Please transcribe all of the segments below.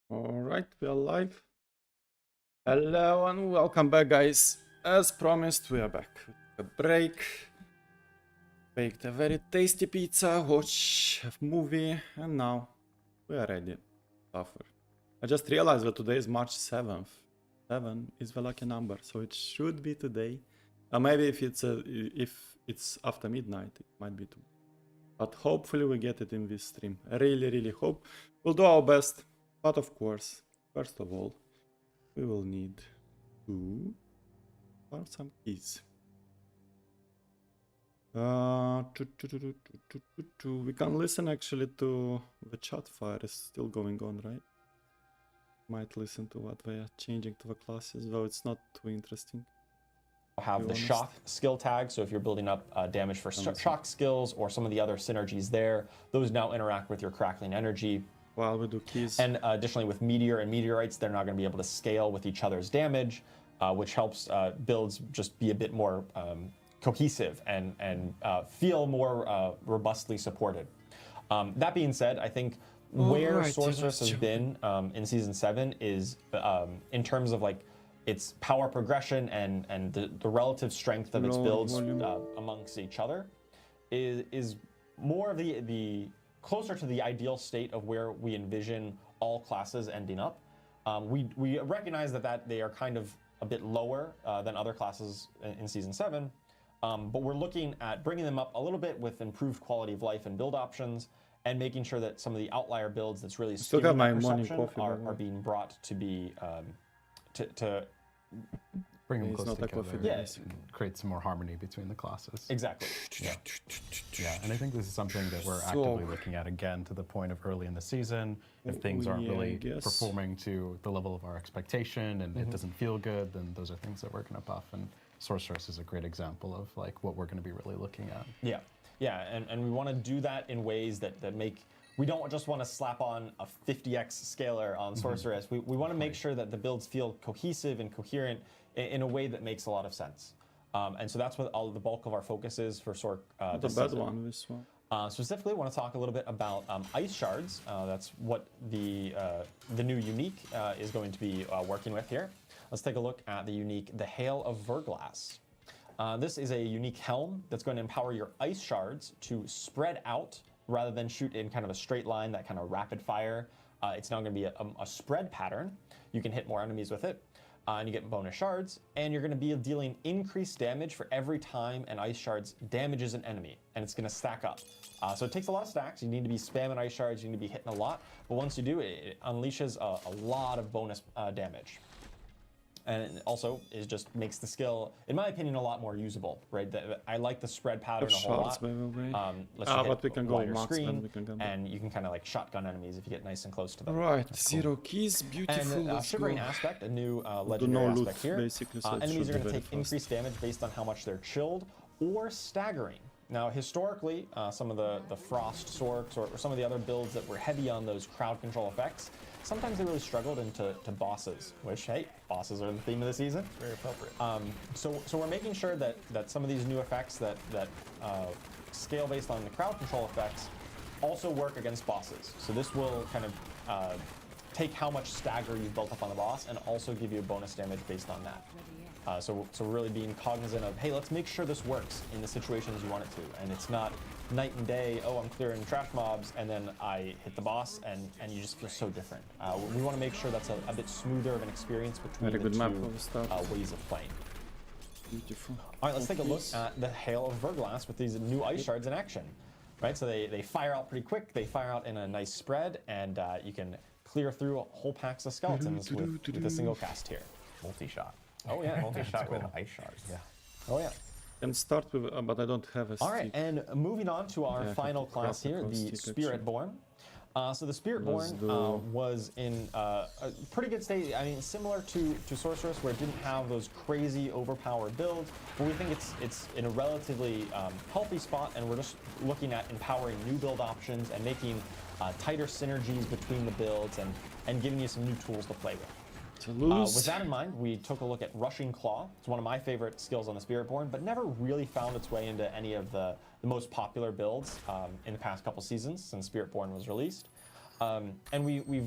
Alright, we are live. Hello and welcome back, guys. As promised, we are back. A break. Baked a very tasty pizza, watch a movie, and now we are ready. Buffer. I just realized that today is March 7th. 7 is the lucky number, so it should be today. Maybe if it's after midnight, it might be too. But hopefully we get it in this stream. I really hope. We'll do our best. But of course, first of all, we will need to find some keys. We can listen actually to the chat fire is still going on, right? Might listen to what they are changing to the classes, though it's not too interesting. Have the shock skill tag, so if you're building up damage for shock skills or some of the other synergies there, those now interact with your crackling energy. While we do keys. And additionally with meteor and meteorites, they're not going to be able to scale with each other's damage, which helps builds just be a bit more cohesive and feel more robustly supported. That being said, I think where Sorceress has been in Season 7 is in terms of like its power progression and the relative strength of its builds amongst each other is more of the closer to the ideal state of where we envision all classes ending up. We recognize that they are kind of a bit lower than other classes in Season 7, but we're looking at bringing them up a little bit with improved quality of life and build options, and making sure that some of the outlier builds that's really skewing that perception are being brought to be to bring them close together. Yes, and create some more harmony between the classes. Exactly. Yeah, and I think this is something that we're actively looking at again to the point of early in the season. If things aren't really performing to the level of our expectation and it doesn't feel good, then those are things that we're going to buff. And Sorceress is a great example of like what we're going to be really looking at. Yeah, and we want to do that in ways that make. We don't just want to slap on a 50x scaler on Sorceress. We want to make sure that the builds feel cohesive and coherent in a way that makes a lot of sense. And so that's what all the bulk of our focus is for this season. This one. Specifically, I want to talk a little bit about ice shards. That's what the new unique is going to be working with here. Let's take a look at the unique, the Hail of Verglass. This is a unique helm that's going to empower your ice shards to spread out rather than shoot in kind of a straight line, that kind of rapid fire. It's now going to be a spread pattern. You can hit more enemies with it, and you get bonus shards, and you're going to be dealing increased damage for every time an ice shards damages an enemy, and it's going to stack up. So it takes a lot of stacks. You need to be spamming ice shards, you need to be hitting a lot, but once you do, it unleashes a lot of bonus damage. And also, it just makes the skill, in my opinion, a lot more usable, right? I like the spread pattern a whole lot. Let's but we can go screen, and you can kind of like shotgun enemies if you get nice and close to them. Right, zero keys, beautiful. And shivering aspect, a new legendary aspect here. Basically, so enemies are going to take increased damage based on how much they're chilled or staggering. Now, historically, some of the Frost Sorks or some of the other builds that were heavy on those crowd control effects, sometimes they really struggled into bosses, which, hey, bosses are the theme of the season. Very appropriate. So we're making sure that some of these new effects that scale based on the crowd control effects also work against bosses. So this will kind of take how much stagger you've built up on the boss and also give you a bonus damage based on that. So really being cognizant of, hey, let's make sure this works in the situations you want it to. And it's not night and day, oh, I'm clearing trash mobs, and then I hit the boss, and you just feel so different. We want to make sure that's a bit smoother of an experience between the two ways of playing. Beautiful. All right, let's take a look at the Hail of Verglass with these new ice shards in action. Right, so they fire out pretty quick, they fire out in a nice spread, and you can clear through whole packs of skeletons with a single cast here. Multi-shot. Oh yeah, multi-shot with ice shards. Yeah. Oh yeah. And start with, but I don't have a stick. All right, and moving on to our final class here, the Spiritborn. So the Spiritborn was in a pretty good state. I mean, similar to Sorceress, where it didn't have those crazy overpowered builds, but we think it's in a relatively healthy spot, and we're just looking at empowering new build options and making tighter synergies between the builds and giving you some new tools to play with. With that in mind, we took a look at Rushing Claw. It's one of my favorite skills on the Spiritborn, but never really found its way into any of the most popular builds in the past couple seasons since Spiritborn was released. And we've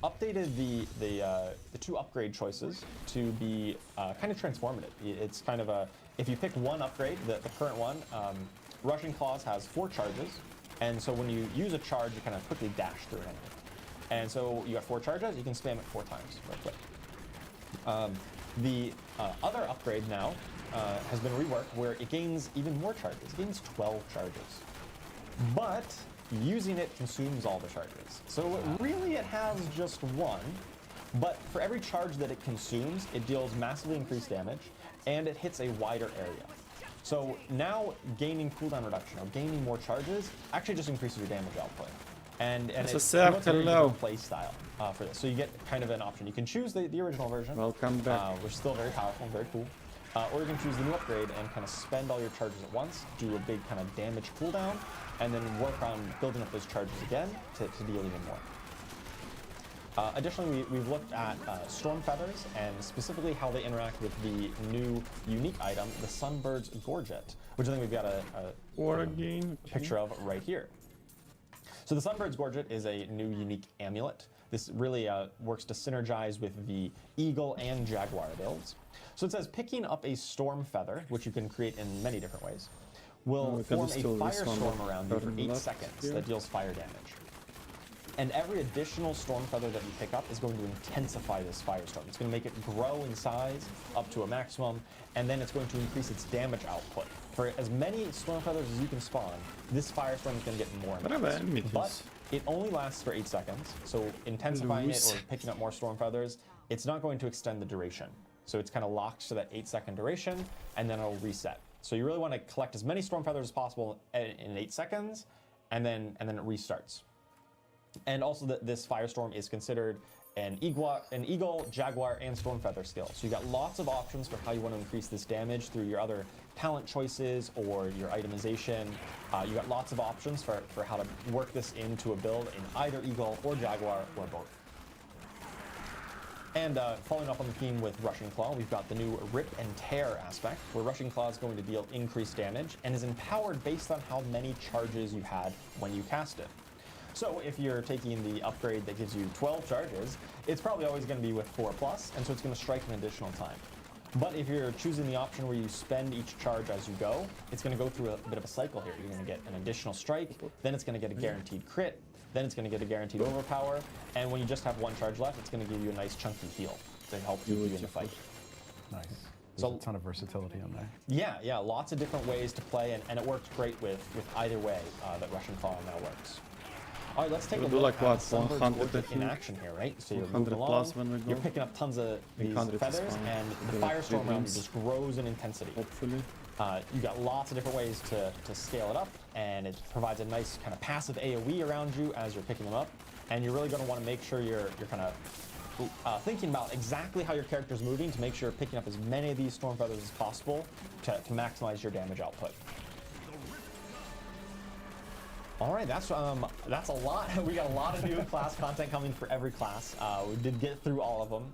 updated the two upgrade choices to be kind of transformative. It's kind of a, if you pick one upgrade, the current one, Rushing Claws has 4 charges, and so when you use a charge, you kind of quickly dash through an enemy. And so you got 4 charges, you can spam it 4 times real quick. The other upgrade now has been reworked where it gains even more charges. It gains 12 charges. But using it consumes all the charges. So really it has just 1, but for every charge that it consumes, it deals massively increased damage, and it hits a wider area. So now gaining cooldown reduction or gaining more charges actually just increases your damage output. And it's a very different play style for this. So you get kind of an option. You can choose the original version, Welcome back. which is still very powerful and very cool. Or you can choose the new upgrade and kind of spend all your charges at once, do a big kind of damage cooldown, and then work on building up those charges again to deal even more. Additionally, we've looked at Storm Feathers and specifically how they interact with the new unique item, the Sunbird's Gorget, which I think we've got a picture of right here. So the Sunbird's Gorget is a new unique amulet. This really works to synergize with the Eagle and Jaguar builds. So it says picking up a Storm Feather, which you can create in many different ways, will form a firestorm around you for 8 seconds that deals fire damage. And every additional Storm Feather that you pick up is going to intensify this firestorm. It's going to make it grow in size up to a maximum, and then it's going to increase its damage output. For as many Storm Feathers as you can spawn, this firestorm is going to get more intense. But it only lasts for 8 seconds, so intensifying it or picking up more Storm Feathers, it's not going to extend the duration. So it's kind of locked to that 8-second duration, and then it'll reset. So you really want to collect as many Storm Feathers as possible in 8 seconds, and then it restarts. And also this Firestorm is considered an Eagle, Jaguar, and Storm Feather skill. So you got lots of options for how you want to increase this damage through your other talent choices or your itemization. You got lots of options for how to work this into a build in either Eagle or Jaguar or both. And following up on the theme with Rushing Claw, we've got the new Rip and Tear aspect, where Rushing Claw is going to deal increased damage and is empowered based on how many charges you had when you cast it. So if you're taking the upgrade that gives you 12 charges, it's probably always going to be with 4+, and so it's going to strike an additional time. But if you're choosing the option where you spend each charge as you go, it's going to go through a bit of a cycle here. You're going to get an additional strike, then it's going to get a guaranteed crit, then it's going to get a guaranteed overpower, and when you just have 1 charge left, it's going to give you a nice chunky heal to help keep you in the fight. Nice. There's a ton of versatility on there. Yeah, lots of different ways to play, and it works great with either way that Rushing Claw now works. All right, let's take a look at Sunbird's Gorget in action here, right? So you're moving along, you're picking up tons of these feathers, and the firestorm around you just grows in intensity. Hopefully. You got lots of different ways to scale it up, and it provides a nice kind of passive AoE around you as you're picking them up. And you're really going to want to make sure you're kind of thinking about exactly how your character's moving to make sure you're picking up as many of these Storm Feathers as possible to maximize your damage output. All right, that's a lot. We got a lot of new class content coming for every class. We did get through all of them.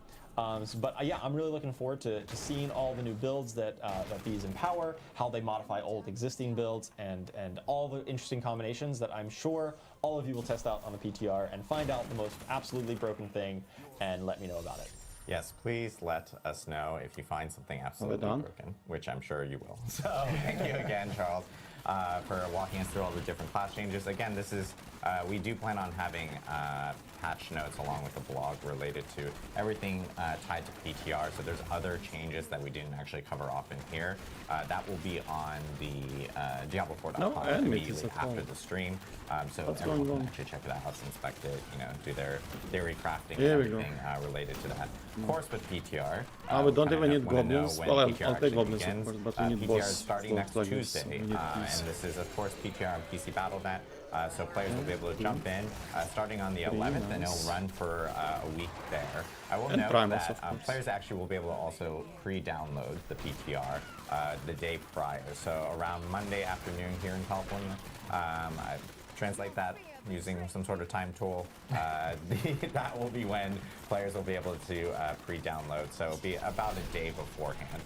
But yeah, I'm really looking forward to seeing all the new builds that these empower, how they modify old existing builds, and all the interesting combinations that I'm sure all of you will test out on the PTR and find out the most absolutely broken thing and let me know about it. Yes, please let us know if you find something absolutely broken, which I'm sure you will. So thank you again, Charles, for walking us through all the different class changes. Again, this is, we do plan on having patch notes along with the blog related to everything tied to PTR. So there's other changes that we didn't actually cover off in here. That will be on the Diablo4.com immediately after the stream. So everyone can actually check it out, inspect it, do their theory crafting and everything related to that. Of course, with PTR, we don't even need goblins. Well, I'll take goblins, begins. of course, but we need PTR boss is starting next Tuesday, and this is, of course, PTR and PC Battle.net. So players will be able to jump in starting on the 11th, and it'll run for a week there. I will note that players actually will be able to also pre-download the PTR the day prior. So around Monday afternoon here in California, I translate that using some sort of time tool. That will be when players will be able to pre-download. So it'll be about a day beforehand.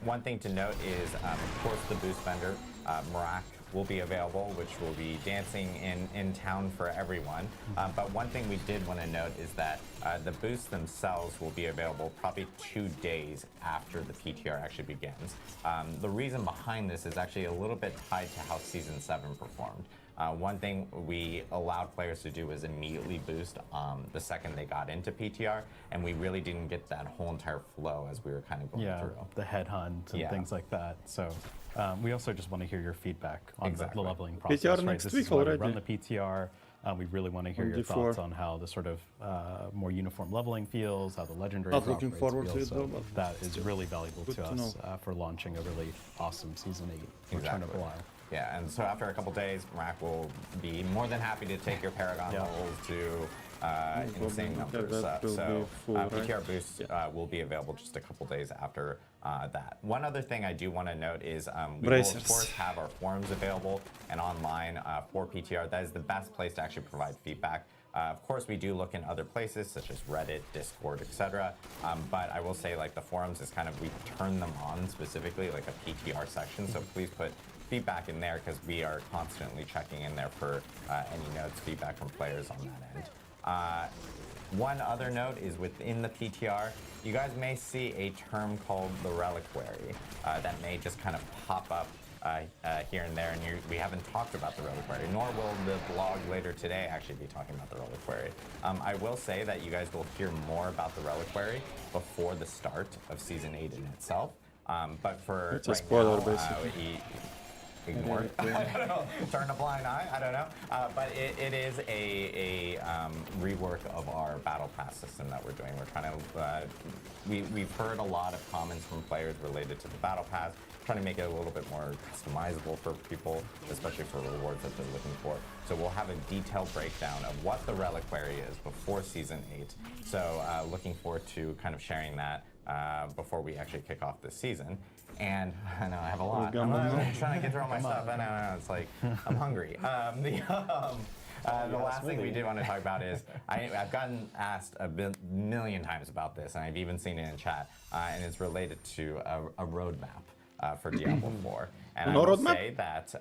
One thing to note is, of course, the boost vendor, Marak, will be available, which will be dancing in town for everyone. But one thing we did want to note is that the boosts themselves will be available probably 2 days after the PTR actually begins. The reason behind this is actually a little bit tied to how Season 7 performed. One thing we allowed players to do was immediately boost the second they got into PTR, and we really didn't get that whole entire flow as we were kind of going through. The headhunt and things like that. So we also just want to hear your feedback on the leveling process. PTR right? next This week is why we already. run the PTR. We really want to hear your thoughts on how the sort of more uniform leveling feels, how the legendary Not looking operates forward to feels. it So though, but that is really valuable to to us for launching a really awesome Season 8 Return of Belial. Yeah, and so after a couple days, Rack will be more than happy to take your Paragon levels to insane numbers. So PTR boosts will be available just a couple days after that. One other thing I do want to note is we will of course have our forums available and online for PTR. That is the best place to actually provide feedback. Of course, we do look in other places such as Reddit, Discord, etc. But I will say, like, the forums is kind of, we turn them on specifically, like a PTR section. So please put feedback in there because we are constantly checking in there for any notes, feedback from players on that end. One other note is within the PTR, you guys may see a term called the Reliquary that may just kind of pop up here and there, and we haven't talked about the Reliquary, nor will the blog later today actually be talking about the Reliquary. I will say that you guys will hear more about the Reliquary before the start of Season 8 in itself. But for it's a right spoiler, now, basically. Ignore it. I don't know. Turn a blind eye. I don't know. But it is a rework of our battle pass system that we're doing. We're trying to. We've heard a lot of comments from players related to the battle pass, trying to make it a little bit more customizable for people, especially for rewards that they're looking for. So we'll have a detailed breakdown of what the Reliquary is before Season 8. So looking forward to kind of sharing that before we actually kick off this season. And I know I have a lot. I'm trying to get through all my stuff. I know, it's like I'm hungry. The last thing we did want to talk about is I've gotten asked a million times about this, and I've even seen it in chat, and it's related to a roadmap for Diablo 4. And I will say that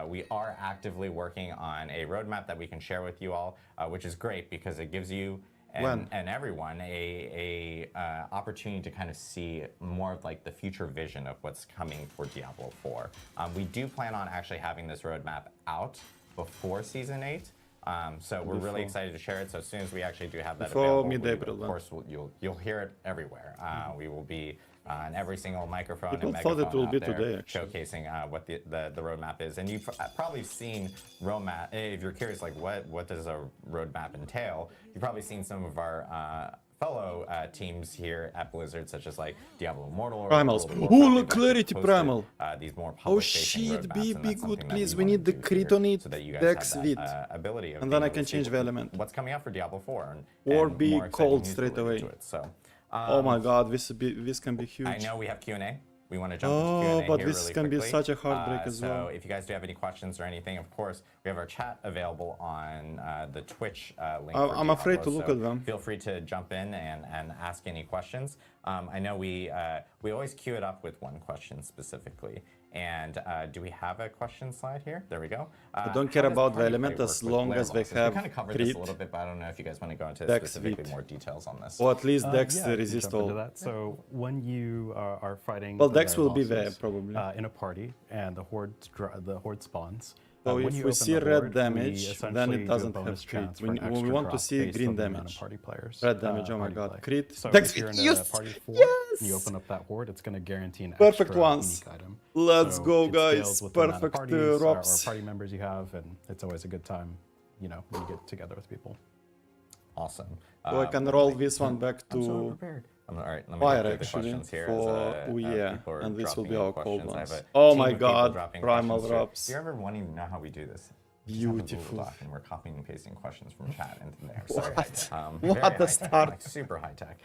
we are actively working on a roadmap that we can share with you all, which is great because it gives you and everyone a opportunity to kind of see more of like the future vision of what's coming for Diablo 4. We do plan on actually having this roadmap out before Season 8. So we're really excited to share it. So as soon as we actually do have that available, of course you'll hear it everywhere. We will be on every single microphone and megaphone out there showcasing what the roadmap is. And you've probably seen roadmap. If you're curious, like what does a roadmap entail? You've probably seen some of our fellow teams here at Blizzard, such as like Diablo Immortal. Primals. Oh, look, clarity primal. These more oh shit, be good, please. We need the crit on it, Dex Vit. And then I can change the element. What's coming up for Diablo 4? Or be cold straight away. So, oh my god, this can be huge. I know we have Q&A. We want to jump into Q&A but here this really can quickly. be such a heartbreak as well. So if you guys do have any questions or anything, of course, we have our chat available on the Twitch link. I'm afraid to look at them. Feel free to jump in and ask any questions. I know we always queue it up with one question specifically. And do we have a question slide here? There we go. I don't care about the element as long as they have we kind of covered crit, this a little bit, but I don't know if you guys want to go into Dex specifically Vit. more details on this. Or at least Dex yeah, resist jump into all. that. So when you are fighting, Well, the Dex will be bosses, there probably. in a party, and the horde spawns. So when if you we open see the red horde, damage, we then it essentially doesn't do a have bonus crit. chance for an We extra want to drop see based green on the amount of damage. party players, Red damage, oh my party god. play. Crit. So Dex if you're Vit, in yes! a party of 4, Yes! you open up that horde, it's going to guarantee an Perfect extra ones. unique item. Let's So go, it guys. scales with the amount of Perfect parties or ROPS. party members you have, and it's always a good time, you know, when you get together with people. Awesome. So I can roll this one back to All right, let me fire get the actually questions here. for and this will be our cold questions. I have ones. a Oh team my of people god, dropping primal questions here. drops. If you're ever wanting to know how we do this, we just have a Google Beautiful. Doc and we're copying and pasting questions from chat into there. What? Very What high the tech, start? like super high tech.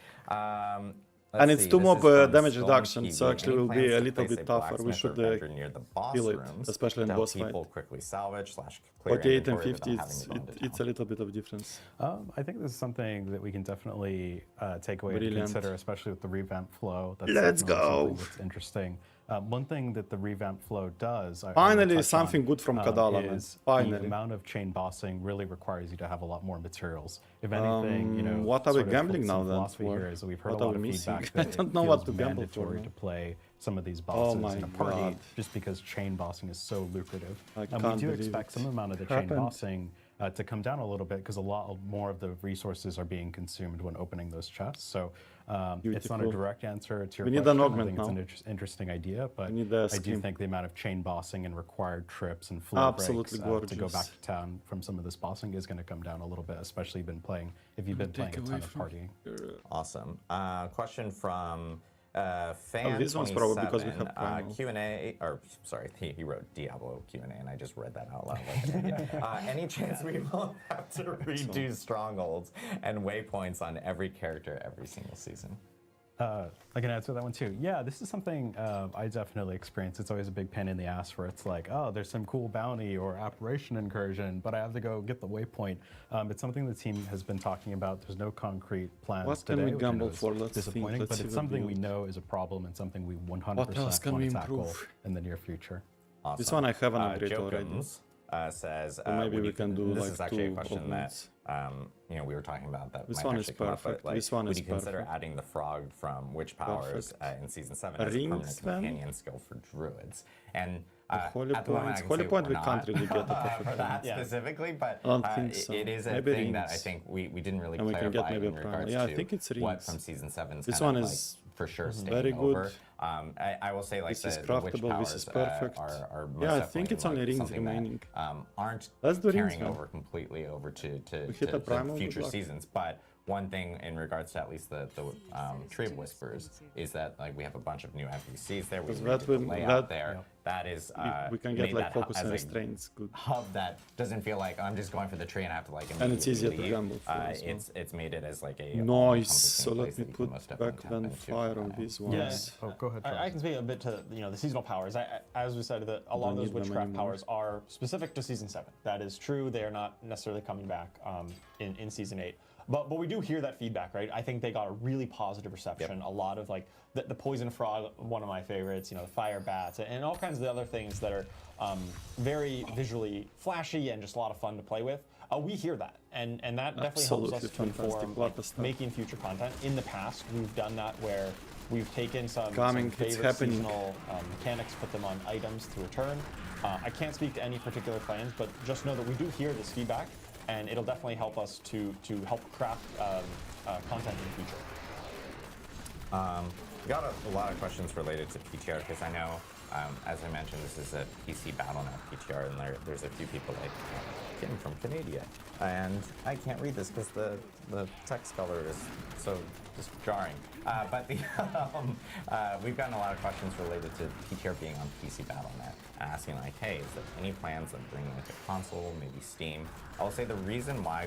And Let's it's see, 2 this more is from damage Stolen reduction, Key. so actually Any will be plans a to little place bit tougher. We blacksmith should or vendor near the boss feel it, rooms especially in to help boss fight. people quickly salvage / clear 48 and inventory 50, without having to go into it's a town? little bit of difference. I think this is something that we can definitely take away Brilliant. and consider, especially with the revamp flow. That's Let's definitely go. something that's interesting. One thing that the revamp flow does, Finally, something good from Kadala, man. is Finally. the amount of chain bossing really requires you to have a lot more materials. If anything, you know, what are we sort of gambling some now then? philosophy here is that we've heard What a are lot we of missing? feedback that I don't know it what feels to gamble for mandatory now. to play some of these bosses my in a party God. just because chain bossing is so lucrative. I And we can't do believe expect it some amount of the happened. chain bossing to come down a little bit because a lot more of the resources are being consumed when opening those chests. So it's not a Beautiful. direct answer to your We need question. an augment I think now. it's an interesting idea, but We need the I do scheme. think the amount of chain bossing and required trips and flow Absolutely breaks to go gorgeous. back to town from some of this bossing is going to come down a little bit, especially if you've been playing a ton of partying. Awesome. Question from fan this one's probably because we 27, have Primal. Q&A, or sorry, he wrote Diablo Q&A, and I just read that out loud. Like an idiot. Any chance we will have to redo strongholds and waypoints on every character every single season? I can answer that one too. Yeah, this is something I definitely experience. It's always a big pain in the ass where it's like, oh, there's some cool bounty or apparition incursion, but I have to go get the waypoint. It's something the team has been talking about. There's no concrete plans What can today, we which I know gamble is for? Let's think. disappointing, Let's but see it's the something we build. know is a problem and something we 100% What else can want we to tackle improve? in the near future. Awesome. This one I have an upgrade already. Jokums, says, maybe would we you can do this like is actually a 2 question augments. that you know, we were talking about that This might one is actually come up, but, perfect. like, This one would is you consider perfect. adding the frog from Witch Powers in season 7 as a Rings, permanent then? companion skill for druids? And Holy at the moment, I points. can Holy say point we're we not, can't really get a perfect for that one. specifically, but I don't think so. it is a Maybe thing that I rings. think we didn't really And we can clarify get maybe in a primal. regards Yeah, I to think it's what rings. from season 7 is This kind one of is like for sure staying very good. over. I will say like This is the Witch craftable, Powers this is perfect. are most Yeah, I definitely, think it's only like, rings something that, remaining. aren't Let's do rings, carrying man. over completely over to We hit a primal, future good luck. seasons. But one thing in regards to at least the Tree of Whispers is that like we have a bunch of new NPCs there. We Because redid that the will- layout that- there. That is we can made get like that focus as and a restraints. Good. hub that doesn't feel like I'm just going for the tree and I have to like And it's easier to leave. gamble for as well. It's made it as like a Nice. all-encompassing So let place me that you can put most definitely back tap then into. fire on these ones. Oh, go ahead, I Charles. can speak a bit to the seasonal powers. As we said, that a lot of Don't those need them witchcraft anymore. powers are specific to season 7. That is true. They are not necessarily coming back in season 8. But we do hear that feedback, right? I think they got a really positive reception. A lot of like the poison frog, one of my favorites. You know, the fire bats, and all kinds of the other things that are very visually flashy and just a lot of fun to play with. We hear that, and that definitely helps us Absolutely to inform fantastic. Lot of stuff. making future content. In the past, we've done that where we've taken some Coming, it's favorite happening. seasonal mechanics, put them on items to return. I can't speak to any particular plans, but just know that we do hear this feedback, and it'll definitely help us to help craft content in the future. We got a lot of questions related to PTR because I know, as I mentioned, this is a PC BattleNet PTR, and there's a few people like Kim from Canada, and I can't read this because the text color is so just jarring. But we've gotten a lot of questions related to PTR being on PC BattleNet, asking like, hey, is there any plans of bringing it to console, maybe Steam? I'll say the reason why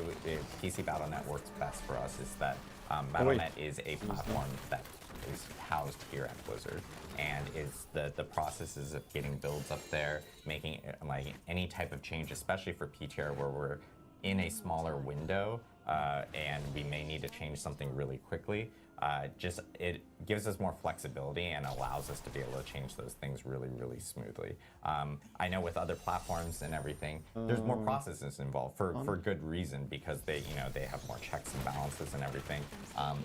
PC BattleNet works best for us is that BattleNet is a platform that is housed here at Blizzard, and is the processes of getting builds up there, making like any type of change, especially for PTR where we're in a smaller window and we may need to change something really quickly. Just it gives us more flexibility and allows us to be able to change those things really, really smoothly. I know with other platforms and everything, there's more processes involved for good reason, because they have more checks and balances and everything.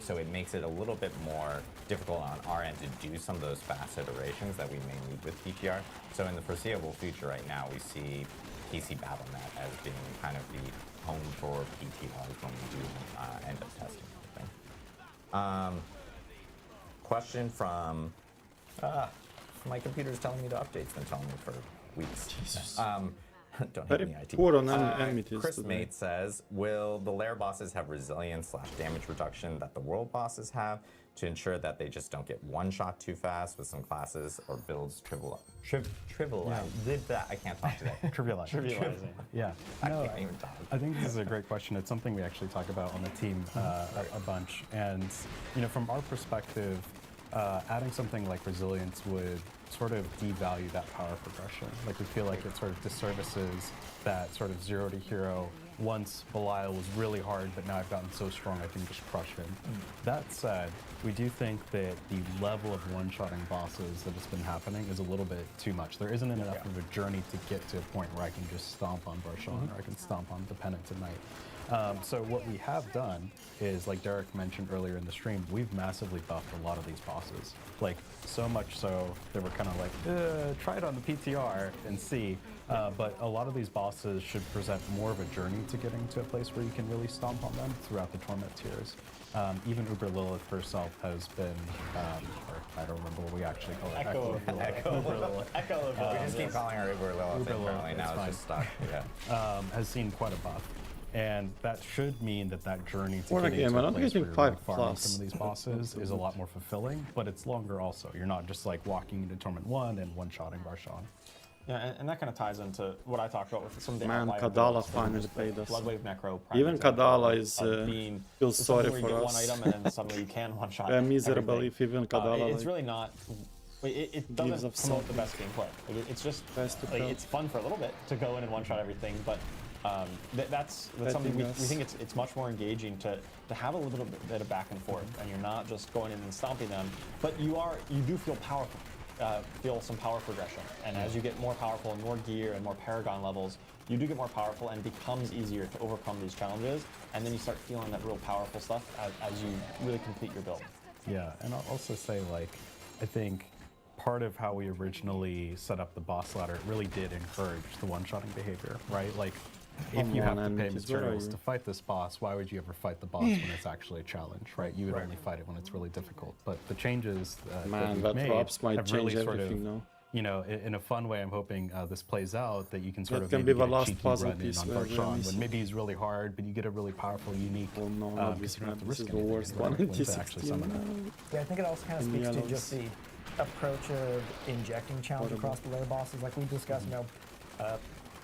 So it makes it a little bit more difficult on our end to do some of those fast iterations that we may need with PTR. So in the foreseeable future, right now, we see PC BattleNet as being kind of the home for PTRs when we do end up testing everything. Question from my computer's telling me to update. It's been telling me for weeks. Don't have Very any IT. poor on enmities Chris today. Mate says, will the lair bosses have resilience/damage reduction that the world bosses have to ensure that they just don't get one shot too fast with some classes or builds I can't talk today. Trivializing. Yeah. No, can't even talk. I think this is a great question. It's something we actually talk about on the team a bunch. And from our perspective, adding something like resilience would sort of devalue that power progression. Like we feel like it sort of disservices that sort of 0 to hero. Once Belial was really hard, but now I've gotten so strong I can just crush him. That said, we do think that the level of one-shotting bosses that has been happening is a little bit too much. There isn't enough of a journey to get to a point where I can just stomp on Barshan or I can stomp on Dependent Tonight. So what we have done is, like Derek mentioned earlier in the stream, we've massively buffed a lot of these bosses. Like, so much so that we're kind of like, try it on the PTR and see. But a lot of these bosses should present more of a journey to getting to a place where you can really stomp on them throughout the Torment tiers. Even Uber Lilith herself has been, or I don't remember what we actually call it. Echo of Lilith. We just keep calling her Uber Lilith apparently. Now it's just stuck. Yeah. Has seen quite a buff. And that should mean that that journey to Or getting again, to a I'm place getting where you're 5 farming plus. some of these bosses is a lot more fulfilling, but it's longer also. You're not just like walking into Torment 1 and one-shotting Barshan. Yeah, and that kind of ties into what I talked about with some of the Man, outlier Kadala builds, finally just paid us. Bloodwave Necro. Even Kadala is feels sorry where you for get us. one item and then suddenly you can one-shot. Miserable everything. if even Kadala. It's really not. It gives doesn't up promote the something. best gameplay. Like, it's just Best to like, come. it's fun for a little bit to go in and one-shot everything, but that's something we think it's much more engaging to have a little bit of back and forth, and you're not just going in and stomping them, but you do feel powerful, feel some power progression, and as you get more powerful and more gear and more Paragon levels, you do get more powerful and it becomes easier to overcome these challenges, and then you start feeling that real powerful stuff as you really complete your build. Yeah, and I'll also say, like, I think part of how we originally set up the boss ladder really did encourage the one-shotting behavior, right? Like, if you have to pay materials to fight this boss, why would you ever fight the boss when it's actually a challenge, right? You would only fight it when it's really difficult. But the changes that we've made have really sort of, you know, in a fun way, I'm hoping this plays out, that you can sort of maybe get a cheeky run in on Barshan when maybe he's really hard, but you get a really powerful, unique, because you don't have to risk anything to actually summon it. Yeah, I think it also kind of speaks to just the approach of injecting challenge across the layer bosses. Like we discussed, you know,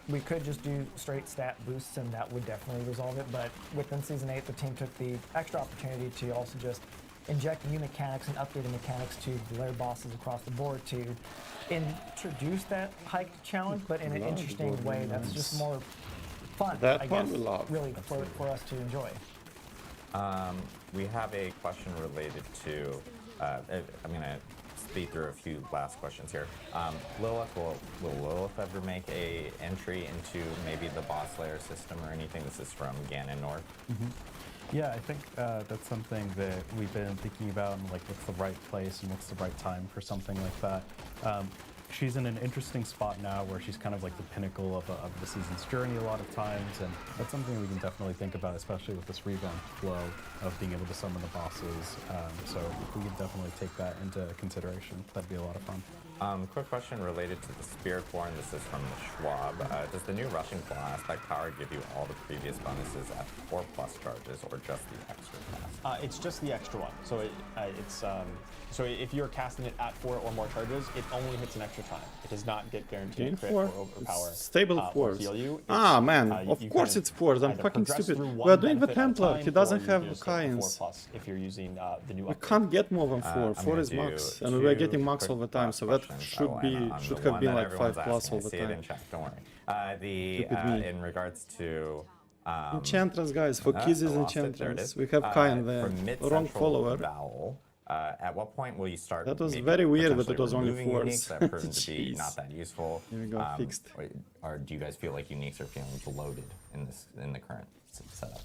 we could just do straight stat boosts and that would definitely resolve it, but within Season 8, the team took the extra opportunity to also just inject new mechanics and updated mechanics to the layer bosses across the board to introduce that hiked challenge, but in an interesting way that's just more fun, That I one guess, we love. really for us to enjoy. We have a question related to, I'm going to speed through a few last questions here. Lilith, will Lilith ever make a entry into maybe the boss layer system or anything? This is from Ganon North. Yeah, I think that's something that we've been thinking about, and like what's the right place and what's the right time for something like that. She's in an interesting spot now where she's kind of like the pinnacle of the season's journey a lot of times, and that's something we can definitely think about, especially with this revamped flow of being able to summon the bosses. So we can definitely take that into consideration. That'd be a lot of fun. Quick question related to the Spiritborn. This is from Schwab. Does the new Rushing Claw aspect power give you all the previous bonuses at 4+ charges, or just the extra cast? It's just the extra one. So so if you're casting it at 4 or more charges, it only hits an extra time. It does not get guaranteed Gain crit 4? or overpower. It's stable or 4s. heal you. Ah, man, you of course kind it's 4s. I'm either fucking progress stupid. through We one are doing the benefit at a Templar. time, He doesn't or you have just get the Kains. 4+ if you're using the new We upgrade. can't get more than 4. I'm 4 gonna is do max. And we are getting max quick all the time, last so that questions. should I'll be end on should the have one been that like 5+ everyone's asking. all I the see it in time. chat, don't worry. Stupid me. In regards to Enchantress, guys, for Kizzy's I lost it. There it Enchantress. is. We have Kain there. For mid-central Wrong follower. Vowel, at what point will you start? That was maybe very weird that it potentially was only removing 4s. uniques that proven to be Jeez. not that useful? Here we go, fixed. Or do you guys feel like uniques are feeling bloated in the current setup?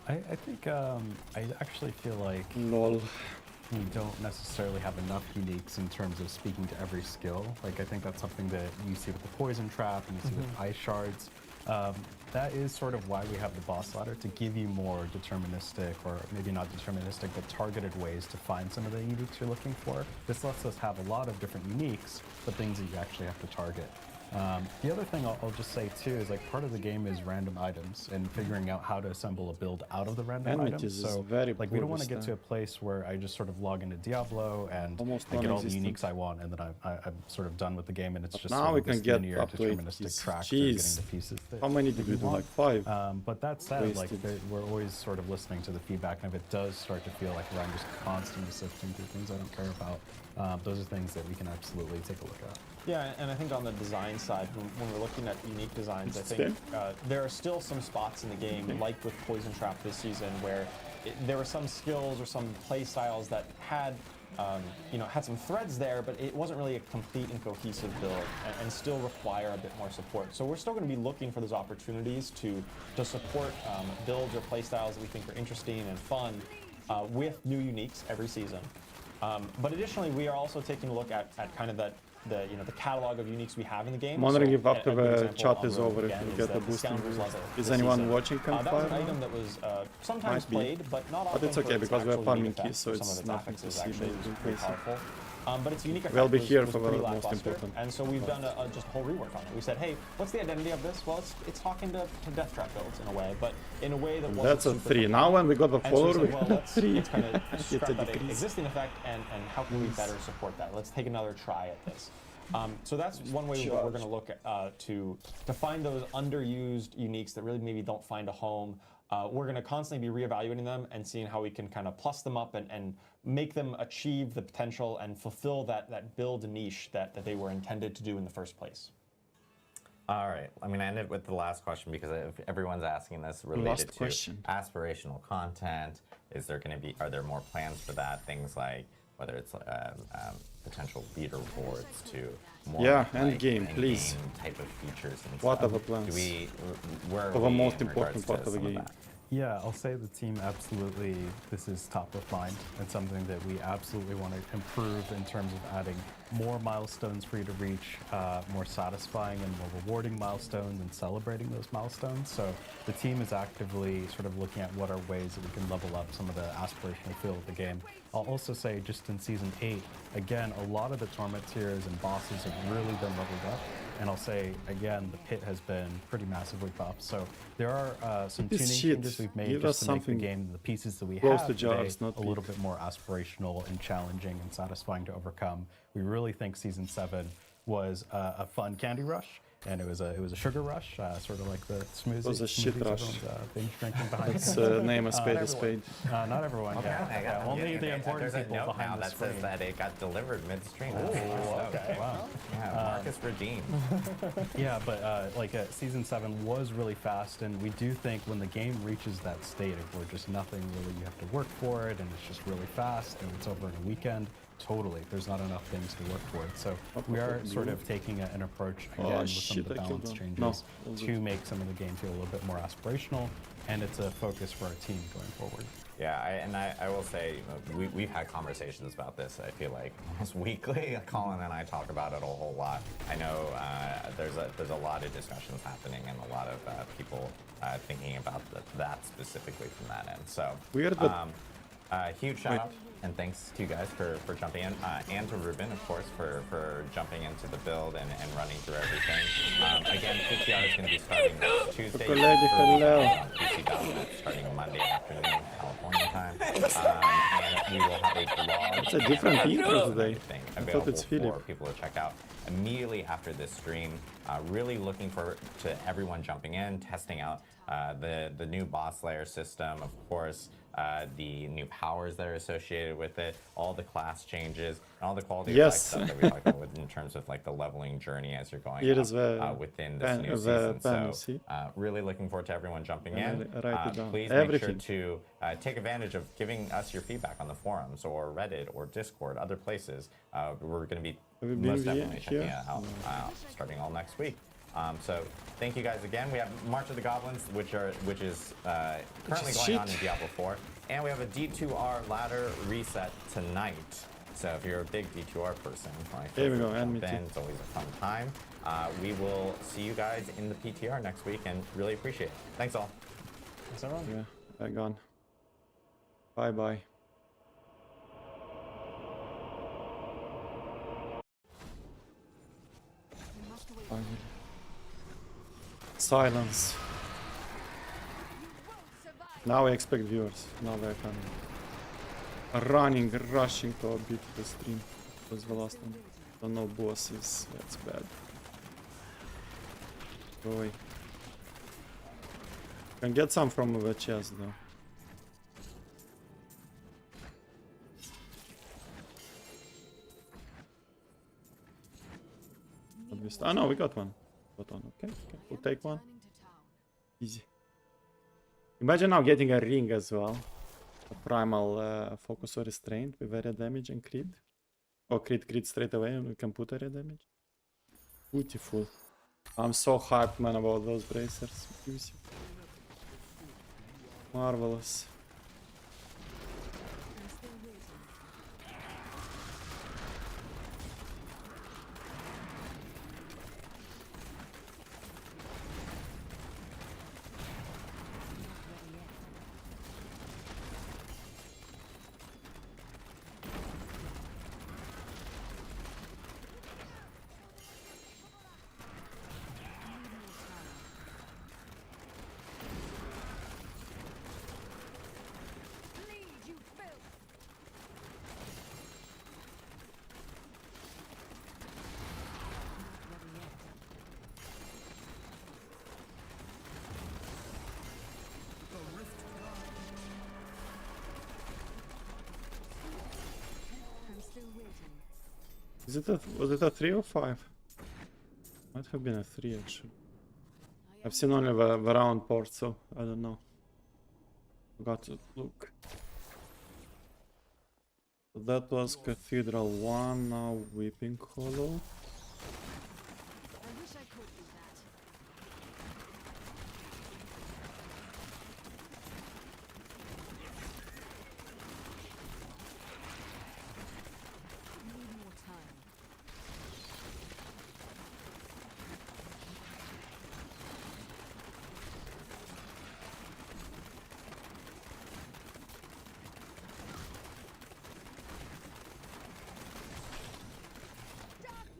I think I actually feel like Lol. we don't necessarily have enough uniques in terms of speaking to every skill. Like, I think that's something that you see with the Poison Trap and you see with Ice Shards. That is sort of why we have the boss ladder, to give you more deterministic, or maybe not deterministic, but targeted ways to find some of the uniques you're looking for. This lets us have a lot of different uniques, but things that you actually have to target. The other thing I'll just say too is like part of the game is random items and figuring out how to assemble a build out of the random items. So like we don't want to get to a place where I just sort of log into Diablo and I get all the uniques I want and then I'm sort of done with the game and it's just now sort we of can this get linear up to deterministic track to Jeez. getting the pieces. That How many did we do? Like 5? But that said, like we're always sort of listening to the feedback, and if it does start to feel like I'm just constantly sifting through things I don't care about, those are things that we can absolutely take a look at. Yeah, and I think on the design side, when we're looking at unique designs, I think there are still some spots in the game, like with Poison Trap this season, where there were some skills or some play styles that had, had some threads there, but it wasn't really a complete and cohesive build, and still require a bit more support. So we're still going to be looking for those opportunities to support builds or play styles that we think are interesting and fun with new uniques every season. But additionally, we are also taking a look at kind of the catalog of uniques we have in the game. I'm wondering if after a good the example chat on is Rogue over, if again we is get the a boosting Scoundrel's boost. Leather Is this anyone season. watching That was an Campfire? item that was sometimes Might be. played, but not often. But it's okay for its because we're actual farming unique keys, so effect. it's Some of its nothing effects to is see actually maybe pretty crazy. powerful. But its unique effect We'll be here was for pretty the most lackluster, important. and so we've done just a whole rework on it. We said, hey, what's the identity of this? Well, it's talking to Death Trap builds in a way, but in a way that wasn't That's a super 3. Now when we got the and so we follower, we said, well, got a 3. let's kind of It's scrap a that decrease. existing effect and how can we better support that? Let's take another try at this. So that's one way that we're going to look at to find those underused uniques that really maybe don't find a home. We're going to constantly be reevaluating them and seeing how we can kind of plus them up and make them achieve the potential and fulfill that build niche that they were intended to do in the first place. All right, I'm going to end it with the last question because everyone's asking this related to aspirational content. Are there more plans for that? Things like whether it's potential leader rewards to more end game, please. type of features and What stuff. are the plans? Where are For the we most in important regards part to of the some game. that? Yeah, I'll say the team absolutely, this is top of mind. It's something that we absolutely want to improve in terms of adding more milestones for you to reach, more satisfying and more rewarding milestones and celebrating those milestones. So the team is actively sort of looking at what are ways that we can level up some of the aspirational feel of the game. I'll also say just in Season 8, again, a lot of the torment tiers and bosses have really been leveled up. And I'll say, again, the pit has been pretty massively buffed. So there are some tuning changes we've made just to make the game, the pieces that we have today, a little bit more aspirational and challenging and satisfying to overcome. We really think Season 7 was a fun candy rush. And it was a sugar rush, sort of like the smoothie. It was a shit rush. Binge drinking behind. Let's name a spade a spade. Not everyone. Okay, Yeah. Only the important there's people a note behind now the that screen. says that it got delivered midstream. Oh, okay. Wow. Yeah, Marcus redeemed. Yeah, but Season 7 was really fast, and we do think when the game reaches that state of where just nothing really, you have to work for it, and it's just really fast, and it's over in a weekend, totally, there's not enough things to work for it. So we are sort of taking an approach again with some of the balance changes to make some of the game feel a little bit more aspirational, and it's a focus for our team going forward. Yeah, I will say, we've had conversations about this, I feel like, almost weekly. Colin and I talk about it a whole lot. I know there's a lot of discussions happening and a lot of people thinking about that specifically from that end. So, huge shout out and thanks to you guys for jumping in, and to Ruben, of course, for jumping into the build and running through everything. Again, PTR is going to be starting next Tuesday. PC Dominant starting Monday afternoon, California time. And we will have a blog. It's a different intro today. I Available thought it's Philip. for people to check out immediately after this stream. Really looking forward to everyone jumping in, testing out the new boss layer system, of course. The new powers that are associated with it, all the class changes, and all the quality of life stuff that we talked about in terms of like the leveling journey as you're going within this new season. So really looking forward to everyone jumping in. Please make sure to take advantage of giving us your feedback on the forums or Reddit or Discord, other places. We're going to be most definitely checking it out starting all next week. So thank you guys again. We have March of the Goblins, which is currently going on in Diablo 4, and we have a D2R ladder reset tonight. So if you're a big D2R person, like here we go, and me too. It's always a fun time. We will see you guys in the PTR next week, and really appreciate it. Thanks all. Thanks everyone. Yeah, back on. Bye bye. We must wait Finally. Silence. Now I expect viewers. Now they're coming. Running, rushing to a beautiful stream. That was the last one. So no bosses. That's bad. Go away. Can get some from the chest though. Oh no, we got one. Got one. Okay, we'll take one. Easy. Imagine now getting a ring as well. A primal focus or restraint with area damage and crit. Or crit straight away and we can put area damage. Beautiful. I'm so hyped, man, about those bracers. Marvelous. Was it a 3 or 5? Might have been a 3 actually. I've seen only the round port, so I don't know. Forgot to look. So that was Cathedral 1, now Weeping Hollow.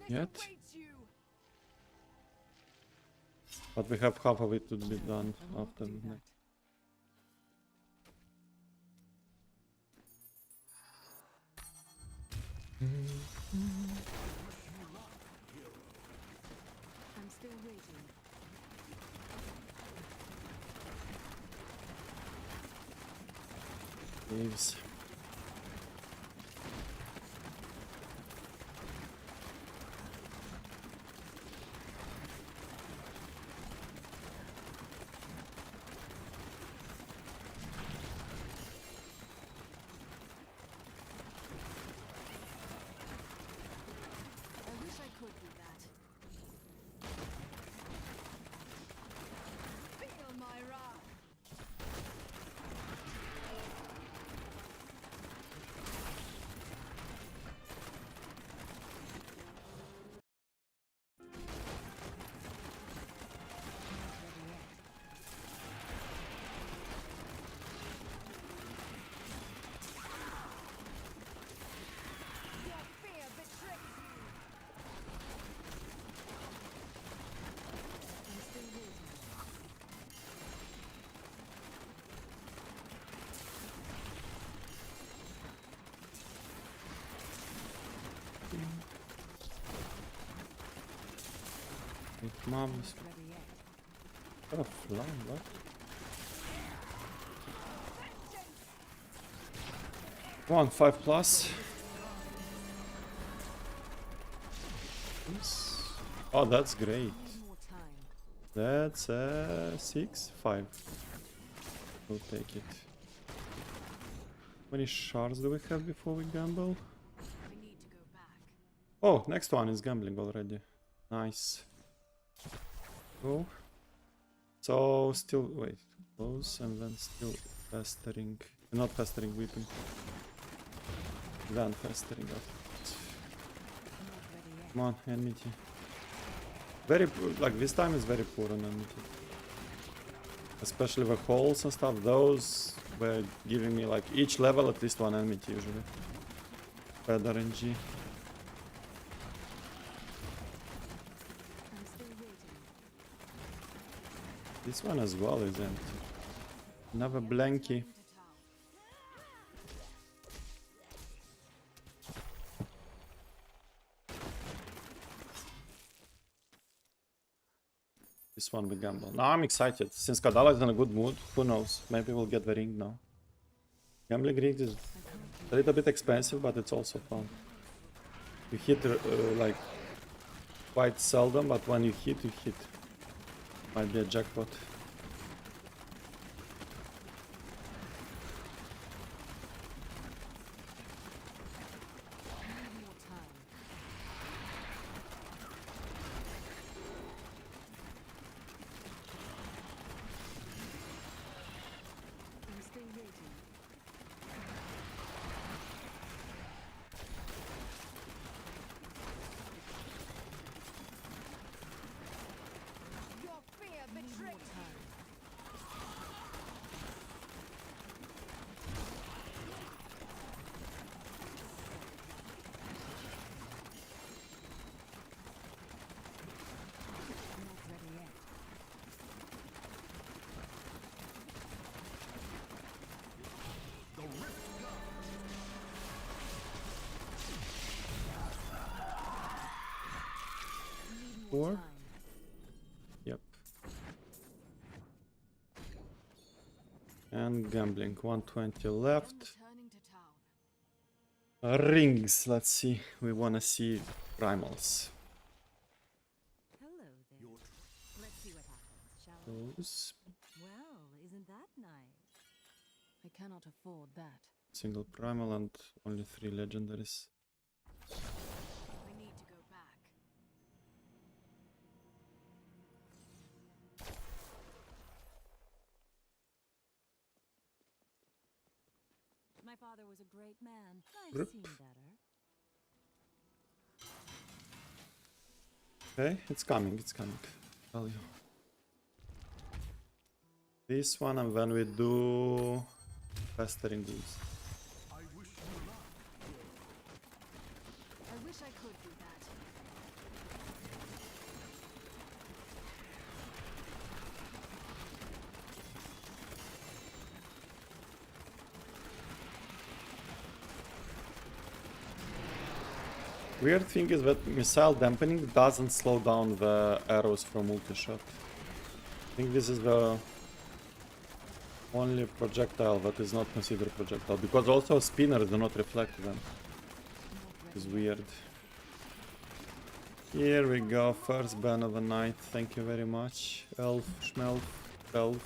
Yet. But we have half of it to be done after the next. I'm still waiting. Leaves. Mom's got a fly, what? Come on, 5+. Yes. Oh, that's great. That's 6, 5. We'll take it. How many shards do we have before we gamble? Oh, next one is gambling already. Nice. Go. So still wait, close and then still festering. Not festering, weeping. Then festering after. Come on, enmity. Very like this time is very poor on enmity. Especially the holes and stuff. Those were giving me like each level at least one enmity usually. Bad RNG. This one as well is empty. Another blankie. This one we gamble. Now I'm excited. Since Kadala is in a good mood, who knows? Maybe we'll get the ring now. Gambling ring is a little bit expensive, but it's also fun. You hit like quite seldom, but when you hit, you hit. Might be a jackpot. I'm still waiting. Your fear betrays you. Not ready yet. Need more Four? time. Yep. And gambling. 120 left. Returning to town. Rings. Let's see. We wanna see primals. Hello there. Let's see what happens, shall we? Those. Well, isn't that nice? I cannot afford that. Single primal and only 3 legendaries. I need to go back. My father was a great man. I've Group. seen better. Okay, it's coming, it's coming. Tell you. This one, and then we do festering goods. I wish I could do that. Weird thing is that missile dampening doesn't slow down the arrows from multi-shot. I think this is the only projectile that is not considered projectile, because also spinners do not reflect them. It's weird. Here we go, first ban of the night, thank you very much. Elf, Schmelf, Elf.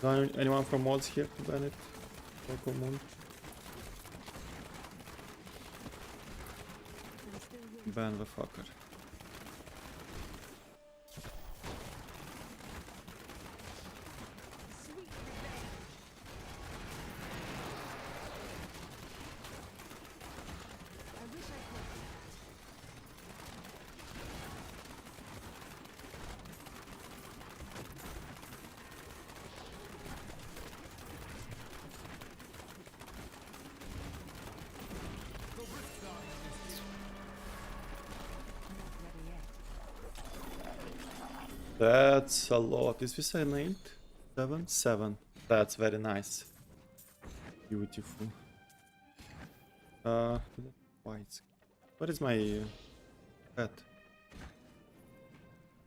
Anyone from mods here to ban it? Local moon. I'm still waiting. Ban the fucker. Sweet revenge. I wish I could do that. Not ready yet. That's a lot. Is this an 8? 7? 7. That's very nice. Beautiful. White. What is my pet?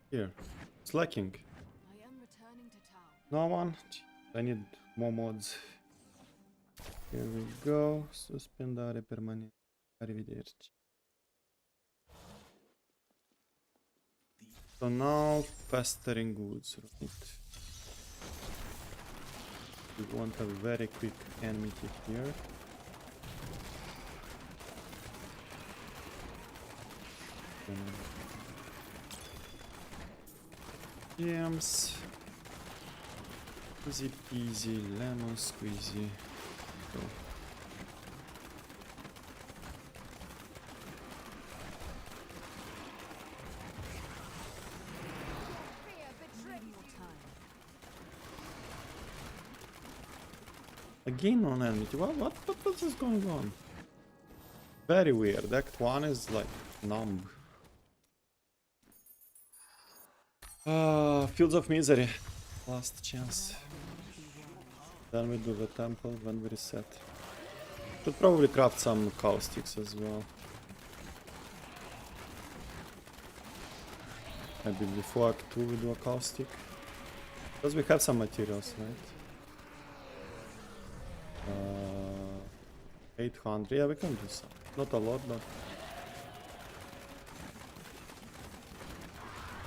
Here. It's lacking. I am returning to town. No one? I need more mods. Here we go. Suspendare permanente. Arrivederci. So now festering goods, right? We want a very quick enmity here. Gems. Easy peasy, lemon squeezy. Go. Fear betrays Need more you. time. Again on enmity. What is going on? Very weird. Act 1 is like numb. Fields of Misery. Last chance. Then we do the temple when we reset. Should probably craft some caustics as well. Maybe before Act 2 we do a caustic. Because we have some materials, right? 800, yeah, we can do some. Not a lot, but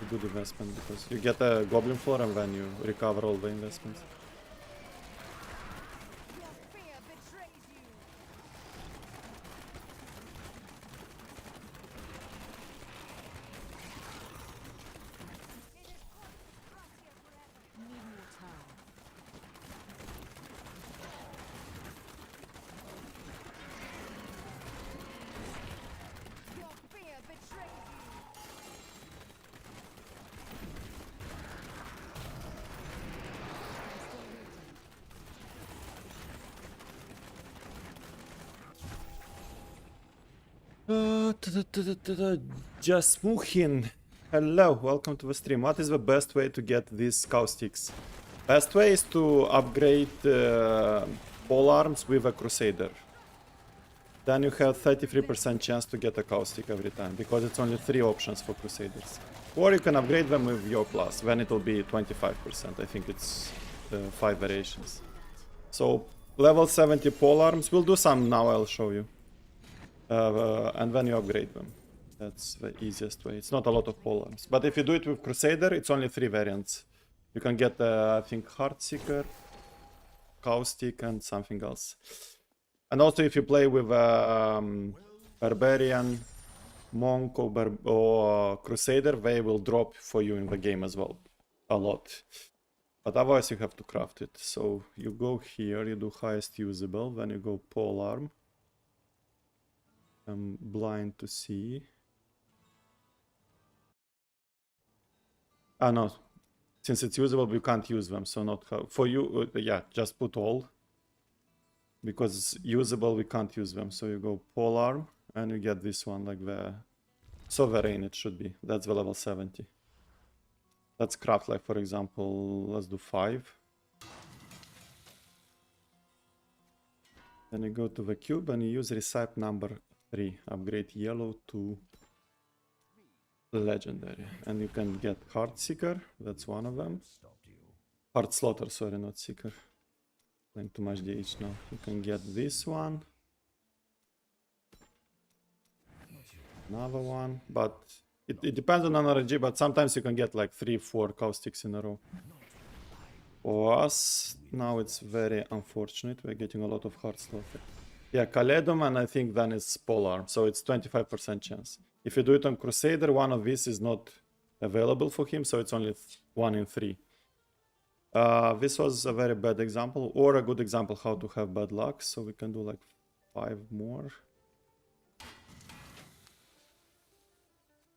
a good investment because you get a goblin floor and then you recover all the investments. Your fear betrays you. It is Crus here forever. Need more time. Your fear betrays you. Jasmuhin. Hello, welcome to the stream. What is the best way to get these caustics? Best way is to upgrade pole arms with a crusader. Then you have 33% chance to get a caustic every time, because it's only 3 options for crusaders. Or you can upgrade them with your plus, then it will be 25%. I think it's 5 variations. So level 70 pole arms, we'll do some now, I'll show you. And then you upgrade them. That's the easiest way. It's not a lot of pole arms. But if you do it with crusader, it's only 3 variants. You can get, I think, Heartseeker, caustic, and something else. And also if you play with Barbarian, Monk, or Crusader, they will drop for you in the game as well. A lot. But otherwise you have to craft it. So you go here, you do highest usable, then you go pole arm. I'm blind to see. Ah no, since it's usable we can't use them, so not how. For you, yeah, just put all. Because it's usable we can't use them, so you go pole arm and you get this one, like the sovereign it should be. That's the level 70. Let's craft, like for example, let's do 5. Then you go to the cube and you use recipe number 3. Upgrade yellow to legendary. And you can get Heartseeker, that's one of them. Heart Slaughter, sorry, not Seeker. Playing too much DH now. You can get this one. Another one, but it depends on NRG, but sometimes you can get like 3-4 caustics in a row. For us, now it's very unfortunate. We're getting a lot of Heart Slaughter. Yeah, Kaledom, and I think then it's Polar, so it's 25% chance. If you do it on Crusader, one of these is not available for him, so it's only 1 in 3. This was a very bad example, or a good example how to have bad luck, so we can do like 5 more.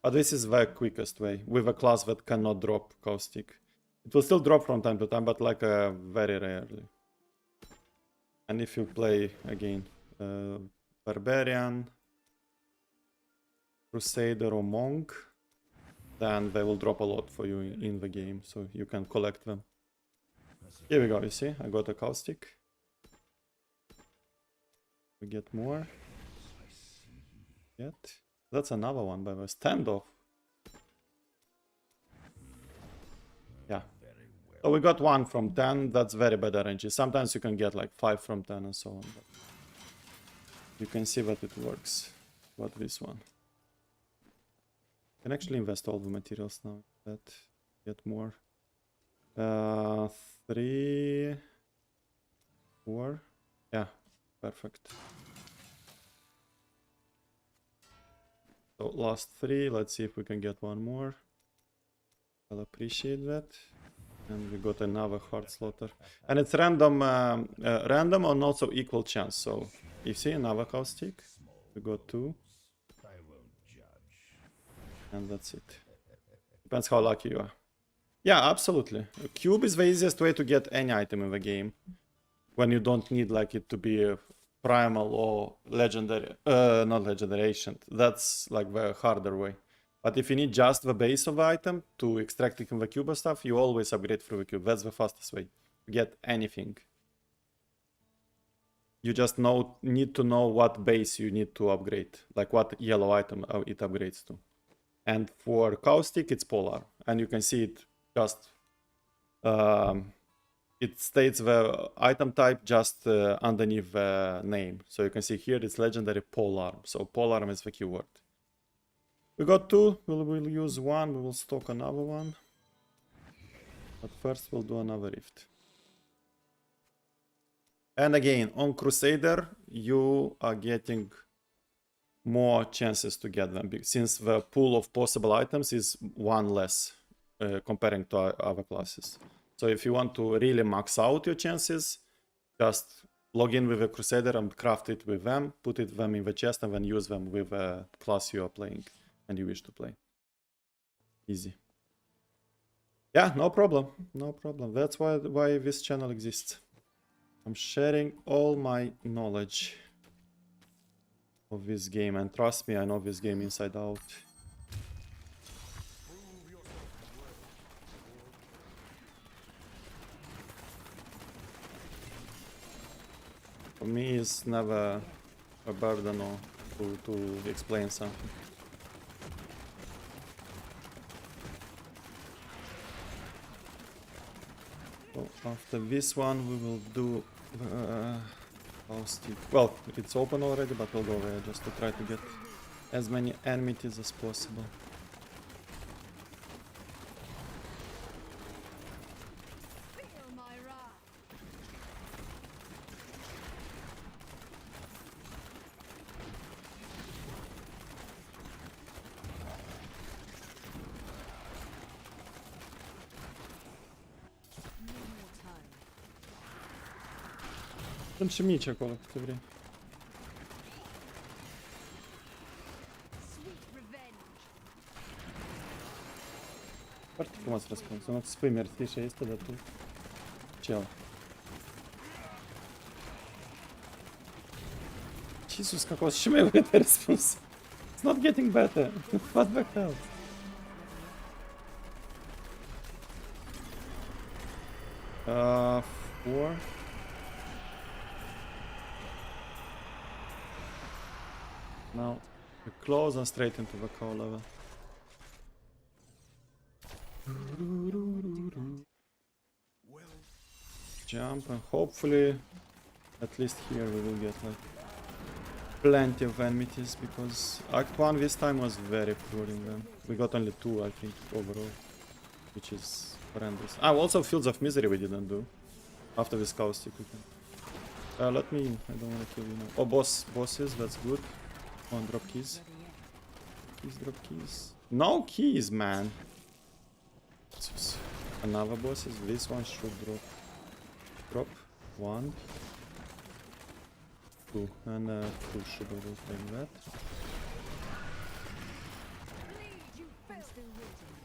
But this is the quickest way, with a class that cannot drop caustic. It will still drop from time to time, but like very rarely. And if you play, again, Barbarian, Crusader or Monk, then they will drop a lot for you in the game, so you can collect them. Here we go, you see, I got a caustic. We get more. Yet. That's another one by the standoff. Yeah. So we got 1 from 10, that's very bad RNG. Sometimes you can get like 5 from 10 and so on. But you can see that it works. What this one? You can actually invest all the materials now. That get more. 3, 4. Yeah, perfect. So last 3, let's see if we can get 1 more. I'll appreciate that. And we got another Heart Slaughter. And it's random random and also equal chance. So you see another caustic. We got 2. And that's it. Depends how lucky you are. Yeah, absolutely. A cube is the easiest way to get any item in the game. When you don't need like it to be a primal or legendary, not legendary, ancient. That's like the harder way. But if you need just the base of the item to extract it from the cube or stuff, you always upgrade through the cube. That's the fastest way to get anything. You just need to know what base you need to upgrade, like what yellow item it upgrades to. And for caustic, it's polar, and you can see it just it states the item type just underneath the name. So you can see here it's legendary polearm. So polearm is the keyword. We got 2. We'll use 1. We will stock another one. But first we'll do another rift. And again, on Crusader, you are getting more chances to get them, since the pool of possible items is 1 less comparing to other classes. So if you want to really max out your chances, just log in with a Crusader and craft it with them, put them in the chest, and then use them with a class you are playing and you wish to play. Easy. Yeah, no problem. No problem. That's why this channel exists. I'm sharing all my knowledge of this game, and trust me, I know this game inside out. For me, it's never a burden or to explain something. So after this one, we will do caustic. Well, it's open already, but we'll go there just to try to get as many enmities as possible. Feel my wrath. No more time. Там ще міч коло в це время. Sweet revenge. Performance response. Ну, спимер тише є тоді тут. Чел. Jesus, какого шмевый это респонс. It's not getting better. What the hell? Four. Now we close and straight into the core level. Jump, and hopefully at least here we will get like plenty of enmities, because Act 1 this time was very poor in them. We got only 2 I think overall, which is horrendous. Ah, also Fields of Misery we didn't do. After this caustic we can. Let me in, I don't want to kill you now. Oh, bosses, that's good. Come on, drop keys. Keys, drop keys. No keys, man! Another bosses, this one should drop. Drop. 1. 2. And 2 should look like that. Bleed, you I'm filth. still waiting.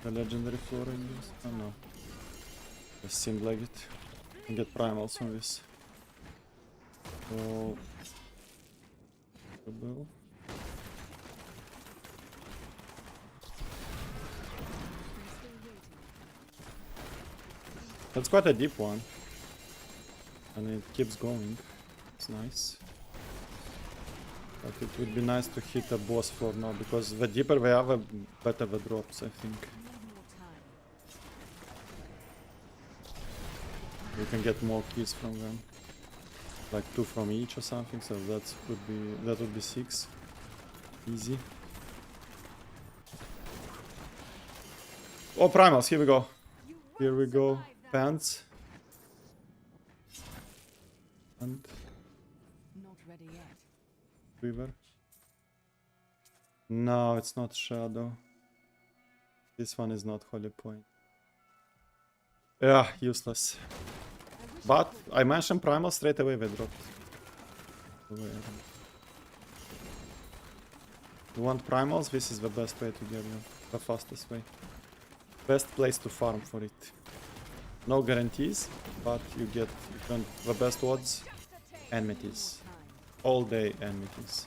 The legendary flora in this? Oh no. It seemed like it. You can get primals on this. So... I'm still waiting. That's quite a deep one. And it keeps going. It's nice. But it would be nice to hit a boss floor now, because the deeper they are, the better the drops, I think. Need more time. We can get more keys from them. Like 2 from each or something, so that would be 6. Easy. Oh, primals, here we go. You Here we won't go. survive that. Pants. And Not ready yet. River. No, it's not Shadow. This one is not Holy Point. Yeah, useless. I wish But I mentioned Primal straight away they dropped. You want primals? This is the best way to get them. The fastest way. Best place to farm for it. No guarantees, but you get the best odds. Enmities. All day enmities.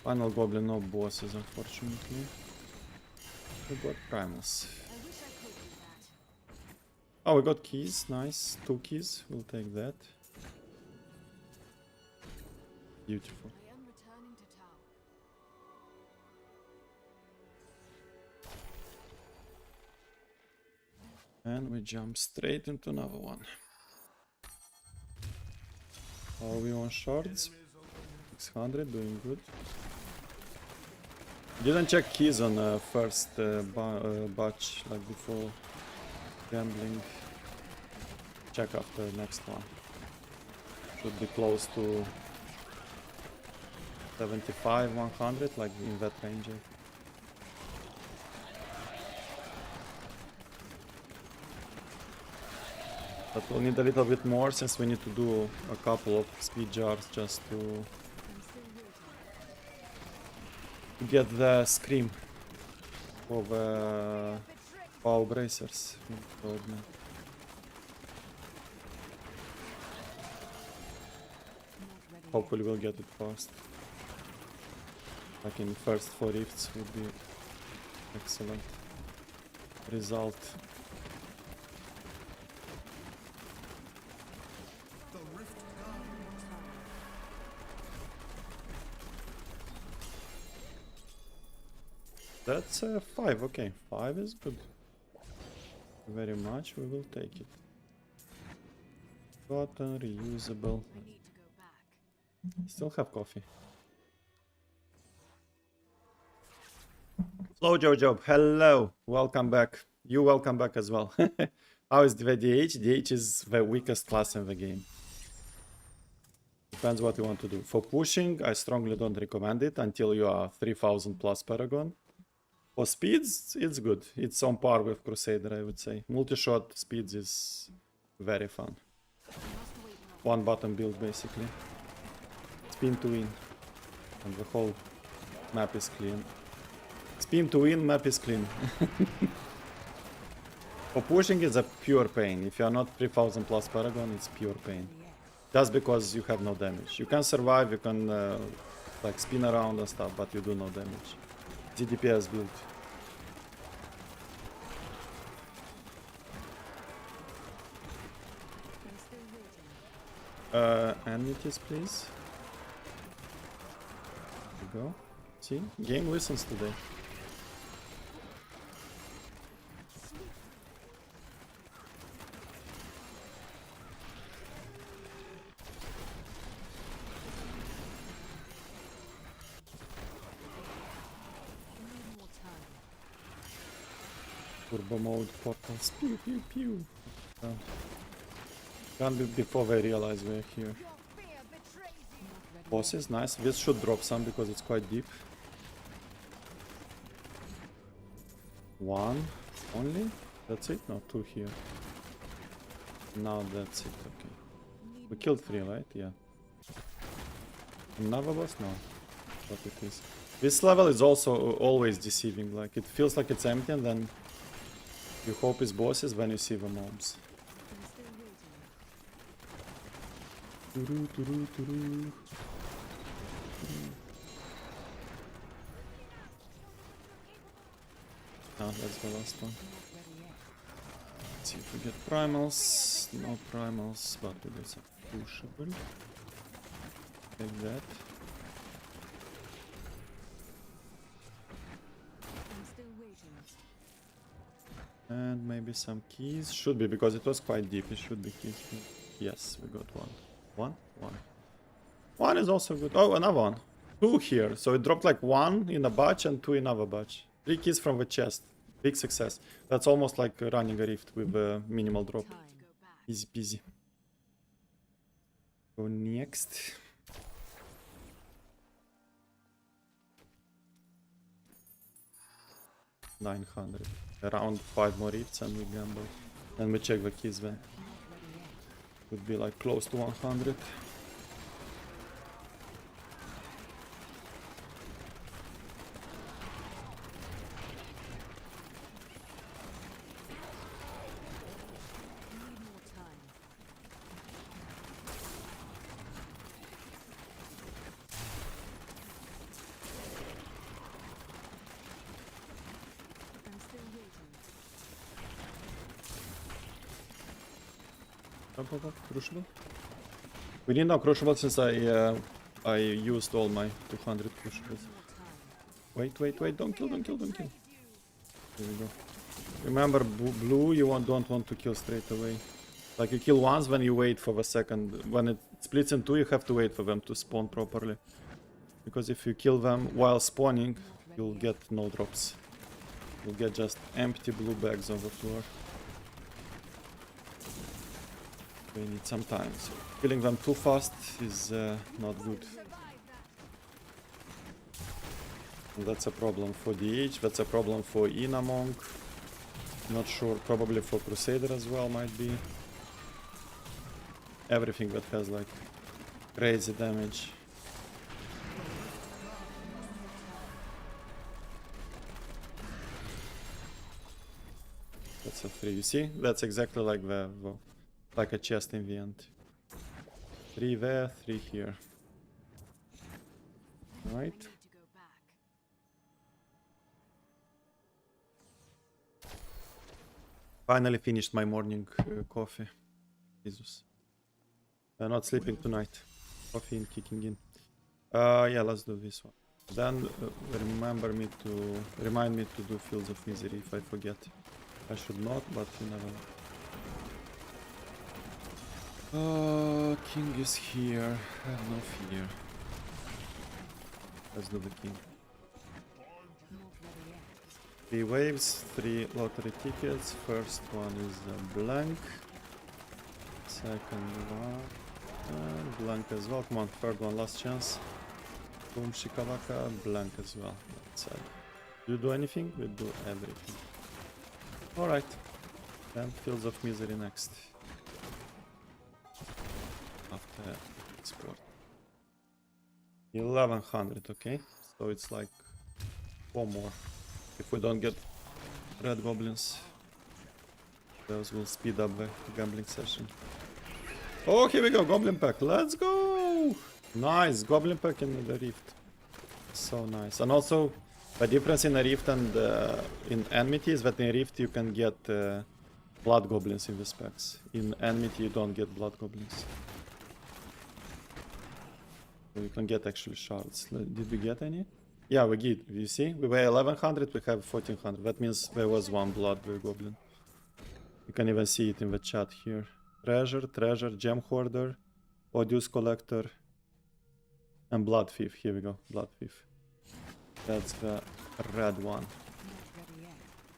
Final goblin, no bosses, unfortunately. We got primals. Oh, we got keys. Nice. 2 keys. We'll take that. Beautiful. I am returning to town. And we jump straight into another one. Are we on shards? 600, doing good. Didn't check keys on first batch, like before gambling. Check after next one. Should be close to 75, 100, like in that range. I think. But we'll need a little bit more since we need to do a couple of speed jars just to get the scream for the power bracers. Hopefully we'll get it fast. Like in first 4 rifts would be excellent result. That's 5, okay. 5 is good. Very much, we will take it. Cotton, reusable. I need to go back. Still have coffee. Hello Jojo, hello, welcome back. You welcome back as well. How is the DH? DH is the weakest class in the game. Depends what you want to do. For pushing, I strongly don't recommend it until you are 3000 plus Paragon. For speeds, it's good. It's on par with Crusader, I would say. Multi-shot speeds is very fun. One button build, basically. Spin to win. And the whole map is clean. Spin to win, map is clean. For pushing, it's a pure pain. If you are not 3000 plus Paragon, it's pure pain. Just because you have no damage. You can survive, you can like spin around and stuff, but you do no damage. DPS build. Enmities, please. There we go. See? Game listens today. Turbo mode portals. Pew pew pew. Can't be before they realize we're here. Your fear betrays you. Bosses, nice. This should drop some because it's quite deep. 1 only? That's it? No, 2 here. Now that's it, okay. We killed 3, right? Yeah. Another boss? No. What it is. This level is also always deceiving. Like, it feels like it's empty and then you hope it's bosses when you see the mobs. Turu, turu, turu. Ah, that's the last one. Let's see if we get primals. No primals, but we get some pushable. Take that. I'm still waiting. And maybe some keys. Should be, because it was quite deep. It should be keys. Yes, we got one. One is also good. Oh, another one. 2 here. So it dropped like 1 in a batch and 2 in another batch. 3 keys from the chest. Big success. That's almost like running a rift with a minimal drop. Time to go back. Easy peasy. Go next. $900. Around 5 more rifts and we gamble. And we check the keys then. Would be like close to 100. Up, crucible. We need no crucible since I used all my 200 crucibles. Wait, don't kill. Here we go. Remember, blue, you don't want to kill straight away. Like, you kill once, when you wait for the second. When it splits in two, you have to wait for them to spawn properly. Because if you kill them while spawning, you'll get no drops. You'll get just empty blue bags on the floor. We need some time, so killing them too fast is not good. That's a problem for DH, that's a problem for Ina Monk. Not sure, probably for Crusader as well might be. Everything that has like crazy damage. That's a 3, you see? That's exactly like like a chest in the end. 3 there, 3 here. Right. Finally finished my morning coffee. Jesus. Not sleeping tonight. Coffee in kicking in. Yeah, let's do this one. Then remind me to do Fields of Misery if I forget. I should not, but you never know. King is here. I have no fear. Let's do the king. 3 waves, 3 lottery tickets. First one is blank. Second one blank as well. Come on, third one, last chance. Boom, shikalaka, blank as well. That's it. Do you do anything? We do everything. Alright. Then Fields of Misery next. After export. 1100, okay? So it's like 4 more. If we don't get red goblins, those will speed up the gambling session. Oh, here we go, goblin pack. Let's go! Nice, goblin pack in the rift. So nice. And also, the difference in a rift and in enmity is that in rift you can get blood goblins in the specs. In enmity you don't get blood goblins. So you can get actually shards. Did we get any? Yeah, we did. You see? We were 1100, we have 1400. That means there was 1 blood goblin. You can even see it in the chat here. Treasure, gem hoarder, Odious collector, and blood thief. Here we go, blood thief. That's the red one.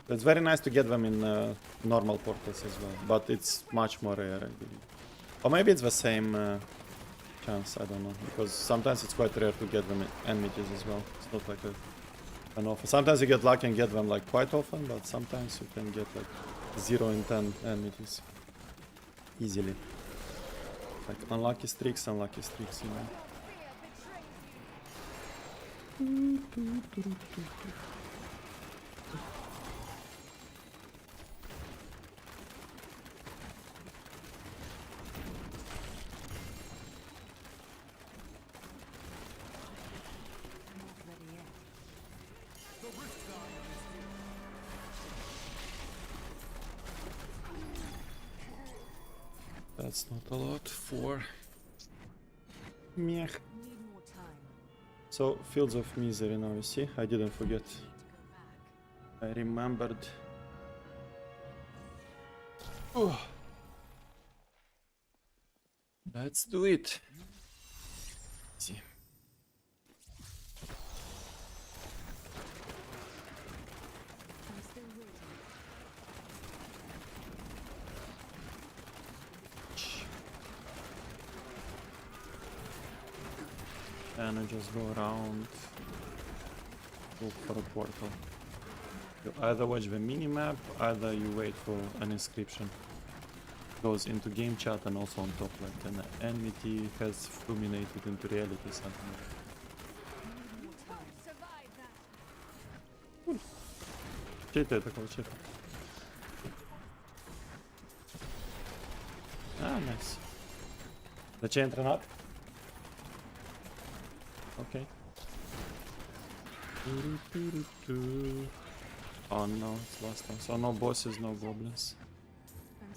It's very nice to get them in normal portals as well, but it's much more rare, I believe. Or maybe it's the same chance, I don't know, because sometimes it's quite rare to get them in enmities as well. It's not like an offer. Sometimes you get lucky and get them like quite often, but sometimes you can get like 0 in 10 enmities easily. Like unlucky streaks, you know. That's not a lot. 4. Meh. So, Fields of Misery now, you see? I didn't forget. I remembered. Oh. Let's do it. See. And I just go around, look for a portal. You either watch the minimap, either you wait for an inscription. Goes into game chat and also on top like an enmity has fulminated into reality something like that. Че такого чека? Ah, nice. The chain not? Okay. Oh no, it's last time. So no bosses, no goblins.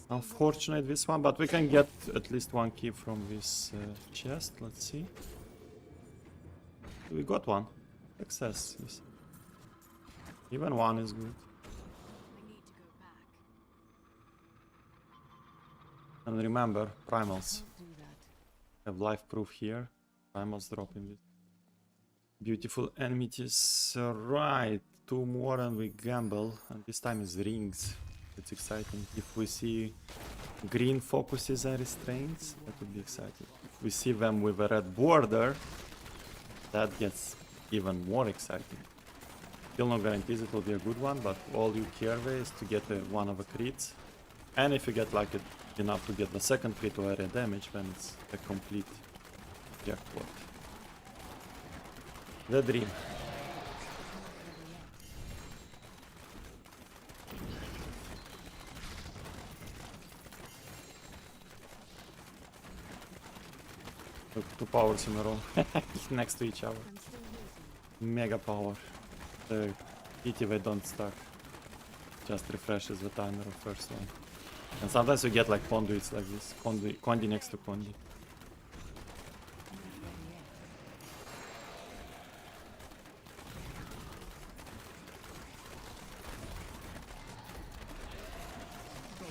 Unfortunate this one, but we can get at least one key from this chest. Let's see. We got one. Success. Yes. Even one is good. I need to go back. And remember, primals Can't do that. have life proof here. Primals dropping it. Beautiful enmities. Right, 2 more and we gamble. And this time is rings. It's exciting. If we see green focuses and restraints, that would be exciting. If we see them with a red border, that gets even more exciting. Still no guarantees it will be a good one, but all you care with is to get one of the crits. And if you get like enough to get the second crit or area damage, then it's a complete jackpot. The dream. Look, 2 powers in a row next to each other. I'm still waiting. Mega power. The pity they don't stack. Just refreshes the timer of first one. And sometimes you get like conduits like this. Condi next to condi. I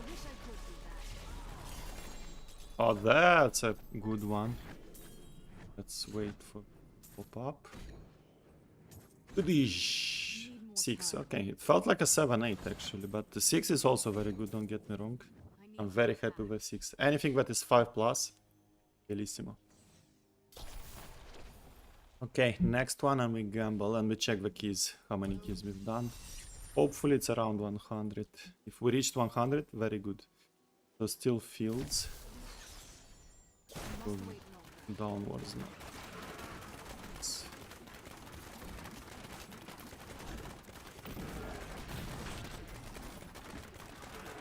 wish I could do that. Oh, that's a good one. Let's wait for pop up. 6, okay. It felt like a 7-8 actually, but the 6 is also very good, don't get me wrong. I'm very happy with 6. Anything that is 5 plus, bellissimo. Okay, next one and we gamble and we check the keys, how many keys we've done. Hopefully it's around 100. If we reached 100, very good. So still fields. Go downwards now.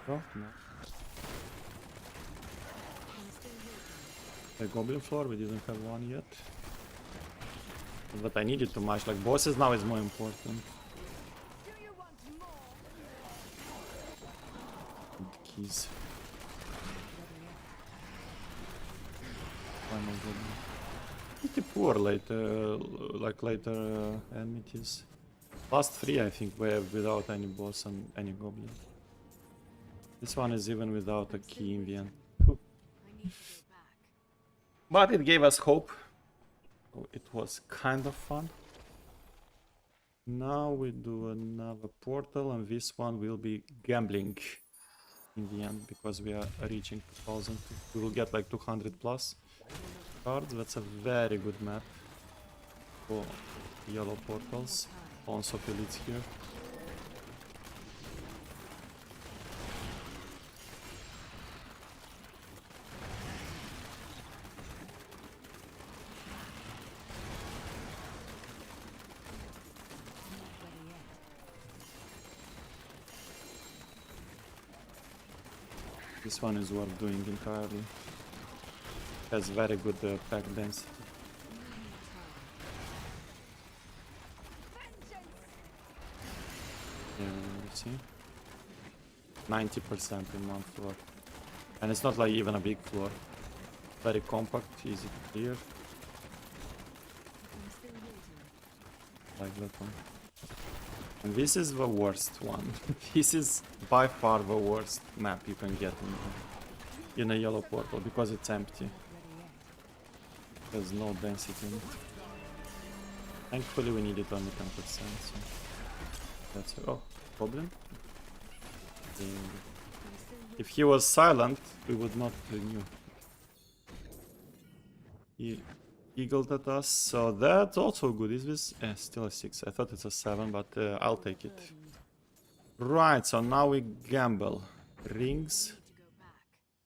Oh, no. The goblin floor, we didn't have one yet. But I needed too much, like bosses now is more important. Do you want more? And keys. Final goblin. Pretty poor later, like later enmities. Last 3 I think were without any boss and any goblin. This one is even without a key in the end. I need to go back. But it gave us hope. So it was kind of fun. Now we do another portal and this one will be gambling in the end because we are reaching 2000. We will get like 200 plus cards. That's a very good map for yellow portals. Also elites here. This one is worth doing entirely. Has very good pack density. Yeah, you see? 90% in one floor. And it's not like even a big floor. Very compact, easy to clear. I'm still waiting. Like that one. And this is the worst one. This is by far the worst map you can get in a yellow portal because it's empty. There's no density in it. Thankfully we needed only 10%, so that's oh, problem. If he was silent, we would not renew. He eagled at us, so that's also good. Is this still a 6? I thought it's a 7, but I'll take it. Right, so now we gamble. Rings.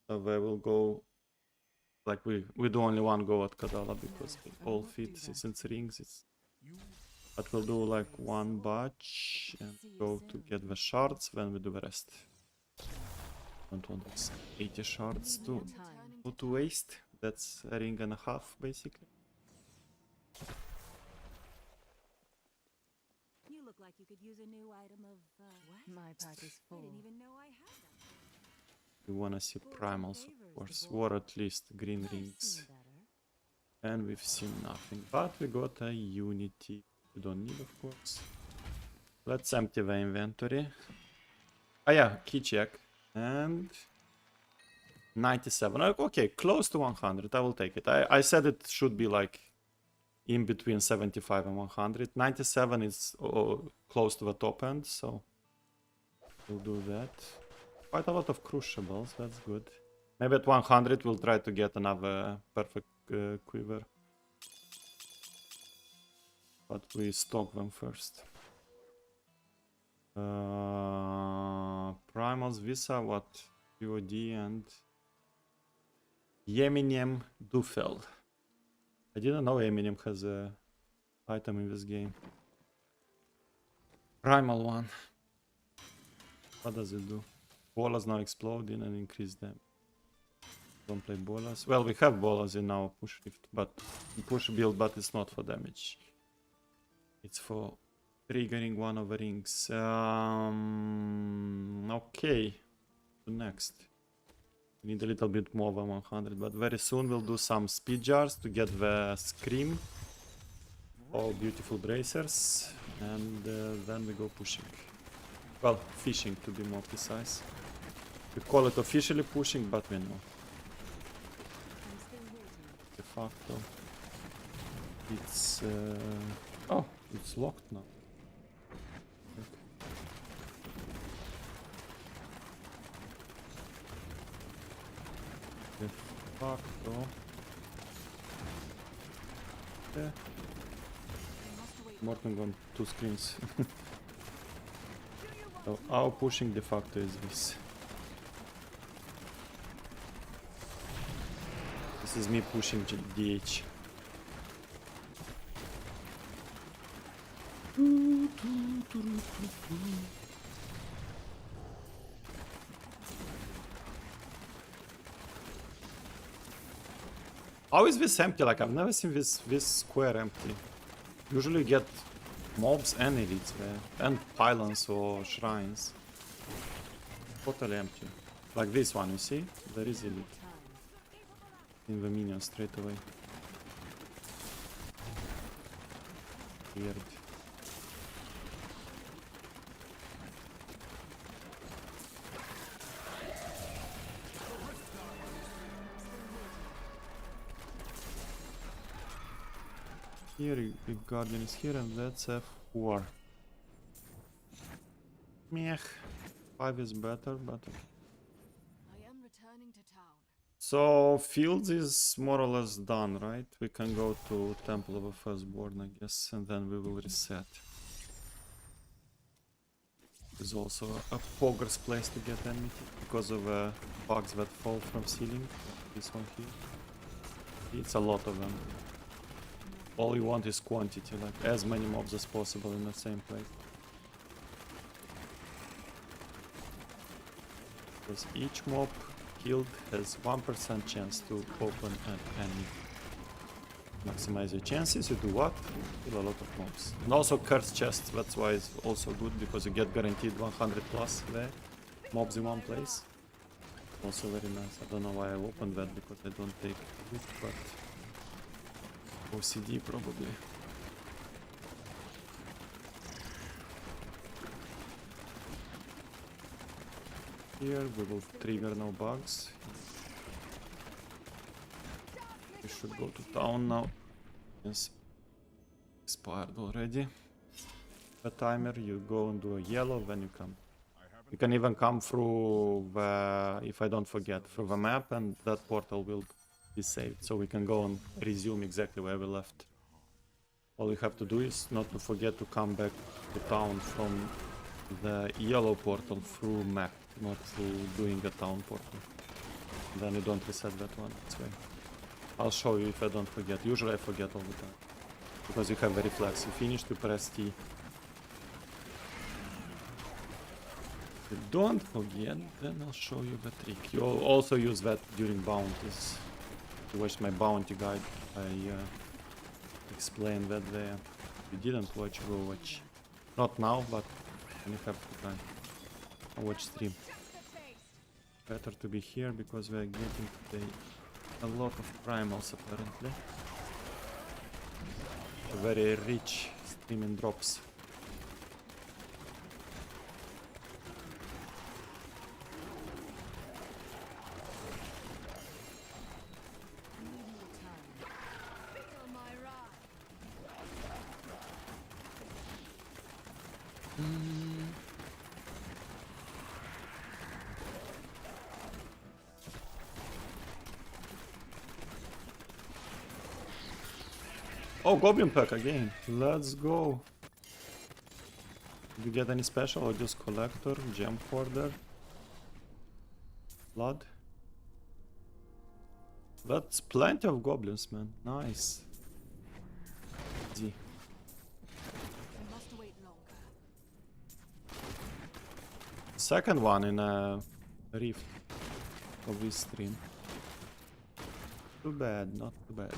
So they will go. Like we do only one go at Kadala because they all fit. Since rings, it's. But we'll do like one batch and go to get the shards. Then we do the rest. Don't want these 80 shards to waste. That's a ring and a half basically. You look look like you could use a new item of what? My pack is I full. didn't even know I had them. We wanna see primals, of course, or at least green I've rings. seen better. And we've seen nothing, but we got a unity. We don't need, of course. Let's empty the inventory. Oh yeah, key check. And 97. Okay, close to 100. I will take it. I said it should be like in between 75 and 100. 97 is close to the top end, so we'll do that. Quite a lot of crucibles, that's good. Maybe at 100 we'll try to get another perfect quiver. But we stock them first. Primals, Visa, what? UOD and Eminem Dufel. I didn't know Eminem has a item in this game. Primal one. What does it do? Bolas now exploding and increase them. Don't play bolas. Well, we have bolas in our push lift, but push build, but it's not for damage. It's for triggering one of the rings. Okay. Next. We need a little bit more than 100, but very soon we'll do some speed jars to get the scream. Oh, beautiful bracers. And then we go pushing. Well, fishing to be more precise. We call it officially pushing, but we know. I'm still waiting. De facto. It's... oh, it's locked now. De facto. Yeah. Working on 2 screens. So our pushing de facto is this. This is me pushing DH. How is this empty? Like, I've never seen this square empty. Usually you get mobs and elites there, and pylons or shrines. Totally empty. Like this one, you see? There is elite. In the minions straight away. Weird. Here, big guardian is here, and that's F4. Meh. 5 is better, but... I am returning to town. So, fields is more or less done, right? We can go to Temple of the Firstborn, I guess, and then we will reset. There's also a pogger's place to get enmity, because of bugs that fall from ceiling. This one here. It's a lot of them. All you want is quantity, like as many mobs as possible in the same place. Because each mob killed has 1% chance to open an enemy. Maximize your chances, you do what? Kill a lot of mobs. And also curse chests, that's why it's also good, because you get guaranteed 100 plus there. Mobs in one place. Also very nice. I don't know why I opened that, because I don't take it, but... OCD probably. Here we will trigger no bugs. We should go to town now. Yes. Expired already. A timer, you go and do a yellow, then you come. You can even come through the, if I don't forget, through the map, and that portal will be saved, so we can go and resume exactly where we left. All you have to do is not to forget to come back to town from the yellow portal through map, not through doing a town portal. Then you don't reset that one, that's why. I'll show you if I don't forget. Usually I forget all the time. Because you have the reflex. You finish to press T. If you don't forget, then I'll show you the trick. You also use that during bounties. If you watched my bounty guide, I explained that there. If you didn't watch, go watch. Not now, but when you have the time. I watch stream. Better to be here because we are getting today a lot of primals apparently. A very rich streaming drops. Oh, Goblin Pack again. Let's go. Did you get any special or just Collector, Gem Hoarder, Blood? That's plenty of goblins, man. Nice. Easy. Second one in a rift of this stream. Too bad, not too bad.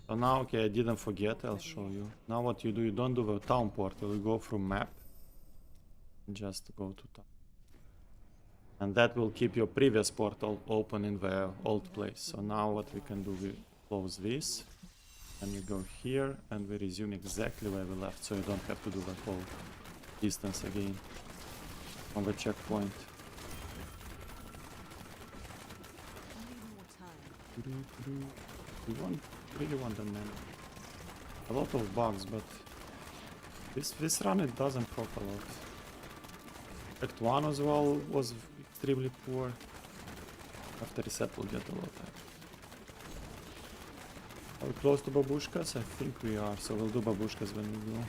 So now, okay, I didn't forget, I'll show you. Now what you do, you don't do the town portal, you go through map. Just go to town. And that will keep your previous portal open in the old place. So now what we can do, we close this. And we go here, and we resume exactly where we left. So you don't have to do the whole distance again from the checkpoint. We really want them, man. A lot of bugs, but this run it doesn't proc a lot. Act 1 as well was extremely poor. After reset we'll get a lot. Are we close to babushkas? I think we are, so we'll do babushkas when we go.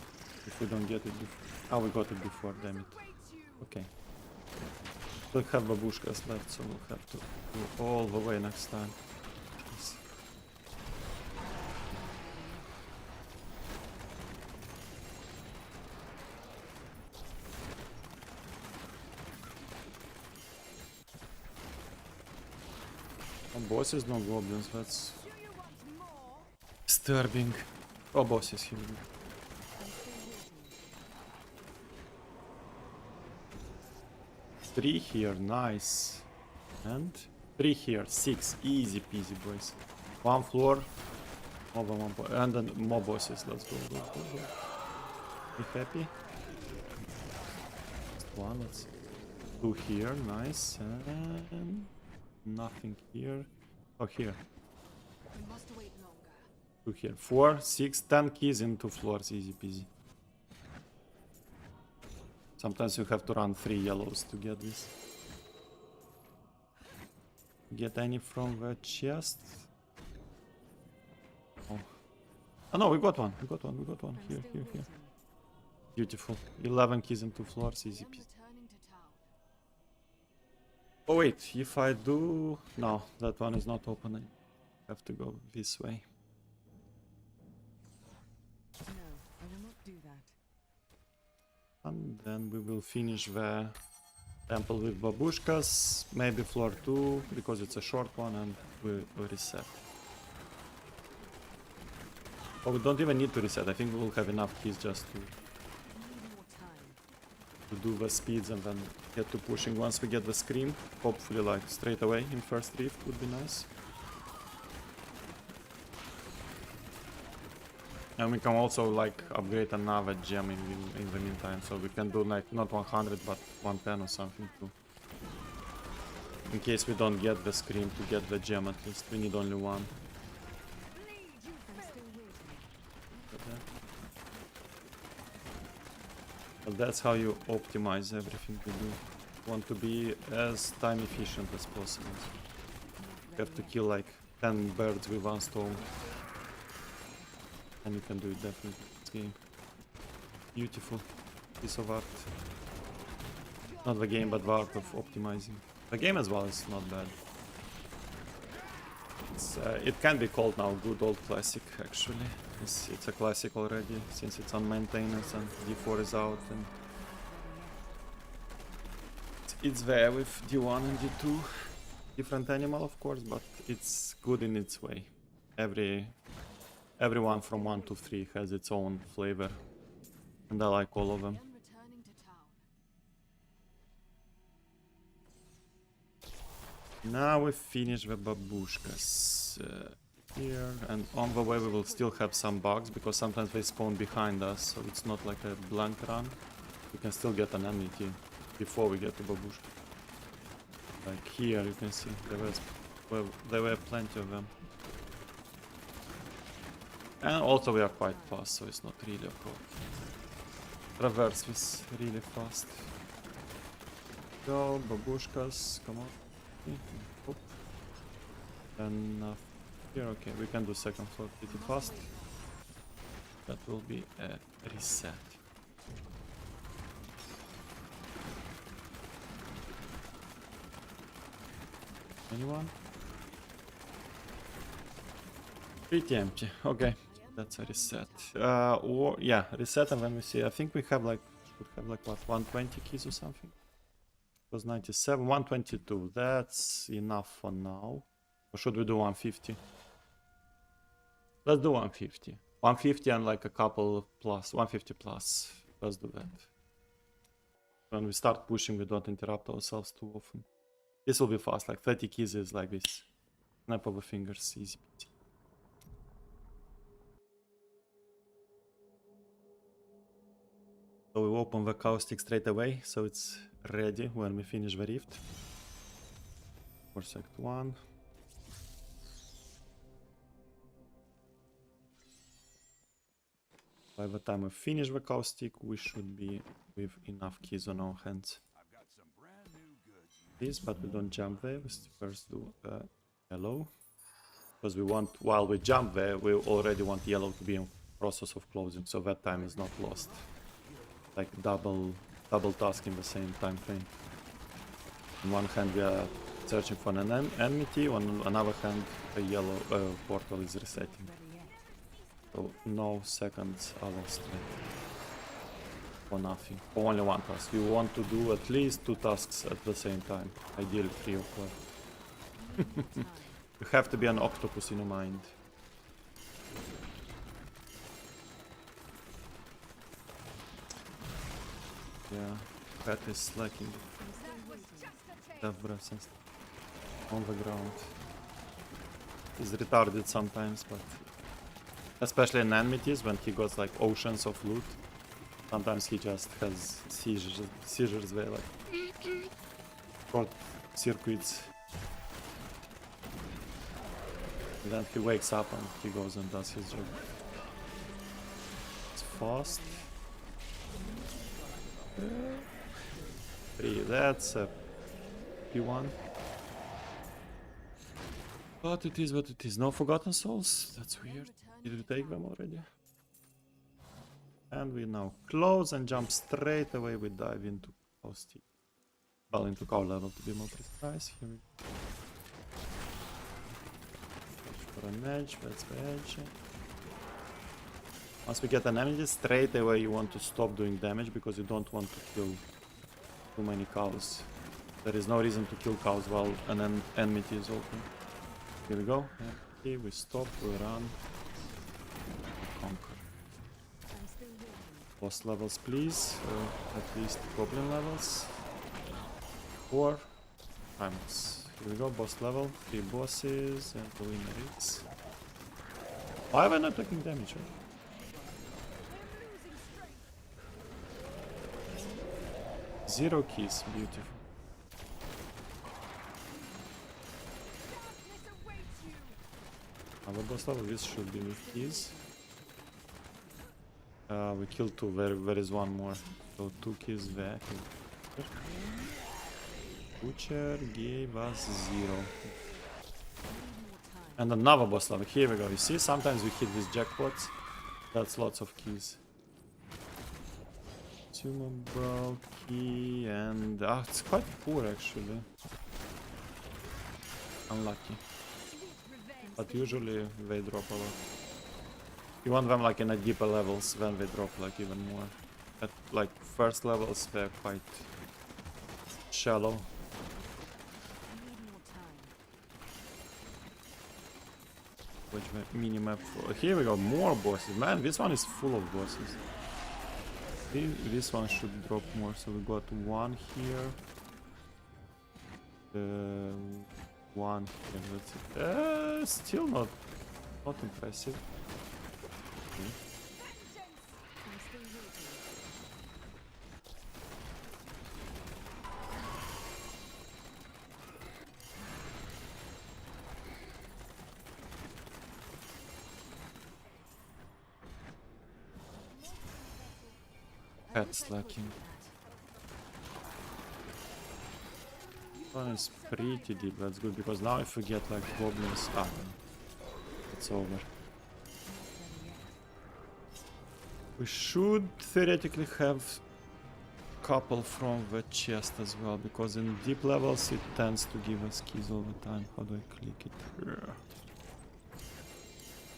If we don't get it before. Oh, we got it before, damn it. Okay. We'll have babushkas left, so we'll have to go all the way next time. Bosses, no goblins, that's disturbing. Oh, bosses here. 3 here, nice. And 3 here, 6, easy peasy, boys. 1 floor, over 1 and then more bosses. Let's go, go, go, go. Be happy. Just 1, let's 2 here, nice. And nothing here. Oh, here. 2 here. 4, 6, 10 keys in 2 floors. Easy peasy. Sometimes you have to run 3 yellows to get this. Get any from the chest? Oh. Oh no, we got one. We got one. We got one. Here, here, here. Beautiful. 11 keys in 2 floors. Easy peasy. Oh wait, if I do... No, that one is not opening. I have to go this way. No, I will not do that. And then we will finish the temple with babushkas. Maybe floor 2, because it's a short one, and we reset. Oh, we don't even need to reset. I think we will have enough keys just to do the speeds and then get to pushing once we get the scream. Hopefully like straight away in first rift would be nice. And we can also like upgrade another gem in the meantime, so we can do like not 100 but 110 or something too. In case we don't get the scream to get the gem, at least we need only 1. But that's how you optimize everything you do. You want to be as time efficient as possible. You have to kill like 10 birds with 1 stone. And you can do it definitely in this game. Beautiful piece of art. Not the game, but the art of optimizing. The game as well is not bad. It can be called now good old classic actually. It's a classic already, since it's on maintenance and D4 is out, and it's it's there with D1 and D2. Different animal, of course, but it's good in its way. Everyone from 1 to 3 has its own flavor, and I like all of them. I am returning to town. Now we finish the babushkas here, and on the way we will still have some bugs because sometimes they spawn behind us, so it's not like a blank run. We can still get an enmity before we get to babushka. Like here you can see there were plenty of them. And also we are quite fast, so it's not really a problem. Traverse this really fast. Go, babushkas, come on. Oop. And here, okay, we can do second floor pretty fast. That will be a reset. Anyone? Pretty empty. Okay, that's a reset. Or yeah, reset, and then we see. I think we have like should have like what 120 keys or something. It was 97, 122. That's enough for now. Or should we do 150? Let's do 150. 150 and like a couple plus 150 plus. Let's do that. When we start pushing, we don't interrupt ourselves too often. This will be fast, like 30 keys is like this. Snap of the fingers, easy peasy. So we open the caustic straight away, so it's ready when we finish the rift. For sect 1. By the time we finish the caustic, we should be with enough keys on our hands. This, but we don't jump there. We first do yellow, because we want, while we jump there, we already want yellow to be in process of closing, so that time is not lost. Like double task in the same time frame. On one hand we are searching for an enmity, on another hand a yellow portal is resetting. So no seconds are lost for nothing. For only one task. You want to do at least 2 tasks at the same time. Ideally 3 or 4. You have to be an octopus in your mind. Yeah, that is slacking. Death breath on the ground. He's retarded sometimes, but especially in enmities when he got like oceans of loot. Sometimes he just has seizures there, like short circuits. And then he wakes up and he goes and does his job. It's fast. 3, that's a P1. But it is what it is. No Forgotten Souls? That's weird. Did we take them already? And we now close and jump straight away. We dive into caustic. Well, into cow level to be more precise. Here we go. For an edge, that's the edge. Once we get an enemy, straight away you want to stop doing damage because you don't want to kill too many cows. There is no reason to kill cows while an enmity is open. Here we go. Okay, we stop, we run. We conquer. Boss levels, please. At least goblin levels. 4 times. Here we go, boss level. 3 bosses and the winner is. Why am I not taking damage? Right? 0 keys, beautiful. Our boss level, this should be with keys. We killed 2, there is one more. So 2 keys back. Butcher gave us 0. And another boss level, here we go. You see, sometimes we hit these jackpots. That's lots of keys. Consumable key and it's quite poor actually. Unlucky. But usually they drop a lot. You want them like in a deeper levels, then they drop like even more. At like first levels they're quite shallow. I need more time. Which minimap for? Here we got more bosses. Man, this one is full of bosses. This one should drop more. So we got one here. One here. That's it. Still not impressive. Okay. I'm still waiting. Pet slacking. One is pretty deep. That's good because now if we get like goblins, it's over. We should theoretically have couple from the chest as well because in deep levels it tends to give us keys all the time. How do I click it?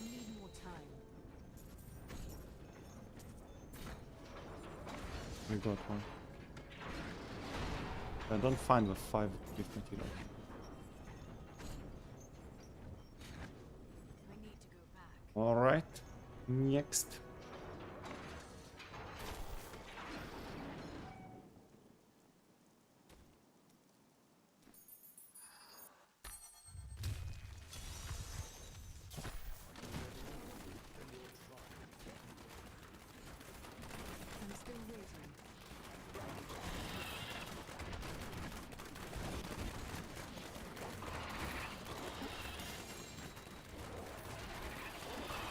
Need more time. We got one. I don't find the 5 gift materials. I need to go back. Alright, next. I'm still waiting.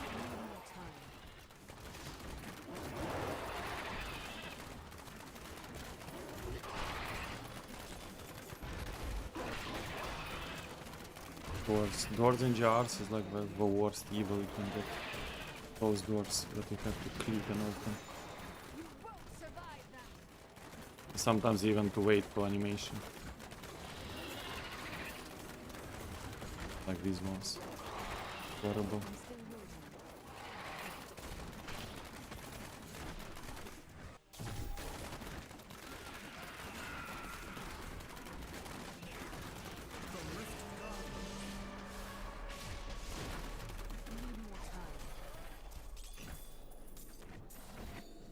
I need more time. Doors and jars is like the worst evil you can get. Those doors that you have to click and open. You won't survive that. Sometimes even to wait for animation. Like these ones. Horrible. I'm still waiting. I need more time.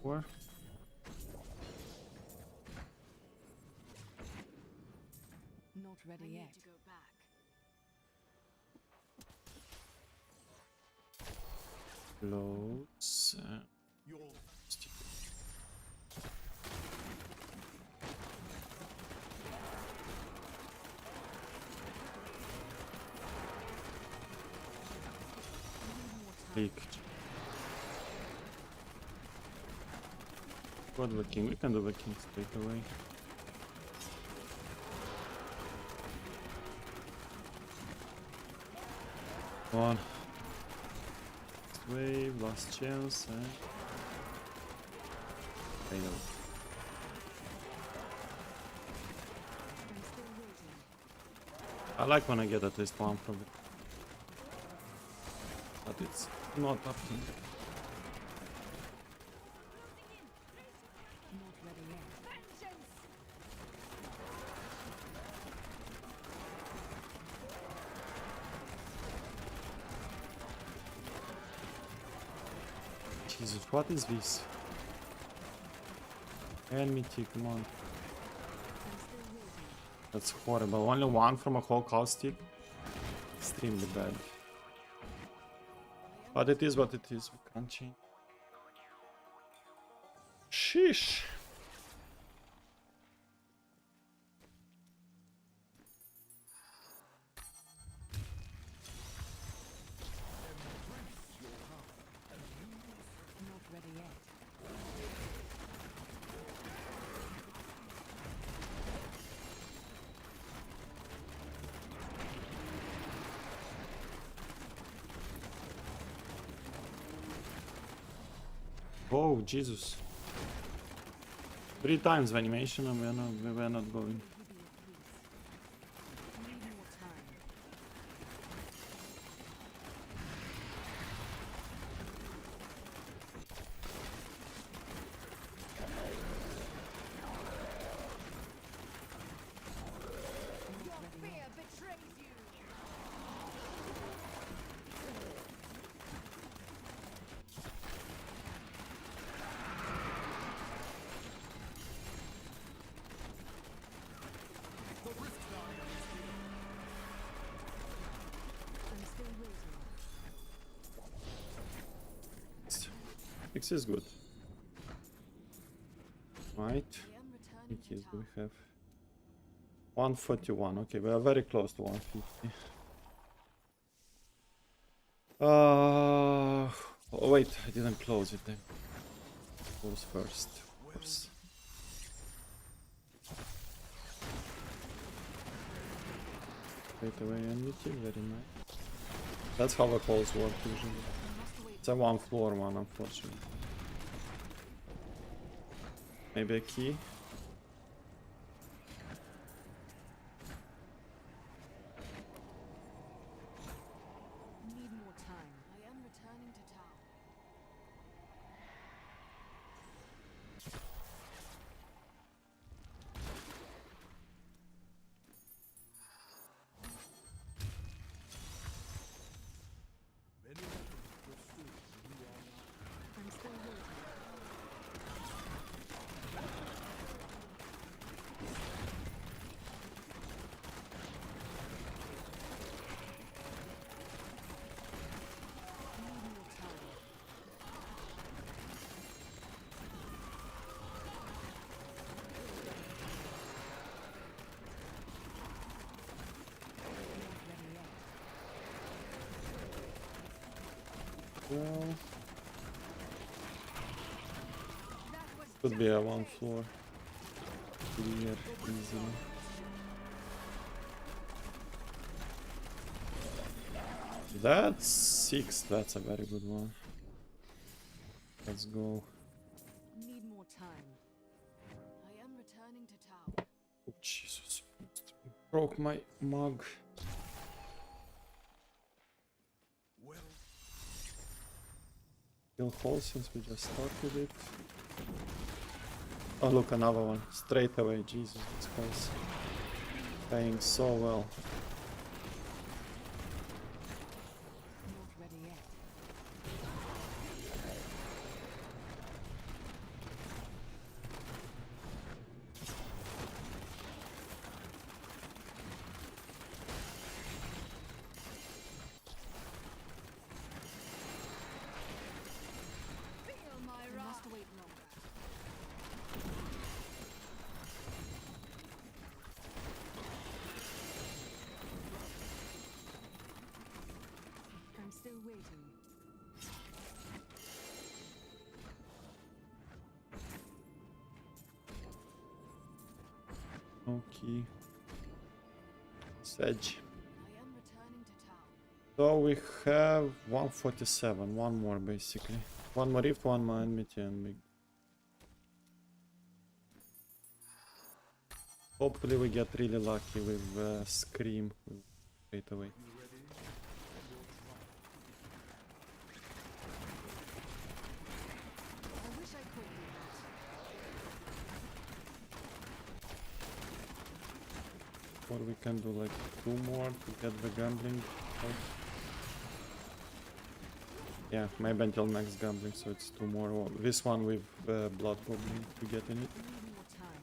Where? Not ready I yet. need to go back. Close. Click. What the king? We can do the king straight away. Come on. Last wave, last chance, fail. I'm still waiting. I like when I get at least one from it. But it's not up to me. Not ready yet. Jesus, what is this? Enmity, come on. I'm still waiting. That's horrible. Only one from a whole caustic. Extremely bad. But it is what it is. We can't change. Sheesh. Not ready yet. Oh, Jesus. 3 times the animation and we're not going. Give you a piece. I need more time. 6 is good. Right. I am returning Keys to do we town. have? 141. Okay, we are very close to 150. Oh wait, I didn't close it then. Close first, of course. Straight away enmity, very nice. That's how the calls work usually. It's a one floor one, unfortunately. Maybe a key. Need more time. I am returning to town. I'm still waiting. Need more time. Well, could be a one floor. Clear easily. That's 6. That's a very good one. Let's go. Need more time. I am returning to town. Oh, Jesus. Broke my mug. Kill hole since we just started it. Oh look, another one. Straight away, Jesus, this guy's playing so well. Not ready yet. Feel my I wrath. must wait longer. I'm still waiting. Okay. Sedge. I am returning to town. So we have 147, one more basically. One more rift, one more enmity, and we... Hopefully we get really lucky with Scream straight away. I wish I could do that. Or we can do like 2 more to get the gambling out. Yeah, maybe until next gambling, so it's 2 more. Or this one with Blood Goblin to get in it. Need more time.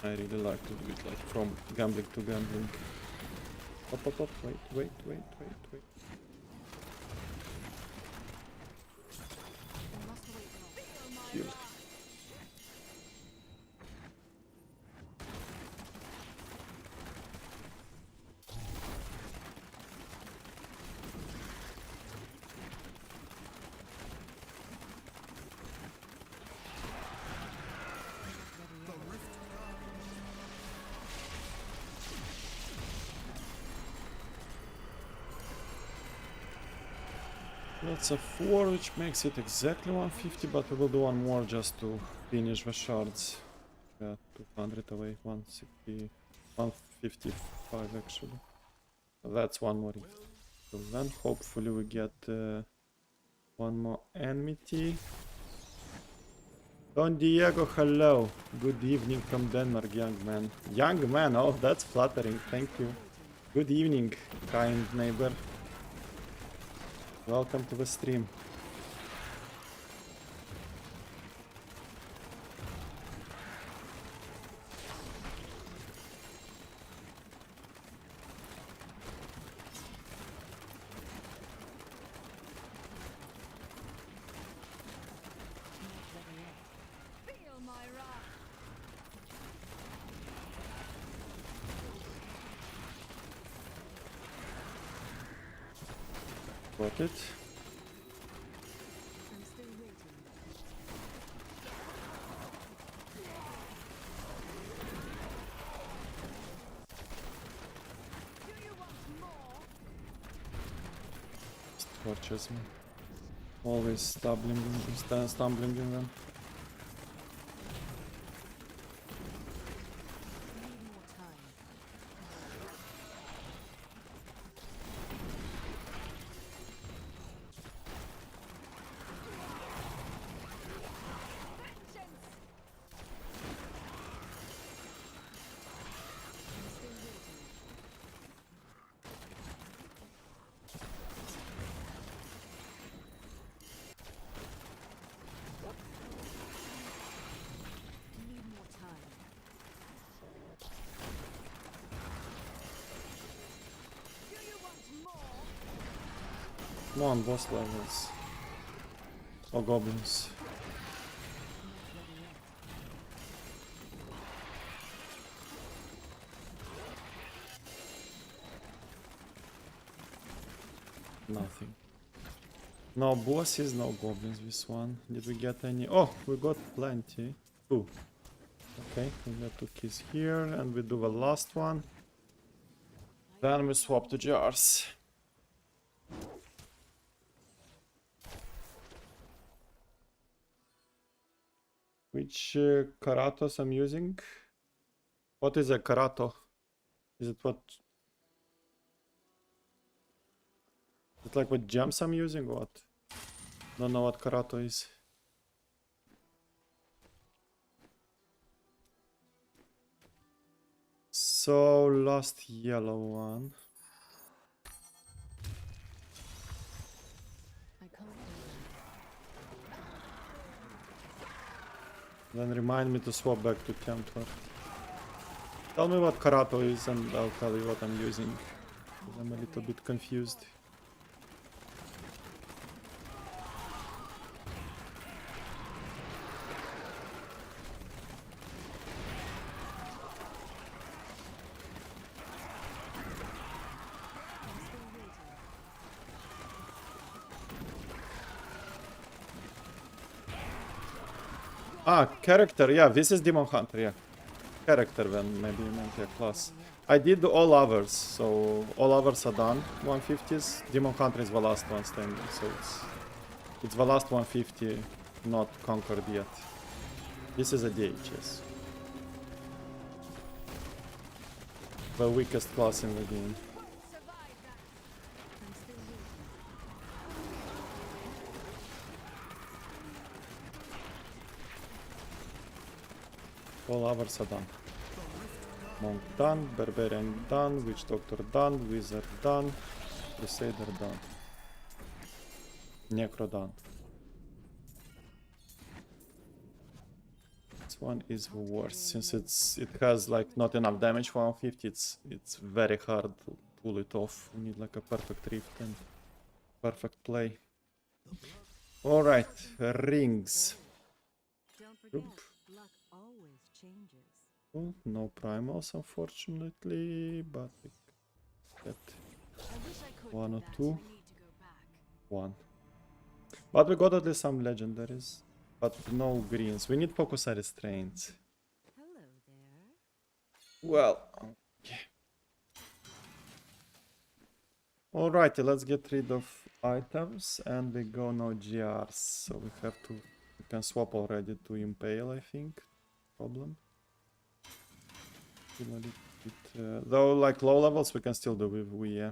I really like to do it like from gambling to gambling. Up, up, up, wait. I must wait longer. Heal. That's a 4, which makes it exactly 150, but we will do one more just to finish the shards. Yeah, 200 away, 160, 155 actually. So that's one more. So then hopefully we get one more enmity. Don Diego, hello. Good evening from Denmark, young man. Young man, oh, that's flattering, thank you. Good evening, kind neighbor. Welcome to the stream. Got it. I'm still waiting. Torches me. Always stumbling in them. Need more time. I'm still waiting. Need more time. Come on, boss levels. Or goblins. Nothing. No bosses, no goblins this one. Did we get any? Oh, we got plenty. Two. Okay, we got 2 keys here and we do the last one. Then we swap to jars. Which Karatos I'm using? What is a Karato? Is it what? Is it like what gems I'm using or what? Don't know what Karato is. So last yellow one. I can't do Then remind me to swap back to Templar. Tell me what Karato is and I'll tell you what I'm using. 'Cause I'm a little bit confused. Ah, character, yeah, this is Demon Hunter, yeah. Character then, maybe you meant, yeah, class. I did all others, so all others are done, 150s. Demon Hunter is the last one standing, so it's the last 150 not conquered yet. This is a DHS. The weakest class in the game. I'm still waiting. All others are done. Monk done, Barbarian done, Witch Doctor done, Wizard done, Crusader done. Necro done. This one is worse since it has like not enough damage for 150. It's very hard to pull it off. We need like a perfect rift and perfect play. All right, rings. Don't forget, Oop. luck always changes. Oh, no primals unfortunately, but we get I wish I could one do or that. two. I need to go back. One. But we got at least some legendaries. But no greens. We need focus and restraints. Hello there. Well, okay. Alrighty, let's get rid of items and we go now GRs. So we can swap already to Impale, I think. Problem. Feel a little bit, though, like low levels, we can still do with we, yeah.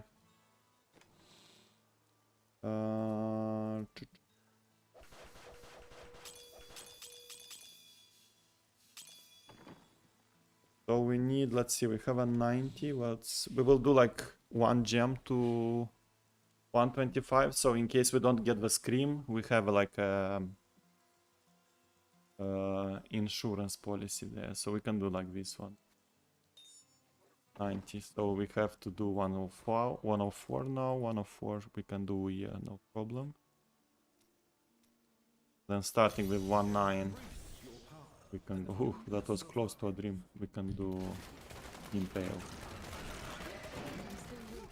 So we need, let's see, we have a 90. We will do like 1 gem to 125. So in case we don't get the scream, we have like a insurance policy there. So we can do like this one. 90. So we have to do 104 now. 104 we can do, yeah, no problem. Then starting with 19. We can go. Ooh, that was close to a dream. We can do Impale. I'm still waiting.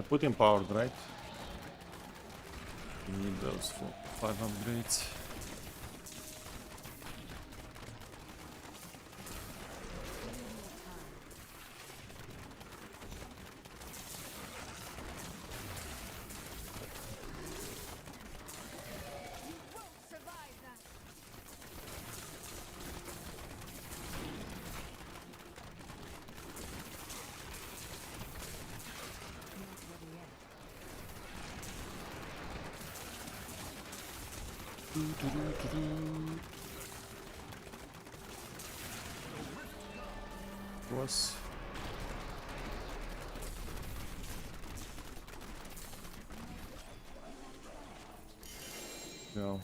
I put empowered, right? We need those for 5 upgrades. Survive that. Was go.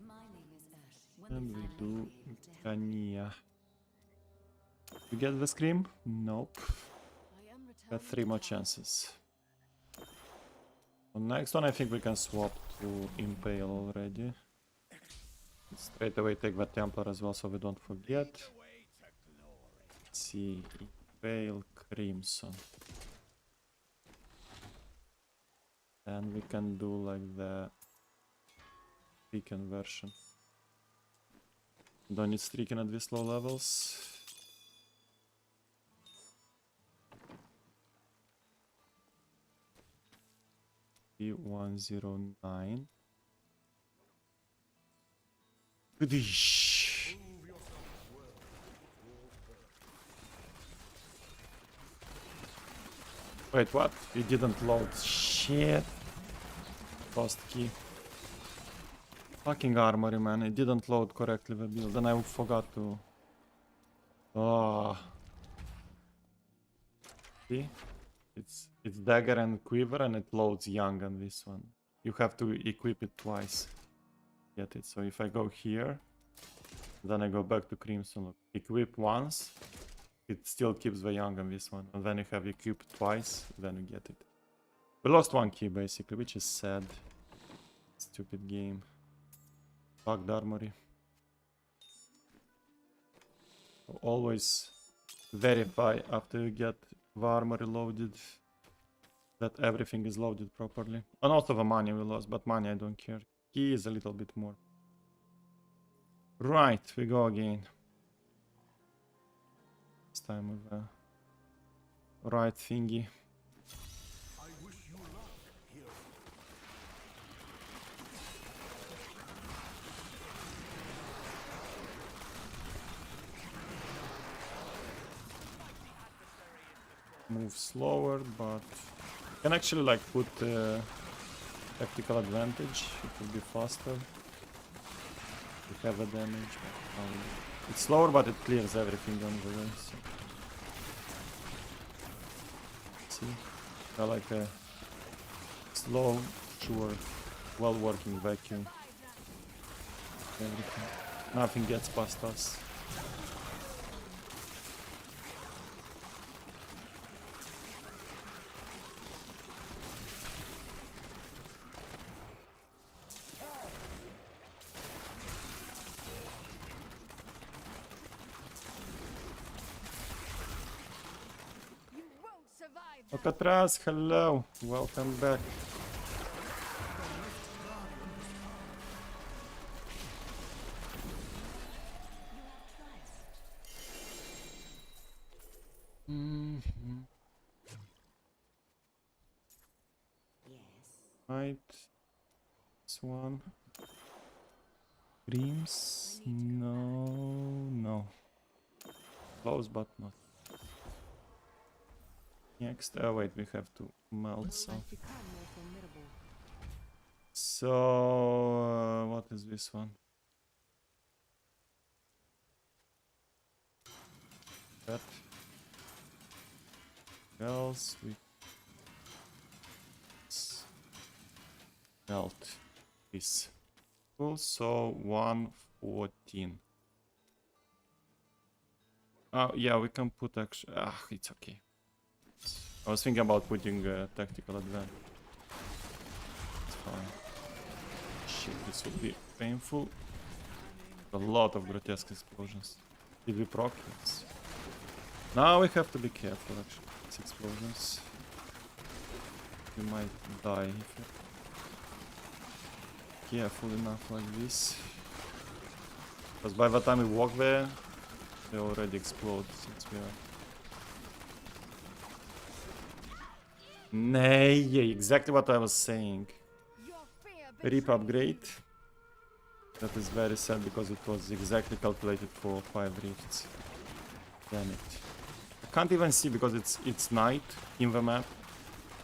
My name is Ash. When And we the do family came to Kania. You get the scream? Nope. I am Got returning 3 more chances. On next one I think we can swap to Impale already. Straight away take the Templar as well so we don't forget. Let's see, Impale Crimson. And we can do like the Stricken version. Don't need Stricken at these low levels. P109. Goodish. Wait, what? It didn't load. Shit. Lost key. Fucking armory, man. It didn't load correctly the build. And I forgot to... Oh. See? It's dagger and quiver and it loads young on this one. You have to equip it twice. Get it. So if I go here, then I go back to Crimson. Look, equip once, it still keeps the young on this one. And then you have equipped twice, then you get it. We lost 1 key basically, which is sad. Stupid game. Bugged armory. Always verify after you get the armory loaded that everything is loaded properly. And also the money we lost, but money I don't care. Key is a little bit more. Right, we go again. This time with the right thingy. Move slower, but can actually like put tactical advantage. It will be faster. We have a damage. It's slower, but it clears everything on the way. So. See, I like a slow, sure, well-working vacuum. Everything. Nothing gets past us. You won't survive that. Alcatraz, hello, welcome back. Right, this one. Dreams? No. Close, but not. Next, wait, we have to melt some. So, what is this one? That. Else we melt this. Cool, so 114. Oh, yeah, we can put actually. It's okay. I was thinking about putting tactical advantage. It's fine. Shit, this will be painful. A lot of grotesque explosions. Did we proc? Yes. Now we have to be careful actually. It's explosions. You might die if you're careful enough like this. Because by the time we walk there, they already explode since we are... Nay, exactly what I was saying. Your fear Rip betrays upgrade. That is very sad because it was exactly calculated for 5 rifts. Damn it. I can't even see because it's night in the map.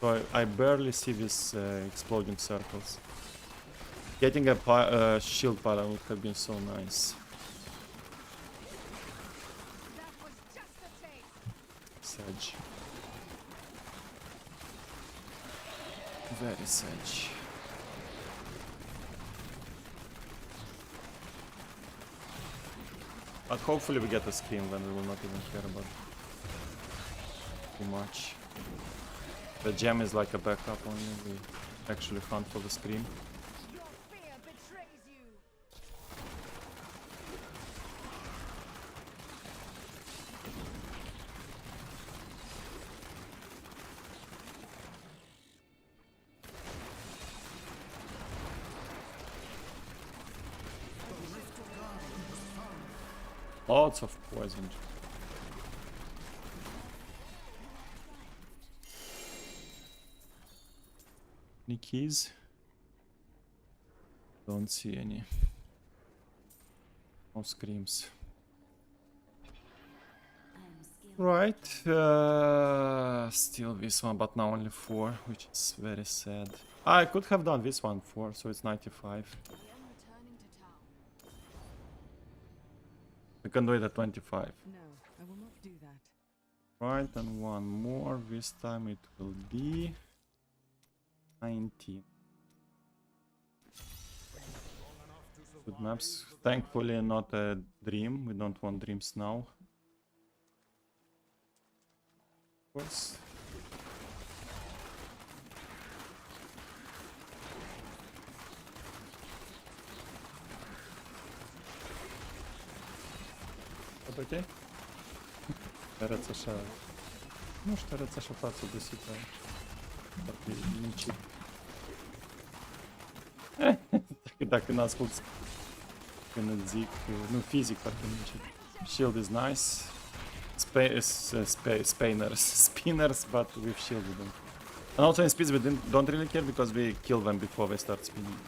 So I barely see these exploding circles. Getting a shield pattern would have been so nice. that was just a taste. Sedge. Very sedge. But hopefully we get a scream when we will not even care about it too much. The gem is like a backup only. We actually hunt for the scream. Your fear betrays you. Lots of poison. Any keys? Don't see any. No screams. Right. Still this one, but now only 4, which is very sad. I could have done this one 4, so it's 95. I am returning to town. We can do it at 25. No, I will not do that. Right, and one more. This time it will be 19. Good maps. Thankfully not a dream. We don't want dreams now. Of course. Окей? Стараться ша. Ну, стараться шататься до сих пор. Так и мучить. Так и нас тут Кенедзик. Ну, физик так и мучить. Shield is nice. Spinners, but with shield we don't. And also in speeds we don't really care because we kill them before they start spinning,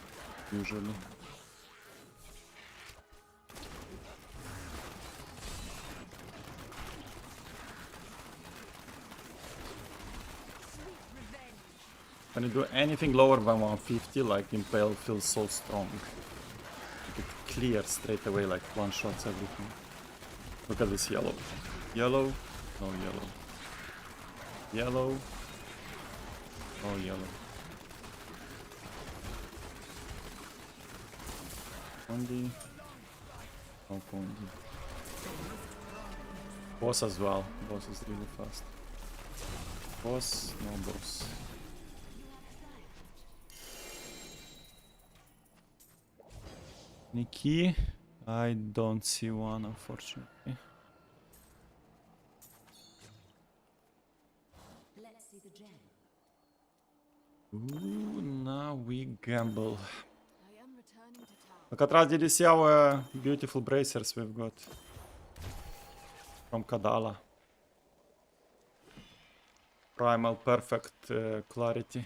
usually. When you do anything lower than 150, like Impale feels so strong. It clears straight away, like one-shots everything. Look at this yellow. Yellow, no yellow. Yellow, no yellow. Condi, no Condi. Boss as well. Boss is really fast. Boss, no boss. Nikki, I don't see one, unfortunately. Let's see the gem. Ooh, now we gamble. I am returning to town. Look at this our beautiful bracers we've got from Kadala. Primal perfect clarity.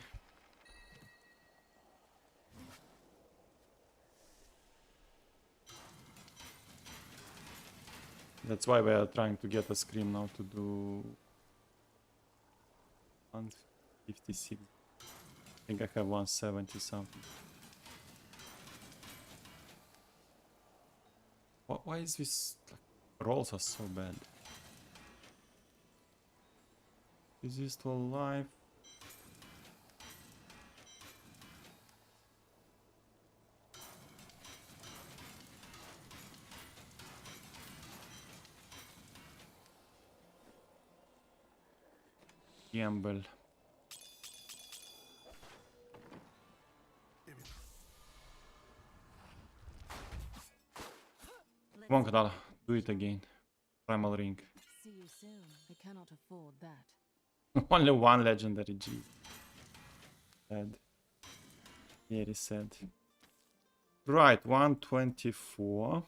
That's why we are trying to get a scream now to do 156. I think I have 170 something. Why is this rolls are so bad? Is this still alive? Gamble. Come on, Kadala, do it again. Primal ring. See you soon. I cannot afford that. Only one legendary G. Sad. Very sad. Right, 124.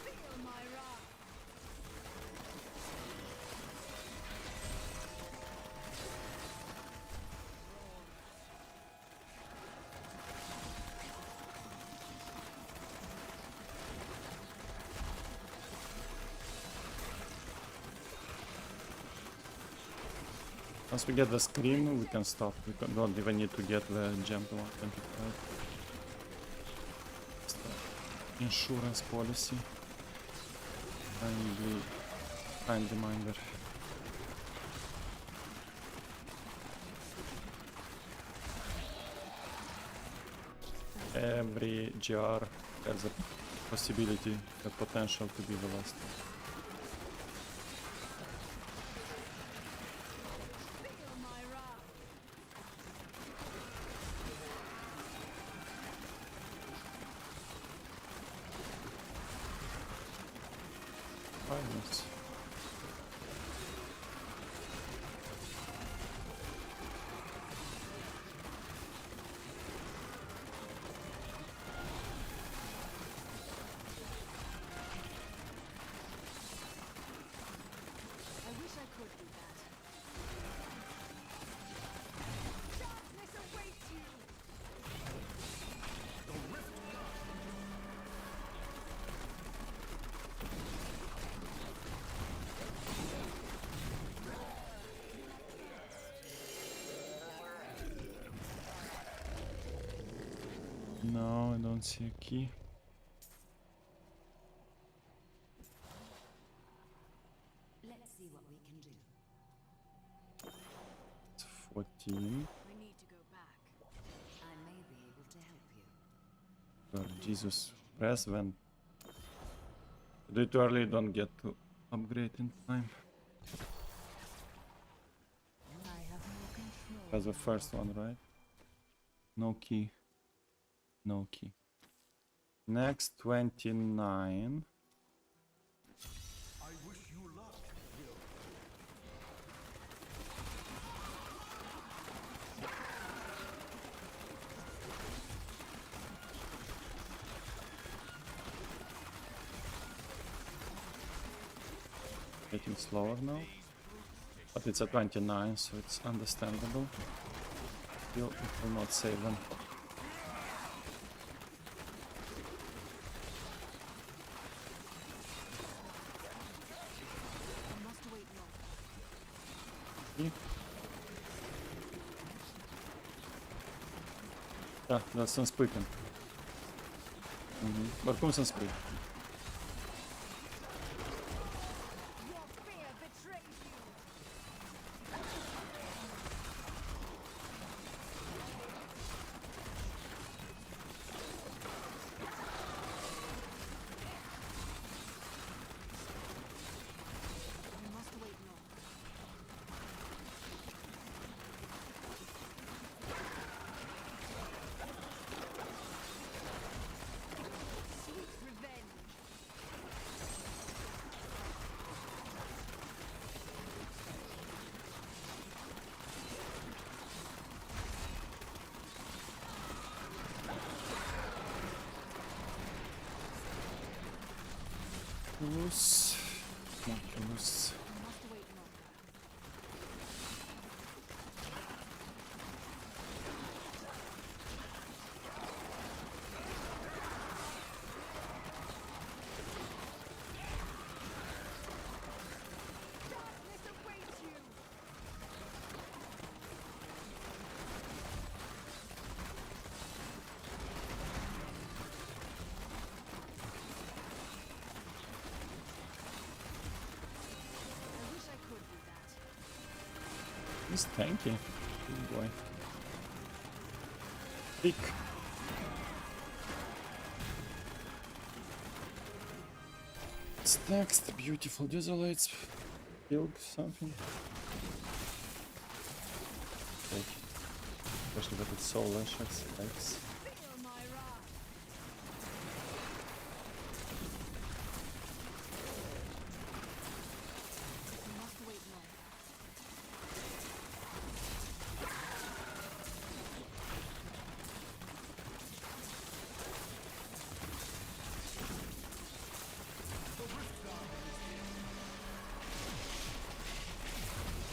Feel my wrath. Once we get the scream, we can stop. Don't even need to get the gem to 125. Insurance policy. Kindly time reminder. Every GR has a possibility, the potential to be the last. Feel my wrath. Finance. I wish I could do that. Darkness awaits you. No, I don't see a key. Let's see what we can do. It's 14. I need to go back. I may be able to help you. Lord Jesus, press when. Do it early, don't get to upgrade in time. I have more control. That's the first one, right? No key. No key. Next, 29. Getting slower now. But it's at 29, so it's understandable. Still, it will not save them. I must wait longer. Key. Да, да, съм спъкан. Бърком съм спъкан. Your fear betrays you. I must wait longer. Sweet revenge. Crus. Not Crus. I must wait longer. He's tanky. Good boy. Pick. What's next? Beautiful desolates. Build something. Take it. Especially with its soul lashes. Thanks. Feel my wrath. You must wait long.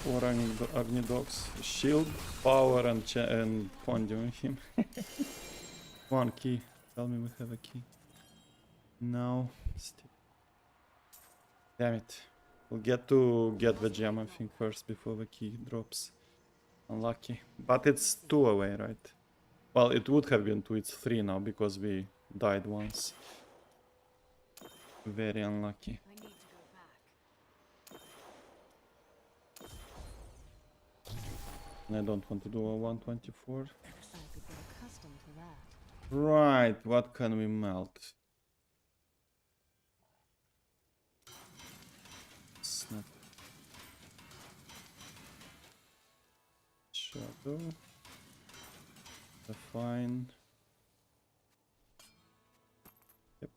Four Agni-Dogs. Shield, power, and conjuring him. One key. Tell me we have a key. No. Damn it. We'll get the gem, I think, first before the key drops. Unlucky. But it's 2 away, right? Well, it would have been 2. It's 3 now because we died once. Very unlucky. I need to go back. And I don't want to do a 124. I could get accustomed to that. Right, what can we melt? Snap. Shadow. Define. Yep.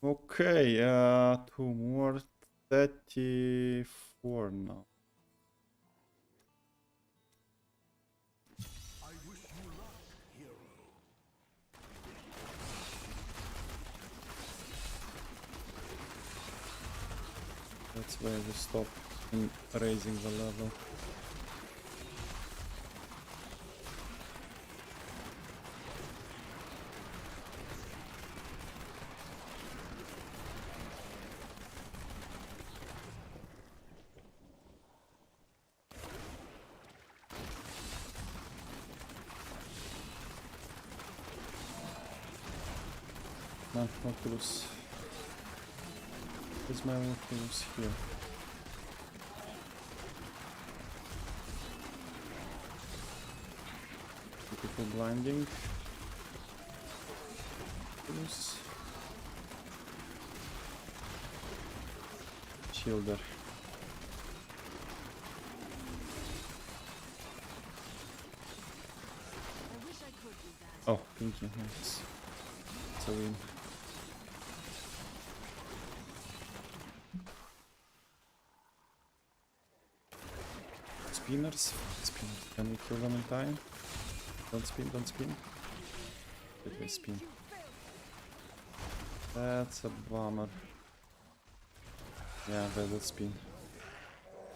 Okay, 2 more. 34 now. That's where we stop in raising the level. No, Oculus. Where's my Oculus? Here. Beautiful blinding. Oculus. Shielder. I wish I could do that. Oh, pinky, nice. It's a win. Spinners. Can we kill them in time? Don't spin, don't spin. Did we spin? That's a bummer. Yeah, they will spin.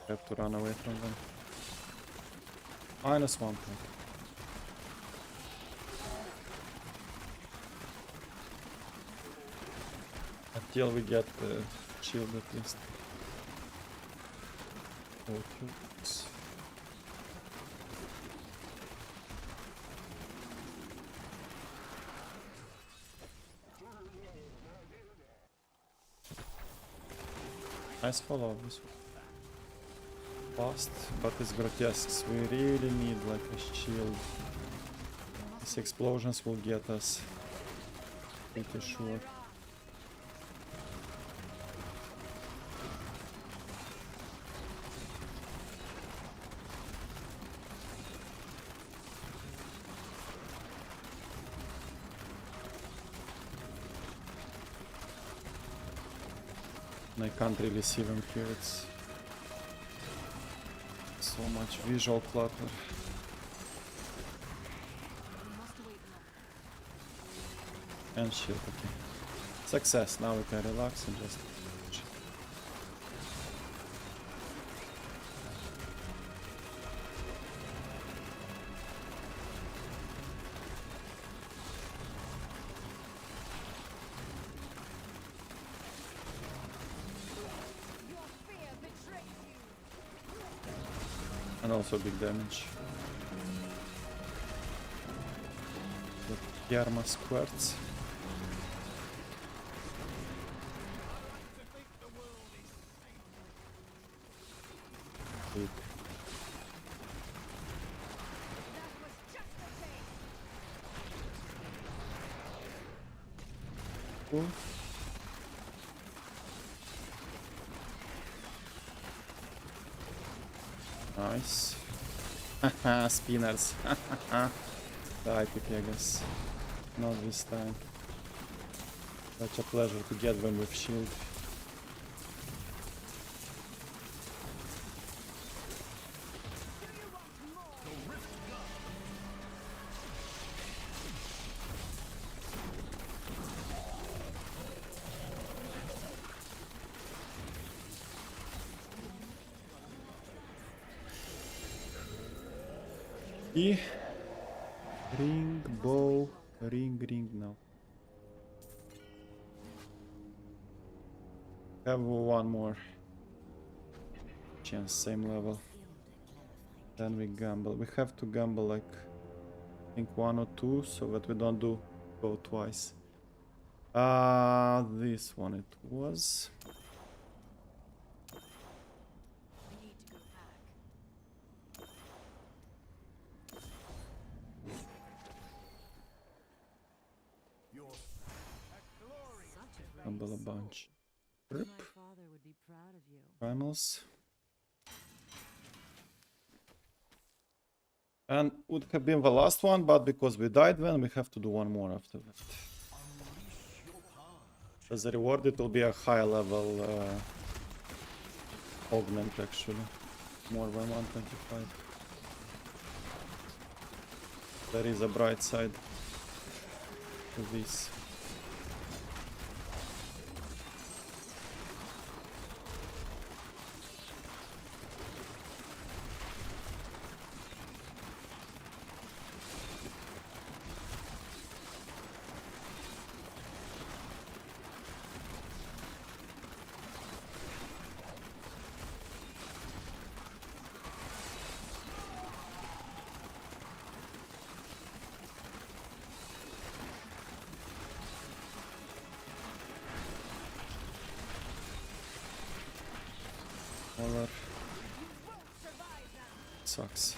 Have to run away from them. -1 point. Until we get the shield at least. Focus. Nice follow this one. Fast, but it's grotesque. We really need like a shield. These explosions will get us. Pretty sure. I can't really see them here, it's so much visual clutter. You must wait long. And shield, okay. Success, now we can relax and just... Your fear betrays you. And also big damage. The Yarma squirts. Big. That was just a taste. Cool. Nice. Haha, spinners. Die, Pipegas. Not this time. Such a pleasure to get them with shield. E ring, bow, ring, no. Have one more chance, same level. Then we gamble. We have to gamble like I think 1 or 2 so that we don't do go twice. This one it was. We need to go back. Such a Gamble a bunch. My father would be proud of you. Primals. And would have been the last one, but because we died then, we have to do one more after that. As a reward, it will be a high level augment actually. More than 125. There is a bright side to this. That sucks.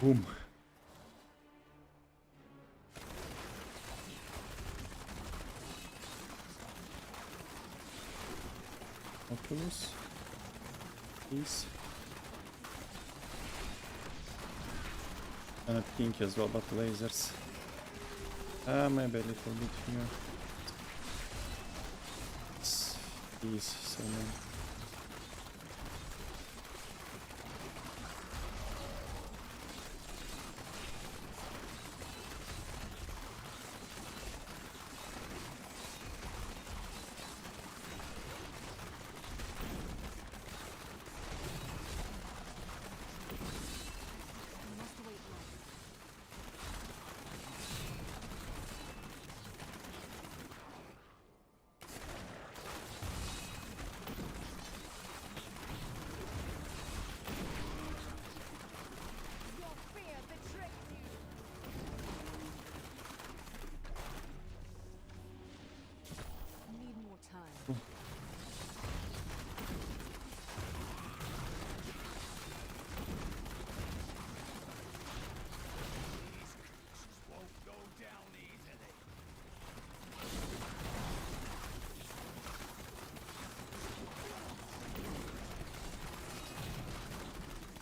Boom. Oculus. Please. And a pink as well, but lasers. Maybe a little bit here. These, so many. Your fear betrayed you. Need more time.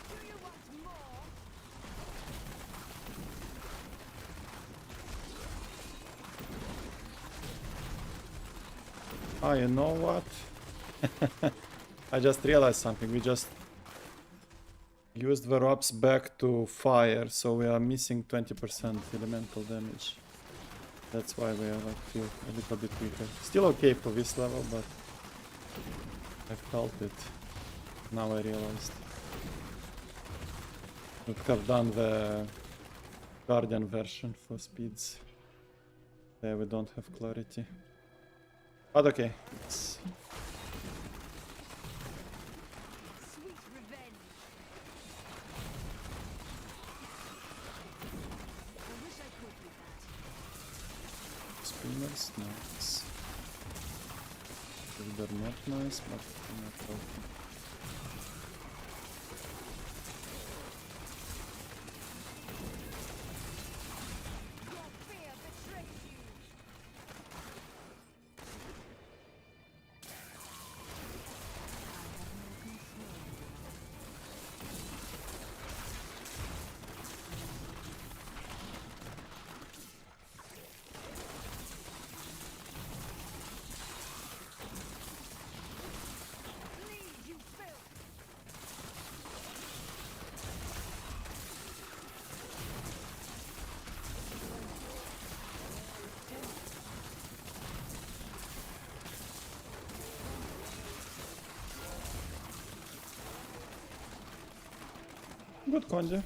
Do you want more? Ah, you know what? I just realized something. We just used the ropes back to fire, so we are missing 20% elemental damage. That's why we are like feel a little bit weaker. Still okay for this level, but I felt it. Now I realized. We have done the Guardian version for speeds. There we don't have clarity. But okay. It's Sweet revenge. I wish I could do that. spinners, nice. They're not nice, but not helpful. Your fear betrays you. Please, you filth. Good conjure.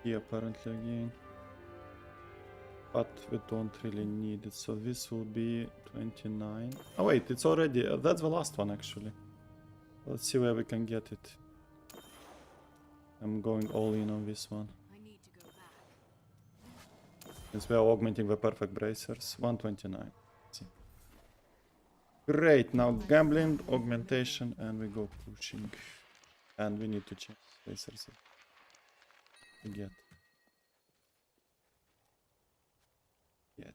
Yeah, apparently again. But we don't really need it, so this will be 29. Oh wait, it's already... that's the last one actually. Let's see where we can get it. I'm going all in on this one. I need to go back. Since we are augmenting the perfect bracers. 129. Let's see. Great, now gambling, augmentation, and we go pushing. And we need to change bracers to get. Get.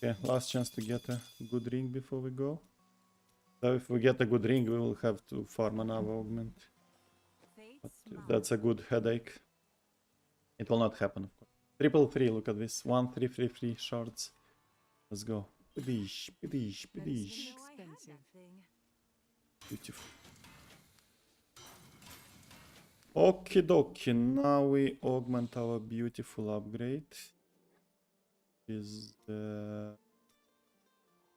Okay, last chance to get a good ring before we go. So if we get a good ring, we will have to farm another augment. But that's a good headache. It will not happen, of course. 333, look at this. 1, 3, 3, 3 shards. Let's go. Padish, padish, padish. Beautiful. Okie dokie, now we augment our beautiful upgrade. Is the...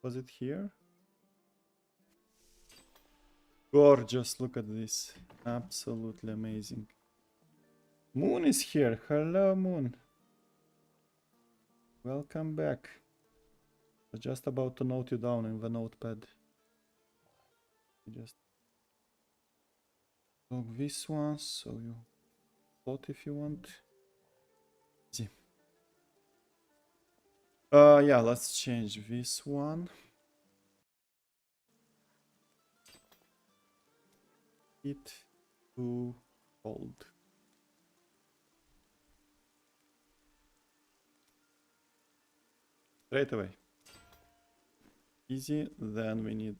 was it here? Gorgeous, look at this. Absolutely amazing. Moon is here. Hello, Moon. Welcome back. I was just about to note you down in the notepad. Just log this one so you plot if you want. See. Yeah, let's change this one. It to hold. Straight away. Easy. Then we need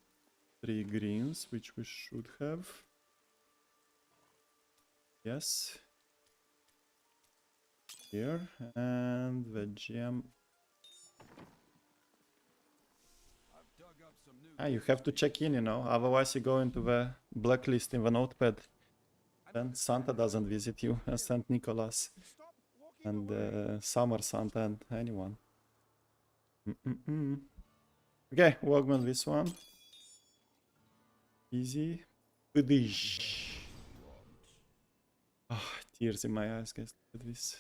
3 greens, which we should have. Yes. Here. And the gem. You have to check in, you know, otherwise you go into the blacklist in the notepad. Then Santa doesn't visit you, St. Nicholas, and Summer Santa, and anyone. Okay, we augment this one. Easy. Oh, tears in my eyes, guys, look at this.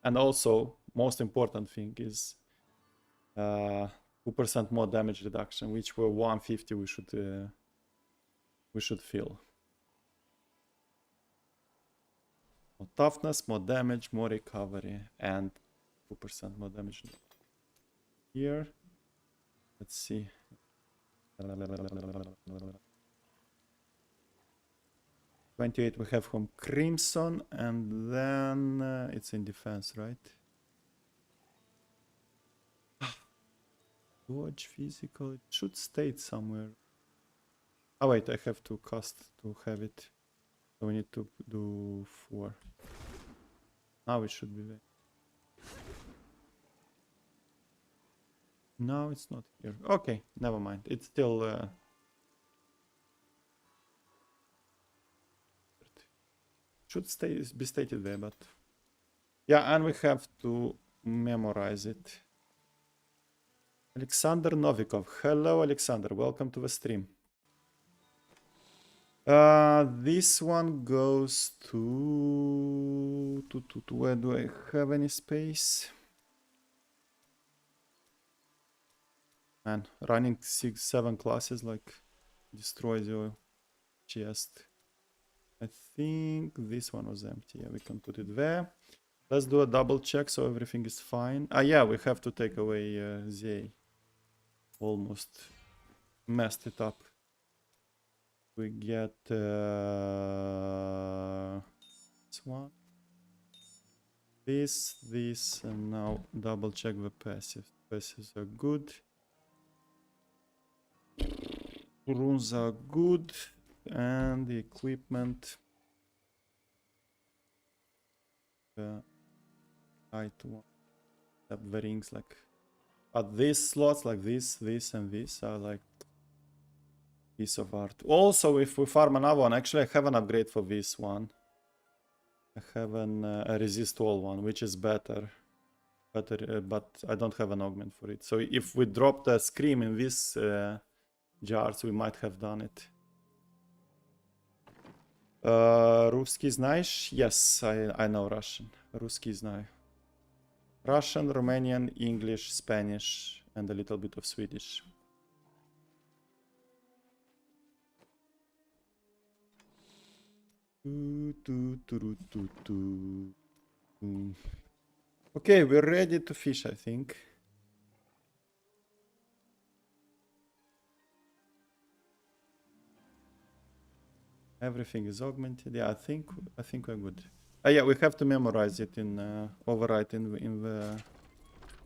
And also, most important thing is 2% more damage reduction, which were 150 we should feel. More toughness, more damage, more recovery, and 2% more damage here. Let's see. 28 we have from Crimson, and then it's in defense, right? Dodge, physical, it should stay somewhere. Oh wait, I have to cast to have it. So we need to do 4. Now it should be there. No, it's not here. Okay, never mind. It's still... should be stated there, but... Yeah, and we have to memorize it. Alexander Novikov. Hello, Alexander. Welcome to the stream. This one goes to where do I have any space? Man, running 6-7 classes like destroys your chest. I think this one was empty. Yeah, we can put it there. Let's do a double check so everything is fine. Ah, yeah, we have to take away Zay. Almost messed it up. We get this one, this, and now double check the passive. Passives are good. Runes are good, and the equipment. The right one. The rings like. But these slots like this, and this are like. Piece of art. Also, if we farm another one, actually I have an upgrade for this one. I have a resist all one, which is better. But I don't have an augment for it. So if we drop the scream in these jars, we might have done it. Ruski знаешь? Yes, I know Russian. Ruski знаю. Russian, Romanian, English, Spanish, and a little bit of Swedish. Okay, we're ready to fish, I think. Everything is augmented. Yeah, I think we're good. Yeah, we have to memorize it in overwrite in the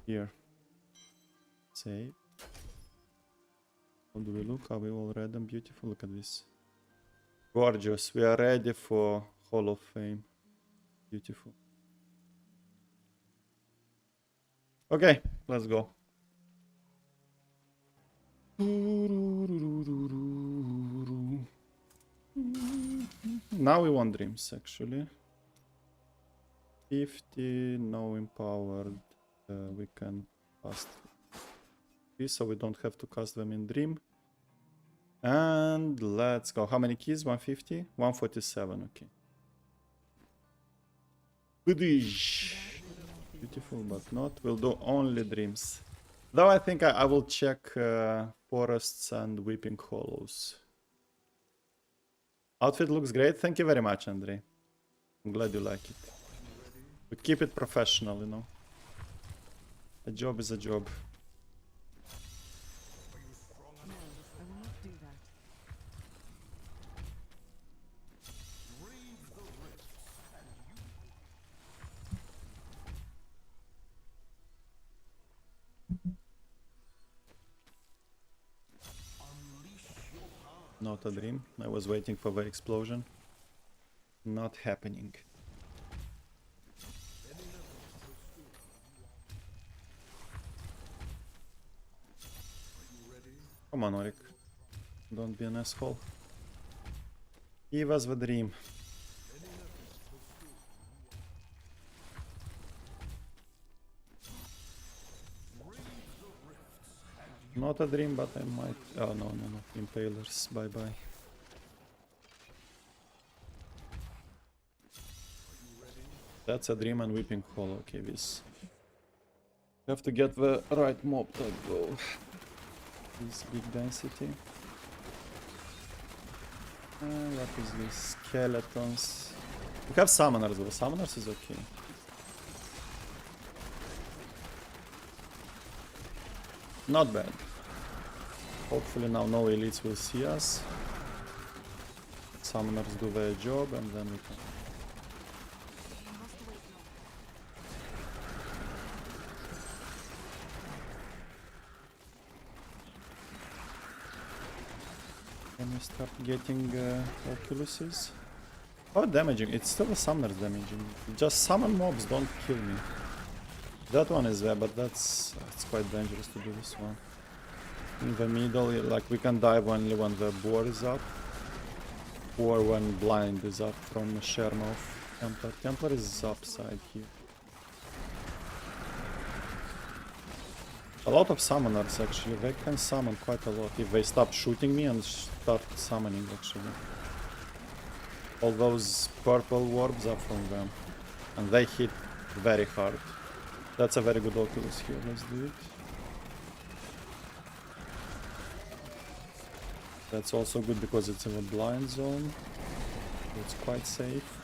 here. Save. How do we look? Are we all red and beautiful? Look at this. Gorgeous. We are ready for Hall of Fame. Beautiful. Okay, let's go. Now we want dreams, actually. 50, no empowered. We can cast this, so we don't have to cast them in dream. And let's go. How many keys? 150? 147, okay. Beautiful, but not. We'll do only dreams. Though I think I will check forests and weeping hollows. Outfit looks great. Thank you very much, Andre. I'm glad you like it. We keep it professional, you know. A job is a job. Not a dream. I was waiting for the explosion. Not happening. Come on, Orik. Don't be an asshole. Give us the dream. Not a dream, but I might... Oh, no. Impalers, bye-bye. That's a dream and weeping hollow. Okay, this... Have to get the right mob to go. This big density. What is this? Skeletons. We have summoners though. Summoners is okay. Not bad. Hopefully now no elites will see us. Summoners do their job and then we can... Can we start getting Oculuses? How damaging? It's still a summoner's damaging. Just summon mobs, don't kill me. That one is there, but it's quite dangerous to do this one. In the middle, like we can dive only when the board is up. Or when blind is up from Sherma of Templar. Templar is upside here. A lot of summoners actually, they can summon quite a lot if they stop shooting me and start summoning actually. All those purple orbs are from them. And they hit very hard. That's a very good Oculus here, let's do it. That's also good because it's in a blind zone. It's quite safe.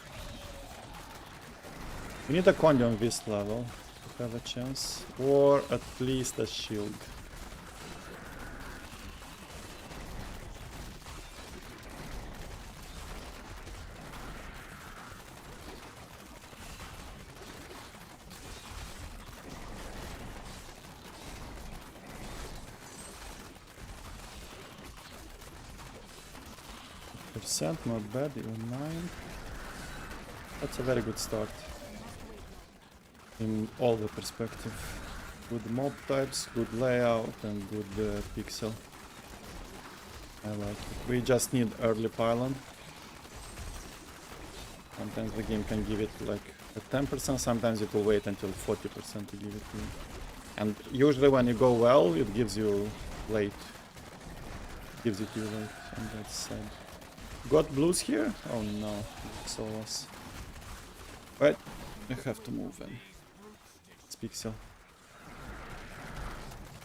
We need a Condi on this level to have a chance. Or at least a shield. Not bad, even 9. That's a very good start. In all the perspective. Good mob types, good layout and good pixel. I like it. We just need early pylon. Sometimes the game can give it like a 10%, sometimes it will wait until 40% to give it to you. And usually when you go well, it gives you late. Gives it to you late, and that's sad. Got blues here? Oh no, it's us. Right, I have to move in. It's pixel.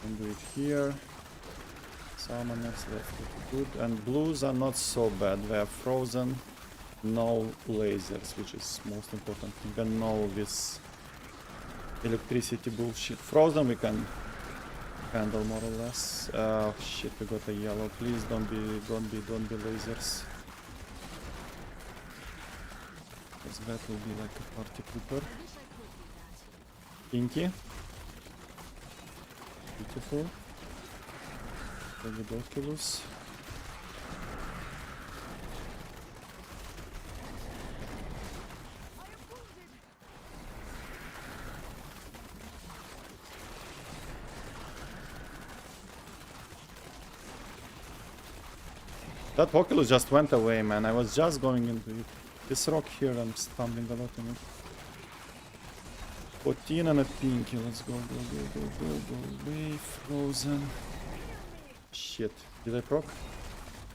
Can do it here. Summoners left good. And blues are not so bad. They are frozen. No lasers, which is most important thing. And no this electricity bullshit. Frozen we can handle more or less. Oh shit, we got a yellow. Please don't be lasers. Because that will be like a party pooper. Pinky. Beautiful. Very good Oculus. That Oculus just went away, man. I was just going into it. This rock here, I'm stumbling a lot in it. 14 and a pinky. Let's go. Away. Frozen. Shit. Did I proc?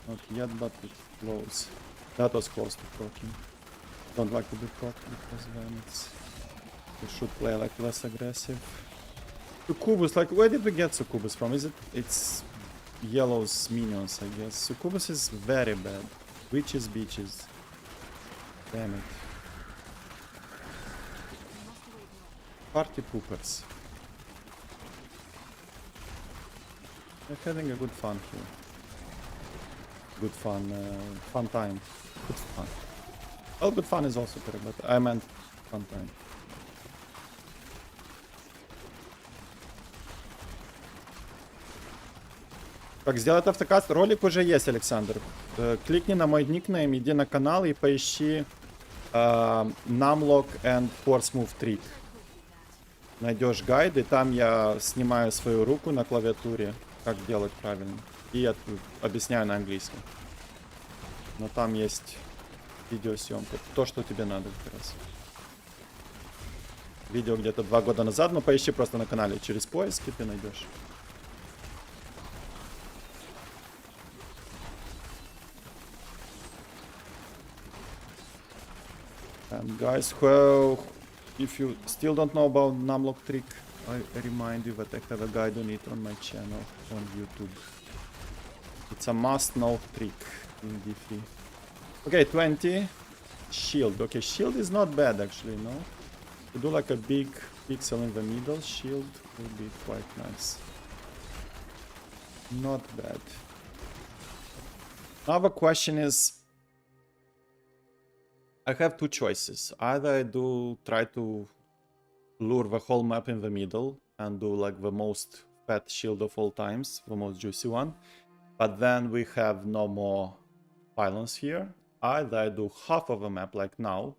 Not yet, but it close. That was close to proccing. Don't like to be proc because then we should play like less aggressive. Succubus, like where did we get Succubus from? It's yellow's minions, I guess. Succubus is very bad. Witches, beaches. Damn it. Party poopers. We're having a good fun here. Good fun, fun time. Good fun. Well, good fun is also correct, but I meant fun time. Как сделать автокаст? Ролик уже есть, Александр. Кликни на мой никнейм, иди на канал и поищи Numlock and Force Move Trick. Найдешь гайды, и там я снимаю свою руку на клавиатуре, как делать правильно. И объясняю на английском. Но там есть видеосъемка. То, что тебе надо как раз. Видео где-то 2 года назад, но поищи просто на канале. Через поиски ты найдешь. And guys, if you still don't know about Numlock trick, I remind you that I have a guide on it on my channel on YouTube. It's a must-know trick in D3. Okay, 20. Shield. Okay, shield is not bad actually, no? To do like a big pixel in the middle, shield would be quite nice. Not bad. Now the question is, I have two choices. Either I do try to lure the whole map in the middle and do like the most fat shield of all times, the most juicy one, but then we have no more pylons here. Either I do half of the map like now,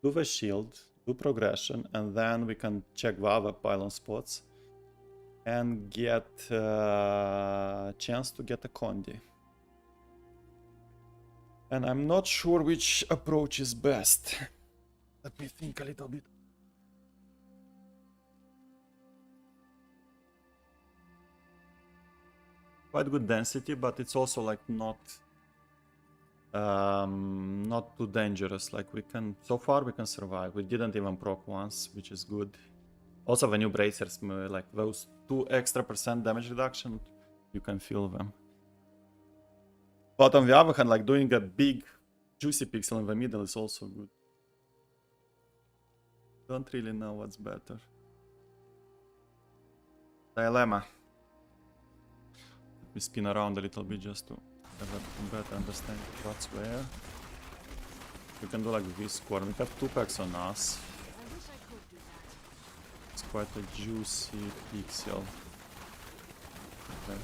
do the shield, do progression, and then we can check the other pylon spots and get a chance to get a Condi. And I'm not sure which approach is best. Let me think a little bit. Quite good density, but it's also like not too dangerous. Like we can, so far we can survive. We didn't even proc once, which is good. Also the new bracers, like those 2% extra damage reduction, you can feel them. But on the other hand, like doing a big juicy pixel in the middle is also good. Don't really know what's better. Dilemma. Let me spin around a little bit just to have a better understanding what's where. We can do like this corner. We have 2 packs on us. It's quite a juicy pixel. Okay.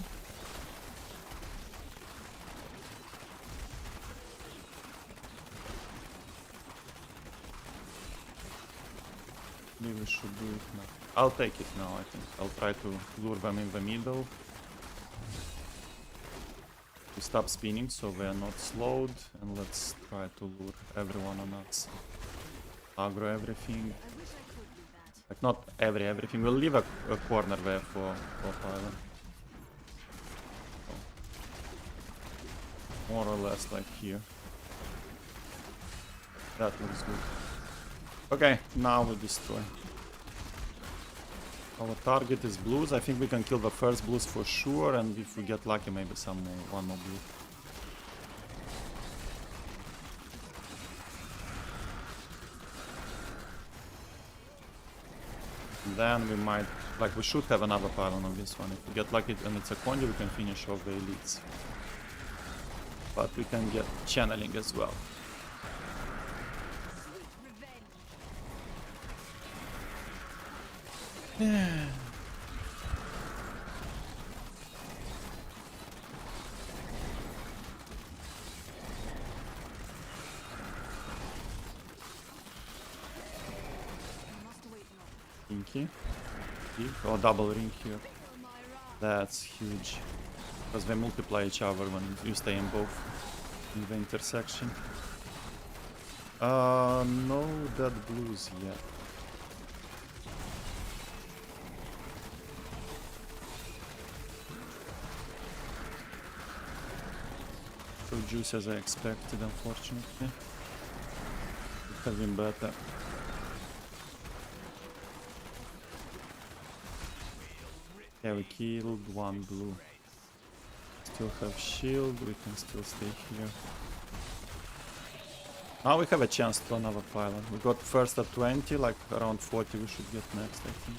Maybe we should do it now. I'll take it now, I think. I'll try to lure them in the middle. We stop spinning so they are not slowed. And let's try to lure everyone on us. Aggro everything. Like not everything. We'll leave a corner there for Island. So, more or less like here. That looks good. Okay, now we destroy. Our target is blues. I think we can kill the first blues for sure, and if we get lucky, maybe one more blue. Then we might, like we should have another pylon on this one. If we get lucky and it's a Condi, we can finish off the elites. But we can get channeling as well. Yeah. Rinky. Oh, double ring here. That's huge. Because they multiply each other when you stay in both in the intersection. No dead blues yet. So juicy as I expected, unfortunately. It could have been better. Yeah, we killed one blue. Still have shield, we can still stay here. Now we have a chance to another pylon. We got first at 20, like around 40 we should get next, I think.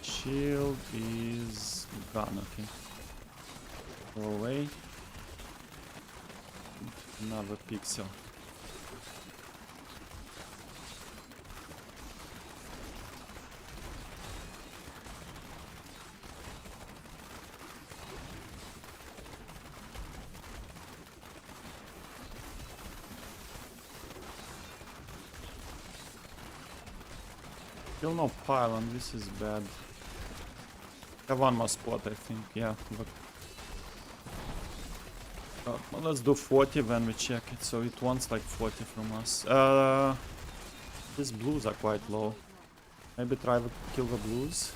Shield is gone, okay. Go away. Another pixel. Still no pylon, this is bad. Have one more spot, I think, yeah. But well, let's do 40 when we check it, so it wants like 40 from us. These blues are quite low. Maybe try to kill the blues.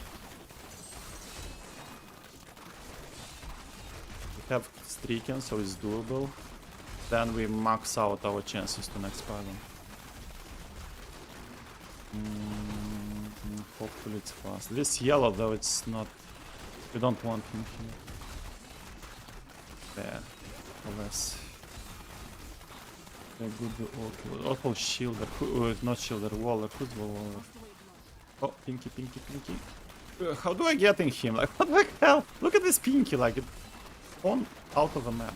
We have Streaken, so it's doable. Then we max out our chances to next pylon. Hopefully it's fast. This yellow though, it's not... We don't want him here. There. Less. A good awful shielder. Not shielder, waller. Who's the waller? Oh, Pinky, Pinky, Pinky. How do I get in him? Like, what the hell? Look at this Pinky, like, it's on out of the map.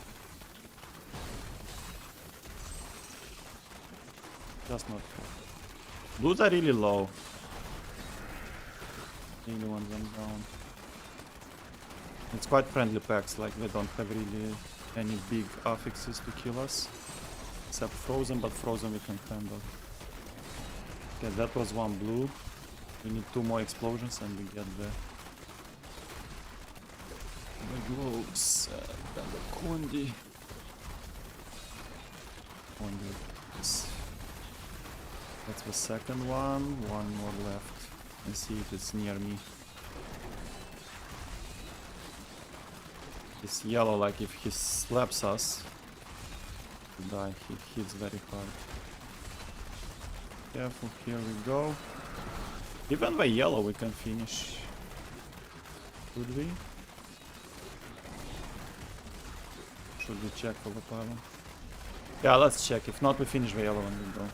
Just not fair. Blues are really low. Really want them down. It's quite friendly packs, like they don't have really any big affixes to kill us. Except Frozen, but Frozen we can handle. Okay, that was one blue. We need 2 more explosions and we get the gloves and the Condi. That's the second one. One more left. Let's see if it's near me. It's yellow, like if he slaps us, we die. He hits very hard. Careful, here we go. Even by yellow we can finish. Could we? Should we check for the pylon? Yeah, let's check. If not, we finish the yellow and we go.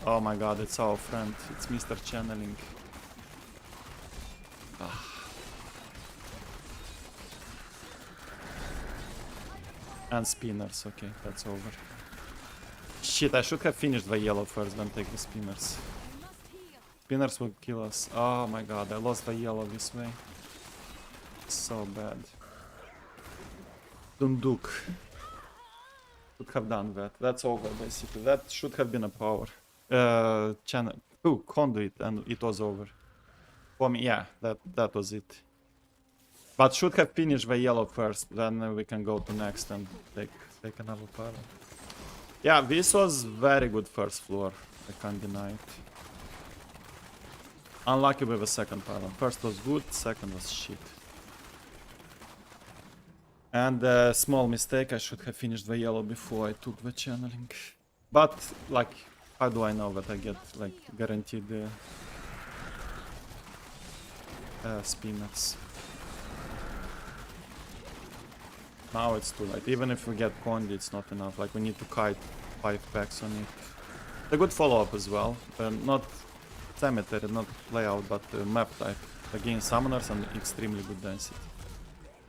Oh my god, it's our friend. It's Mr. Channeling. Ah. And spinners, okay, that's over. Shit, I should have finished the yellow first, then take the spinners. Spinners will kill us. Oh my god, I lost the yellow this way. So bad. Dunduk. Should have done that. That's over basically. That should have been a power. Channel. Oh, conduit, and it was over. For me, yeah, that was it. But should have finished the yellow first, then we can go to next and take another power. Yeah, this was very good first floor. I can't deny it. Unlucky with the second pylon. First was good, second was shit. And a small mistake, I should have finished the yellow before I took the channeling. But, like, how do I know that I get, like, guaranteed spinners? Now it's too late. Even if we get Condi, it's not enough. Like, we need to kite 5 packs on it. A good follow-up as well. Not cemetery, not layout, but map type. Again, summoners and extremely good density.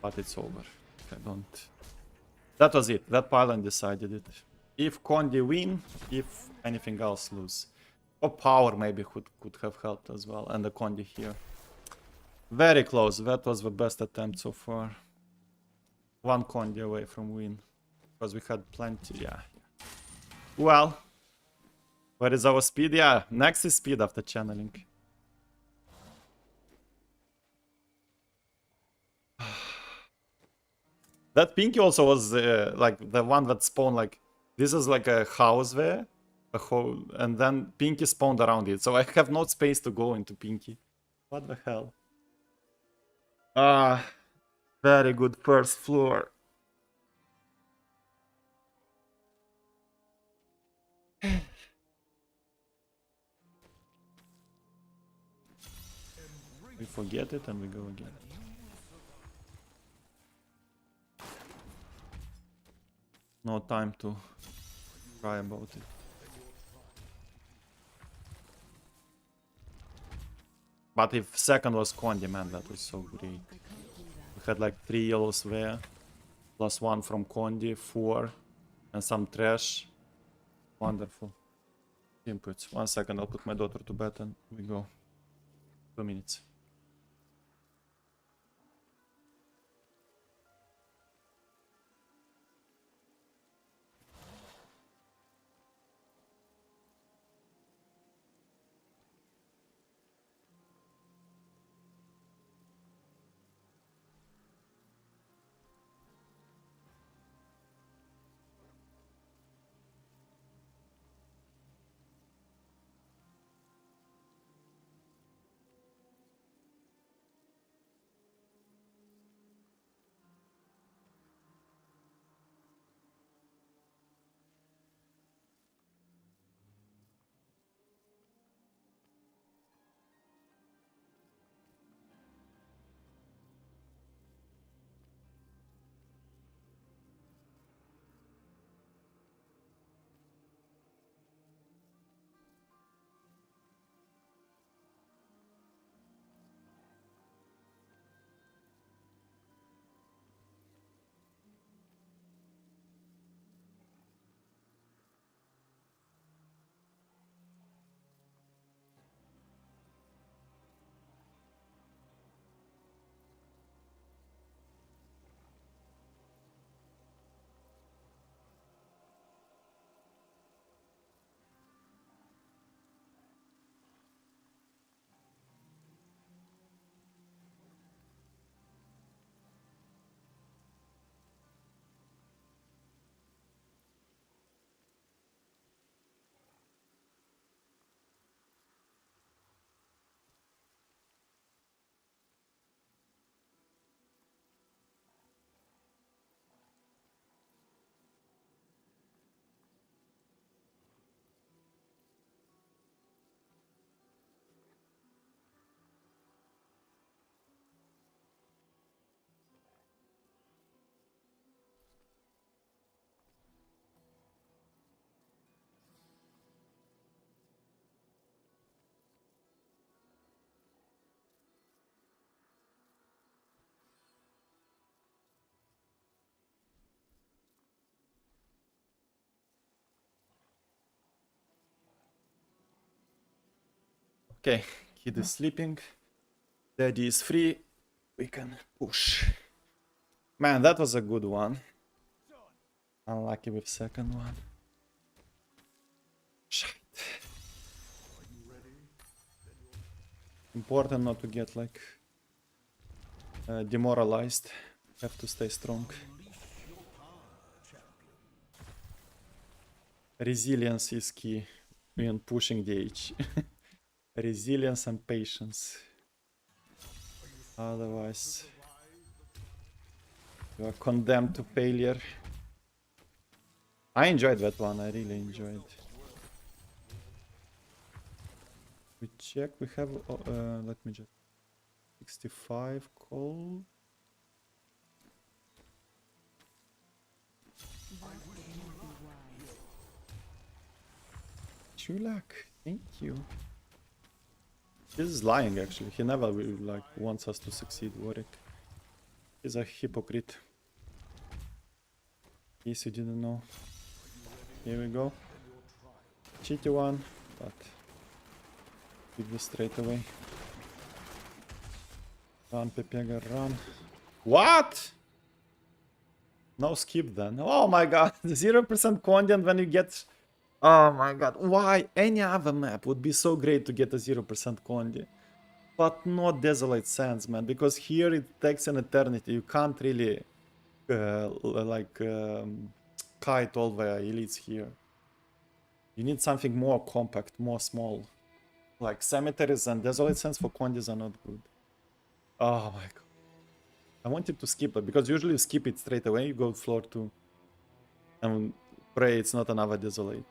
But it's over. I don't... That was it. That pylon decided it. If Condi win, if anything else lose. Or power maybe could have helped as well. And the Condi here. Very close. That was the best attempt so far. One Condi away from win. Because we had plenty, yeah. Well. Where is our speed? Yeah, next is speed after channeling. That Pinky also was like the one that spawned like... This is like a house there. A hole, and then Pinky spawned around it. So I have no space to go into Pinky. What the hell? Ah, very good first floor. We forget it and we go again. No time to cry about it. But if second was Condi, man, that was so great. We had like 3 yellows there, plus 1 from Condi, 4, and some trash. Wonderful. Inputs. 1 second, I'll put my daughter to bed and we go. 2 minutes. Okay, kid is sleeping. Daddy is free. We can push. Man, that was a good one. Unlucky with second one. Shit. Important not to get like demoralized. Have to stay strong. Resilience is key when pushing the H. Resilience and patience. Otherwise, you are condemned to failure. I enjoyed that one. I really enjoyed. We check. We have. Let me just. 65 call. Chulak, thank you. This is lying actually. He never like wants us to succeed, Warwick. He's a hypocrite. In case you didn't know. Here we go. Cheaty one, but give this straight away. Run, Pepega, run. What? No skip then. Oh my god, 0% content when you get... Oh my god, why? Any other map would be so great to get a 0% condi. But not Desolate Sands, man, because here it takes an eternity. You can't really kite all the elites here. You need something more compact, more small. Like cemeteries and Desolate Sands for condis are not good. Oh my god. I wanted to skip it, because usually you skip it straight away, you go floor 2. And pray it's not another Desolate.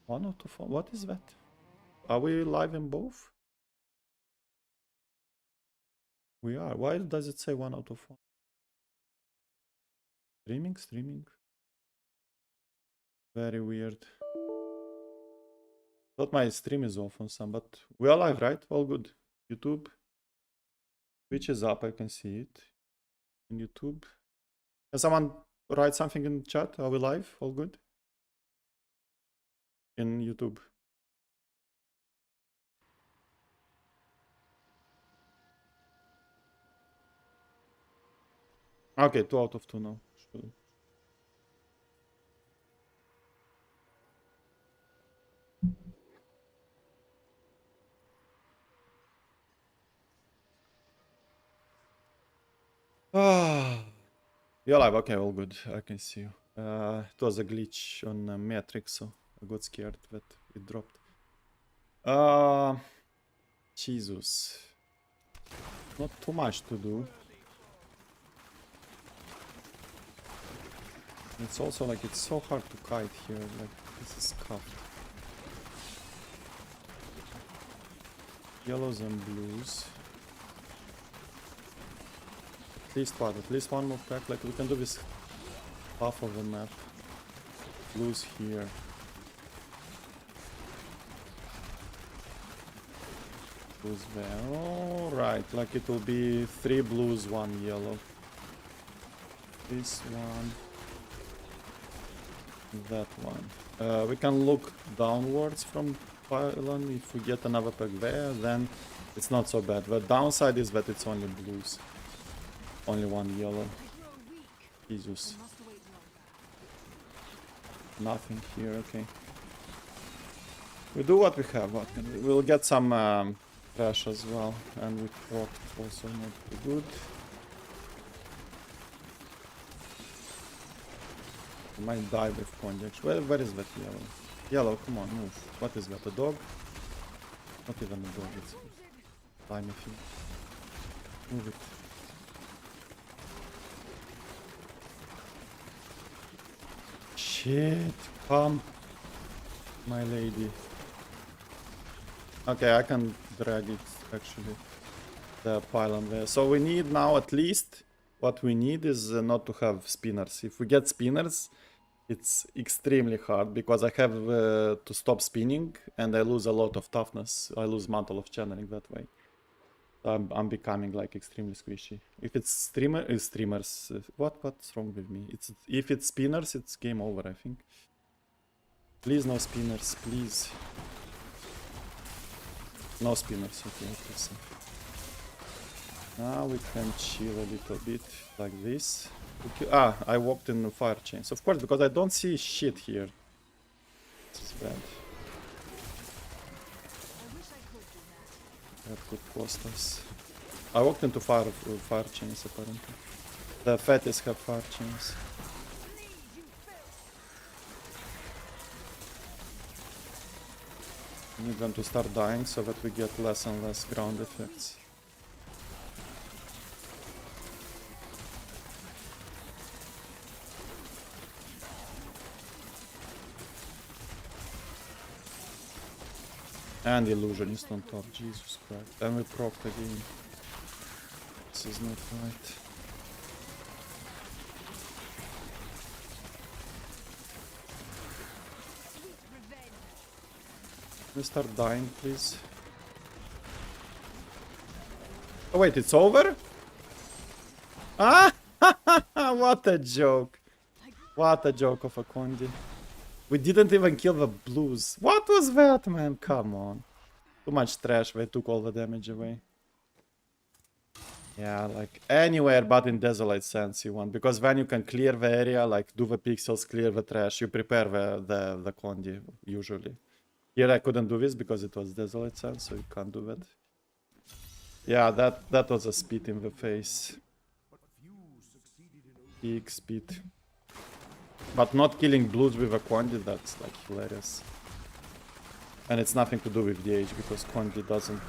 One out of 4. What is that? Are we live in both? We are. Why does it say 1 out of 4? Streaming. Very weird. Thought my stream is off on some, but we are live, right? All good. YouTube. Twitch is up, I can see it. In YouTube. Can someone write something in chat? Are we live? All good? In YouTube. Okay, 2 out of 2 now. Sure. You're live. Okay, all good. I can see you. It was a glitch on Matrix, so I got scared that it dropped. Jesus. Not too much to do. It's also like it's so hard to kite here. Like this is cuffed. Yellows and blues. At least what? At least one more pack. Like we can do this half of the map. Blues here. Blues there. Alright, like it will be 3 blues, 1 yellow. This one. That one. We can look downwards from pylon. If we get another pack there, then it's not so bad. The downside is that it's only blues. Only 1 yellow. Jesus. Nothing here, okay. We do what we have. What can we? We'll get some trash as well. And we proc also not too good. We might die with conjecture. Where is that yellow? Yellow, come on, move. What is that? A dog? Not even a dog, it's slimy thing. Move it. Shit, come, my lady. Okay, I can drag it actually, the pylon there. So we need now at least, what we need is not to have spinners. If we get spinners, it's extremely hard because I have to stop spinning and I lose a lot of toughness. I lose Mantle of Channeling that way. I'm becoming like extremely squishy. If it's streamers, what's wrong with me? If it's spinners, it's game over, I think. Please no spinners, please. No spinners, okay, okay. Now we can chill a little bit like this. Okay. Ah, I walked in the fire chains. Of course, because I don't see shit here. This is bad. That could cost us. I walked into fire chains apparently. The fatties have fire chains. We need them to start dying so that we get less and less ground effects. And illusionist on top, Jesus Christ. And we proc again. This is not right. Can we start dying, please? Oh wait, it's over? Ah! What a joke. What a joke of a Condi. We didn't even kill the blues. What was that, man? Come on. Too much trash. They took all the damage away. Yeah, like anywhere but in Desolate Sands you want. Because then you can clear the area, like do the pixels, clear the trash. You prepare the Condi, usually. Here I couldn't do this because it was Desolate Sands, so you can't do that. Yeah, that was a spit in the face. Big spit. But not killing blues with a Condi, that's like hilarious. And it's nothing to do with the age, because Condi doesn't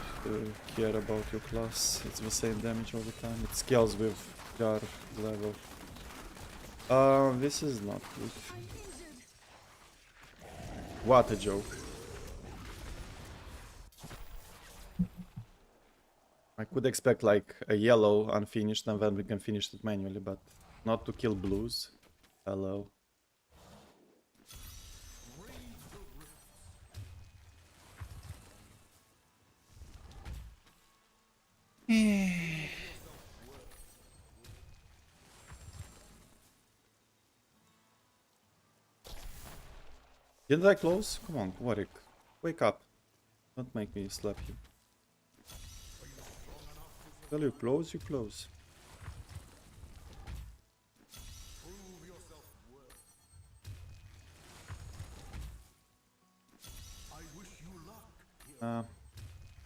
care about your class. It's the same damage all the time. It scales with GR level. This is not good. What a joke. I could expect like a yellow unfinished and then we can finish it manually, but not to kill blues. Hello. Didn't I close? Come on, Warwick. Wake up. Don't make me slap you. Tell you close, you close.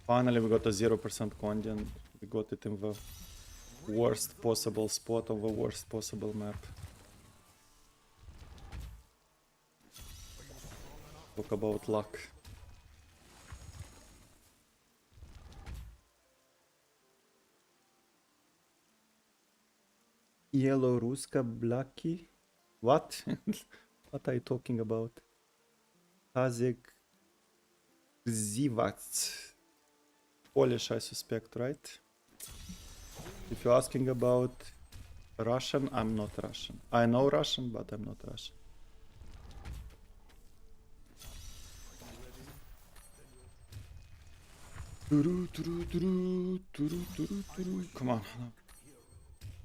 Finally we got a 0% Condi and we got it in the worst possible spot on the worst possible map. Talk about luck. Yellow Ruska Blacky? What? What are you talking about? Kazek Zivac. Polish, I suspect, right? If you're asking about Russian, I'm not Russian. I know Russian, but I'm not Russian. Come on.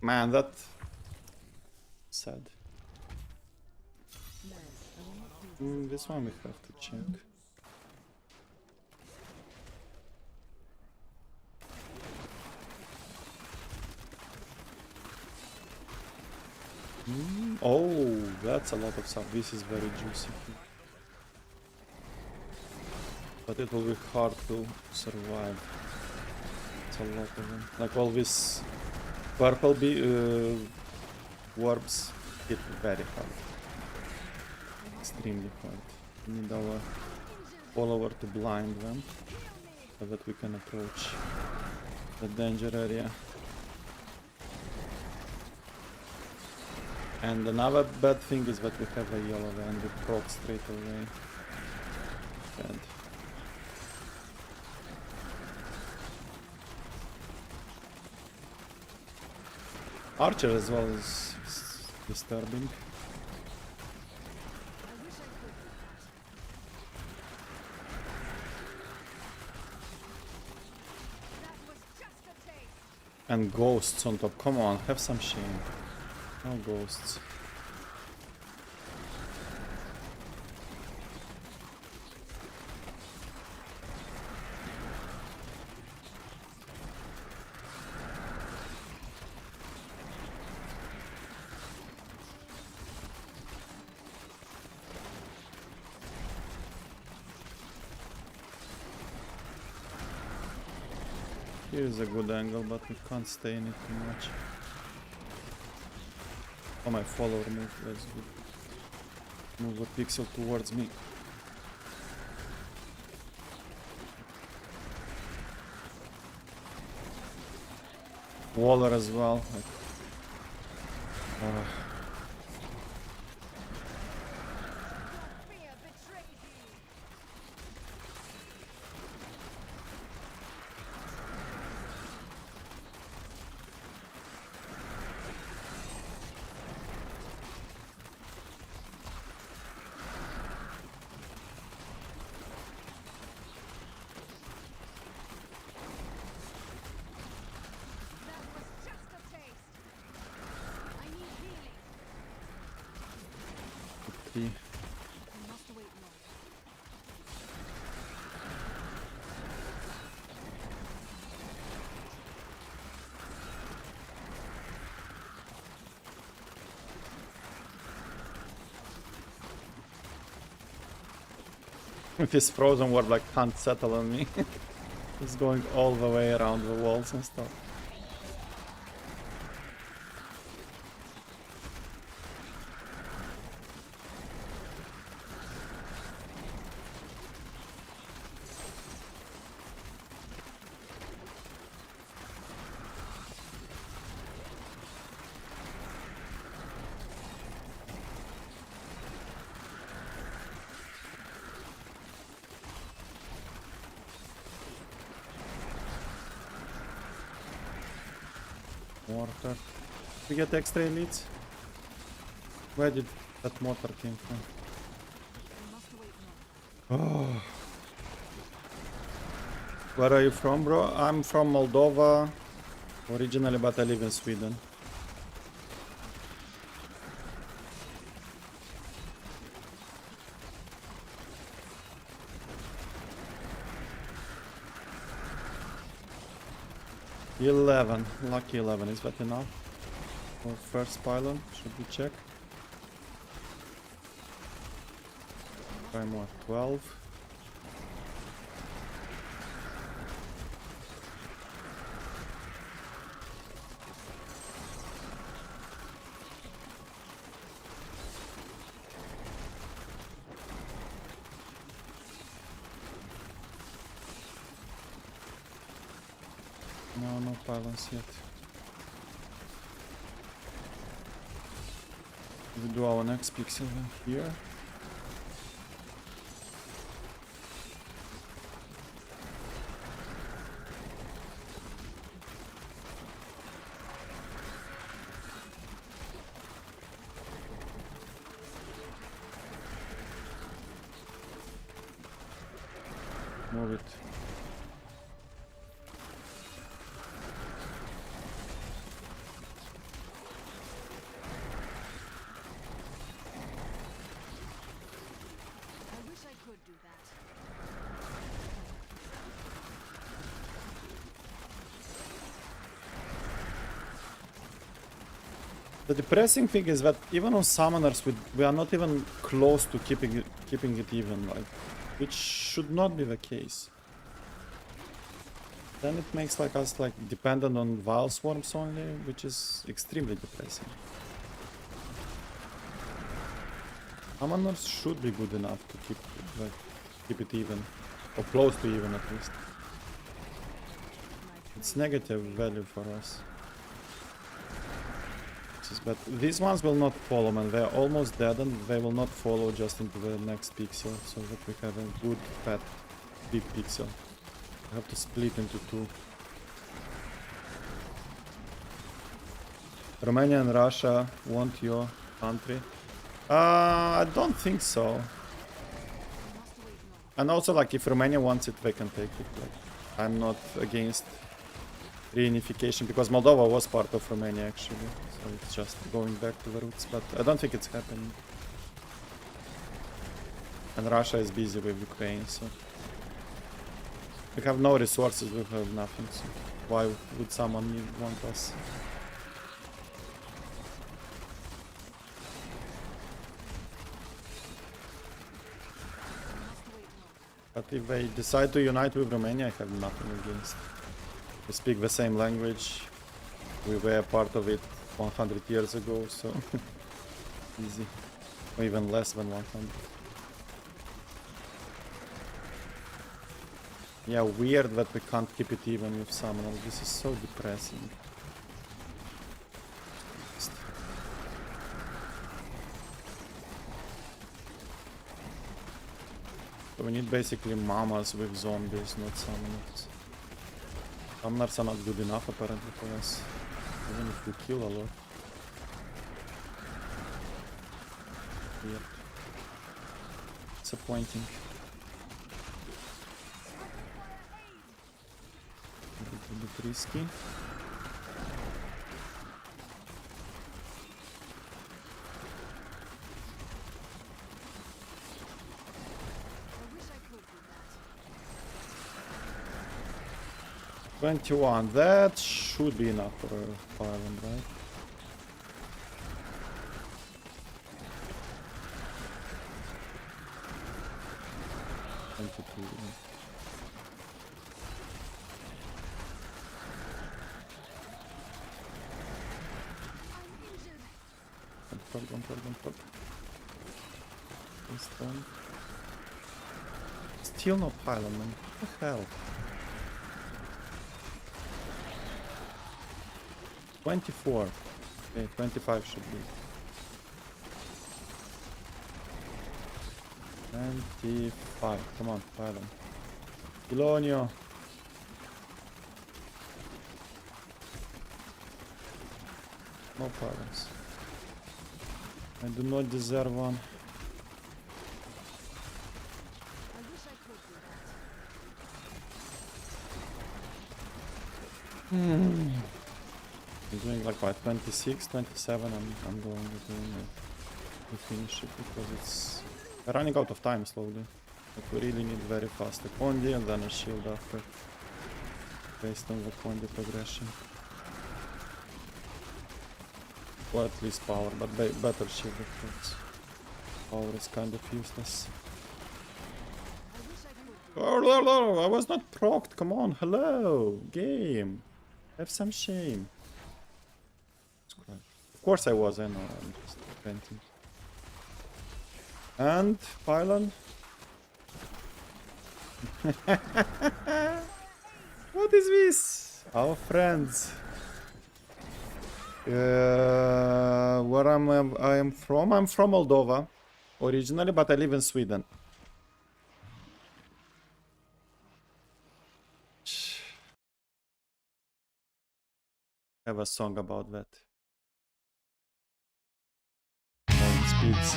Man, that... sad. This one we have to check. Oh, that's a lot of stuff. This is very juicy. But it will be hard to survive. It's a lot of them. Like all these purple warps hit very hard. Extremely hard. We need our follower to blind them so that we can approach the danger area. And another bad thing is that we have a yellow and we proc straight away. Bad. Archer as well is disturbing. And ghosts on top. Come on, have some shame. No ghosts. Here is a good angle, but we can't stay in it too much. Oh, my follower move, that's good. Move a pixel towards me. Waller as well. Fear betrayed you. That was just a taste. I need healing. Three. I must wait longer. If his frozen ward like can't settle on me. He's going all the way around the walls and stuff. Mortar. We get extra elites? Where did that mortar came from? I must wait longer. Oh. Where are you from, bro? I'm from Moldova originally, but I live in Sweden. Lucky 11, is that enough? For first pylon, should we check? Try more, 12. No pylons yet. We do our next pixel here. Move it. I wish I could do that. The depressing thing is that even on summoners we are not even close to keeping it even, like, which should not be the case. Then it makes like us like dependent on Vile Swarms only, which is extremely depressing. Summoners should be good enough to keep it even, or close to even at least. It's negative value for us. But these ones will not follow, man. They're almost dead and they will not follow just into the next pixel, so that we have a good fat big pixel. We have to split into two. Romania and Russia want your country? I don't think so. And also, like, if Romania wants it, they can take it. Like, I'm not against reunification, because Moldova was part of Romania actually, so it's just going back to the roots, but I don't think it's happening. And Russia is busy with Ukraine, so we have no resources, we have nothing, so why would someone want us? But if they decide to unite with Romania, I have nothing against. We speak the same language. We were part of it 100 years ago, so easy. Or even less than 100. Yeah, weird that we can't keep it even with summoners. This is so depressing. So we need basically mamas with zombies, not summoners. Summoners are not good enough apparently for us, even if we kill a lot. Weird. Disappointing. A little bit risky. I wish I could do that. 21, that should be enough for a Ireland, right? I'm injured. Control. This one. Still no pylon, man. What the hell? 24. Okay, 25 should be. 25. Come on, pylon. Ilonio. No pylons. I do not deserve one. I wish I could do that. I'm doing like what, 26, 27. I'm going to finish it because it's we're running out of time slowly. But we really need very fast a Condi and then a shield after, based on the Condi progression. Or at least power, but better shield of course. Power is kind of useless. I wish I could. Oh, I was not procced. Come on, hello, game. Have some shame. Of course I was, I know, I'm just venting. And pylon. What is this? Our friends. Where I am from? I'm from Moldova originally, but I live in Sweden. I have a song about that. Speeds.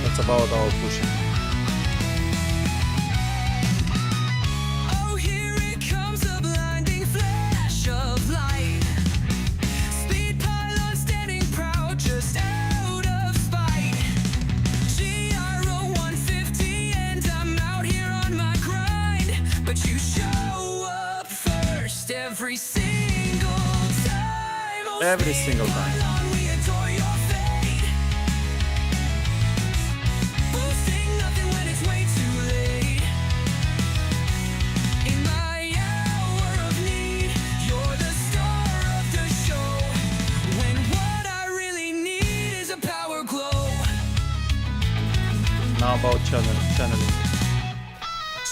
That's about our pushing. Oh, here it comes, a blinding flash of light. Speed pylon standing proud, just out of spite. GR150 and I'm out here on my grind. But you show up first every single time. Oh, Every single time. pylon, we adore your fate. Boosting nothing when it's way too late. In my hour of need, you're the star of the show. When what I really need is a power glow. Now about channeling.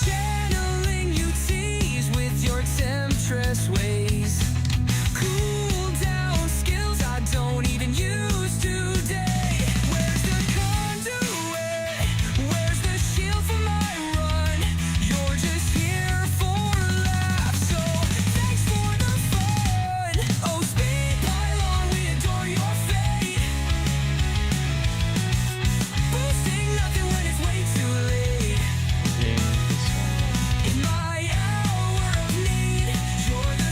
Channeling you tease with your temptress ways. Cool down skills I don't even use today. Where's the conduit? Where's the shield for my run? You're just here for laughs, so thanks for the fun. Oh, speed pylon, we adore your fate. Boosting nothing when it's way too late. In my hour of need, you're the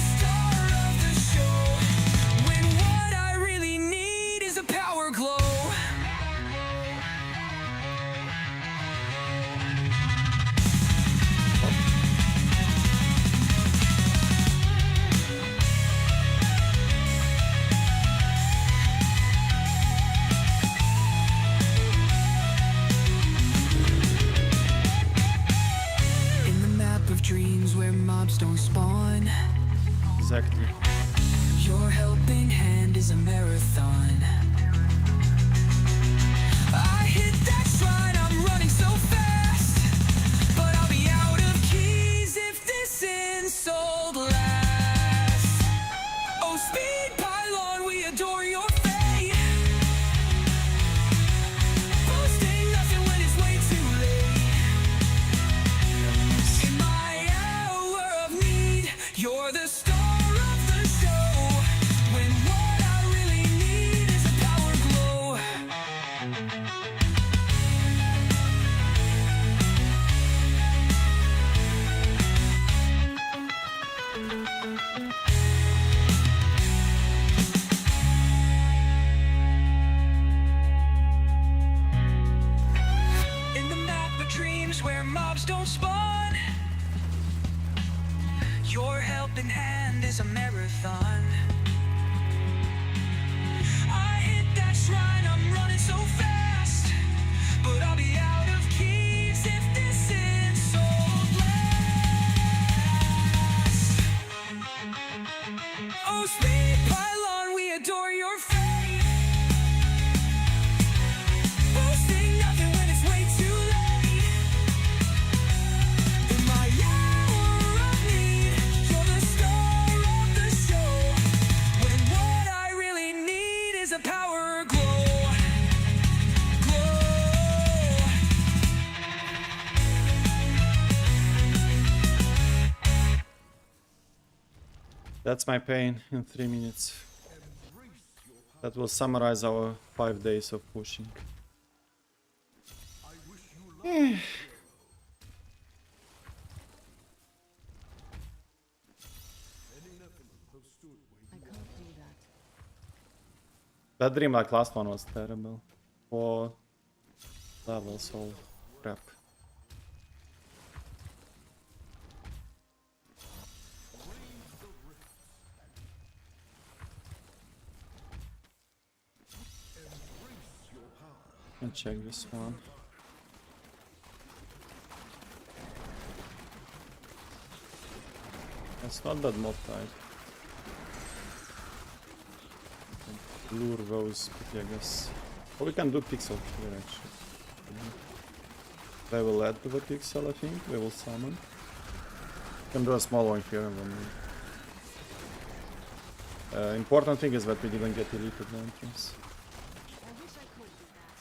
times where mobs don't spawn. Your helping hand is a marathon. I hit that shrine, I'm running so fast, but I'll be out of keys if this insult lasts. Oh, sweet pylon, we adore your faith. Boasting nothing when it's way too late. In my hour of need, you're the star of the show. When what I really need is a power glow. Glow. That's my pain in 3 minutes. That will summarize our 5 days of pushing. I can't do that. That dream like last one was terrible. 4 levels of crap. I'll check this one. It's not that mob type. Lure those, but I guess. Oh, we can do pixel here actually. They will add to the pixel, I think. They will summon. We can do a small one here and then. Important thing is that we didn't get elite at the entrance. I wish I could do that.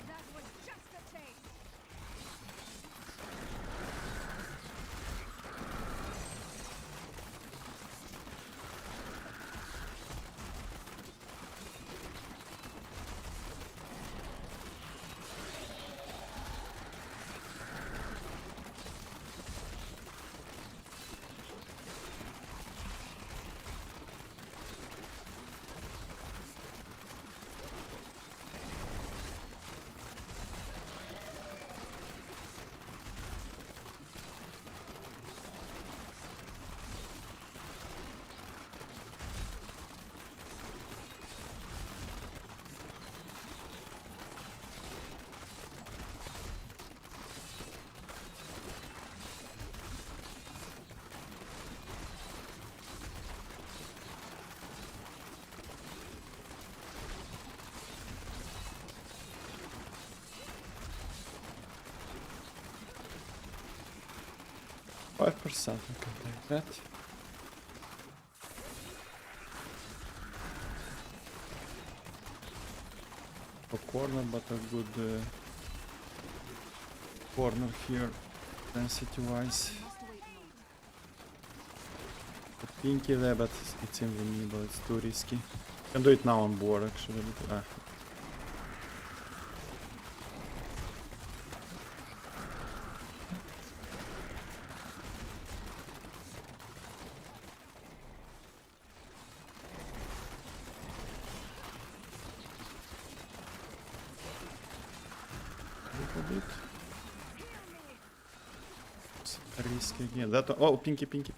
That was just a taste. I can take that. A corner, but a good corner here, density-wise. A pinky there, but it's in the middle. It's too risky. Can do it now on board actually. Risky again. That oh, pinky. Darkness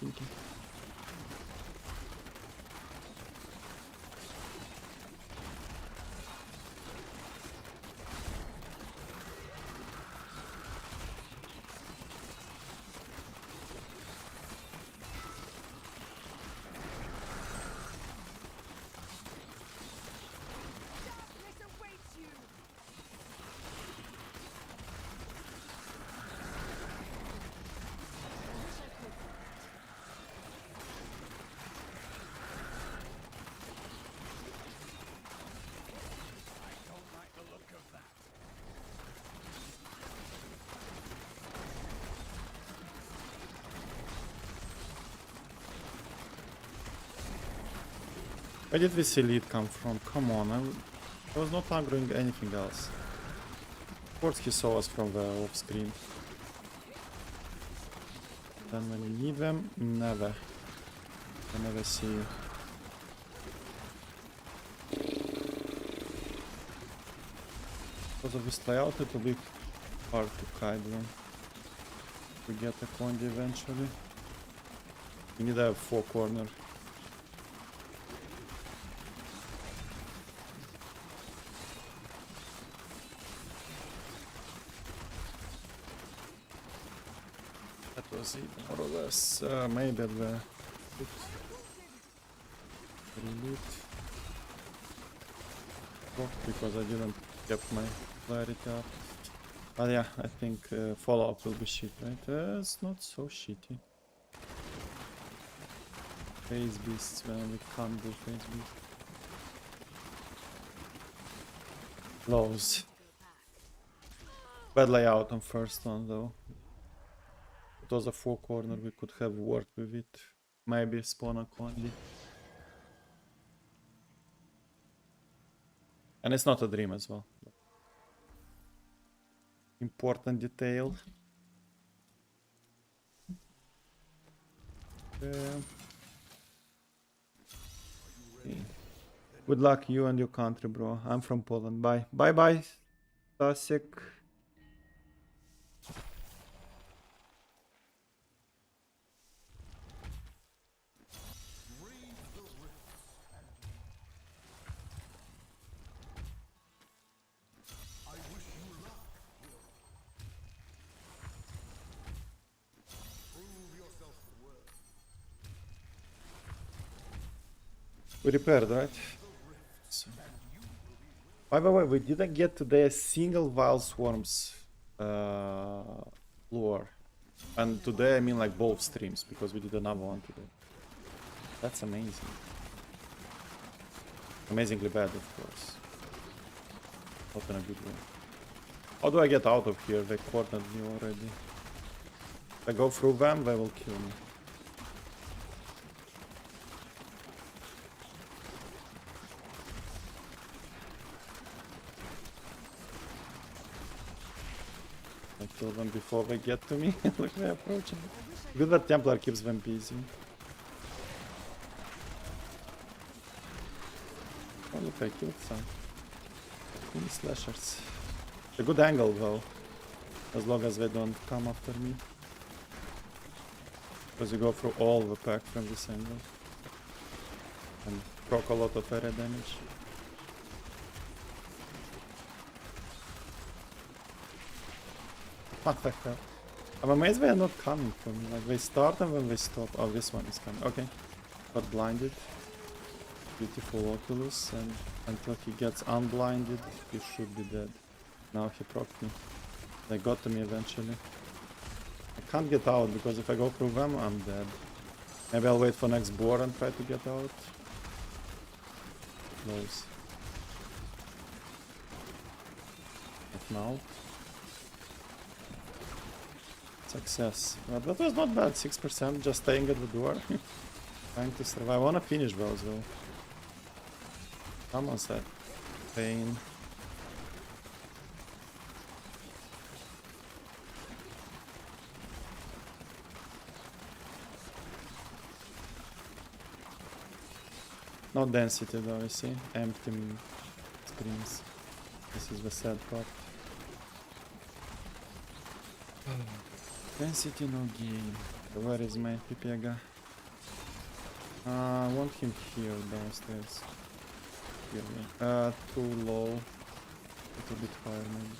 awaits you. Where did this elite come from? Come on, I was not aggroing anything else. Of course he saw us from the off screen. Then when you need them, never. I never see you. Because of this layout, it will be hard to kite them. To get a Condi eventually. We need a 4 corner. That was it, more or less. Maybe the reloot. Oh, because I didn't keep my clarity up. But yeah, I think follow-up will be shit, right? It's not so shitty. Phase beasts when we can't do phase beasts. Lows. Bad layout on first one though. It was a 4 corner, we could have worked with it. Maybe spawn a Condi. And it's not a dream as well. Important detail. Okay. Good luck, you and your country, bro. I'm from Poland. Bye. Bye bye, Stasek. We repaired, right? So. By the way, we didn't get today a single Wild Swarms lure. And today I mean like both streams, because we did another one today. That's amazing. Amazingly bad, of course. Not in a good way. How do I get out of here? They cornered me already. If I go through them, they will kill me. I kill them before they get to me. Look, they're approaching. Good that Templar keeps them busy. Oh look, I killed some. Mini slashers. It's a good angle though. As long as they don't come after me. Because you go through all the pack from this angle. And proc a lot of area damage. What the hell? I'm amazed they are not coming for me. Like they start and then they stop. Oh, this one is coming. Okay. Got blinded. Beautiful Oculus, and until he gets unblinded, he should be dead. Now he procced me. They got to me eventually. I can't get out because if I go through them, I'm dead. Maybe I'll wait for next board and try to get out. Close. But now. Success. But that was not bad. 6% just staying at the door. Trying to survive. I wanna finish those though. Someone said pain. No density though, you see? Empty screens. This is the sad part. Density no gain. Where is my Pipega? I want him here downstairs. Here. Too low. A little bit higher maybe.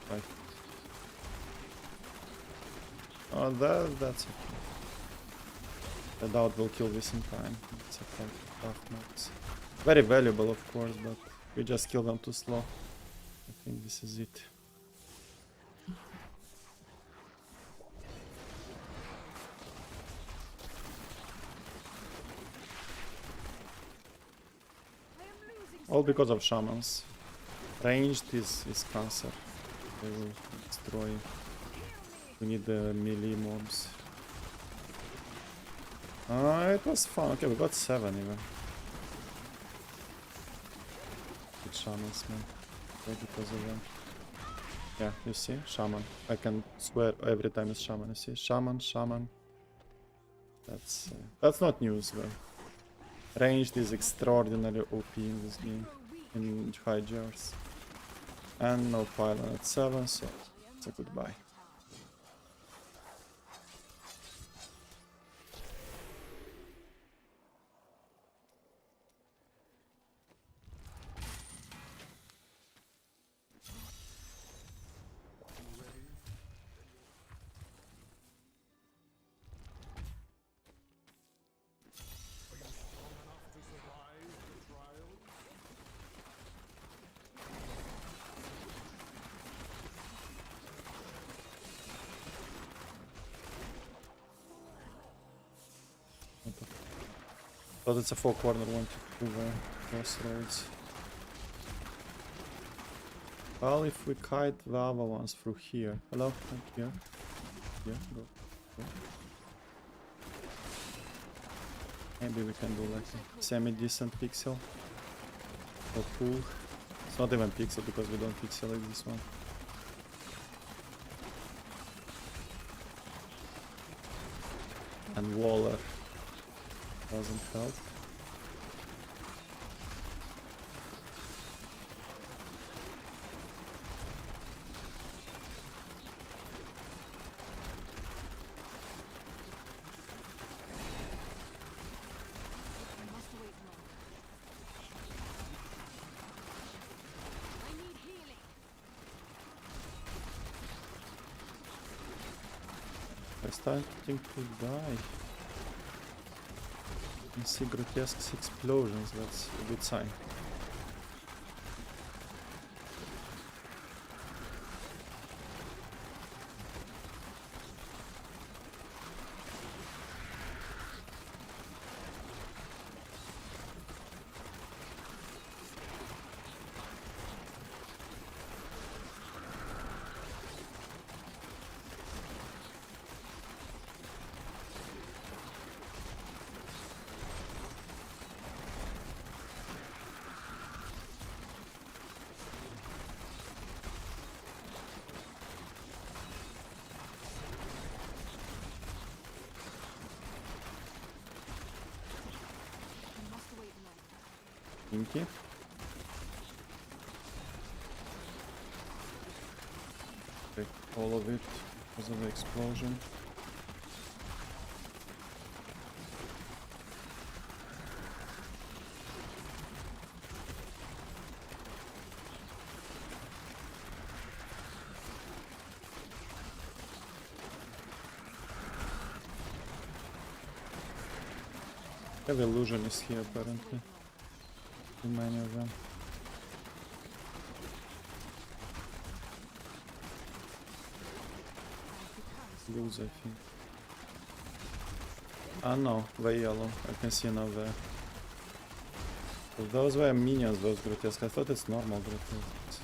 Right. Oh, that's okay. I doubt we'll kill this in time. It's a tough max. Very valuable of course, but we just kill them too slow. I think this is it. All because of shamans. Ranged is cancer. They will destroy. We need the melee mobs. It was fun. Okay, we got 7 even. Good shamans, man. Okay, because of them. Yeah, you see? Shaman. I can swear every time it's shaman. You see? Shaman, shaman. That's not news, though. Ranged is extraordinarily OP in this game, in high GRs. And no pylon at 7, so it's a goodbye. But it's a 4-corner one to crossroads. Well, if we kite the other ones through here. Hello, thank you. Yeah, go. Maybe we can do like a semi-decent pixel. Or pool. It's not even pixel because we don't pixel like this one. And Waller doesn't help. I'm starting to die. I see grotesque explosions, that's a good sign. Pinky. Take all of it because of the explosion. Have illusionists here apparently. Too many of them. Blues, I think. Ah no, the yellow. I can see now there. So those were minions, those grotesque. I thought it's normal grotesque.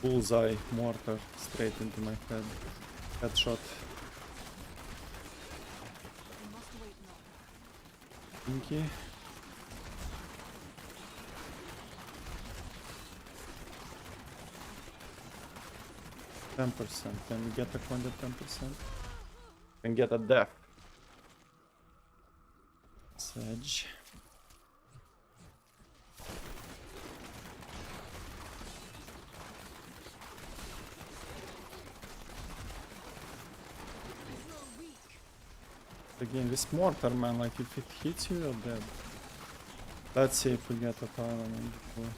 Bullseye mortar straight into my head. Headshot. Pinky. %. Can we get a coin at 10%? Can get a death. Sedge. Again, this mortar, man, like if it hits you, you're dead. Let's see if we get a pylon before.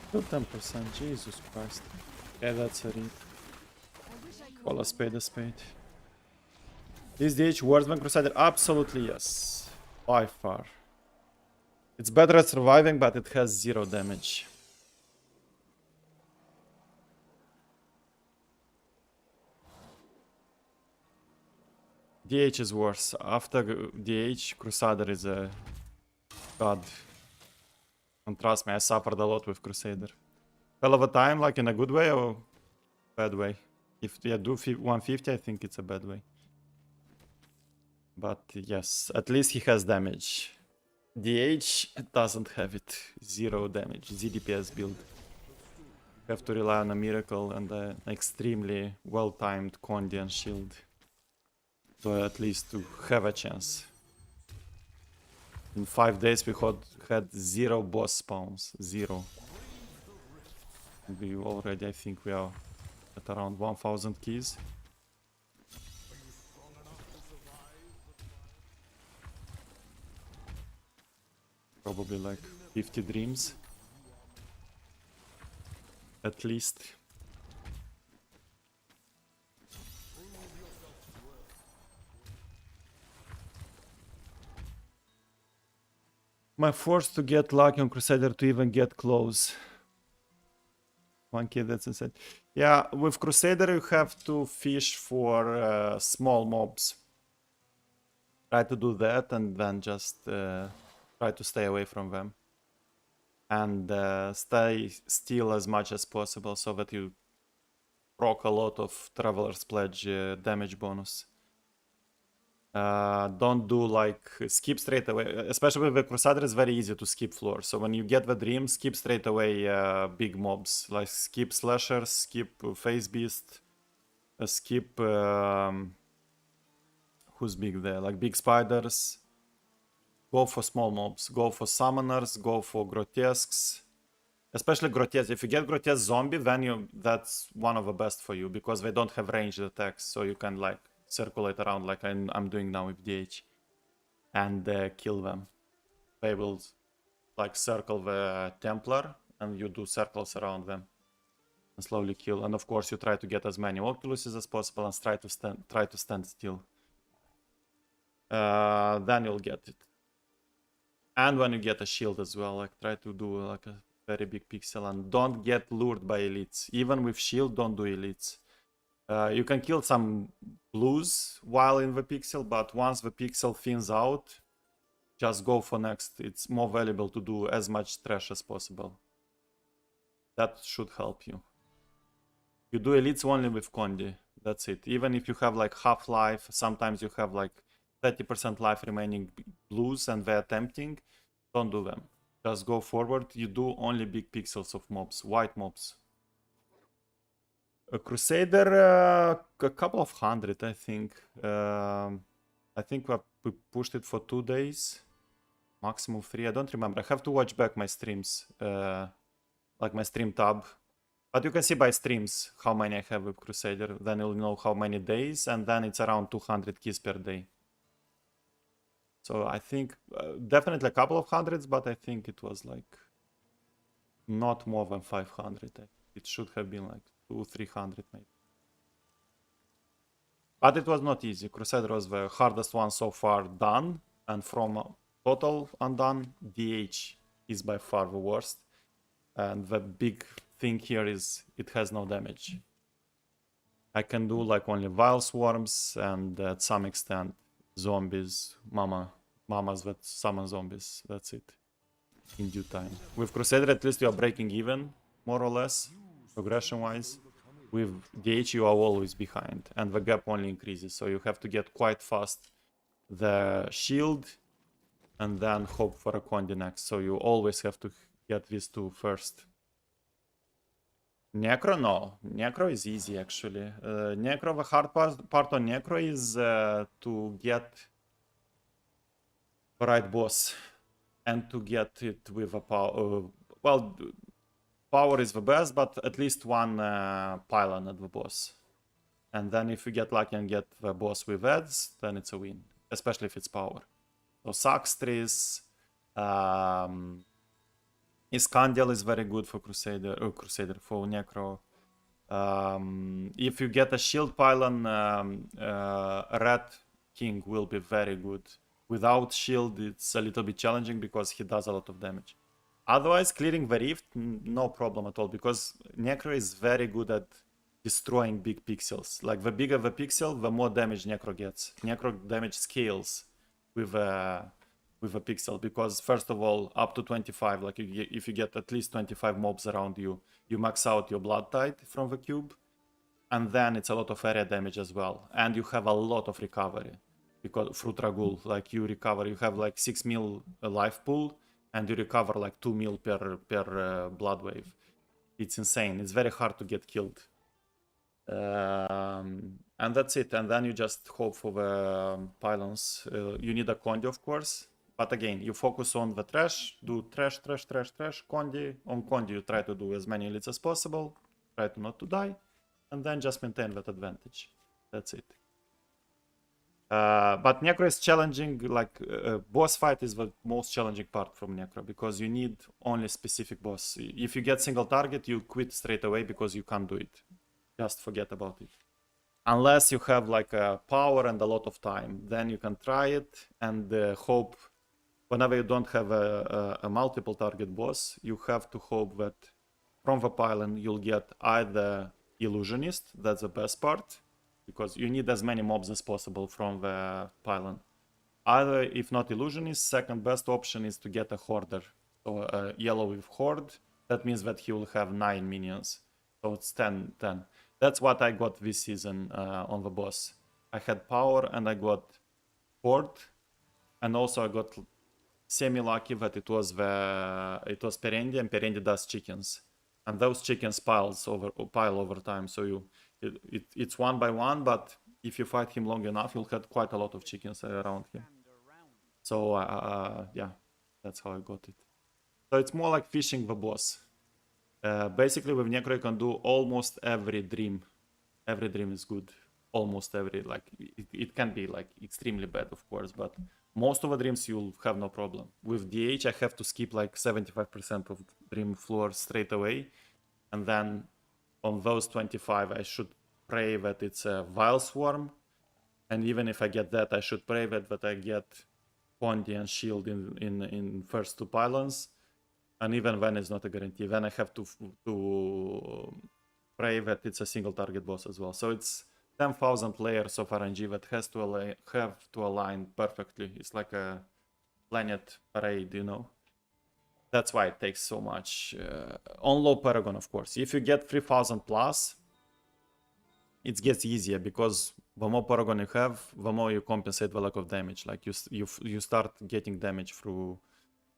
Still 10%, Jesus Christ. Yeah, that's a read. Call a spade a spade. Is DH worse than Crusader? Absolutely yes. By far. It's better at surviving, but it has 0 damage. DH is worse. After DH, Crusader is a god. And trust me, I suffered a lot with Crusader. Hell of a time, like in a good way or bad way? If you do 150, I think it's a bad way. But yes, at least he has damage. DH doesn't have it. 0 damage. ZDPS build. Have to rely on a miracle and an extremely well-timed Condian shield. So at least to have a chance. In 5 days we had 0 boss spawns. 0. We already, I think we are at around 1000 keys. Probably like 50 dreams. At least. My forced to get lucky on Crusader to even get close. 1k, that's insane. Yeah, with Crusader you have to fish for small mobs. Try to do that and then just try to stay away from them. And stay still as much as possible so that you proc a lot of Traveler's Pledge damage bonus. Don't do like skip straight away, especially with the Crusader. It's very easy to skip floor. So when you get the dream, skip straight away big mobs, like skip slashers, skip face beast, skip who's big there, like big spiders. Go for small mobs, go for summoners, go for grotesques, especially grotesque. If you get grotesque zombie, then that's one of the best for you because they don't have ranged attacks, so you can like circulate around like I'm doing now with DH and kill them. They will like circle the Templar and you do circles around them and slowly kill. And of course you try to get as many Octuluses as possible and try to stand still. Then you'll get it. And when you get a shield as well, like try to do like a very big pixel and don't get lured by elites. Even with shield, don't do elites. You can kill some blues while in the pixel, but once the pixel thins out, just go for next. It's more valuable to do as much trash as possible. That should help you. You do elites only with Condi. That's it. Even if you have like half life, sometimes you have like 30% life remaining blues and they're tempting, don't do them. Just go forward. You do only big pixels of mobs, white mobs. A Crusader, a couple of hundred, I think. I think we pushed it for 2 days, maximum 3. I don't remember. I have to watch back my streams, like my stream tab. But you can see by streams how many I have with Crusader. Then you'll know how many days, and then it's around 200 keys per day. So I think definitely a couple of hundreds, but I think it was like not more than 500. It should have been like 200-300 maybe. But it was not easy. Crusader was the hardest one so far done, and from total undone, DH is by far the worst. And the big thing here is it has no damage. I can do like only Vile Swarms and at some extent zombies, mamas that summon zombies. That's it. In due time. With Crusader, at least you are breaking even, more or less, progression-wise. With DH, you are always behind, and the gap only increases. So you have to get quite fast the shield, and then hope for a Condi next. So you always have to get these two first. Necro, no. Necro is easy, actually. Necro, the hard part on Necro is to get the right boss and to get it with a power. Well, power is the best, but at least one pylon at the boss. And then if you get lucky and get the boss with ads, then it's a win, especially if it's power. So Saxtris, Iskandiel is very good for Crusader for Necro. If you get a shield pylon, Red King will be very good. Without shield, it's a little bit challenging because he does a lot of damage. Otherwise, clearing the rift, no problem at all, because Necro is very good at destroying big pixels. Like, the bigger the pixel, the more damage Necro gets. Necro damage scales with a pixel, because first of all, up to 25, like if you get at least 25 mobs around you, you max out your blood tide from the cube, and then it's a lot of area damage as well, and you have a lot of recovery because through Tragul, like you recover, you have like 6 mil life pool, and you recover like 2 mil per blood wave. It's insane. It's very hard to get killed. And that's it. And then you just hope for the pylons. You need a Condi, of course. But again, you focus on the trash, do trash, Condi. On Condi, you try to do as many elites as possible. Try to not to die. And then just maintain that advantage. That's it. But Necro is challenging, like boss fight is the most challenging part from Necro, because you need only specific boss. If you get single target, you quit straight away because you can't do it. Just forget about it. Unless you have like a power and a lot of time, then you can try it and hope. Whenever you don't have a multiple target boss, you have to hope that from the pylon you'll get either Illusionist, that's the best part, because you need as many mobs as possible from the pylon. Either, if not Illusionist, second best option is to get a Hoarder. So a yellow with Horde, that means that he will have 9 minions. So it's 10. That's what I got this season on the boss. I had power and I got Horde, and also I got semi-lucky that it was Perendi, and Perendi does chickens. And those chickens pile over time, so it's one by one, but if you fight him long enough, you'll have quite a lot of chickens around him. So yeah, that's how I got it. So it's more like fishing the boss. Basically with Necro you can do almost every dream. Every dream is good. Almost every, like, it can be like extremely bad, of course, but most of the dreams you'll have no problem. With DH I have to skip like 75% of dream floor straight away, and then on those 25 I should pray that it's a Vile Swarm, and even if I get that, I should pray that I get Condi and Shield in first 2 pylons, and even then it's not a guarantee. Then I have to pray that it's a single target boss as well. So it's 10,000 layers of RNG that have to align perfectly. It's like a planet parade, you know. That's why it takes so much. On low Paragon, of course. If you get 3,000 plus, it gets easier, because the more Paragon you have, the more you compensate the lack of damage. Like you start getting damage through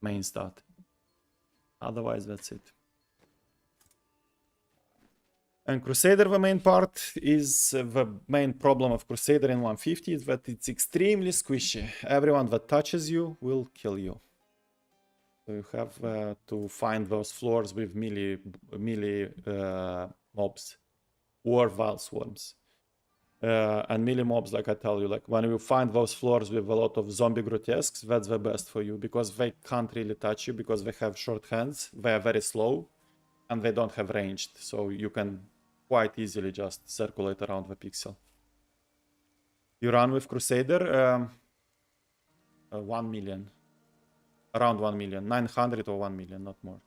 main stat. Otherwise, that's it. And Crusader, the main part is the main problem of Crusader in 150 is that it's extremely squishy. Everyone that touches you will kill you. So you have to find those floors with melee mobs or Vile Swarms. And melee mobs, like I tell you, like when you find those floors with a lot of zombie grotesques, that's the best for you, because they can't really touch you because they have short hands, they are very slow, and they don't have ranged, so you can quite easily just circulate around the pixel. You run with Crusader, 1 million. Around 1 million. 900 or 1 million, not more.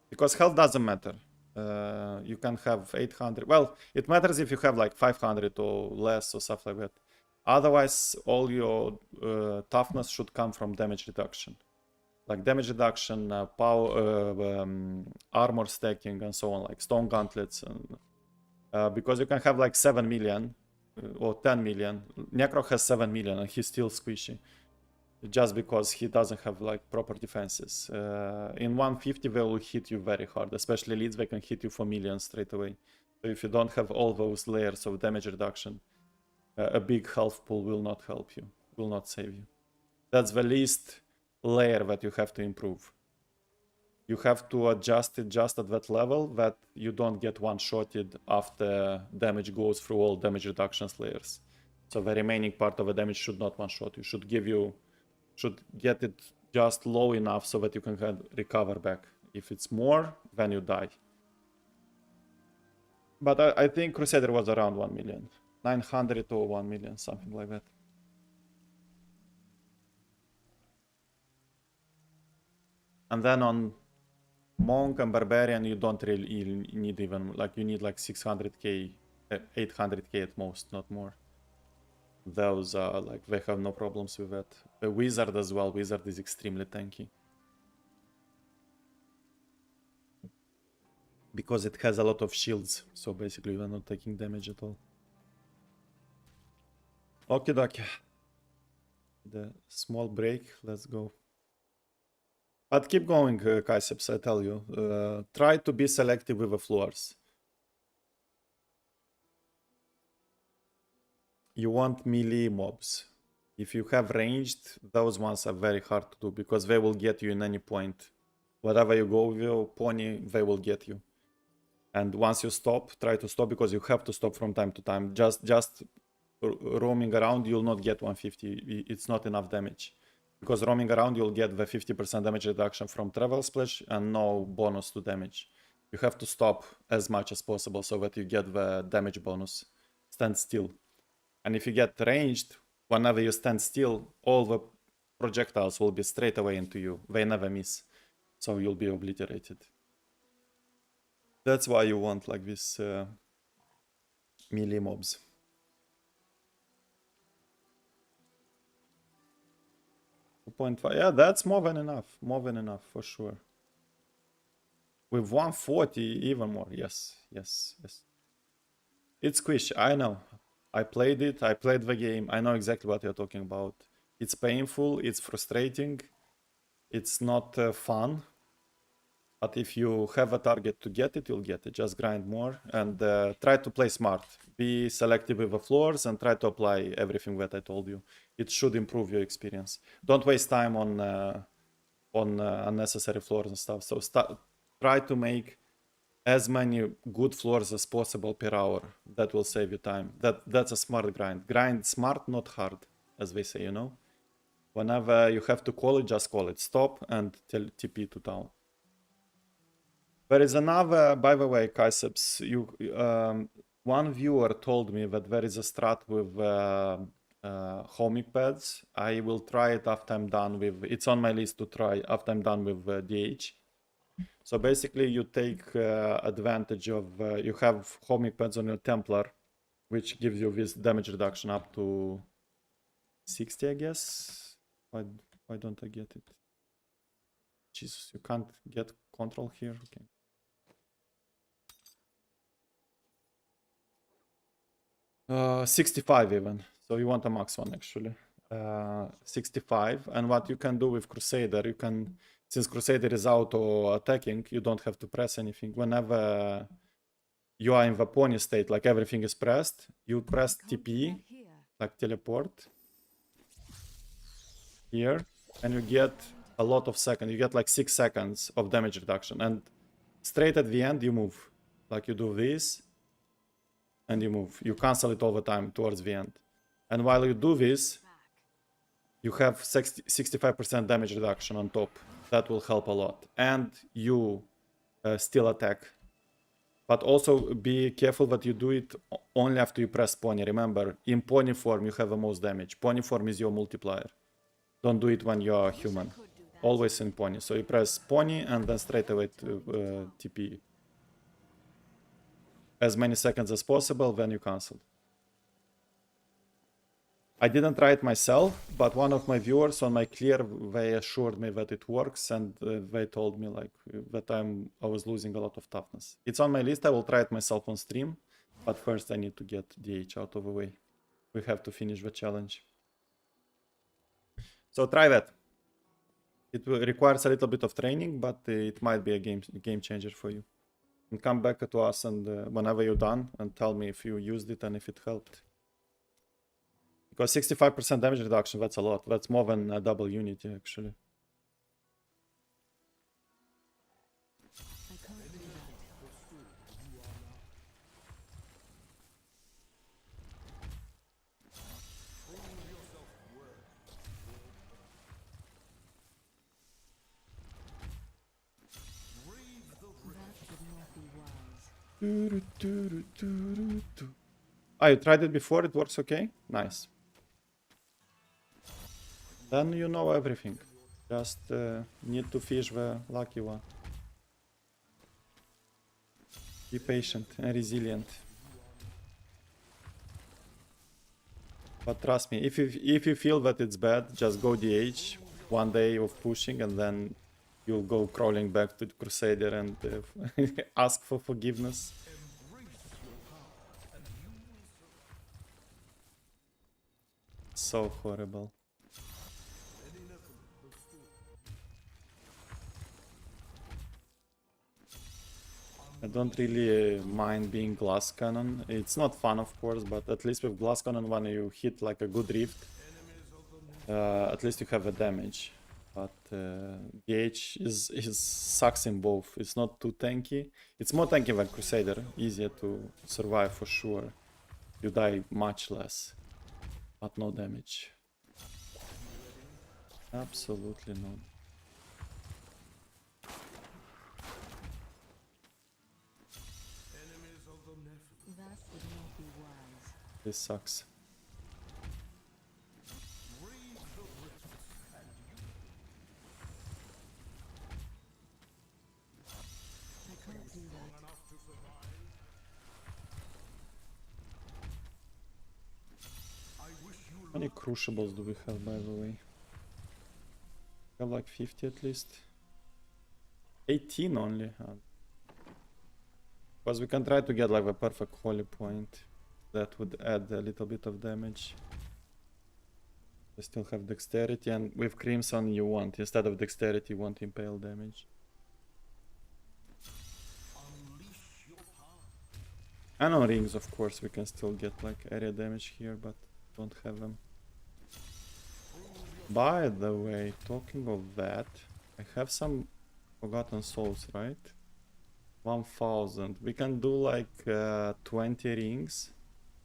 Because health doesn't matter. You can have 800. Well, it matters if you have like 500 or less or stuff like that. Otherwise, all your toughness should come from damage reduction. Like damage reduction, power, armor stacking, and so on, like stone gauntlets. And, because you can have like 7 million or 10 million. Necro has 7 million and he's still squishy. Just because he doesn't have like proper defenses. In 150 they will hit you very hard, especially elites, they can hit you for millions straight away. So if you don't have all those layers of damage reduction, a big health pool will not help you, will not save you. That's the least layer that you have to improve. You have to adjust it just at that level that you don't get one-shotted after damage goes through all damage reductions layers. So the remaining part of the damage should not one-shot you, should get it just low enough so that you can recover back. If it's more, then you die. But I think Crusader was around 1 million. 900 to 1 million, something like that. And then on Monk and Barbarian, you don't really need even, like, you need like 600k, 800k at most, not more. Those are like, they have no problems with that. The Wizard as well, Wizard is extremely tanky. Because it has a lot of shields, so basically you're not taking damage at all. Okay, dokie. The small break, let's go. But keep going, Kaiseps, I tell you. Try to be selective with the floors. You want melee mobs. If you have ranged, those ones are very hard to do because they will get you in any point. Wherever you go with your pony, they will get you. And once you stop, try to stop because you have to stop from time to time. Just roaming around, you'll not get 150. It's not enough damage. Because roaming around, you'll get the 50% damage reduction from Travel Splash and no bonus to damage. You have to stop as much as possible so that you get the damage bonus. Stand still. And if you get ranged, whenever you stand still, all the projectiles will be straight away into you. They never miss. So you'll be obliterated. That's why you want like this melee mobs. .5. Yeah, that's more than enough. More than enough for sure. With 140, even more. Yes, yes, yes. It's squishy. I know. I played it. I played the game. I know exactly what you're talking about. It's painful. It's frustrating. It's not fun. But if you have a target to get it, you'll get it. Just grind more and try to play smart. Be selective with the floors and try to apply everything that I told you. It should improve your experience. Don't waste time on unnecessary floors and stuff. So try to make as many good floors as possible per hour. That will save you time. That's a smart grind. Grind smart, not hard, as they say, you know? Whenever you have to call it, just call it. Stop and tell TP to town. There is another, by the way, Kaiseps, one viewer told me that there is a strat with homing pads. I will try it after I'm done with, it's on my list to try after I'm done with DH. So basically you take advantage of, you have homing pads on your Templar, which gives you this damage reduction up to 60, I guess. Why don't I get it? Jesus, you can't get control here? Okay. 65 even. So you want a max one actually. 65. And what you can do with Crusader, you can, since Crusader is auto attacking, you don't have to press anything. Whenever you are in the pony state, like everything is pressed, you press TP, like teleport here, and you get a lot of seconds. You get like 6 seconds of damage reduction. And straight at the end, you move. Like you do this. And you move. You cancel it all the time towards the end. And while you do this, you have 65% damage reduction on top. That will help a lot. And you still attack. But also be careful that you do it only after you press pony. Remember, in pony form you have the most damage. Pony form is your multiplier. Don't do it when you are human. Always in pony. So you press pony and then straight away to TP. As many seconds as possible, then you cancel. I didn't try it myself, but one of my viewers on my clear, they assured me that it works, and they told me like that I was losing a lot of toughness. It's on my list. I will try it myself on stream, but first I need to get DH out of the way. We have to finish the challenge. So try that. It requires a little bit of training, but it might be a game changer for you. And come back to us and whenever you're done and tell me if you used it and if it helped. Because 65% damage reduction, that's a lot. That's more than a double unity actually. Ah, you tried it before, it works okay? Nice. Then you know everything. Just need to fish the lucky one. Be patient and resilient. But trust me, if you feel that it's bad, just go DH, one day of pushing, and then you'll go crawling back to the Crusader and ask for forgiveness. So horrible. I don't really mind being glass cannon. It's not fun, of course, but at least with glass cannon, when you hit like a good rift, at least you have a damage. But DH sucks in both. It's not too tanky. It's more tanky than Crusader. Easier to survive for sure. You die much less, but no damage. Absolutely not. That would not be wise. This sucks. I can't do that. How many crucibles do we have, by the way? We have like 50 at least. 18 only. Because we can try to get like the perfect holy point. That would add a little bit of damage. We still have dexterity, and with Crimson you want, instead of dexterity, you want impale damage. And on rings, of course, we can still get like area damage here, but don't have them. By the way, talking of that, I have some Forgotten Souls, right? 1000. We can do like 20 rings.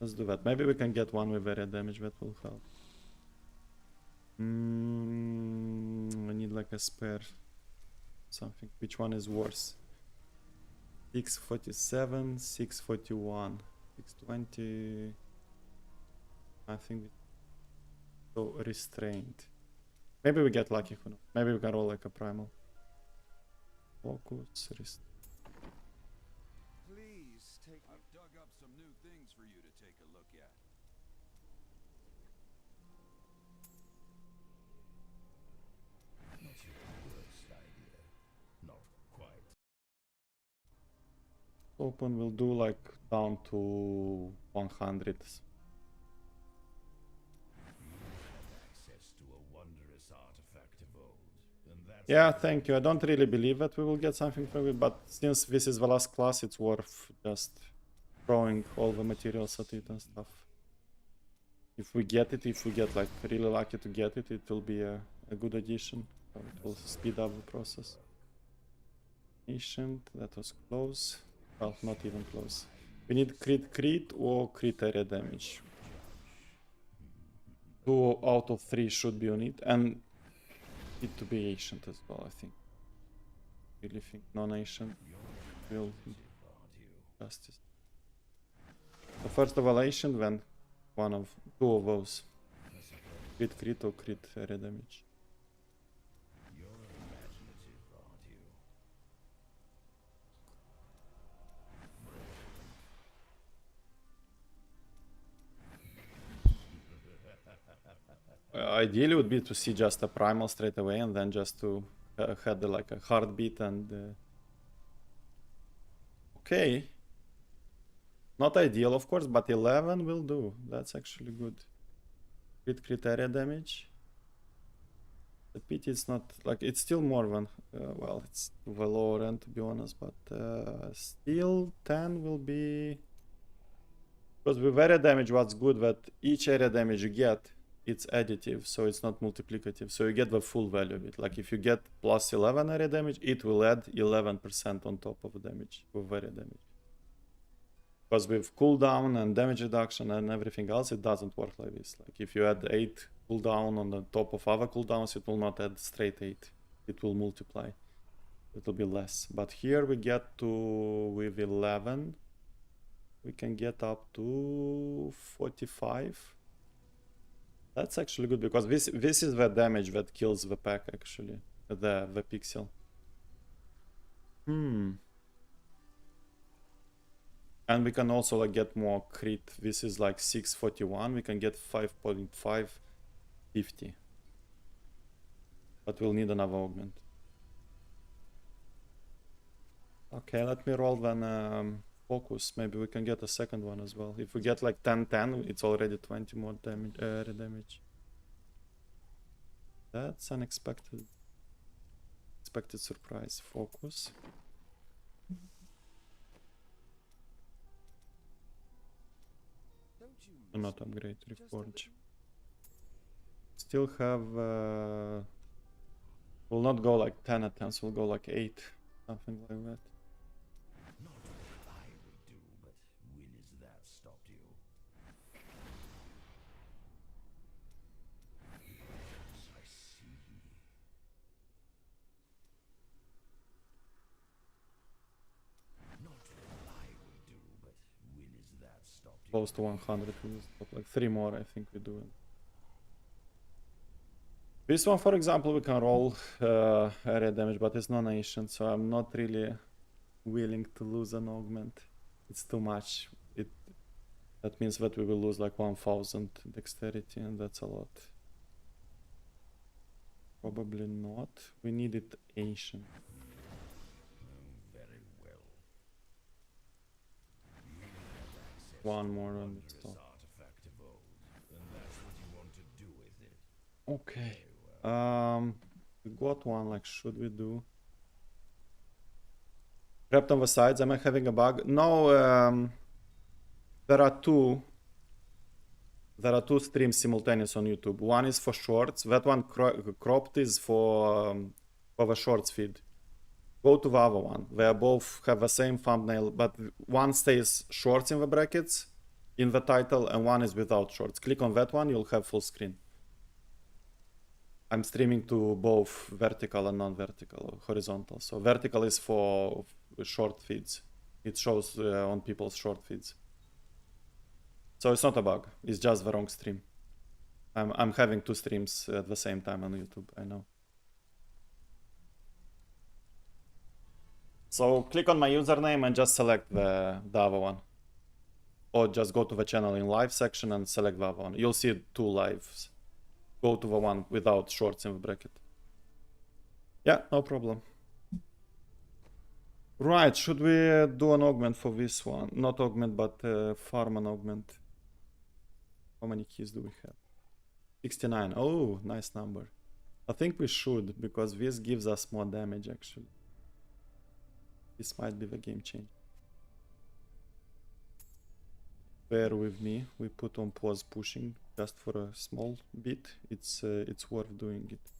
Let's do that. Maybe we can get one with area damage, that will help. I need like a spare something. Which one is worse? 647, 641, 620. I think so restrained. Maybe we get lucky. Who knows? Maybe we can roll like a primal. Focus, restrained. Please take. I've dug up some new things for you to take a look at. Not your worst idea. Not quite. Open will do like down to 100. Yeah, thank you. I don't really believe that we will get something from it, but since this is the last class, it's worth just throwing all the materials at it and stuff. If we get it, if we get like really lucky to get it, it will be a good addition. So it will speed up the process. Ancient, that was close. Well, not even close. We need crit or crit area damage. 2 out of 3 should be on it, and it to be ancient as well, I think. Really think non-ancient will do justice. So first of all ancient, then two of those. Crit or crit area damage. Ideally would be to see just a primal straight away and then just to have like a heartbeat and okay. Not ideal, of course, but 11 will do. That's actually good. Crit area damage. The pity is not like it's still more than well, it's the lower end to be honest, but still 10 will be, because with area damage what's good that each area damage you get, it's additive, so it's not multiplicative, so you get the full value of it. Like if you get plus 11 area damage, it will add 11% on top of the damage with area damage. Because with cooldown and damage reduction and everything else, it doesn't work like this. Like if you add 8 cooldown on the top of other cooldowns, it will not add straight 8. It will multiply. It will be less. But here we get to with 11. we can get up to 45. That's actually good because this is the damage that kills the pack actually, the pixel. And we can also like get more crit. This is like 641. We can get 5.550. But we'll need another augment. Okay, let me roll then focus. Maybe we can get a second one as well. If we get like 10-10, it's already 20 more damage. Damage. That's unexpected. Expected surprise. Focus. Do not upgrade. Reforge. Still have. Will not go like 10 attempts. We'll go like 8, something like that. Not what I would do, but when is that stopped you? Yes, I see. Not what I would do, but when is that stopped you? Close to 100. We stop like 3 more. I think we do it. This one, for example, we can roll area damage, but it's non-ancient, so I'm not really willing to lose an augment. It's too much. That means that we will lose like 1000 dexterity, and that's a lot. Probably not. We need it ancient. Very well. One more on the top. Artifact of old, and that's what you want to do with it. Okay. We got one, like, should we do? Prepped on the sides, am I having a bug? No, there are two streams simultaneous on YouTube. One is for shorts, that one cropped is for the shorts feed. Go to the other one. They both have the same thumbnail, but one stays shorts in the brackets, in the title, and one is without shorts. Click on that one, you'll have full screen. I'm streaming to both vertical and non-vertical, horizontal. So vertical is for short feeds. It shows on people's short feeds. So it's not a bug. It's just the wrong stream. I'm having 2 streams at the same time on YouTube, I know. So click on my username and just select the other one. Or just go to the channel in live section and select the other one. You'll see 2 lives. Go to the one without shorts in the bracket. Yeah, no problem. Right, should we do an augment for this one? Not augment, but farm an augment. How many keys do we have? 69. Oh, nice number. I think we should, because this gives us more damage actually. This might be the game changer. Bear with me, we put on pause pushing just for a small bit. It's worth doing it.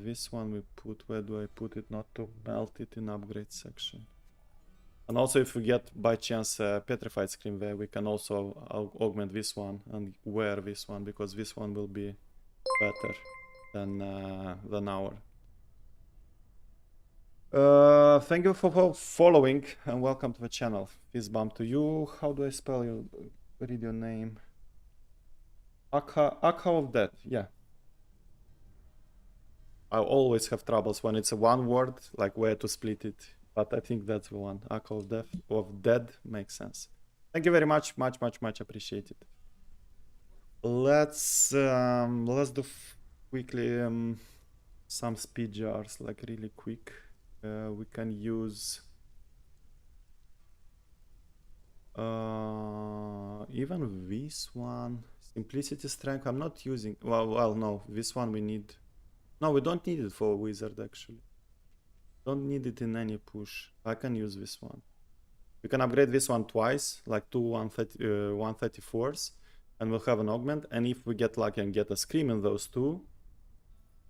This one we put, where do I put it? Not to melt it in upgrade section. And also if we get by chance a petrified screen there, we can also augment this one and wear this one, because this one will be better than our. Thank you for following and welcome to the channel. Fist bump to you. How do I spell you? Read your name. Akka of Death. Yeah. I always have troubles when it's a one word, like where to split it. But I think that's the one. Akka of Death of Dead makes sense. Thank you very much. Much appreciated. Let's do quickly some speed jars, like really quick. We can use even this one. Simplicity Strength. I'm not using. Well, no. This one we need. No, we don't need it for Wizard actually. Don't need it in any push. I can use this one. We can upgrade this one twice, like 2 134s, and we'll have an augment. And if we get lucky and get a scream in those 2,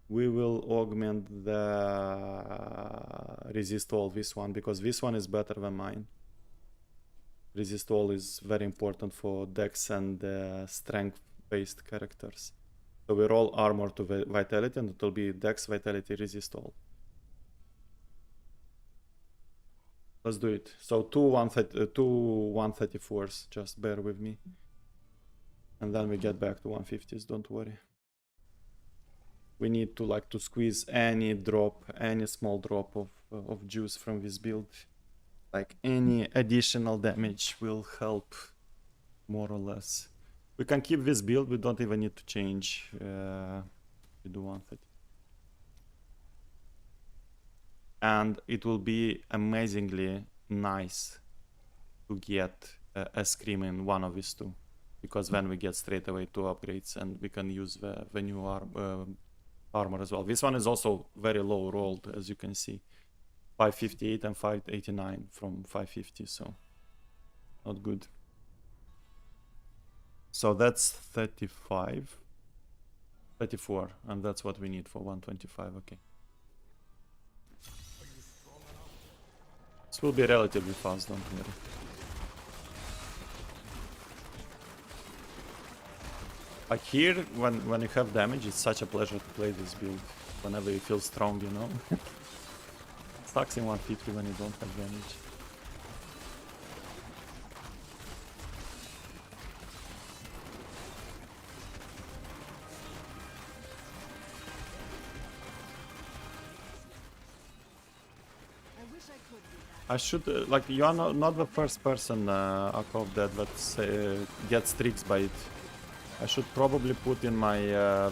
we will augment the resist all this one, because this one is better than mine. Resist all is very important for dex and strength based characters. So we roll armor to vitality and it will be dex, vitality, resist all. Let's do it. So two 134s, just bear with me. And then we get back to 150s, don't worry. We need to like to squeeze any drop, any small drop of juice from this build. Like any additional damage will help more or less. We can keep this build, we don't even need to change. We do 130. And it will be amazingly nice to get a scream in one of these two, because then we get straight away 2 upgrades and we can use the new armor as well. This one is also very low rolled, as you can see. 558 and 589 from 550, so not good. So that's 35, 34, and that's what we need for 125, okay. This will be relatively fast, don't worry. Like here, when you have damage, it's such a pleasure to play this build. Whenever you feel strong, you know? Sucks in 150 when you don't have damage. I should, like, you are not the first person, Akov, that gets tricks by it. I should probably put in my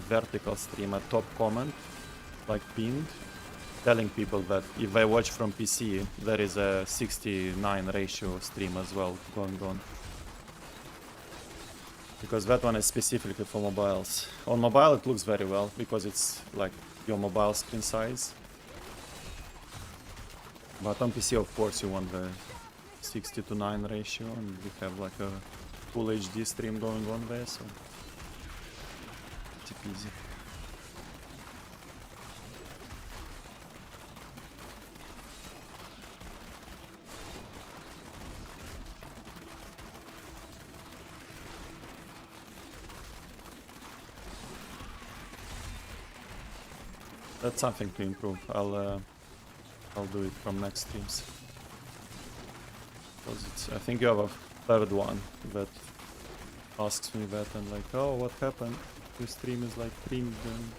vertical stream a top comment, like pinned, telling people that if they watch from PC, there is a 69 ratio stream as well going on. Because that one is specifically for mobiles. On mobile it looks very well, because it's like your mobile screen size. But on PC, of course, you want the 60:9 ratio, and we have like a full HD stream going on there, so it's easy. That's something to improve. I'll do it from next streams. Because it's, I think you have a third one that asks me that and like, oh, what happened? Your stream is like trimmed and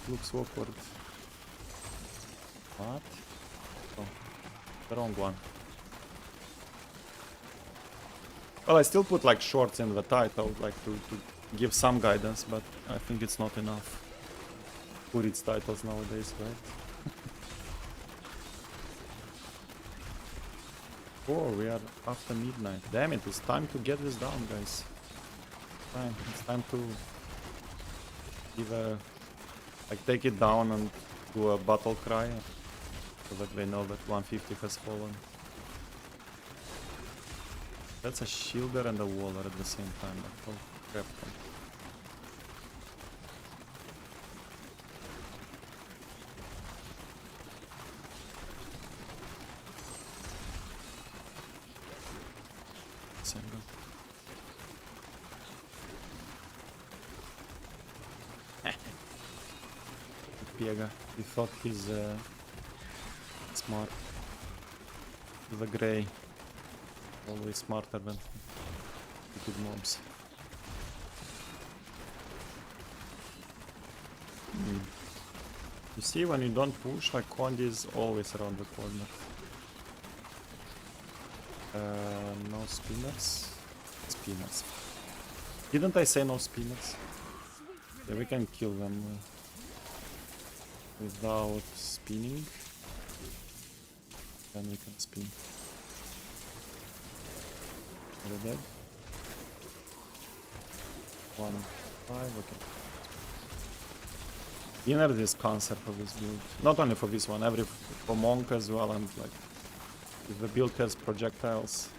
looks awkward. What? Oh, the wrong one. Well, I still put like shorts in the title, like to give some guidance, but I think it's not enough. Who reads titles nowadays, right? Oh, we are after midnight. Damn it, it's time to get this down, guys. It's time to give a... like, take it down and do a battle cry, so that they know that 150 has fallen. That's a shielder and a waller at the same time. Oh, crap. Piega. He thought he's smart. The Grey. Always smarter than stupid mobs. You see, when you don't push, like Condi is always around the corner. No spinners. Spinners. Didn't I say no spinners? Yeah, we can kill them without spinning. Then we can spin. Are they dead? 1, 5, okay. Inner is cancer for this build. Not only for this one, for Monk as well, and like if the build has projectiles,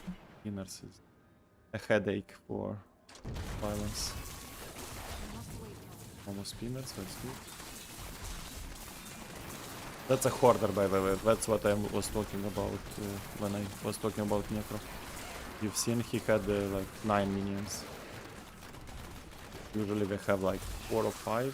Inners is a headache for violence. Almost spinners, that's good. That's a hoarder, by the way. That's what I was talking about when I was talking about Necro. You've seen he had like 9 minions. Usually they have like 4 or 5.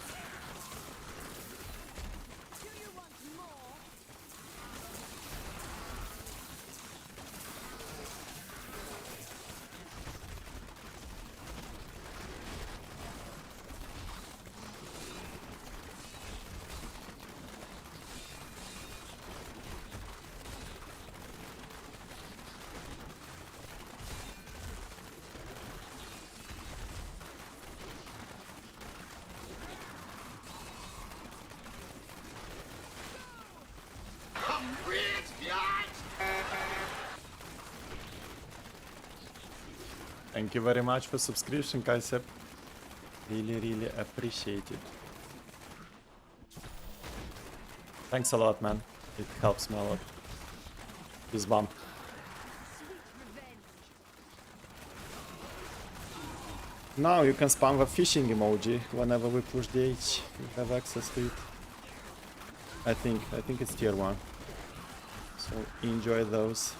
Thank you very much for subscription, Kaisep. Really appreciate it. Thanks a lot, man. It helps me a lot. This bump. Now you can spam the fishing emoji whenever we push the H. You have access to it. I think it's tier 1. So enjoy those.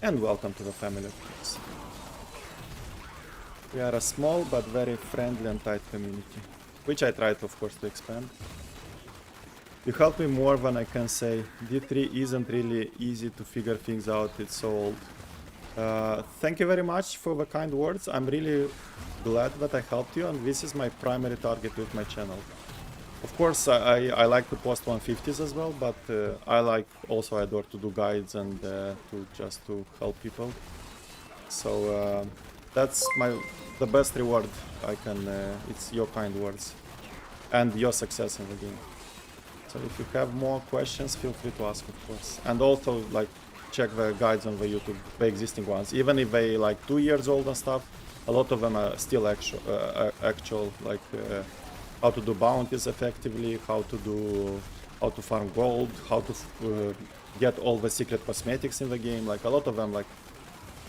And welcome to the family of kids. We are a small but very friendly and tight community, which I try to, of course, to expand. You help me more than I can say. D3 isn't really easy to figure things out, it's so old. Thank you very much for the kind words. I'm really glad that I helped you, and this is my primary target with my channel. Of course, I like to post 150s as well, but I like also adore to do guides and to help people. So that's the best reward I can. It's your kind words and your success in the game. So if you have more questions, feel free to ask, of course. And also, like, check the guides on the YouTube, the existing ones. Even if they like 2 years old and stuff, a lot of them are still actual, like how to do bounties effectively, how to farm gold, how to get all the secret cosmetics in the game. Like a lot of them, like,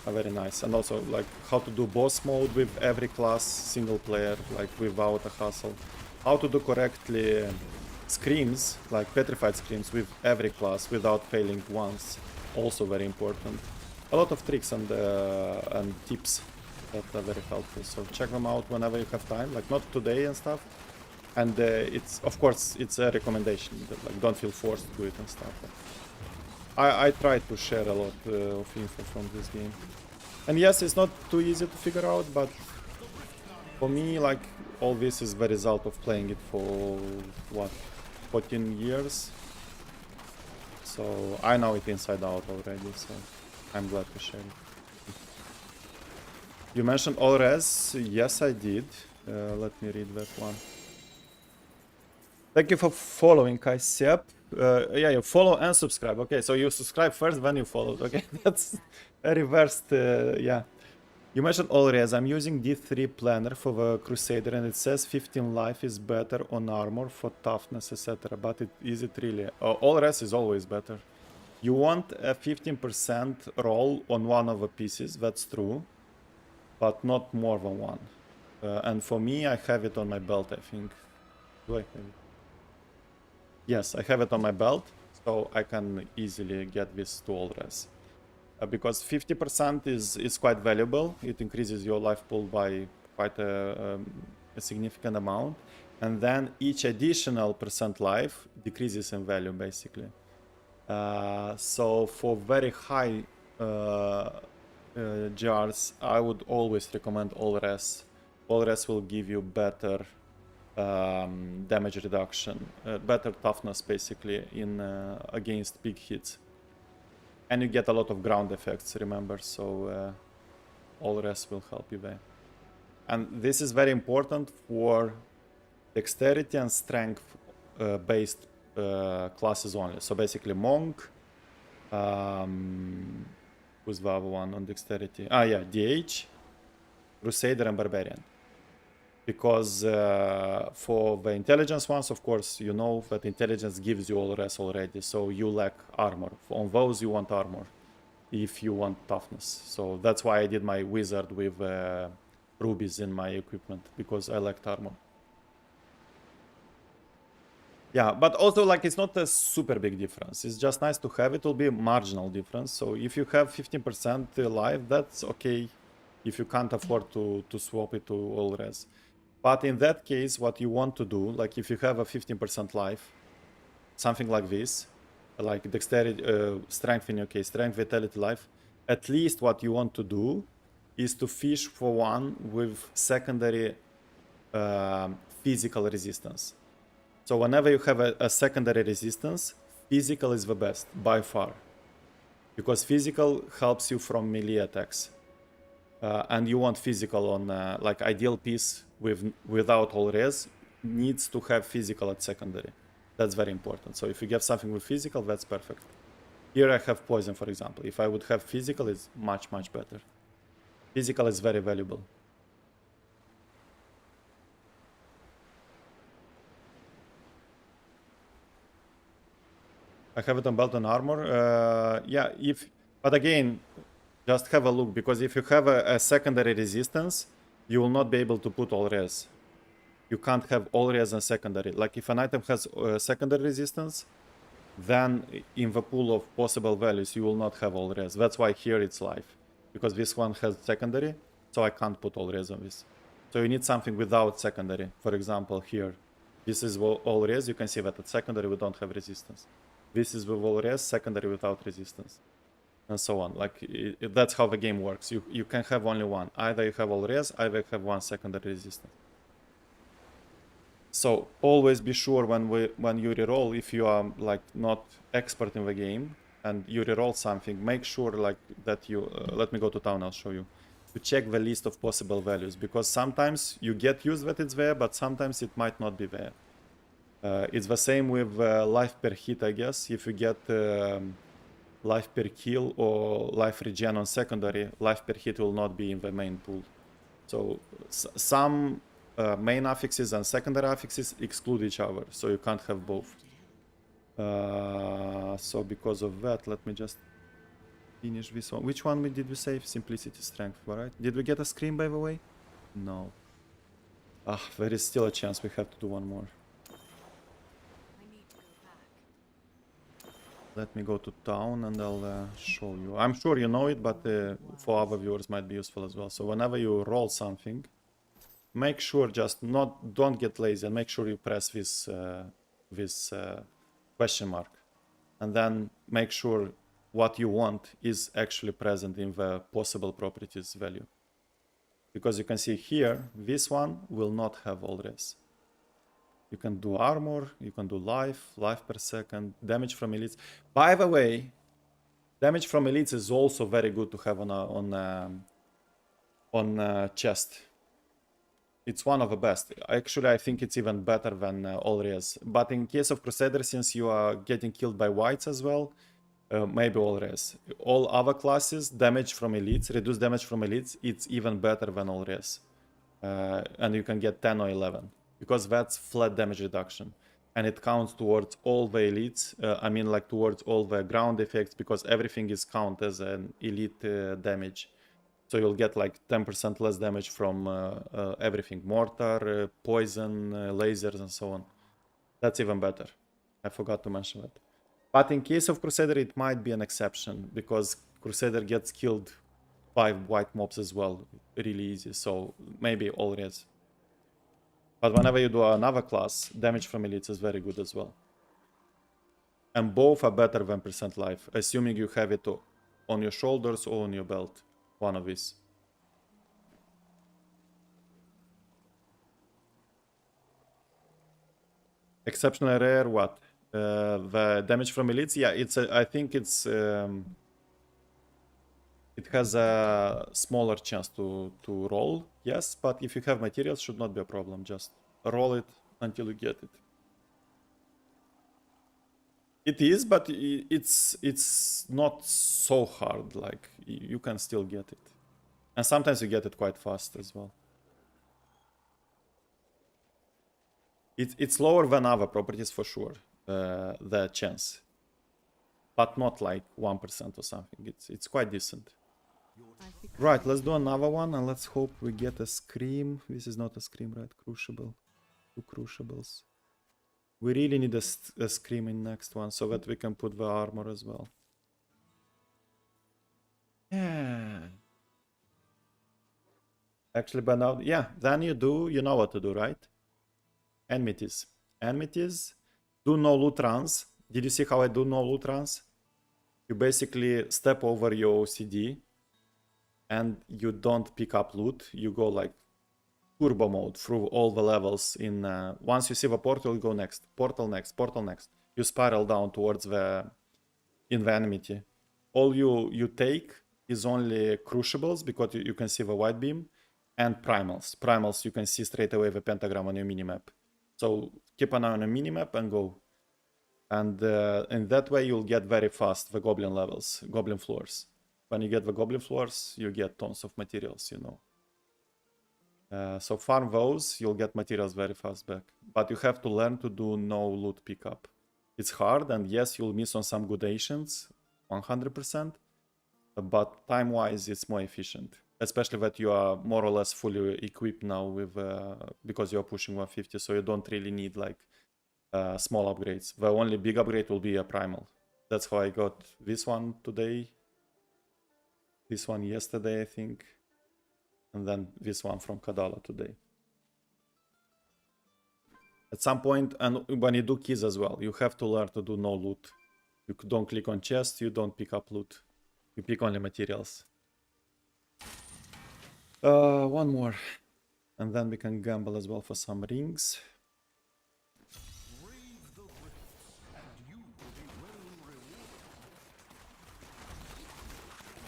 are very nice. And also, like, how to do boss mode with every class, single player, like without a hassle. How to do correctly screams, like petrified screams, with every class without failing once. Also very important. A lot of tricks and tips that are very helpful. So check them out whenever you have time. Like not today and stuff. And it's, of course, it's a recommendation. That, like, don't feel forced to do it and stuff. But I try to share a lot of info from this game. And yes, it's not too easy to figure out, but for me, like, all this is the result of playing it for, what, 14 years? So I know it inside out already, so I'm glad to share it. You mentioned all res. Yes, I did. Let me read that one. Thank you for following, Kaisep. Yeah, you follow and subscribe. Okay, so you subscribe first, then you follow. Okay, that's a reversed, yeah. You mentioned all res. I'm using D3 planner for the Crusader, and it says 15 life is better on armor for toughness, etc. But is it really? All res is always better. You want a 15% roll on one of the pieces, that's true, but not more than one. And for me, I have it on my belt, I think. Do I have it? Yes, I have it on my belt, so I can easily get this to all res. Because 50% is quite valuable. It increases your life pool by quite a significant amount. And then each additional percent life decreases in value, basically. So for very high GRs, I would always recommend all res. All res will give you better damage reduction, better toughness, basically, in against big hits. And you get a lot of ground effects, remember, so all res will help you there. And this is very important for dexterity and strength based classes only. So basically monk, who's the other one on dexterity? Ah yeah, DH, Crusader and Barbarian. Because for the intelligence ones, of course, you know that intelligence gives you all res already, so you lack armor. On those you want armor, if you want toughness. So that's why I did my wizard with rubies in my equipment, because I lacked armor. Yeah, but also, like, it's not a super big difference. It's just nice to have. It will be a marginal difference. So if you have 15% life, that's okay if you can't afford to swap it to all res. But in that case, what you want to do, like if you have a 15% life, something like this, like dexterity, strength in your case, strength, vitality, life, at least what you want to do is to fish for one with secondary physical resistance. So whenever you have a secondary resistance, physical is the best, by far. Because physical helps you from melee attacks. And you want physical on, like, ideal piece without all res needs to have physical at secondary. That's very important. So if you get something with physical, that's perfect. Here I have poison, for example. If I would have physical, it's much, much better. Physical is very valuable. I have it on belt and armor. Yeah, but again, just have a look, because if you have a secondary resistance, you will not be able to put all res. You can't have all res and secondary. Like if an item has secondary resistance, then in the pool of possible values, you will not have all res. That's why here it's life, because this one has secondary, so I can't put all res on this. So you need something without secondary. For example, here, this is all res. You can see that at secondary we don't have resistance. This is with all res, secondary without resistance, and so on. Like that's how the game works. You can have only one. Either you have all res, either you have one secondary resistance. So always be sure when you reroll, if you are like not expert in the game and you reroll something, make sure like that you let me go to town. I'll show you. To check the list of possible values, because sometimes you get used that it's there, but sometimes it might not be there. It's the same with life per hit, I guess. If you get life per kill or life regen on secondary, life per hit will not be in the main pool. So some main affixes and secondary affixes exclude each other, so you can't have both. So because of that, let me just finish this one. Which one did we save? Simplicity, strength, right? Did we get a scream, by the way? No. There is still a chance we have to do one more. Let me go to town and I'll show you. I'm sure you know it, but for other viewers might be useful as well. So whenever you roll something, make sure don't get lazy and make sure you press this question mark, and then make sure what you want is actually present in the possible properties value. Because you can see here, this one will not have all res. You can do armor, you can do life per second, damage from elites. By the way, damage from elites is also very good to have on chest. It's one of the best. Actually, I think it's even better than all res. But in case of Crusader, since you are getting killed by whites as well, maybe all res. All other classes, damage from elites, reduce damage from elites, it's even better than all res. And you can get 10 or 11. Because that's flat damage reduction, and it counts towards all the elites. I mean, like towards all the ground effects, because everything is counted as an elite damage. So you'll get like 10% less damage from everything: mortar, poison, lasers, and so on. That's even better. I forgot to mention that. But in case of Crusader, it might be an exception, because Crusader gets killed by white mobs as well, really easy. So maybe all res. But whenever you do another class, damage from elites is very good as well. And both are better than percent life, assuming you have it on your shoulders or on your belt. One of these. Exceptionally rare, what? The damage from elites? Yeah, I think it's... it has a smaller chance to roll, yes, but if you have materials, should not be a problem. Just roll it until you get it. It is, but it's not so hard. Like, you can still get it, and sometimes you get it quite fast as well. It's lower than other properties for sure, the chance, but not like 1% or something. It's quite decent. Right, let's do another one, and let's hope we get a scream. This is not a scream, right? Crucible. 2 crucibles. We really need a scream in next one, so that we can put the armor as well. Yeah. Actually, but now, yeah, then you know what to do, right? Enmities. Enmities. Do no loot runs. Did you see how I do no loot runs? You basically step over your OCD and you don't pick up loot. You go like turbo mode through all the levels. Once you see the portal, you go next. Portal next. Portal next. You spiral down towards the enmity. All you take is only crucibles, because you can see the white beam, and primals. Primals, you can see straight away the pentagram on your minimap. So keep an eye on the minimap and go. And in that way, you'll get very fast the goblin levels, goblin floors. When you get the goblin floors, you get tons of materials, you know. So farm those, you'll get materials very fast back. But you have to learn to do no loot pickup. It's hard, and yes, you'll miss on some good ancients, 100%. But time-wise, it's more efficient. Especially that you are more or less fully equipped now with because you're pushing 150, so you don't really need like small upgrades. The only big upgrade will be a primal. That's how I got this one today. This one yesterday, I think. And then this one from Kadala today. At some point, and when you do keys as well, you have to learn to do no loot. You don't click on chest, you don't pick up loot. You pick only materials. One more. And then we can gamble as well for some rings.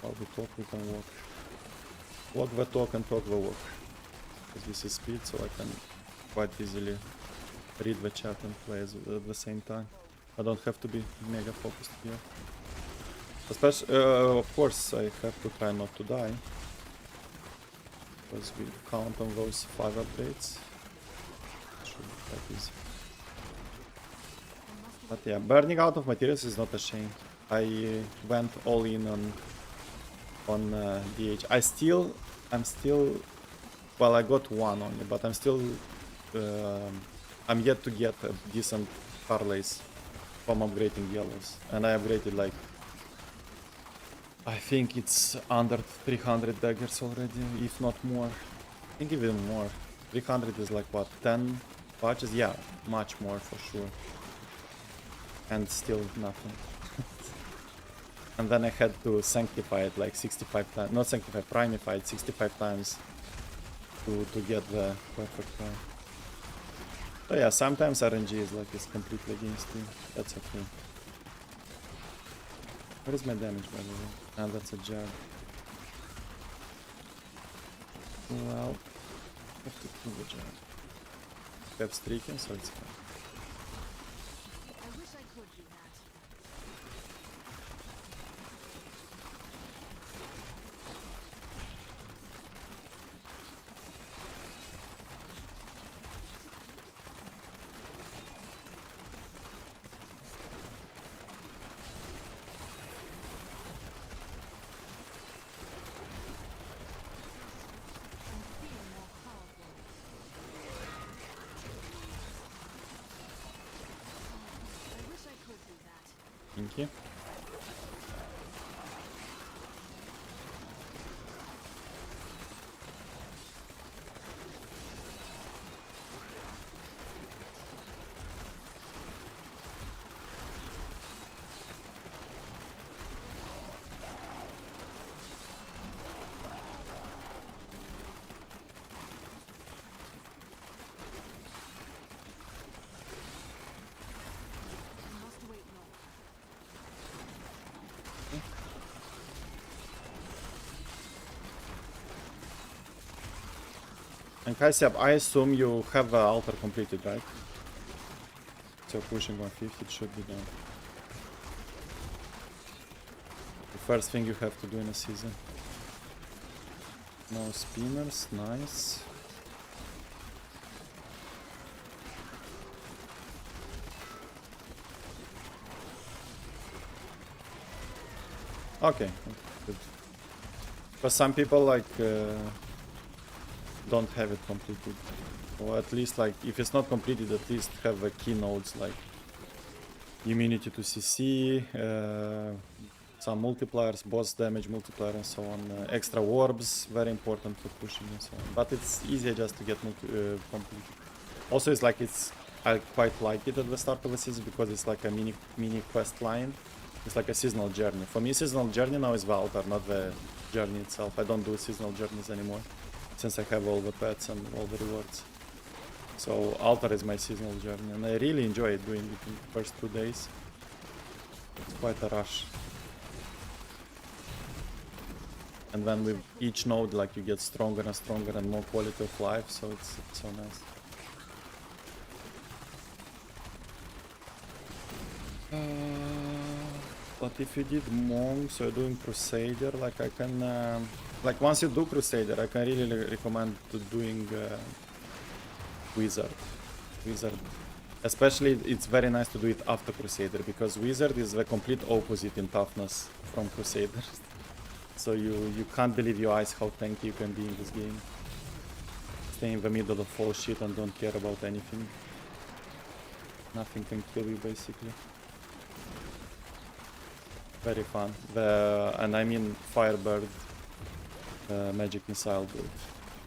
While we talk, we can walk. Walk the talk and talk the walk. Because this is speed, so I can quite easily read the chat and play at the same time. I don't have to be mega focused here. Especially, of course, I have to try not to die. Because we count on those 5 upgrades. Should be quite easy. But yeah, burning out of materials is not a shame. I went all in on DH. I'm still, well, I got one only, but I'm still, I'm yet to get a decent parlays from upgrading yellows. And I upgraded like, I think it's under 300 daggers already, if not more. I think even more. 300 is like what, 10 patches? Yeah, much more for sure. And still nothing. And then I had to sanctify it like 65 times, not sanctify, primify it 65 times to get the perfect time. So yeah, sometimes RNG is like it's completely against you. That's okay. What is my damage by the way? Ah, that's a jab. Well, I have to kill the jab. I have streaking, so it's fine. I wish I could do that. Thank you. And Kaisiab, I assume you have the altar completed, right? So pushing 150, it should be done. The first thing you have to do in a season. No spinners, nice. Okay, good. For some people, like, don't have it completed, or at least like if it's not completed, at least have the keynotes like immunity to CC, some multipliers, boss damage multiplier and so on, extra orbs, very important for pushing and so on. But it's easier just to get completed. Also, it's like I quite like it at the start of the season because it's like a mini quest line. It's like a seasonal journey. For me, seasonal journey now is the altar, not the journey itself. I don't do seasonal journeys anymore, since I have all the pets and all the rewards. So altar is my seasonal journey, and I really enjoy doing it in the first 2 days. It's quite a rush. And then with each node, like, you get stronger and stronger and more quality of life, so it's so nice. But if you did monk, so you're doing crusader, like I can, like once you do crusader, I can really recommend to doing wizard. Especially, it's very nice to do it after crusader because wizard is the complete opposite in toughness from crusader. So you can't believe your eyes how tanky you can be in this game. Stay in the middle of all shit and don't care about anything. Nothing can kill you basically. Very fun. And I mean Firebird magic missile build.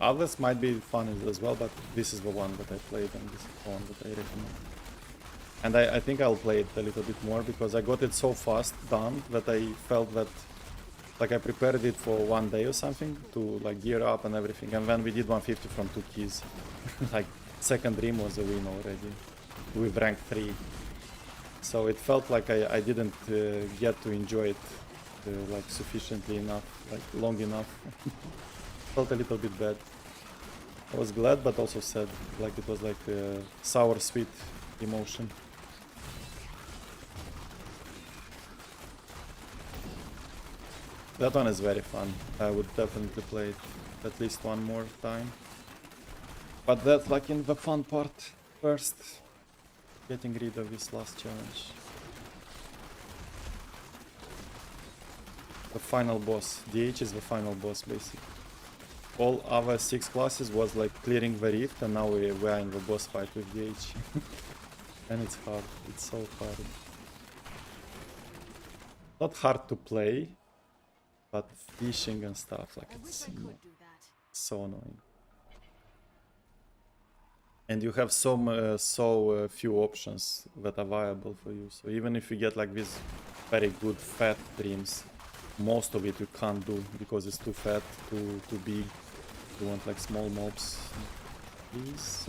Others might be fun as well, but this is the one that I played and this is the one that I recommend. And I think I'll play it a little bit more because I got it so fast done that I felt that like I prepared it for 1 day or something to like gear up and everything, and then we did 150 from 2 keys. Like second dream was a win already with rank 3. So it felt like I didn't get to enjoy it like sufficiently enough, like long enough. Felt a little bit bad. I was glad but also sad, like it was like a sour sweet emotion. That one is very fun. I would definitely play it at least one more time. But that's like in the fun part first. Getting rid of this last challenge. The final boss. DH is the final boss basically. All other 6 classes was like clearing the rift, and now we are in the boss fight with DH. And it's hard. It's so hard. Not hard to play, but fishing and stuff, like it's so annoying. And you have so few options that are viable for you. So even if you get like these very good fat dreams, most of it you can't do because it's too fat, too big. You want like small mobs. Please.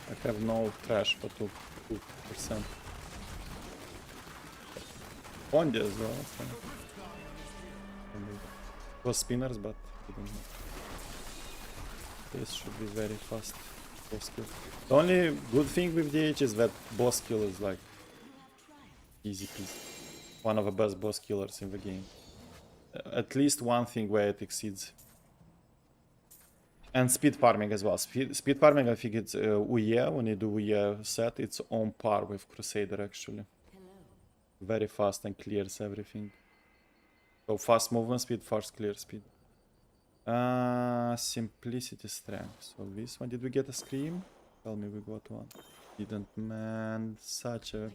I have no trash for 2%. Pondy as well. So. It was spinners, but didn't. This should be very fast boss kill. The only good thing with DH is that boss kill is like easy peasy. One of the best boss killers in the game. At least one thing where it exceeds. And speed farming as well. Speed farming, I think it's UE, when you do UE set, it's on par with Crusader actually. Very fast and clears everything. So fast movement speed, fast clear speed. Simplicity strength. So this one, did we get a scream? Tell me we got one. Didn't, man. Such a...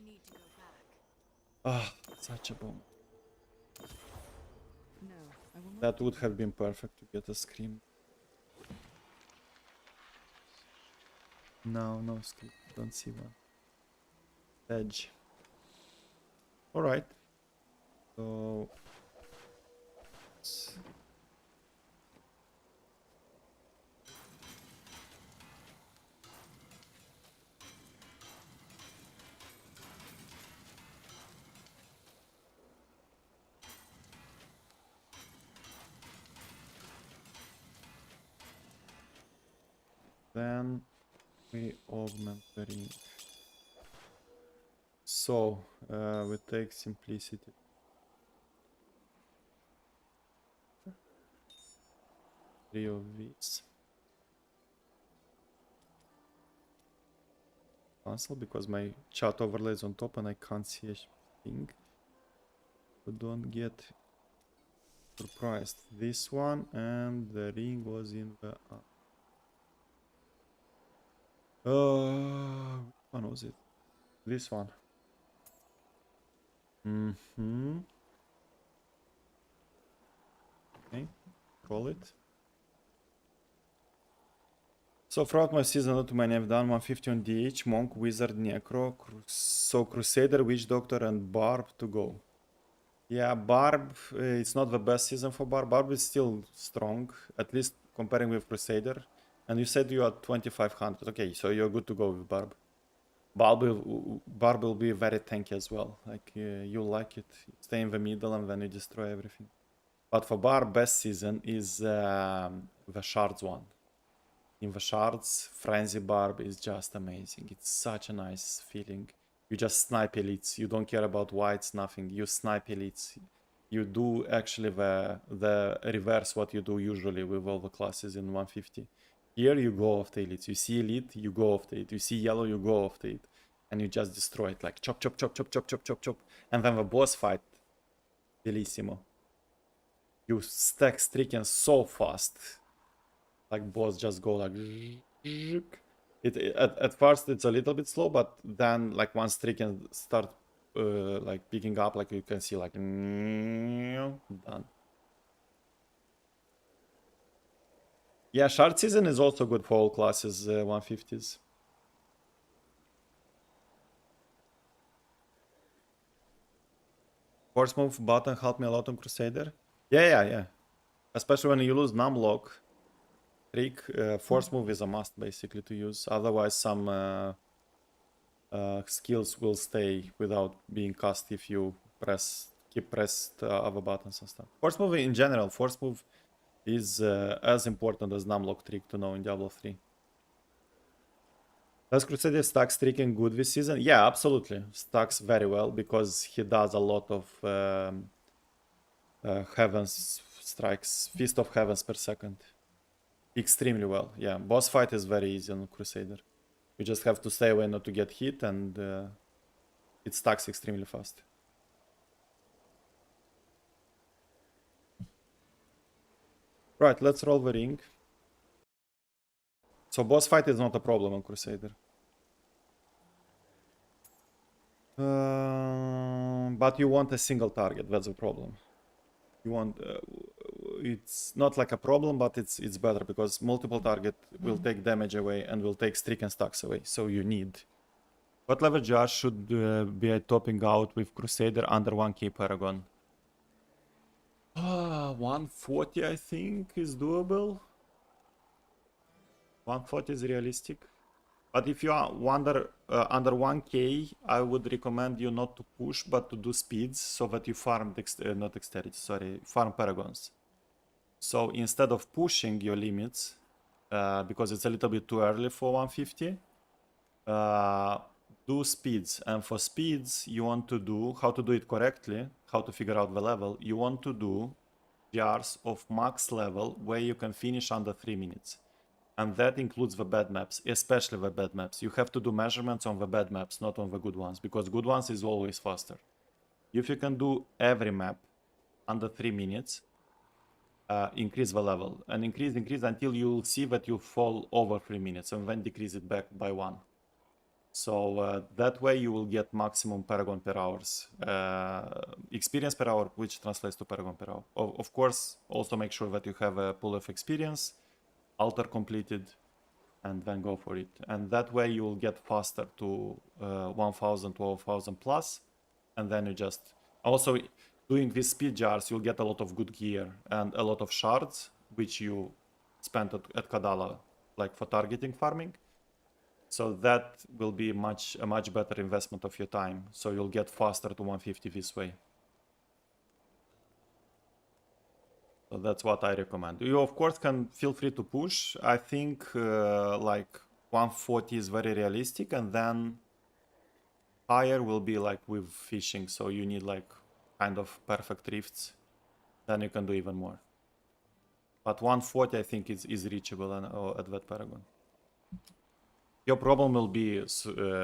such a bomb. That would have been perfect to get a scream. No scream. Don't see one. Edge. Alright. So... Then we augment the ring. So we take simplicity. Three of these. Cancel because my chat overlays on top and I can't see a thing. So don't get surprised. This one and the ring was in the which one was it? This one. Okay, call it. So throughout my season, not too many I've done 150 on DH, Monk, Wizard, Necro, so Crusader, Witch Doctor and Barb to go. Yeah, Barb, it's not the best season for Barb. Barb is still strong, at least comparing with Crusader. And you said you are 2500. Okay, so you're good to go with Barb. Barb will be very tanky as well. Like, you like it. You stay in the middle and then you destroy everything. But for Barb, best season is the Shards one. In the Shards, Frenzy Barb is just amazing. It's such a nice feeling. You just snipe elites. You don't care about whites, nothing. You snipe elites. You do actually the reverse what you do usually with all the classes in 150. Here you go after elites. You see elite, you go after it. You see yellow, you go after it. And you just destroy it. Like chop, chop, chop, chop, chop, chop, chop, chop. And then the boss fight. Bellissimo. You stack stricken so fast. Like boss just go like... At first it's a little bit slow, but then like once stricken start like picking up, like you can see like... Done. Yeah, Shard Season is also good for all classes, 150s. Force move button helped me a lot on Crusader. Yeah. Especially when you lose numlock. Trick, force move is a must basically to use. Otherwise, some skills will stay without being cast if you keep pressed other buttons and stuff. Force move in general, force move is as important as numlock trick to know in Diablo 3. Does Crusader stack streaking good this season? Yeah, absolutely. Stacks very well because he does a lot of Heaven's strikes, Feast of Heavens per second. Extremely well, yeah. Boss fight is very easy on Crusader. You just have to stay away not to get hit and it stacks extremely fast. Right, let's roll the ring. So boss fight is not a problem on Crusader. But you want a single target, that's the problem. You want... it's not like a problem, but it's better because multiple target will take damage away and will take stricken stacks away. So you need... What level GR should be topping out with Crusader under 1k Paragon? 140 I think is doable. 140 is realistic. But if you are under 1k, I would recommend you not to push, but to do speeds so that you farm not dexterity, sorry, farm paragons. So instead of pushing your limits, because it's a little bit too early for 150, do speeds. And for speeds, you want to do, how to do it correctly, how to figure out the level, you want to do GRs of max level where you can finish under 3 minutes. And that includes the bad maps, especially the bad maps. You have to do measurements on the bad maps, not on the good ones, because good ones is always faster. If you can do every map under 3 minutes, increase the level. And increase until you'll see that you fall over 3 minutes, and then decrease it back by 1. So that way you will get maximum Paragon per hours. Experience per hour, which translates to Paragon per hour. Of course, also make sure that you have a pool of experience, altar completed, and then go for it. And that way you will get faster to 1000, 12,000 plus. And then you just... Also, doing these speed jars, you'll get a lot of good gear and a lot of shards, which you spent at Kadala, like for targeting farming. So that will be a much better investment of your time. So you'll get faster to 150 this way. So that's what I recommend. You of course can feel free to push. I think like 140 is very realistic, and then higher will be like with fishing. So you need like kind of perfect rifts. Then you can do even more. But 140 I think is reachable at that Paragon. Your problem will be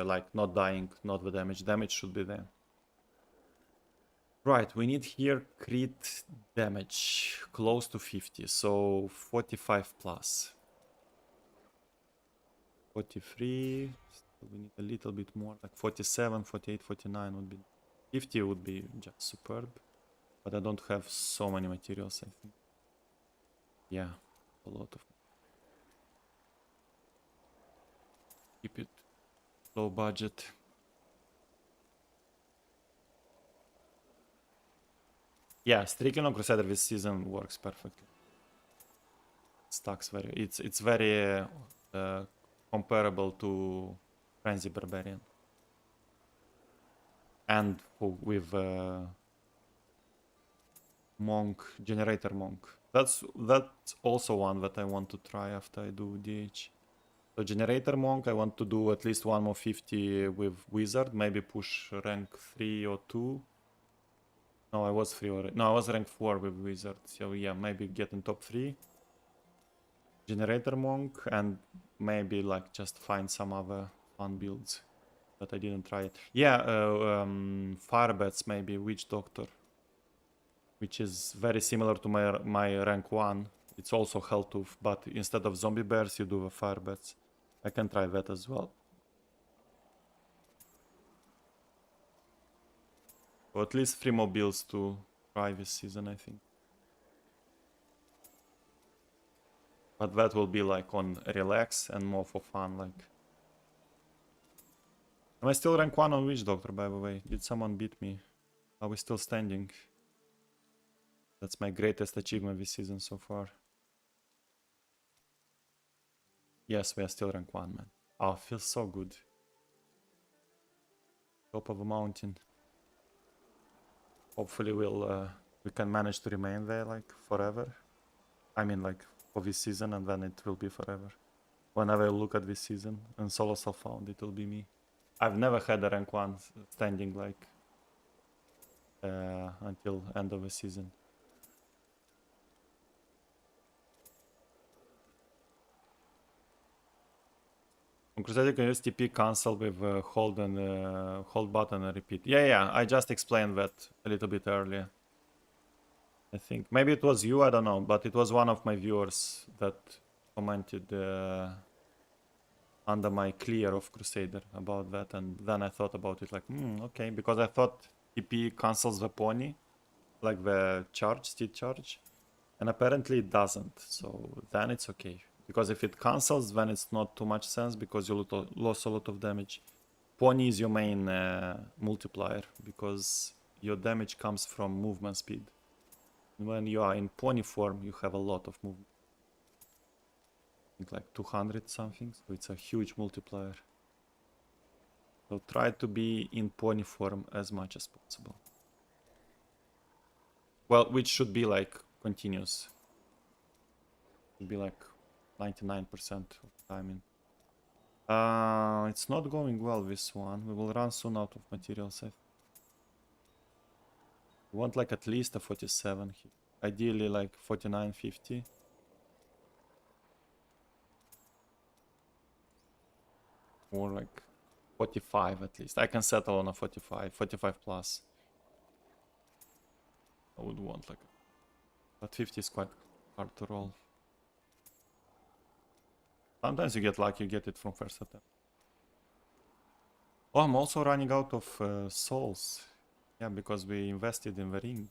like not dying, not the damage. Damage should be there. Right, we need here crit damage close to 50, so 45 plus. 43, still we need a little bit more, like 47, 48, 49 would be... 50 would be just superb, but I don't have so many materials, I think. Yeah, a lot of... Keep it low budget. Yeah, streaking on Crusader this season works perfectly. stacks very. It's very comparable to Frenzy Barbarian. And with Monk, Generator Monk. That's also one that I want to try after I do DH. So Generator Monk, I want to do at least one more 50 with Wizard, maybe push rank 3 or 2. No, I was 3 already. No, I was rank 4 with Wizard. So yeah, maybe get in top 3. Generator Monk, and maybe like just find some other fun builds that I didn't try it. Yeah, Firebats maybe, Witch Doctor, which is very similar to my rank 1. It's also Helltooth, but instead of zombie bears, you do the Firebats. I can try that as well. Or at least 3 more builds to try this season, I think. But that will be like on relax and more for fun, like. Am I still rank 1 on Witch Doctor, by the way? Did someone beat me? Are we still standing? That's my greatest achievement this season so far. Yes, we are still rank 1, man. Oh, feels so good. Top of a mountain. Hopefully we can manage to remain there like forever. I mean like for this season, and then it will be forever. Whenever I look at this season and solo self-found, it will be me. I've never had a rank 1 standing like until end of the season. On Crusader you can use TP cancel with hold button and repeat. Yeah, I just explained that a little bit earlier. I think maybe it was you, I don't know, but it was one of my viewers that commented under my clear of Crusader about that, and then I thought about it like, okay, because I thought TP cancels the pony, like the charge, steed charge, and apparently it doesn't, so then it's okay. Because if it cancels, then it's not too much sense, because you lost a lot of damage. Pony is your main multiplier, because your damage comes from movement speed. When you are in pony form, you have a lot of movement. I think like 200 something, so it's a huge multiplier. So try to be in pony form as much as possible. Well, which should be like continuous. Should be like 99% of timing. It's not going well, this one. We will run soon out of materials. We want like at least a 47 here. Ideally like 49, 50. Or like 45 at least. I can settle on a 45, 45 plus. I would want like, but 50 is quite hard to roll. Sometimes you get lucky, you get it from first attempt. Oh, I'm also running out of souls. Yeah, because we invested in the ring.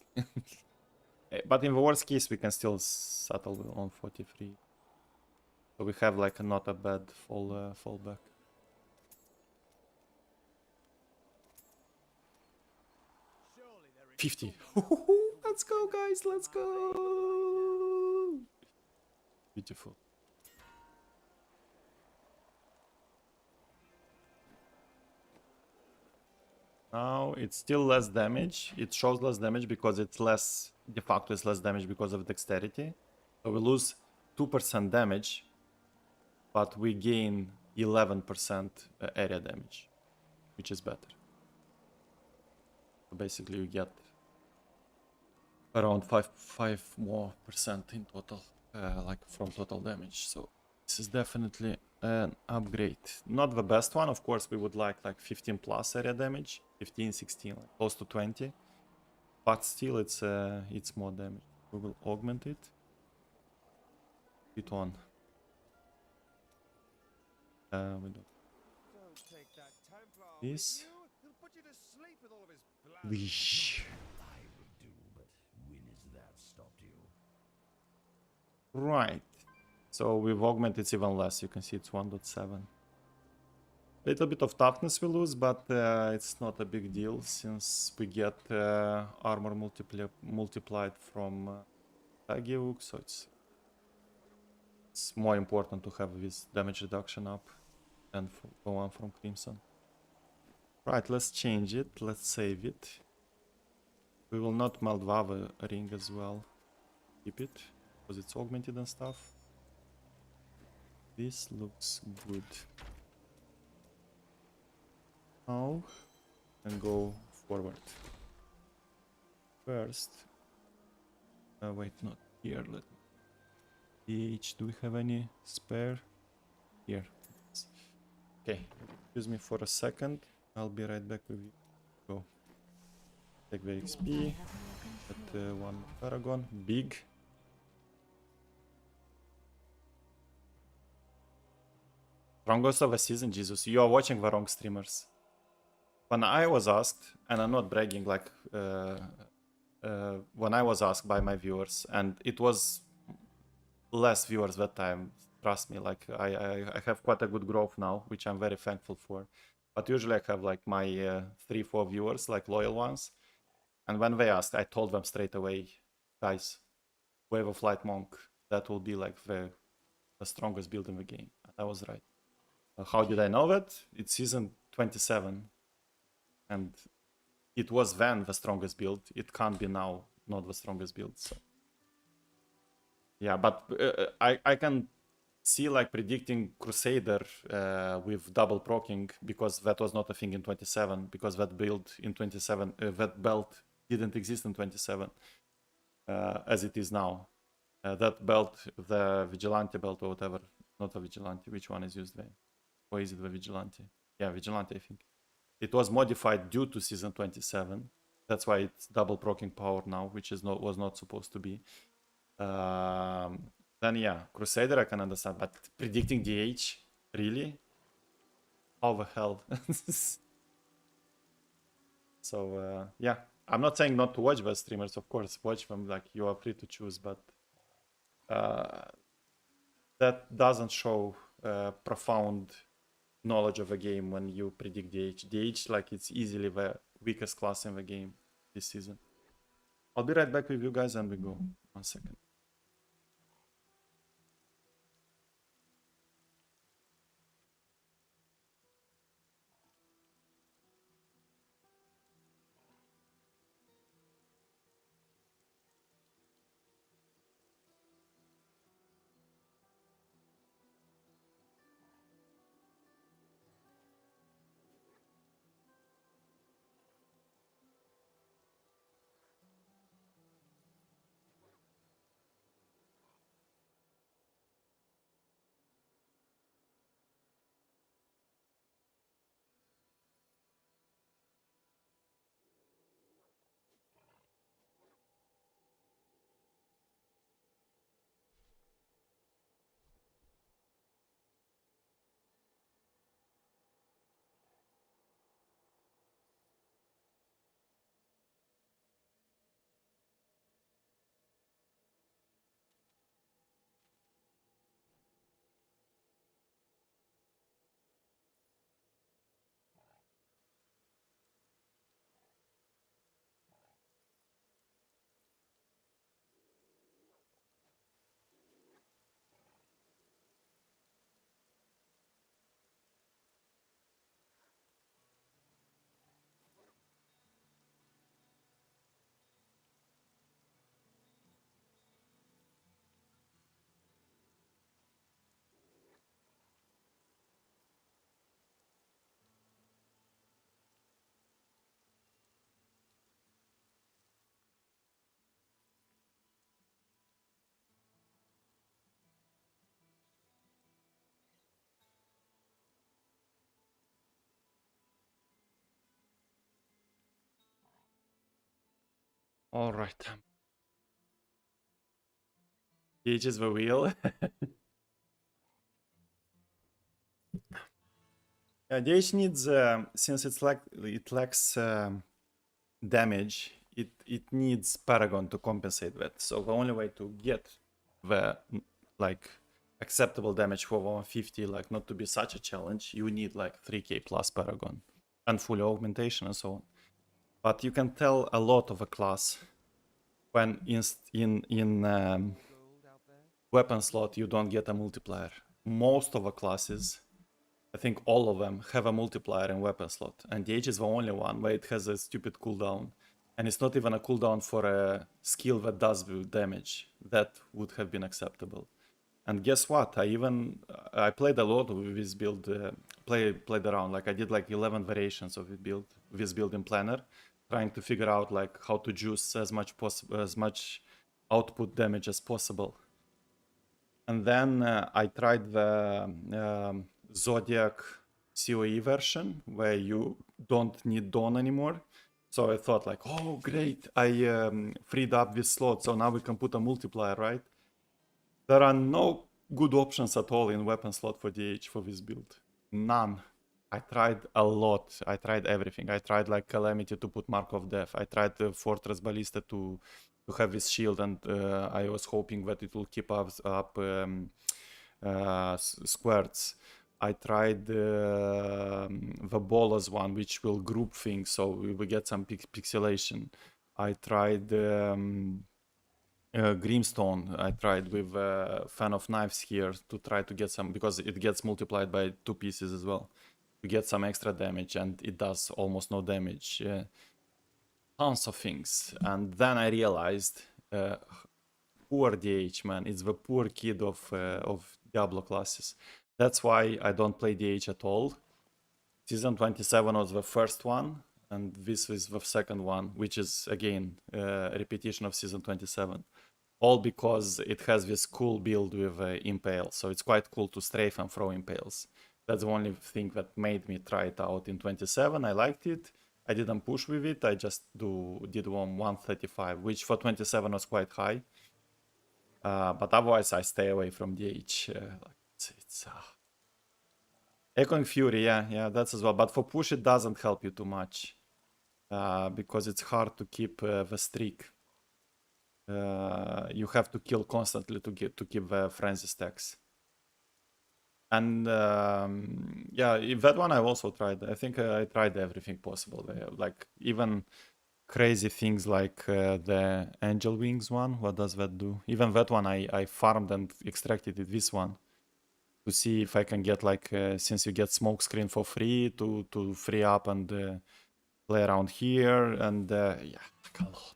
But in the worst case, we can still settle on 43. So we have like not a bad fallback. $50. Let's go, guys. Let's go. Beautiful. Now it's still less damage. It shows less damage because it's less, de facto it's less damage because of dexterity. So we lose 2% damage, but we gain 11% area damage, which is better. So basically you get around 5 more % in total, like from total damage. So this is definitely an upgrade. Not the best one, of course. We would like 15 plus area damage, 15, 16, like close to 20. But still, it's more damage. We will augment it. Hit on. We do this. Wish. Right. So with augment it's even less. You can see it's 1.7. Little bit of toughness we lose, but it's not a big deal since we get armor multiplied from Tagiuk, so it's It's more important to have this damage reduction up than for one from Crimson. Right, let's change it. Let's save it. We will not melt Vava ring as well. Keep it, because it's augmented and stuff. This looks good. Now, and go forward. First, wait, not here. Let me. DH, do we have any spare? Here. Okay, excuse me for a second. I'll be right back with you. Go. Take the XP. Get one Paragon. Big. Strongest of a season, Jesus. You are watching the wrong streamers. When I was asked, and I'm not bragging, like when I was asked by my viewers, and it was less viewers that time, trust me, like I have quite a good growth now, which I'm very thankful for. But usually I have like my 3-4 viewers, like loyal ones. And when they asked, I told them straight away, guys, Wave of Light Monk, that will be like the strongest build in the game. And I was right. How did I know that? It's season 27. And it was then the strongest build. It can't be now not the strongest build. So. Yeah, but I can see like predicting Crusader with double proccing, because that was not a thing in 27, because that build in 27, that belt didn't exist in 27 as it is now. That belt, the Vigilante belt or whatever, not the Vigilante, which one is used there? Or is it the Vigilante? Yeah, Vigilante, I think. It was modified due to season 27. That's why it's double proccing power now, which is was not supposed to be. Then yeah, Crusader I can understand, but predicting DH, really? How the hell? So yeah, I'm not saying not to watch the streamers, of course, watch them, like you are free to choose, but that doesn't show profound knowledge of a game when you predict DH. DH, like, it's easily the weakest class in the game this season. I'll be right back with you guys and we go. 1 second. All right. DH is the wheel. Yeah, DH needs, since it lacks damage, it needs Paragon to compensate that. So the only way to get the like acceptable damage for 150, like not to be such a challenge, you need like 3k plus Paragon and full augmentation and so on. But you can tell a lot of a class when weapon slot, you don't get a multiplier. Most of the classes, I think all of them, have a multiplier in weapon slot. And DH is the only one where it has a stupid cooldown. And it's not even a cooldown for a skill that does damage. That would have been acceptable. And guess what? I played a lot with this build, played around. Like I did like 11 variations of this build in Planner, trying to figure out like how to juice as much output damage as possible. And then I tried the Zodiac COE version where you don't need Dawn anymore. So I thought like, oh great, I freed up this slot, so now we can put a multiplier, right? There are no good options at all in weapon slot for DH for this build. None. I tried a lot. I tried everything. I tried like Calamity to put Mark of Death. I tried the Fortress Ballista to have his shield, and I was hoping that it will keep up squares. I tried the Bolas one, which will group things, so we will get some pixelation. I tried Grimstone. I tried with Fan of Knives here to try to get some, because it gets multiplied by 2 pieces as well, to get some extra damage, and it does almost no damage. Tons of things. And then I realized, poor DH, man, it's the poor kid of Diablo classes. That's why I don't play DH at all. Season 27 was the first one, and this is the second one, which is again a repetition of Season 27. All because it has this cool build with Impale, so it's quite cool to strafe and throw Impales. That's the only thing that made me try it out in 27. I liked it. I didn't push with it. I just did 135, which for 27 was quite high. But otherwise, I stay away from DH. Echoing Fury, yeah, that's as well. But for push, it doesn't help you too much because it's hard to keep the streak. You have to kill constantly to keep the frenzy stacks. And yeah, that one I also tried. I think I tried everything possible. Like even crazy things like the Angel Wings one. What does that do? Even that one I farmed and extracted this one to see if I can get like, since you get smoke screen for free, to free up and play around here, and yeah, like a lot.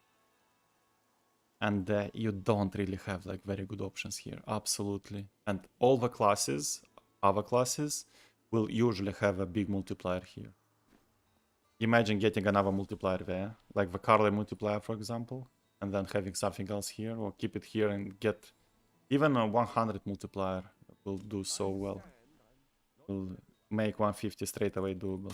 And you don't really have like very good options here, absolutely. And all the classes, other classes, will usually have a big multiplier here. Imagine getting another multiplier there, like the Carly multiplier, for example, and then having something else here, or keep it here and get even a 100 multiplier will do so well. Will make 150 straight away doable.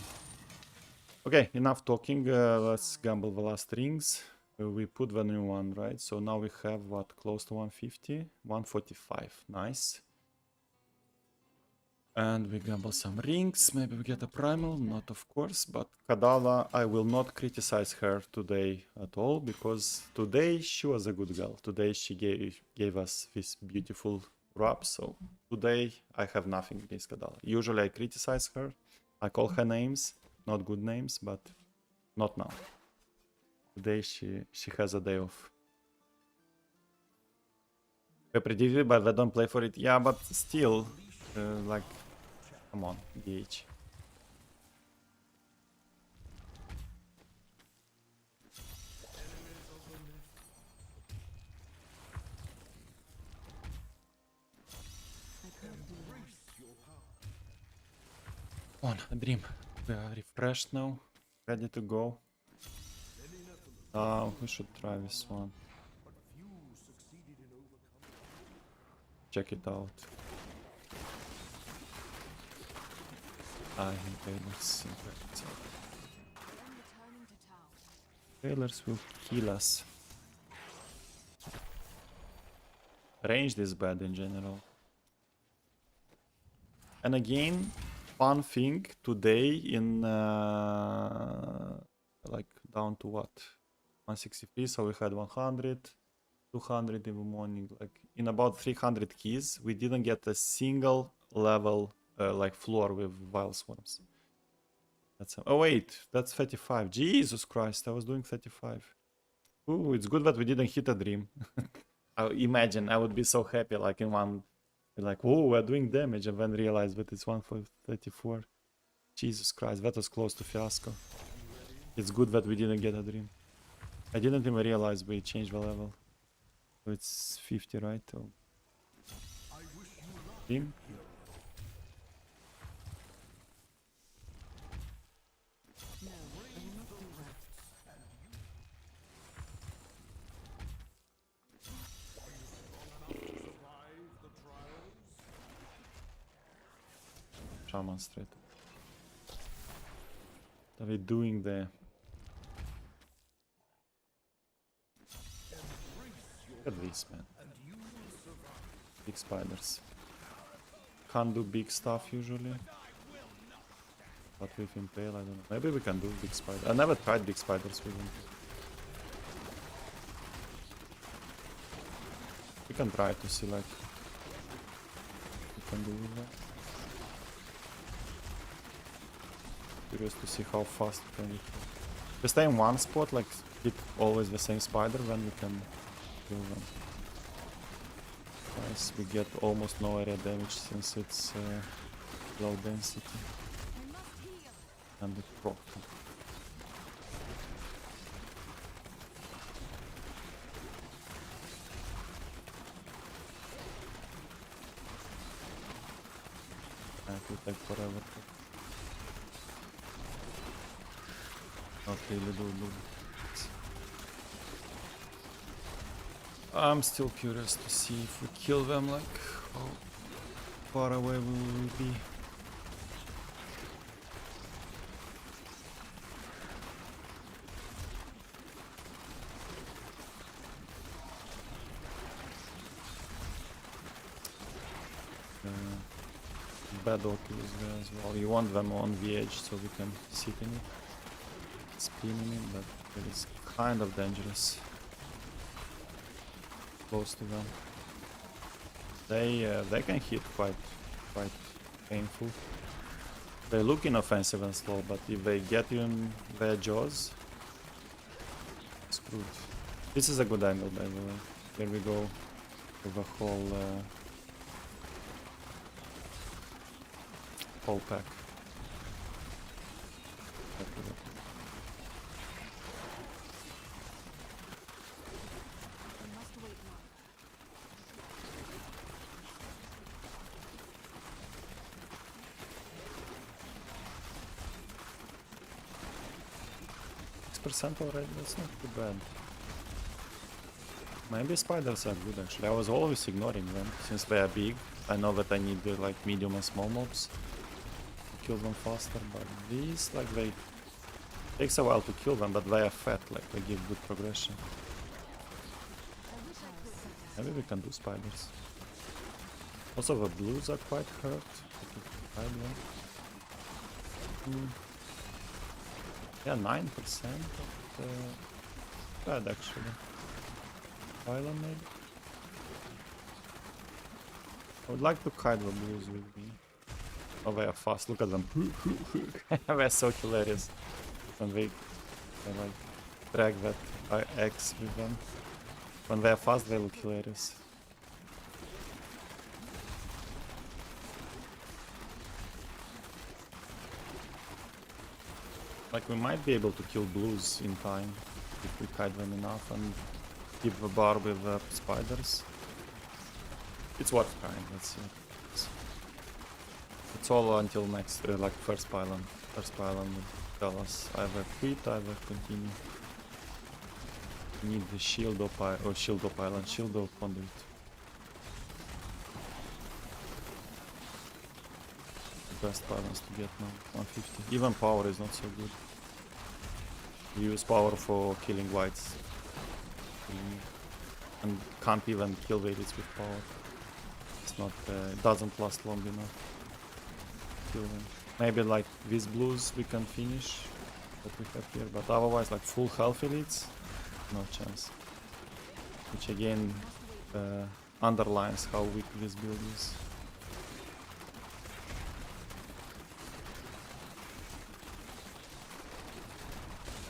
Okay, enough talking. Let's gamble the last rings. We put the new one, right? So now we have what, close to 150, 145. Nice. And we gamble some rings. Maybe we get a primal, not of course. But Kadala, I will not criticize her today at all, because today she was a good girl. Today she gave us this beautiful rub. So today I have nothing against Kadala. Usually I criticize her. I call her names, not good names, but not now. Today she has a day off. I predicted, but I don't play for it. Yeah, but still, like, come on, DH. Come on, a dream. We are refreshed now, ready to go. We should try this one. Check it out. Tailors. Tailors will kill us. Ranged is bad in general. And again, fun thing today in like down to what? 163, so we had 100, 200 in the morning. Like in about 300 keys, we didn't get a single level like floor with Vile Swarms. That's oh wait, that's 35. Jesus Christ, I was doing 35. Ooh, it's good that we didn't hit a dream. I imagine I would be so happy, like in one, like, oh, we're doing damage, and then realize that it's 1 for 34. Jesus Christ, that was close to fiasco. It's good that we didn't get a dream. I didn't even realize we changed the level. So it's 50, right? Oh. Dream? Shaman straight. What are we doing there? Look at this, man. Big spiders. Can't do big stuff usually. But with Impale, I don't know. Maybe we can do big spiders. I never tried big spiders with him. We can try to see like we can do with that. Curious to see how fast we can. We stay in one spot, like hit always the same spider, then we can kill them. Nice, we get almost no area damage since it's low density. And the proc. It will take forever. Not really do. I'm still curious to see if we kill them, like how far away we will be. Bad Oculus there as well. You want them on the edge so we can sit in it, spin in it, but it is kind of dangerous. Close to them. They can hit quite painful. They look inoffensive and slow, but if they get you in their jaws, screwed. This is a good angle, by the way. Here we go with a whole pack. Percent already, that's not too bad. Maybe spiders are good actually. I was always ignoring them since they are big. I know that I need like medium and small mobs to kill them faster, but these, like, they takes a while to kill them, but they are fat, like they give good progression. Maybe we can do spiders. Also the blues are quite hurt. Yeah, 9%. But, bad actually. Island maybe. I would like to kite the blues with me. Oh, they are fast. Look at them. They're so hilarious. When they like drag that X with them. When they are fast, they look hilarious. Like, we might be able to kill blues in time if we kite them enough and keep the Barb with the spiders. It's worth trying, let's see. It's all until next, like first pylon. First pylon will tell us either quit, either continue. We need the shield or pylon, shield or conduit. Best pylons to get now, 150. Even power is not so good. We use power for killing whites. And can't even kill variants with power. It's not, it doesn't last long enough. Kill them. Maybe like these blues we can finish what we have here, but otherwise like full health elites, no chance. Which again underlines how weak this build is.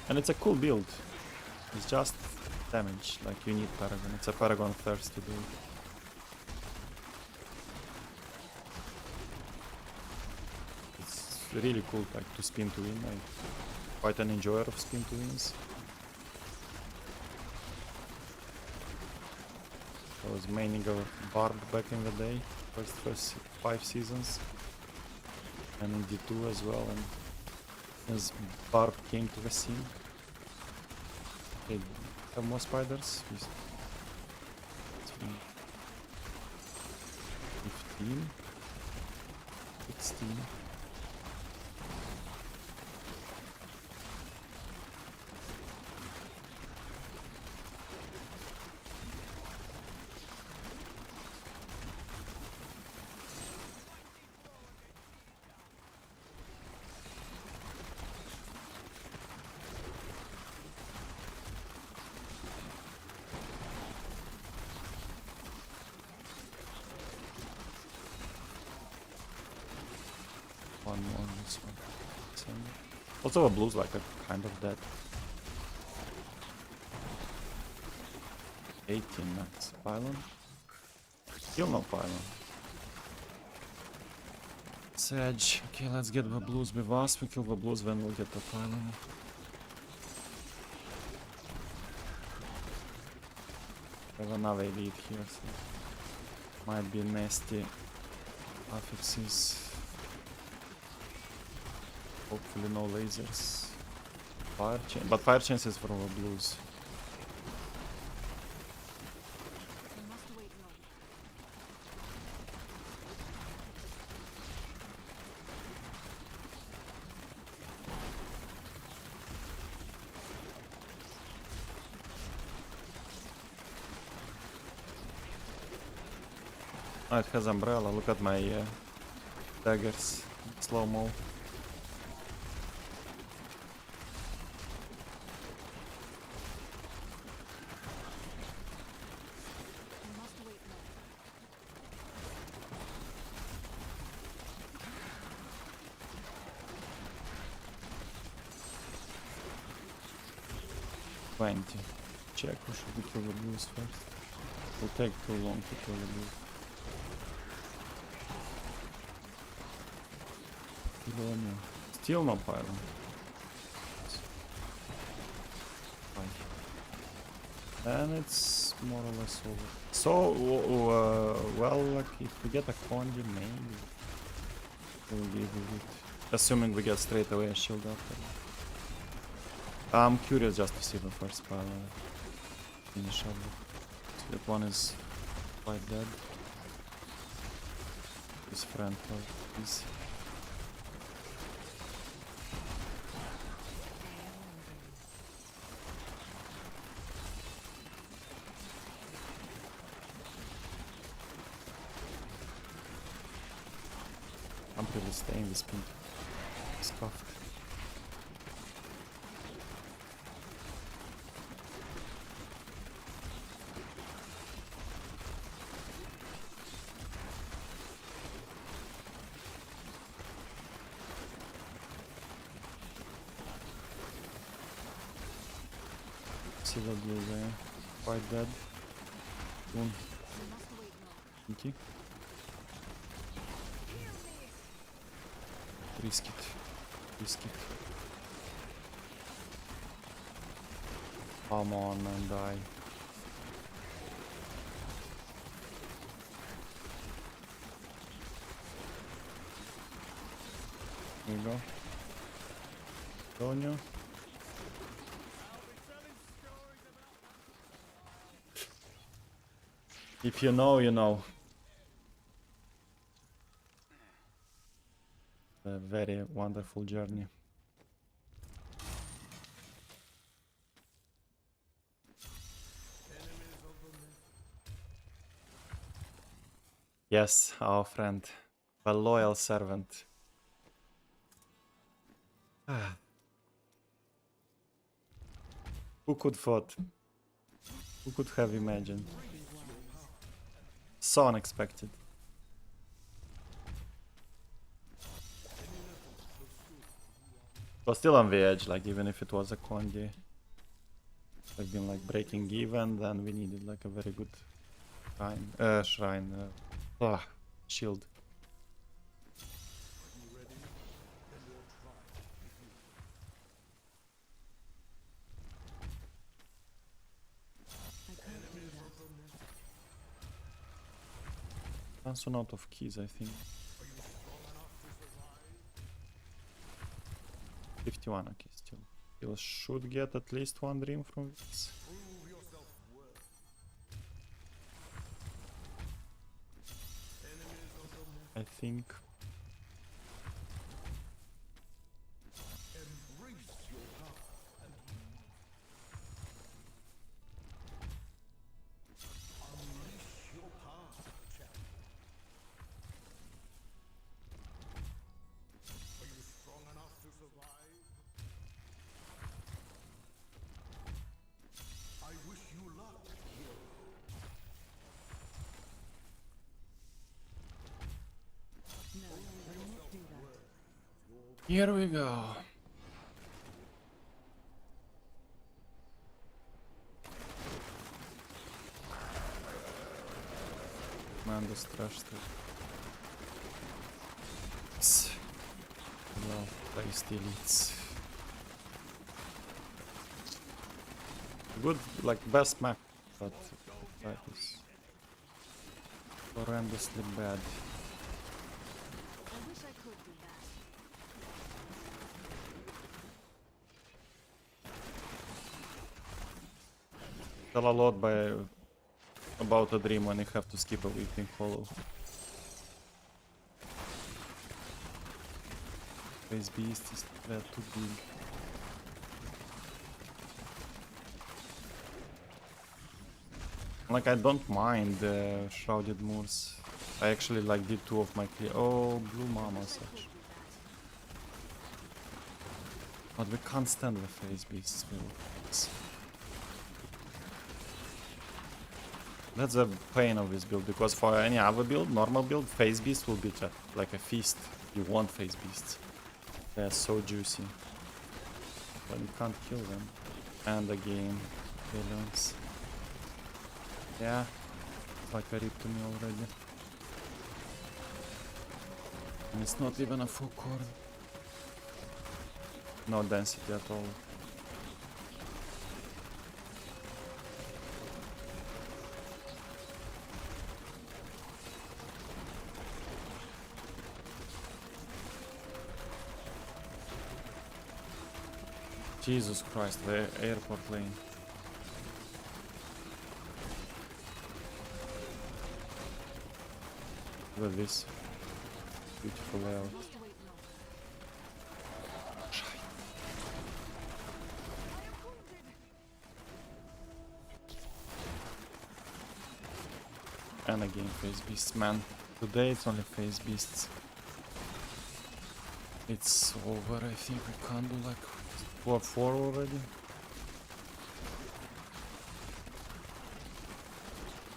And it's a cool build. It's just damage. Like you need Paragon. It's a Paragon first to do it. It's really cool, like to spin to win. I'm quite an enjoyer of spin to wins. I was maining a Barb back in the day, first 5 seasons, and in D2 as well. And as Barb came to the scene, they have more spiders. 15, 16. One more on this one. Also, a blue's like a kind of dead. 18 max. Pylon. Still no pylon. Sedge. Okay, let's get the blues with us. We kill the blues, then we'll get the pylon. We have another elite here, so might be nasty affixes. Hopefully no lasers. Fire chain, but fire chains is for our blues. Oh, it has umbrella. Look at my daggers. Slow mo. Check who should we kill the blues first. It will take too long to kill the blues. Still no pylon. And it's more or less over. So, well, like if we get a Condi, maybe we'll give it. Assuming we get straight away a shield after. I'm curious just to see the first pylon finish up. So that one is quite dead. His friend, please. I'm really staying this pin. Scuffed. See the blue there. Quite dead. Boom. Thank you. Risk it. Risk it. Come on and die. Here we go. Donio. If you know, you know. A very wonderful journey. Yes, our friend, a loyal servant. Who could thought? Who could have imagined? So unexpected. But still on the edge, like even if it was a Condi, have been like breaking even, then we needed like a very good shield. I can't do that. That's out of keys, I think. 51, okay, still. Still should get at least one dream from this. I think. No, I will not do that. Here we go. Man, this trash stuff. Well, place deletes. Good, like best map, but that is horrendously bad. I wish I could do that. Tell a lot by about a dream when you have to skip a weeping hollow. Face beast is too big. Like I don't mind shrouded moors. I actually like did 2 of my clear. Oh, blue mama such. But we can't stand the face beasts. That's the pain of this build, because for any other build, normal build, face beast will be like a feast. You want face beasts. They're so juicy. But you can't kill them. And again, villains. Yeah, it's like a rip to me already. And it's not even a full core. No density at all. Jesus Christ, the airport lane. Look at this. Beautiful layout. And again face beasts, man. Today it's only face beasts. It's over, I think we can't do like 4 already.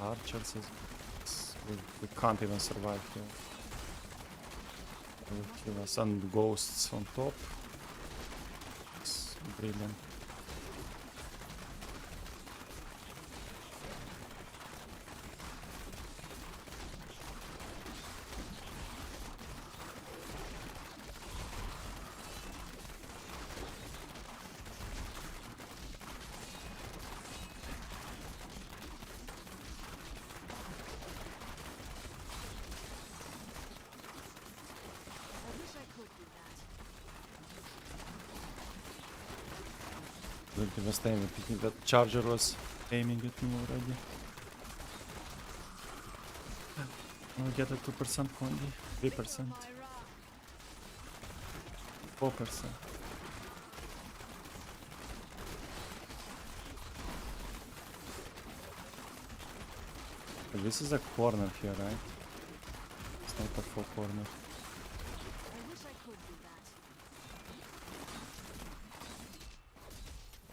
Archers is... we can't even survive here. They will kill us. And ghosts on top. It's brilliant. Devastating. I think that charger was aiming at me already. I'll get a 2% condi, 3%, 4%. But this is a corner here, right? It's not a full corner. I wish I could do that.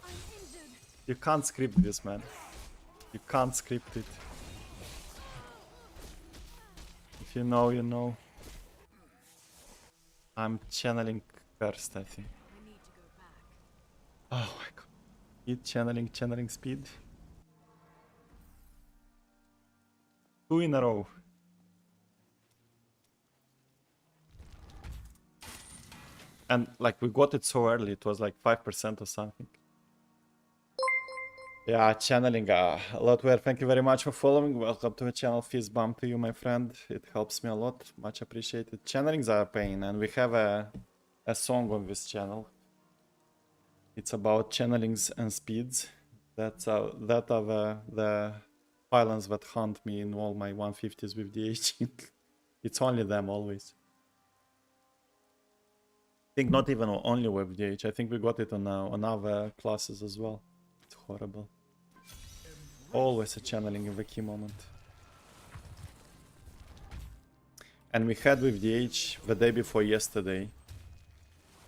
I'm injured. You can't script this, man. You can't script it. If you know, you know. I'm channeling cursed, I think. I need to go back. Oh my god. Channeling speed. 2 in a row. And like we got it so early, it was like 5% or something. Yeah, channeling a lot where. Thank you very much for following. Welcome to the channel. Fist bump to you, my friend. It helps me a lot. Much appreciated. Channelings are a pain, and we have a song on this channel. It's about channelings and speeds. That are the pylons that hunt me in all my 150s with DH. It's only them always. I think not even only with DH. I think we got it on other classes as well. It's horrible. Always a channeling in the key moment. And we had with DH the day before yesterday.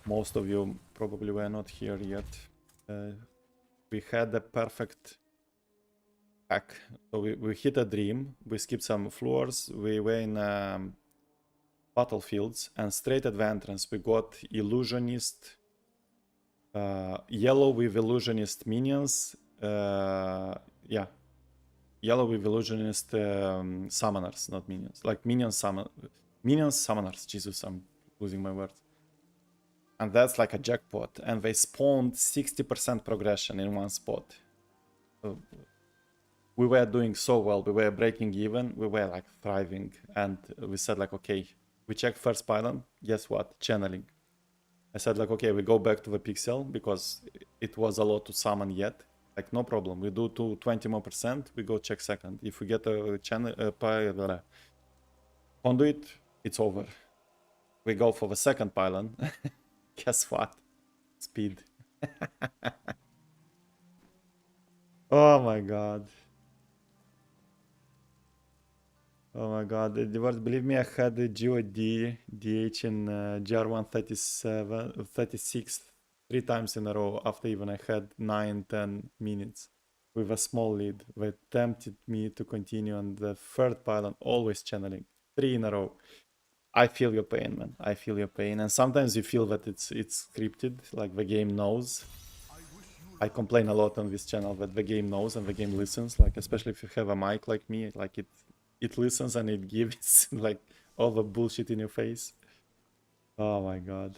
Most of you probably were not here yet. We had a perfect hack. So we hit a dream, we skipped some floors, we were in battlefields, and straight at the entrance we got illusionist, yellow with illusionist minions, yeah, yellow with illusionist summoners, not minions, like minions summoners, Jesus, I'm losing my words. And that's like a jackpot, and they spawned 60% progression in one spot. So we were doing so well, we were breaking even, we were like thriving, and we said like, okay, we checked first pylon, guess what, channeling. I said like, okay, we go back to the pixel, because it was a lot to summon yet, like no problem, we do 20 more %, we go check second. If we get a channel conduit, it's over. We go for the second pylon. Guess what? Speed. Oh my god. Oh my god. Believe me, I had the GOD DH in GR137, 36 3 times in a row after even I had 9-10 minutes with a small lead. They tempted me to continue on the third pylon, always channeling 3 in a row. I feel your pain, man. I feel your pain. And sometimes you feel that it's scripted, like the game knows. I complain a lot on this channel that the game knows and the game listens, like especially if you have a mic like me, like it listens and it gives like all the bullshit in your face. Oh my god.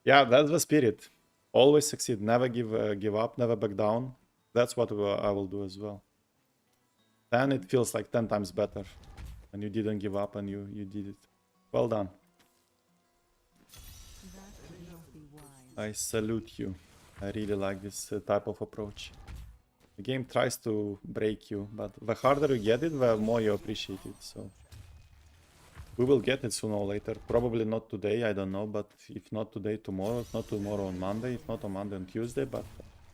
Yeah, that's the spirit. Always succeed, never give up, never back down. That's what I will do as well. Then it feels like 10 times better when you didn't give up and you did it. Well done. I salute you. I really like this type of approach. The game tries to break you, but the harder you get it, the more you appreciate it. So we will get it sooner or later. Probably not today, I don't know, but if not today, tomorrow. If not tomorrow, on Monday. If not on Monday, on Tuesday. But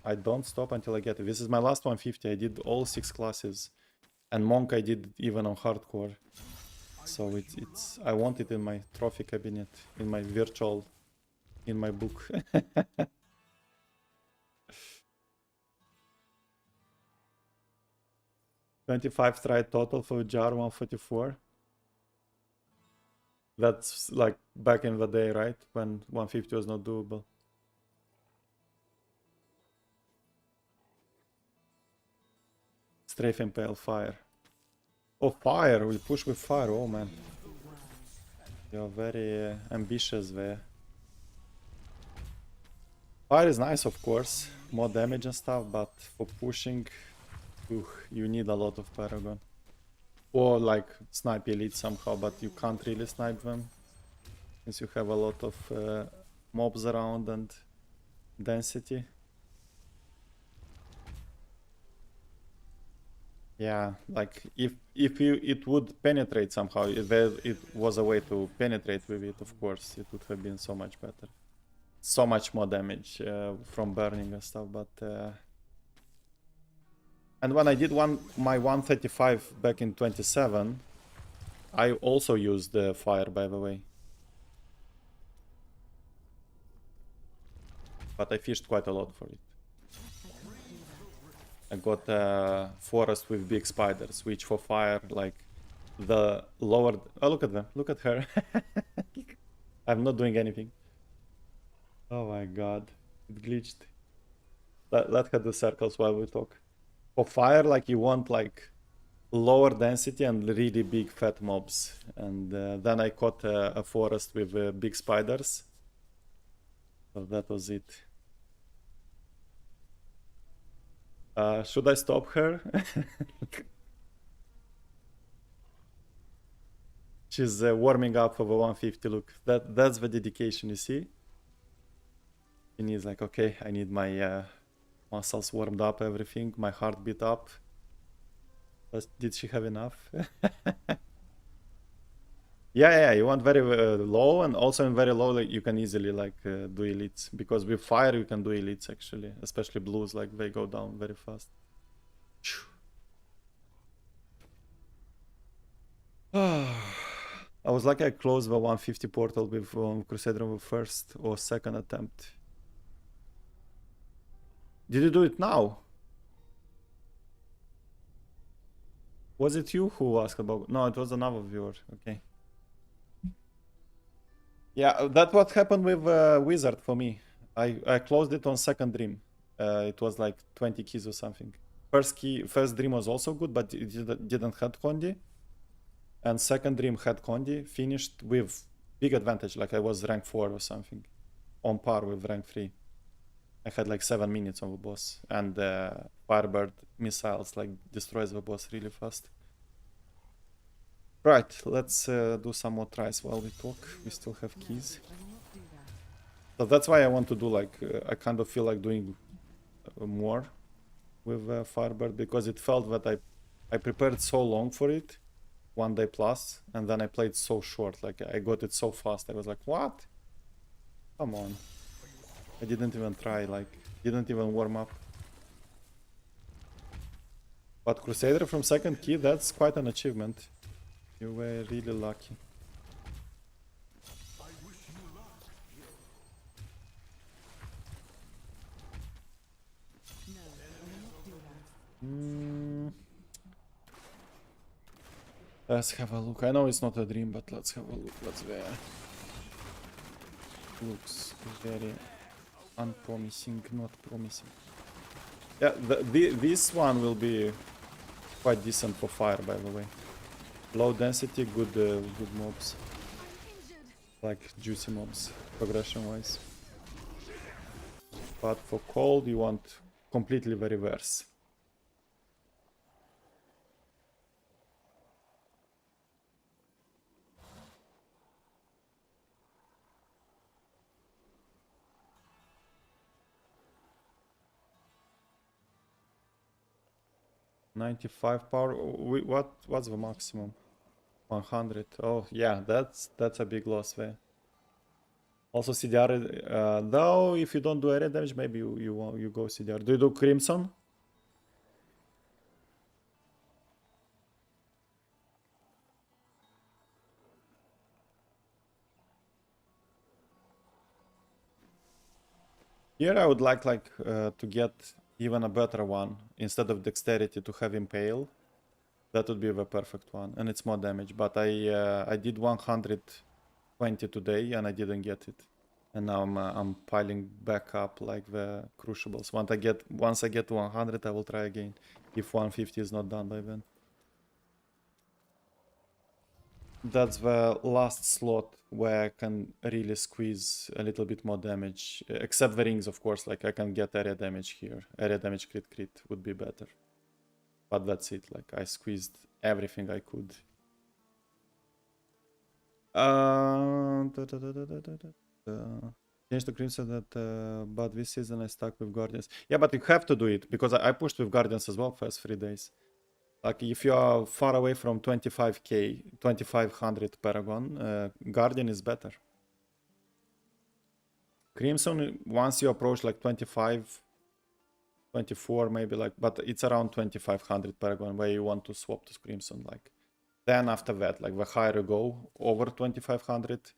I don't stop until I get it. This is my last 150. I did all 6 classes. And Monk I did even on hardcore. So it's I want it in my trophy cabinet, in my virtual, in my book. 25 try total for GR144. That's like back in the day, right? When 150 was not doable. Strafe Impale Fire. Oh, fire! We push with fire. Oh man, you're very ambitious there. Fire is nice, of course, more damage and stuff, but for pushing, you need a lot of Paragon. Or like snipe elite somehow, but you can't really snipe them since you have a lot of mobs around and density. Yeah, like if it would penetrate somehow, if it was a way to penetrate with it, of course, it would have been so much better. So much more damage from burning and stuff, but... And when I did my 135 back in 27, I also used the fire, by the way. But I fished quite a lot for it. I got a forest with big spiders, which for fire, like the lower... Oh, look at them. Look at her. I'm not doing anything. Oh my god. It glitched. Let her do circles while we talk. For fire, like you want like lower density and really big fat mobs. And then I caught a forest with big spiders. So that was it. Should I stop her? She's warming up for the 150. Look, that's the dedication, you see? She needs like, okay, I need my muscles warmed up, everything, my heart beat up. Did she have enough? Yeah, you want very low, and also in very low, like, you can easily like do elites, because with fire you can do elites actually, especially blues, like they go down very fast. I was lucky I closed the 150 portal with Crusader on the first or second attempt. Did you do it now? Was it you who asked about? No, it was another viewer. Okay. Yeah, that's what happened with Wizard for me. I closed it on second dream. It was like 20 keys or something. First dream was also good, but it didn't have Condi. And second dream had Condi, finished with big advantage, like I was rank 4 or something, on par with rank 3. I had like 7 minutes on the boss, and Firebird missiles like destroys the boss really fast. Right, let's do some more tries while we talk. We still have keys. So that's why I want to do like, I kind of feel like doing more with Firebird, because it felt that I prepared so long for it. 1 day plus, and then I played so short, like I got it so fast. I was like, what? Come on. I didn't even try, like, didn't even warm up. But Crusader from second key, that's quite an achievement. You were really lucky. Let's have a look. I know it's not a dream, but let's have a look what's there. Looks very unpromising, not promising. Yeah, this one will be quite decent for fire, by the way. Low density, good mobs. Like juicy mobs, progression-wise. But for cold, you want completely the reverse. $95 power. What's the maximum? 100. Oh yeah, that's a big loss there. Also CDR. Though if you don't do area damage, maybe you go CDR. Do you do Crimson? Here I would like to get even a better one, instead of dexterity, to have Impale. That would be the perfect one, and it's more damage. But I did 120 today and I didn't get it, and now I'm piling back up like the crucibles. Once I get to 100, I will try again. If 150 is not done by then. That's the last slot where I can really squeeze a little bit more damage. Except the rings, of course, like I can get area damage here. Area damage crit would be better. But that's it, like I squeezed everything I could. Change the crimson that, but this season I stuck with Guardians. Yeah, but you have to do it, because I pushed with Guardians as well first 3 days. Like if you are far away from 25k, 2500 Paragon, Guardian is better. Crimson, once you approach like 25, 24 maybe, like, but it's around 2500 Paragon where you want to swap to Crimson. Like, then after that, like the higher you go over 2500,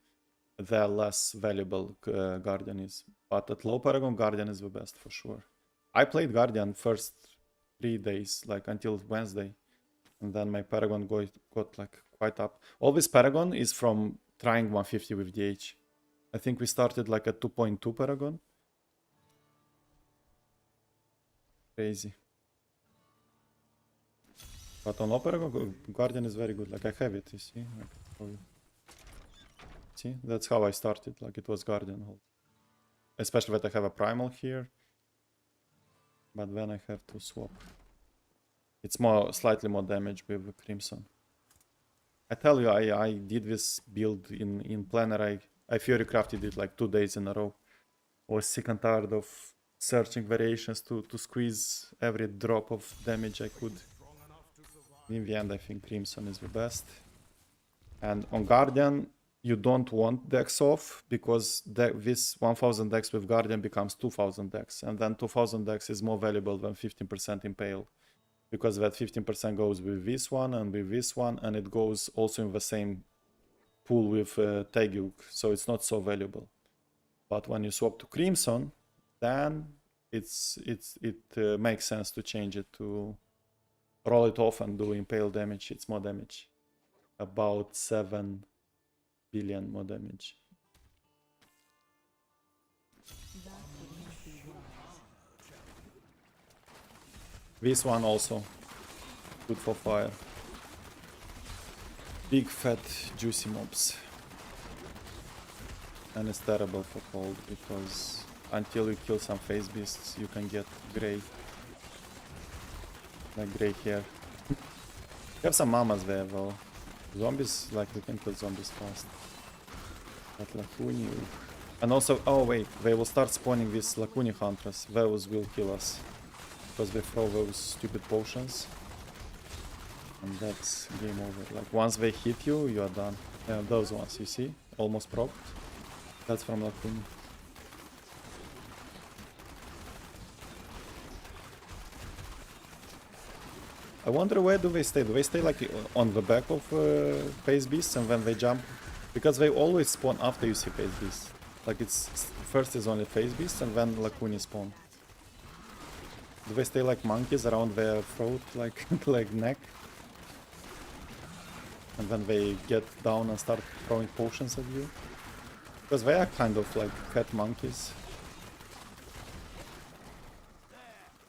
the less valuable Guardian is. But at low Paragon, Guardian is the best for sure. I played Guardian first 3 days, like until Wednesday, and then my Paragon got like quite up. All this Paragon is from trying 150 with DH. I think we started like at 2.2 Paragon. Crazy. But on Opera, Guardian is very good. Like, I have it, you see? I can show you. See? That's how I started. Like, it was Guardian. Especially that I have a Primal here. But then I have to swap. It's slightly more damage with Crimson. I tell you, I did this build in Planner. I Fury crafted it like 2 days in a row. I was sick and tired of searching variations to squeeze every drop of damage I could. In the end, I think Crimson is the best. And on Guardian, you don't want Dex off, because this 1000 Dex with Guardian becomes 2000 Dex. And then 2000 Dex is more valuable than 15% Impale. Because that 15% goes with this one and with this one, and it goes also in the same pool with Taeguk, so it's not so valuable. But when you swap to Crimson, then it makes sense to change it to roll it off and do Impale damage. It's more damage. About 7 billion more damage. This one also good for fire. Big fat juicy mobs. And it's terrible for cold, because until you kill some phase beasts you can get grey. Like grey hair. You have some mamas there though. Zombies, like, you can kill zombies fast. But Lacuni... And also, oh wait, they will start spawning these Lacuni hunters. Those will kill us. Because they throw those stupid potions. And that's game over. Like, once they hit you, you are done. Yeah, those ones, you see? Almost procced. That's from Lacuni. I wonder where do they stay? Do they stay like on the back of phase beasts and then they jump? Because they always spawn after you see phase beasts. Like, it's first is only phase beasts and then Lacuni spawn. Do they stay like monkeys around their throat, like like neck? And then they get down and start throwing potions at you? Because they are kind of like cat monkeys.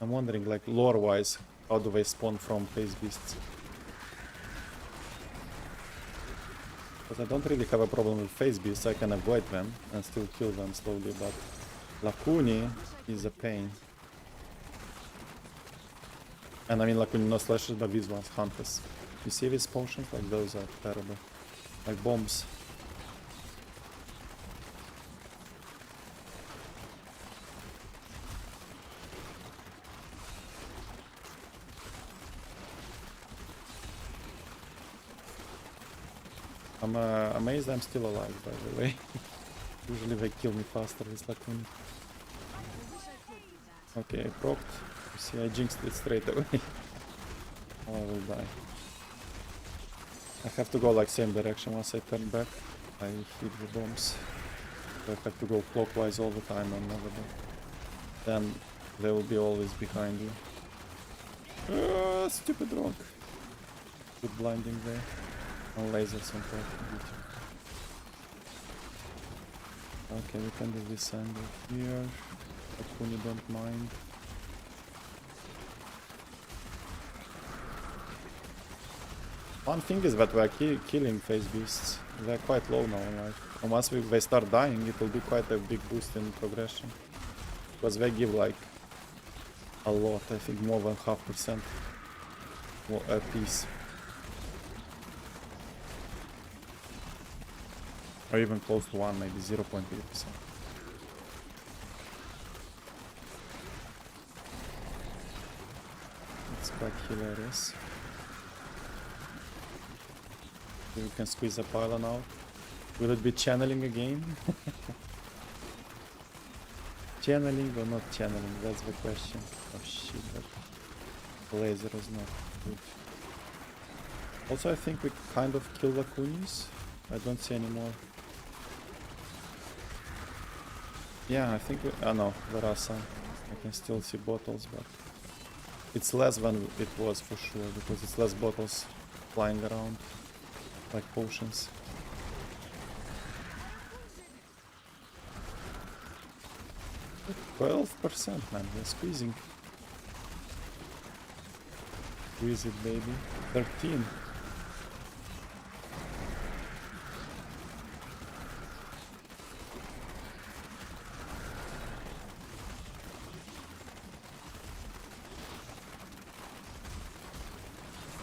I'm wondering, like, lore-wise, how do they spawn from phase beasts? Because I don't really have a problem with phase beasts. I can avoid them and still kill them slowly, but Lacuni is a pain. And I mean Lacuni, no slashes, but these ones, hunters. You see these potions? Like, those are terrible. Like bombs. I'm amazed I'm still alive, by the way. Usually they kill me faster with Lacuni. Okay, I procced. You see, I jinxed it straight away. Oh, I will die. I have to go like same direction once I turn back. I hit the bombs. So I have to go clockwise all the time and never go. Then they will be always behind you. Stupid rock. Good blinding there. And lasers on top. Okay, we can do this angle here. Lacuni don't mind. One thing is that we are killing phase beasts. They are quite low now in life. And once they start dying, it will be quite a big boost in progression. Because they give like a lot, I think more than 0.5% more a piece. Or even close to 1, maybe 0.8%. It's quite hilarious. We can squeeze a pylon out. Will it be channeling again? Channeling or not channeling? That's the question. Oh shit, that laser is not good. Also, I think we kind of kill Lacunis. I don't see any more. Yeah, I think we... Oh no, there are some. I can still see bottles, but... It's less than it was for sure, because it's less bottles flying around. Like potions. But 12%, man, we're squeezing. squeeze it, baby. 13.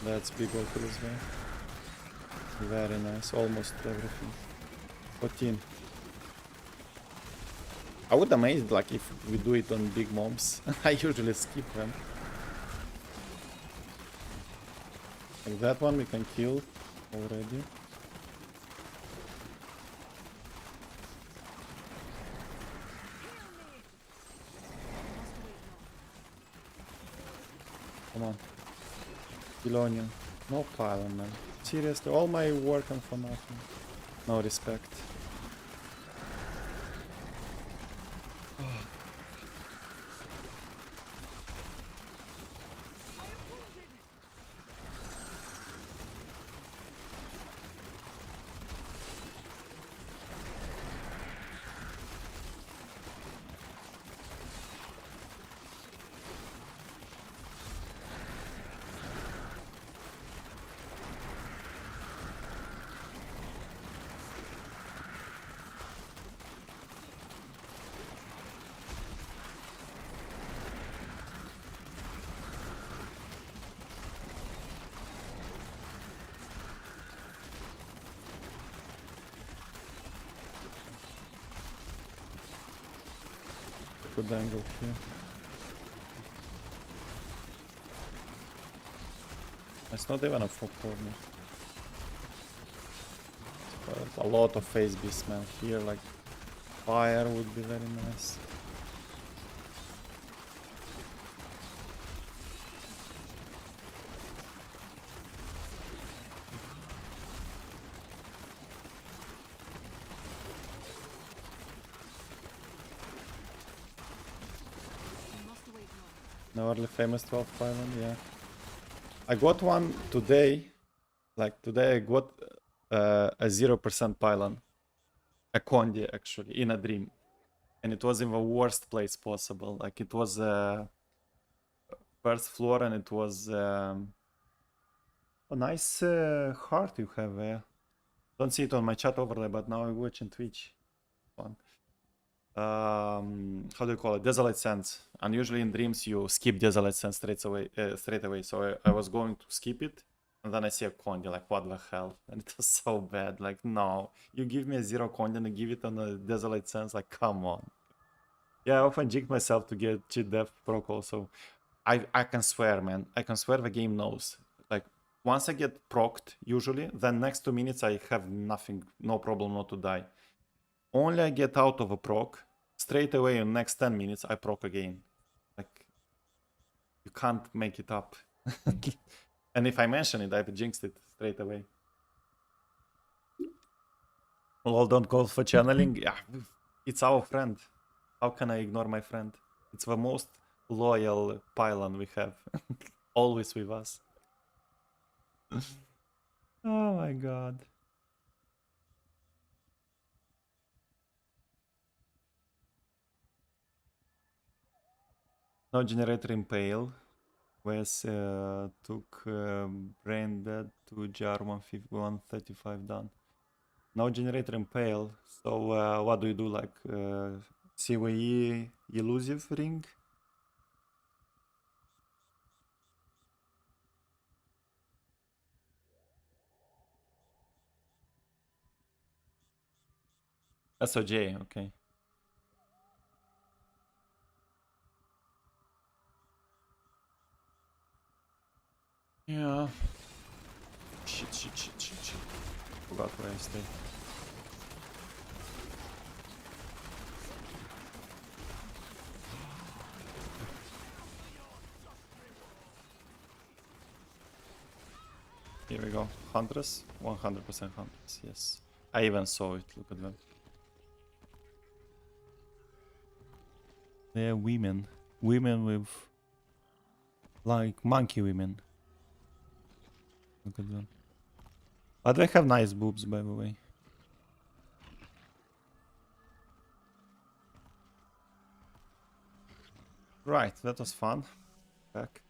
That's big old Crus guy. Very nice, almost everything. 14. I would amaze like if we do it on big mobs. I usually skip them. Like that one we can kill already. Come on. Kill onion. No pylon, man. Seriously, all my work and for nothing. No respect. Good angle here. It's not even a full corner. But a lot of face beast, man. Here, like fire would be very nice. No early famous 12 pylon, yeah. I got one today. Like today I got a 0% pylon. A Condi actually, in a dream. And it was in the worst place possible. Like it was first floor and it was a nice heart you have there. Don't see it on my chat overlay, but now I'm watching Twitch. Fun. How do you call it? Desolate Sands. And usually in dreams you skip Desolate Sands straight away. So I was going to skip it, and then I see a Condi. Like, what the hell? And it was so bad. Like, no, you give me a 0 Condi and give it on a Desolate Sands. Like, come on. Yeah, I often jinx myself to get cheat death proc also. I can swear, man. I can swear the game knows. Like, once I get procced, usually, then next 2 minutes I have nothing, no problem not to die. Only I get out of a proc, straight away in next 10 minutes I proc again. Like, you can't make it up. And if I mention it, I've jinxed it straight away. Well, don't call for channeling. Yeah, it's our friend. How can I ignore my friend? It's the most loyal pylon we have. Always with us. Oh my god. No generator impale. Wes took brain dead to GR150, 135 done. No generator impale. So what do you do? Like CWE elusive ring? SOJ, okay. Yeah. Shit. Forgot where I stay. Here we go. Huntress? 100% Huntress, yes. I even saw it, look at them. They're women. Women with... like monkey women. Look at them. But they have nice boobs, by the way. Right, that was fun. Back.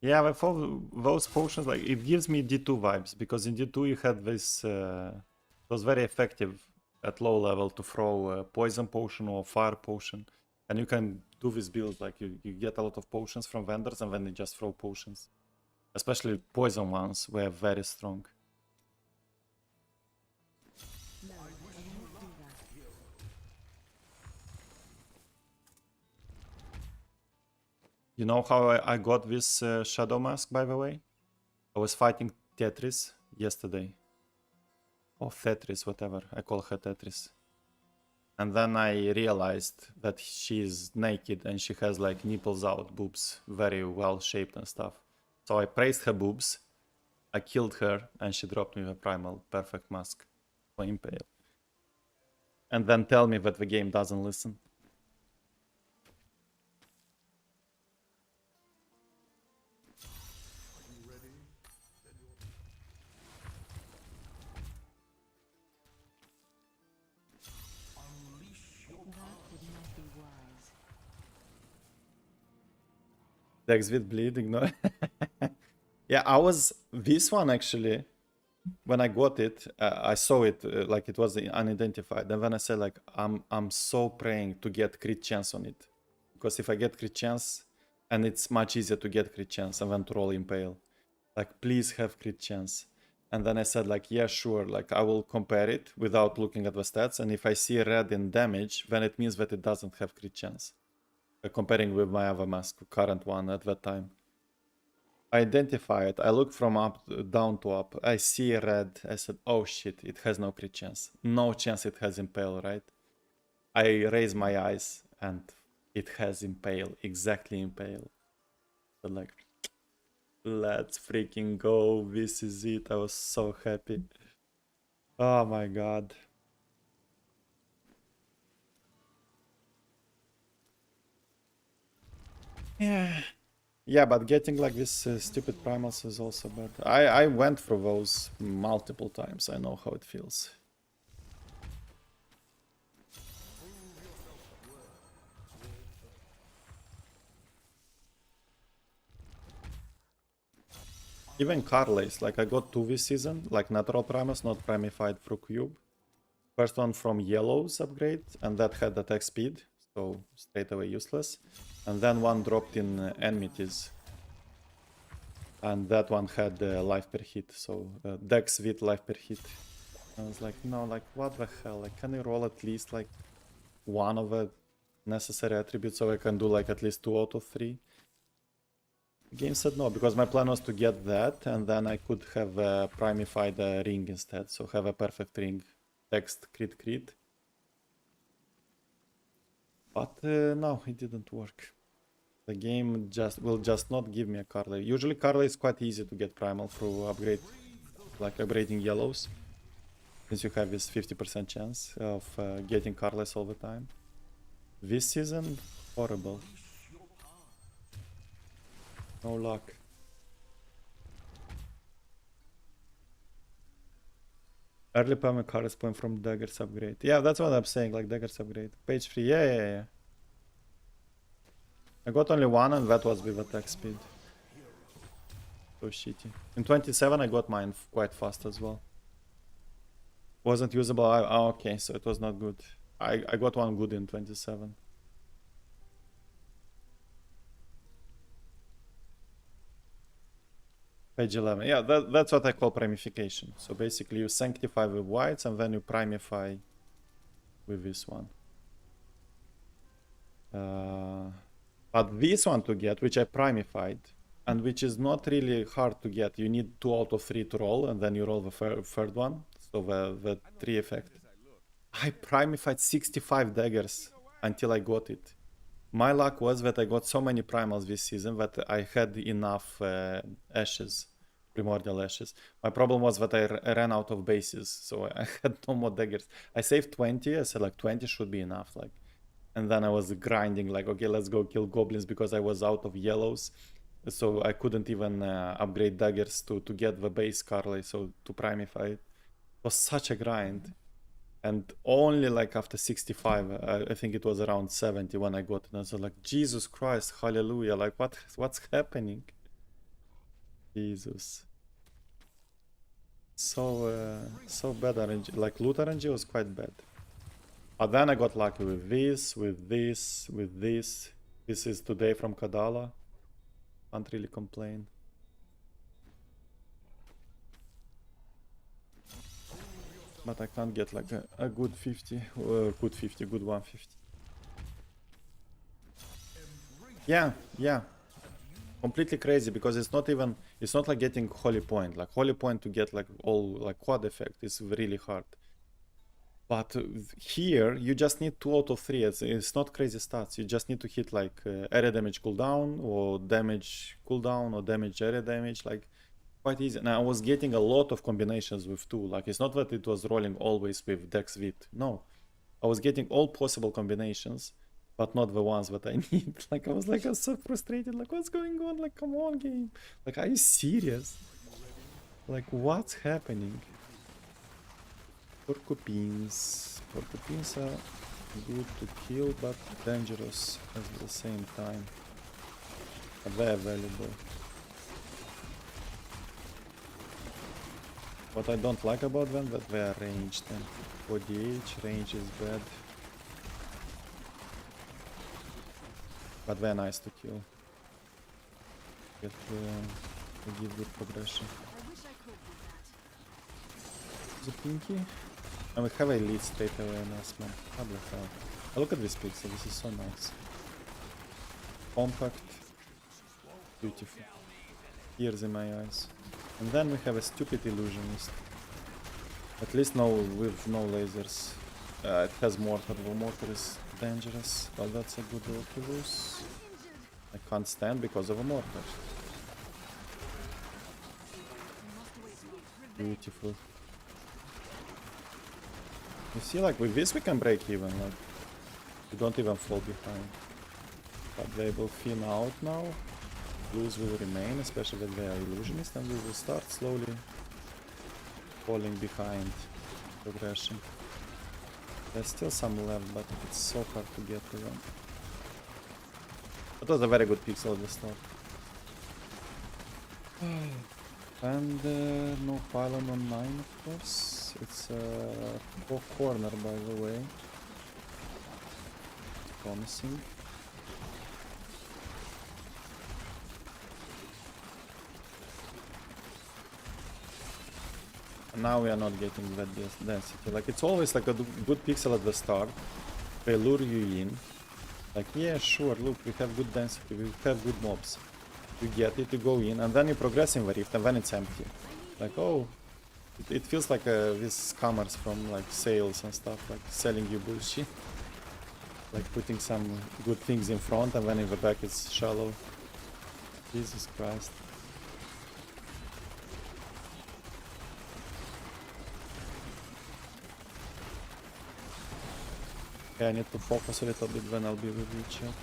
Yeah, with all those potions, like it gives me D2 vibes, because in D2 you had this, it was very effective at low level to throw a poison potion or fire potion, and you can do this build like you get a lot of potions from vendors and then you just throw potions, especially poison ones were very strong. No, I won't do that. You know how I got this shadow mask, by the way? I was fighting Tetris yesterday. Or Tetris, whatever. I call her Tetris. And then I realized that she's naked and she has like nipples out, boobs, very well shaped and stuff. So I praised her boobs, I killed her, and she dropped me the primal perfect mask for Impale. And then tell me that the game doesn't listen. That would not be wise. Dex with bleed, ignore. Yeah, I was this one actually. When I got it, I saw it like it was unidentified. And then I said like, I'm so praying to get crit chance on it, because if I get crit chance, and it's much easier to get crit chance and then to roll Impale. Like, please have crit chance. And then I said like, yeah, sure. Like I will compare it without looking at the stats. And if I see red in damage, then it means that it doesn't have crit chance. Comparing with my other mask, current one at that time. I identify it. I look from up down to up. I see red. I said, oh shit, it has no crit chance. No chance it has Impale, right? I raise my eyes and it has Impale. Exactly Impale. But like, let's freaking go. This is it. I was so happy. Oh my god. Yeah. Yeah, but getting like this stupid primals is also bad. I went through those multiple times. I know how it feels. Even Carlays, like I got 2 this season, like natural primals, not primified through cube. First one from Yellow's upgrade, and that had attack speed, so straight away useless. And then one dropped in enmities. And that one had life per hit, so dex with life per hit. I was like, no, like what the hell? Like, can I roll at least like one of the necessary attributes so I can do like at least 2 out of 3? The game said no, because my plan was to get that, and then I could have primified a ring instead, so have a perfect ring. Text crit crit. But no, it didn't work. The game will just not give me a Carlay. Usually Carlay is quite easy to get primal through upgrade, like upgrading yellows, since you have this 50% chance of getting Carlays all the time. This season, horrible. No luck. Early perma cards point from daggers upgrade. Yeah, that's what I'm saying, like daggers upgrade. Page 3, yeah. I got only one, and that was with attack speed. So shitty. In 27 I got mine quite fast as well. Wasn't usable. Oh, okay, so it was not good. I got one good in 27. Page 11. Yeah, that's what I call primification. So basically you sanctify with whites and then you primify with this one. But this one to get, which I primified, and which is not really hard to get. You need 2 out of 3 to roll, and then you roll the third one. So the 3 effect. I primified 65 daggers until I got it. My luck was that I got so many primals this season that I had enough ashes, primordial ashes. My problem was that I ran out of bases, so I had no more daggers. I saved 20, I said like 20 should be enough, like. And then I was grinding like, okay, let's go kill goblins, because I was out of yellows. So I couldn't even upgrade daggers to get the base Carlay, so to primify it. It was such a grind. And only like after 65, I think it was around 70 when I got it. And I was like, Jesus Christ, hallelujah, like what's happening? Jesus. So bad RNG. Like loot RNG was quite bad. But then I got lucky with this, with this, with this. This is today from Kadala. Can't really complain. But I can't get like a good 50, good 50, good 150. Yeah. Completely crazy because it's not like getting holy point. Like holy point to get like all like quad effect is really hard. But here you just need 2 out of 3. It's not crazy stats. You just need to hit like area damage cooldown or damage cooldown or damage area damage. Like quite easy. And I was getting a lot of combinations with 2. Like it's not that it was rolling always with dex vit. No, I was getting all possible combinations, but not the ones that I need. Like I was so frustrated. Like what's going on? Like come on, game. Like are you serious? Like what's happening? Porcupines. Porcupines are good to kill, but dangerous at the same time. But they're valuable. What I don't like about them that they are ranged, and for DH range is bad. But they're nice to kill. They give good progression. I wish I could do that. The pinky. And we have a lead straight away on us, man. What the hell? Oh, look at this pixel, this is so nice. Compact. Beautiful. Tears in my eyes. And then we have a stupid illusionist. At least with no lasers. It has mortar. The mortar is dangerous. Well, that's a good Oculus. I can't stand because of a mortar. Beautiful. You see, like with this we can break even. Like we don't even fall behind. But they will thin out now. Blues will remain, especially when they are illusionists, and we will start slowly falling behind progression. There's still some left, but it's so hard to get to them. That was a very good pixel at the start. And no pylon on 9, of course. It's 4 corner, by the way. Promising. And now we are not getting that density. Like it's always like a good pixel at the start. They lure you in. Like yeah, sure. Look, we have good density. We have good mobs. You get it, you go in, and then you progress in the rift, and then it's empty. Like, oh, it feels like these scammers from like sales and stuff, like selling you bullshit. Like putting some good things in front, and then in the back it's shallow. Jesus Christ. Okay, I need to focus a little bit when I'll be with you, chat.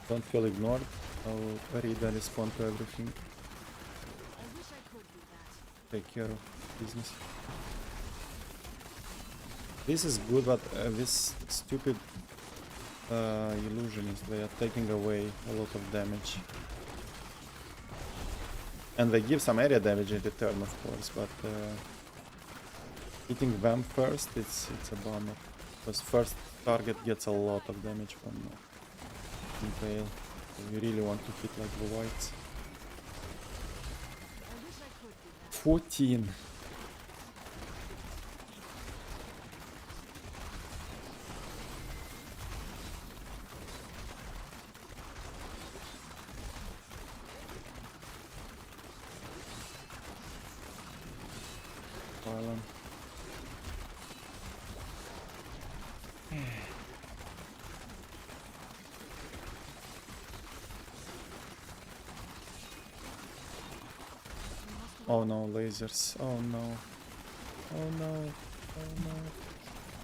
Don't feel ignored. I'll read and respond to everything. I wish I could do that. Take care of business. This is good, but this stupid illusionist, they are taking away a lot of damage. And they give some area damage in return, of course, but hitting them first, it's a bummer. Because first target gets a lot of damage from Impale. So you really want to hit like the whites. I wish I could do that. 14. Pylon. Oh no, lasers. Oh no. Oh no. Oh no.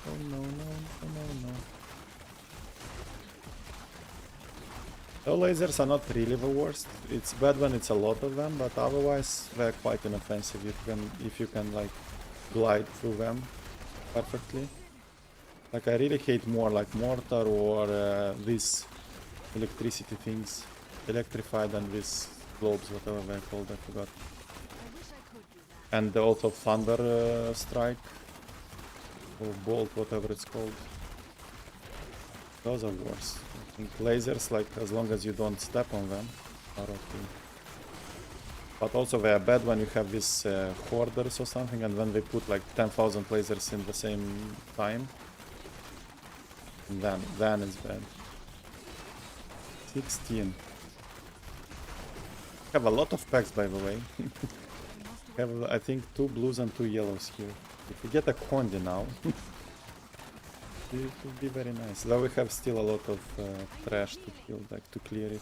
Oh no, no, oh no, no. The lasers are not really the worst. It's bad when it's a lot of them, but otherwise they're quite inoffensive if you can like glide through them perfectly. Like I really hate more like mortar or these electricity things, electrified, than these globes, whatever they're called, I forgot. I wish I could do that. And also thunder strike or bolt, whatever it's called. Those are worse. I think lasers, like as long as you don't step on them, are okay. But also they are bad when you have these hoarders or something, and when they put like 10,000 lasers in the same time, then it's bad. 16. Have a lot of packs, by the way. Have, I think, 2 blues and 2 yellows here. If we get a Condi now, it would be very nice. Though we have still a lot of trash to kill, like to clear it.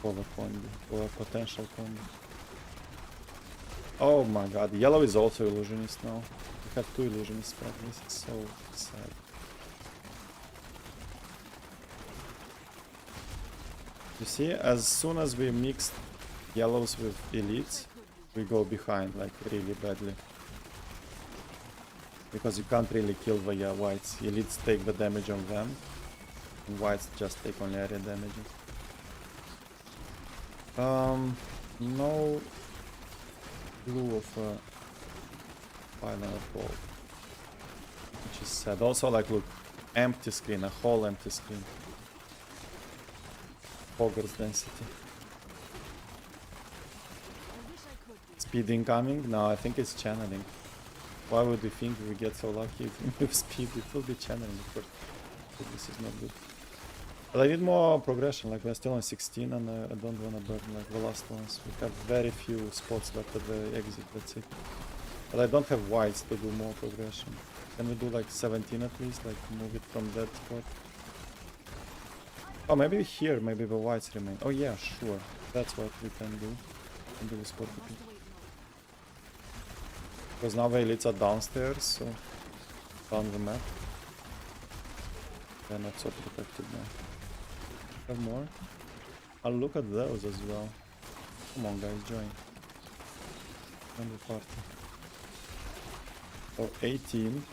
For the Condi, for a potential Condi. Oh my god, yellow is also illusionist now. We have 2 illusionists, but this is so sad. You see, as soon as we mix yellows with elites, we go behind, like, really badly. Because you can't really kill the whites. Elites take the damage on them, and whites just take only area damages. No blue of final ball, which is sad. Also, like, look, empty screen, a whole empty screen. Ogre's density. Speed incoming? No, I think it's channeling. Why would you think we get so lucky with speed? It will be channeling, of course. But this is not good. But I need more progression, like we're still on 16 and I don't want to burn like the last ones. We have very few spots left at the exit, that's it. But I don't have whites to do more progression. Can we do like 17 at least, like move it from that spot? Oh, maybe here, maybe the whites remain. Oh yeah, sure. That's what we can do. We can do the spot picking. Because now the elites are downstairs, so down the map. They're not so protected now. Have more? I'll look at those as well. Come on guys, join. Join the party. So 18.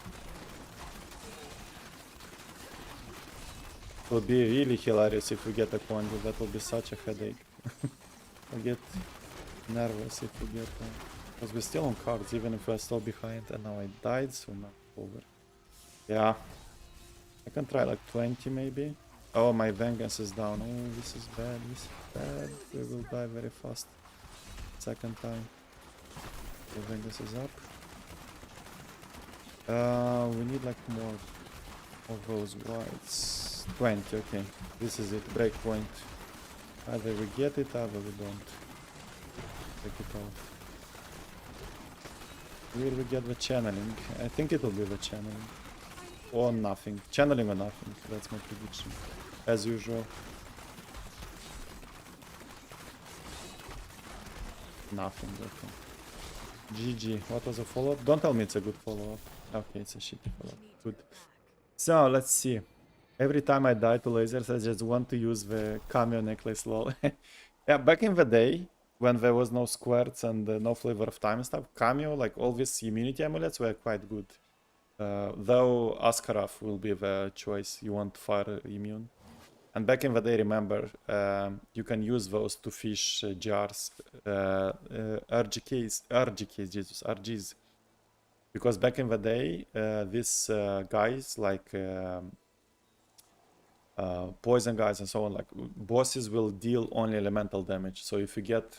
It will be really hilarious if we get a Quandu. That will be such a headache. I'll get nervous if we get one. Because we're still on cards, even if we're still behind. And now I died, so now over. Yeah. I can try like 20 maybe. Oh, my vengeance is down. Oh, this is bad. This is bad. We will die very fast. Second time. The vengeance is up. We need like more of those whites. 20, okay. This is it. Break point. Either we get it, either we don't. Take it off. Will we get the channeling? I think it will be the channeling. Or nothing. Channeling or nothing. That's my prediction. As usual. Nothing, okay. GG. What was a follow-up? Don't tell me it's a good follow-up. Okay, it's a shitty follow-up. Good. So, let's see. Every time I die to lasers, I just want to use the cameo necklace, lol. Yeah, back in the day, when there was no squirts and no flavor of time and stuff, cameo, like all these immunity amulets were quite good. Though Askaraf will be the choice, you want fire immune. And back in the day, remember, you can use those to fish jars, RGs. Because back in the day, these guys, like poison guys and so on, like bosses will deal only elemental damage. So if you get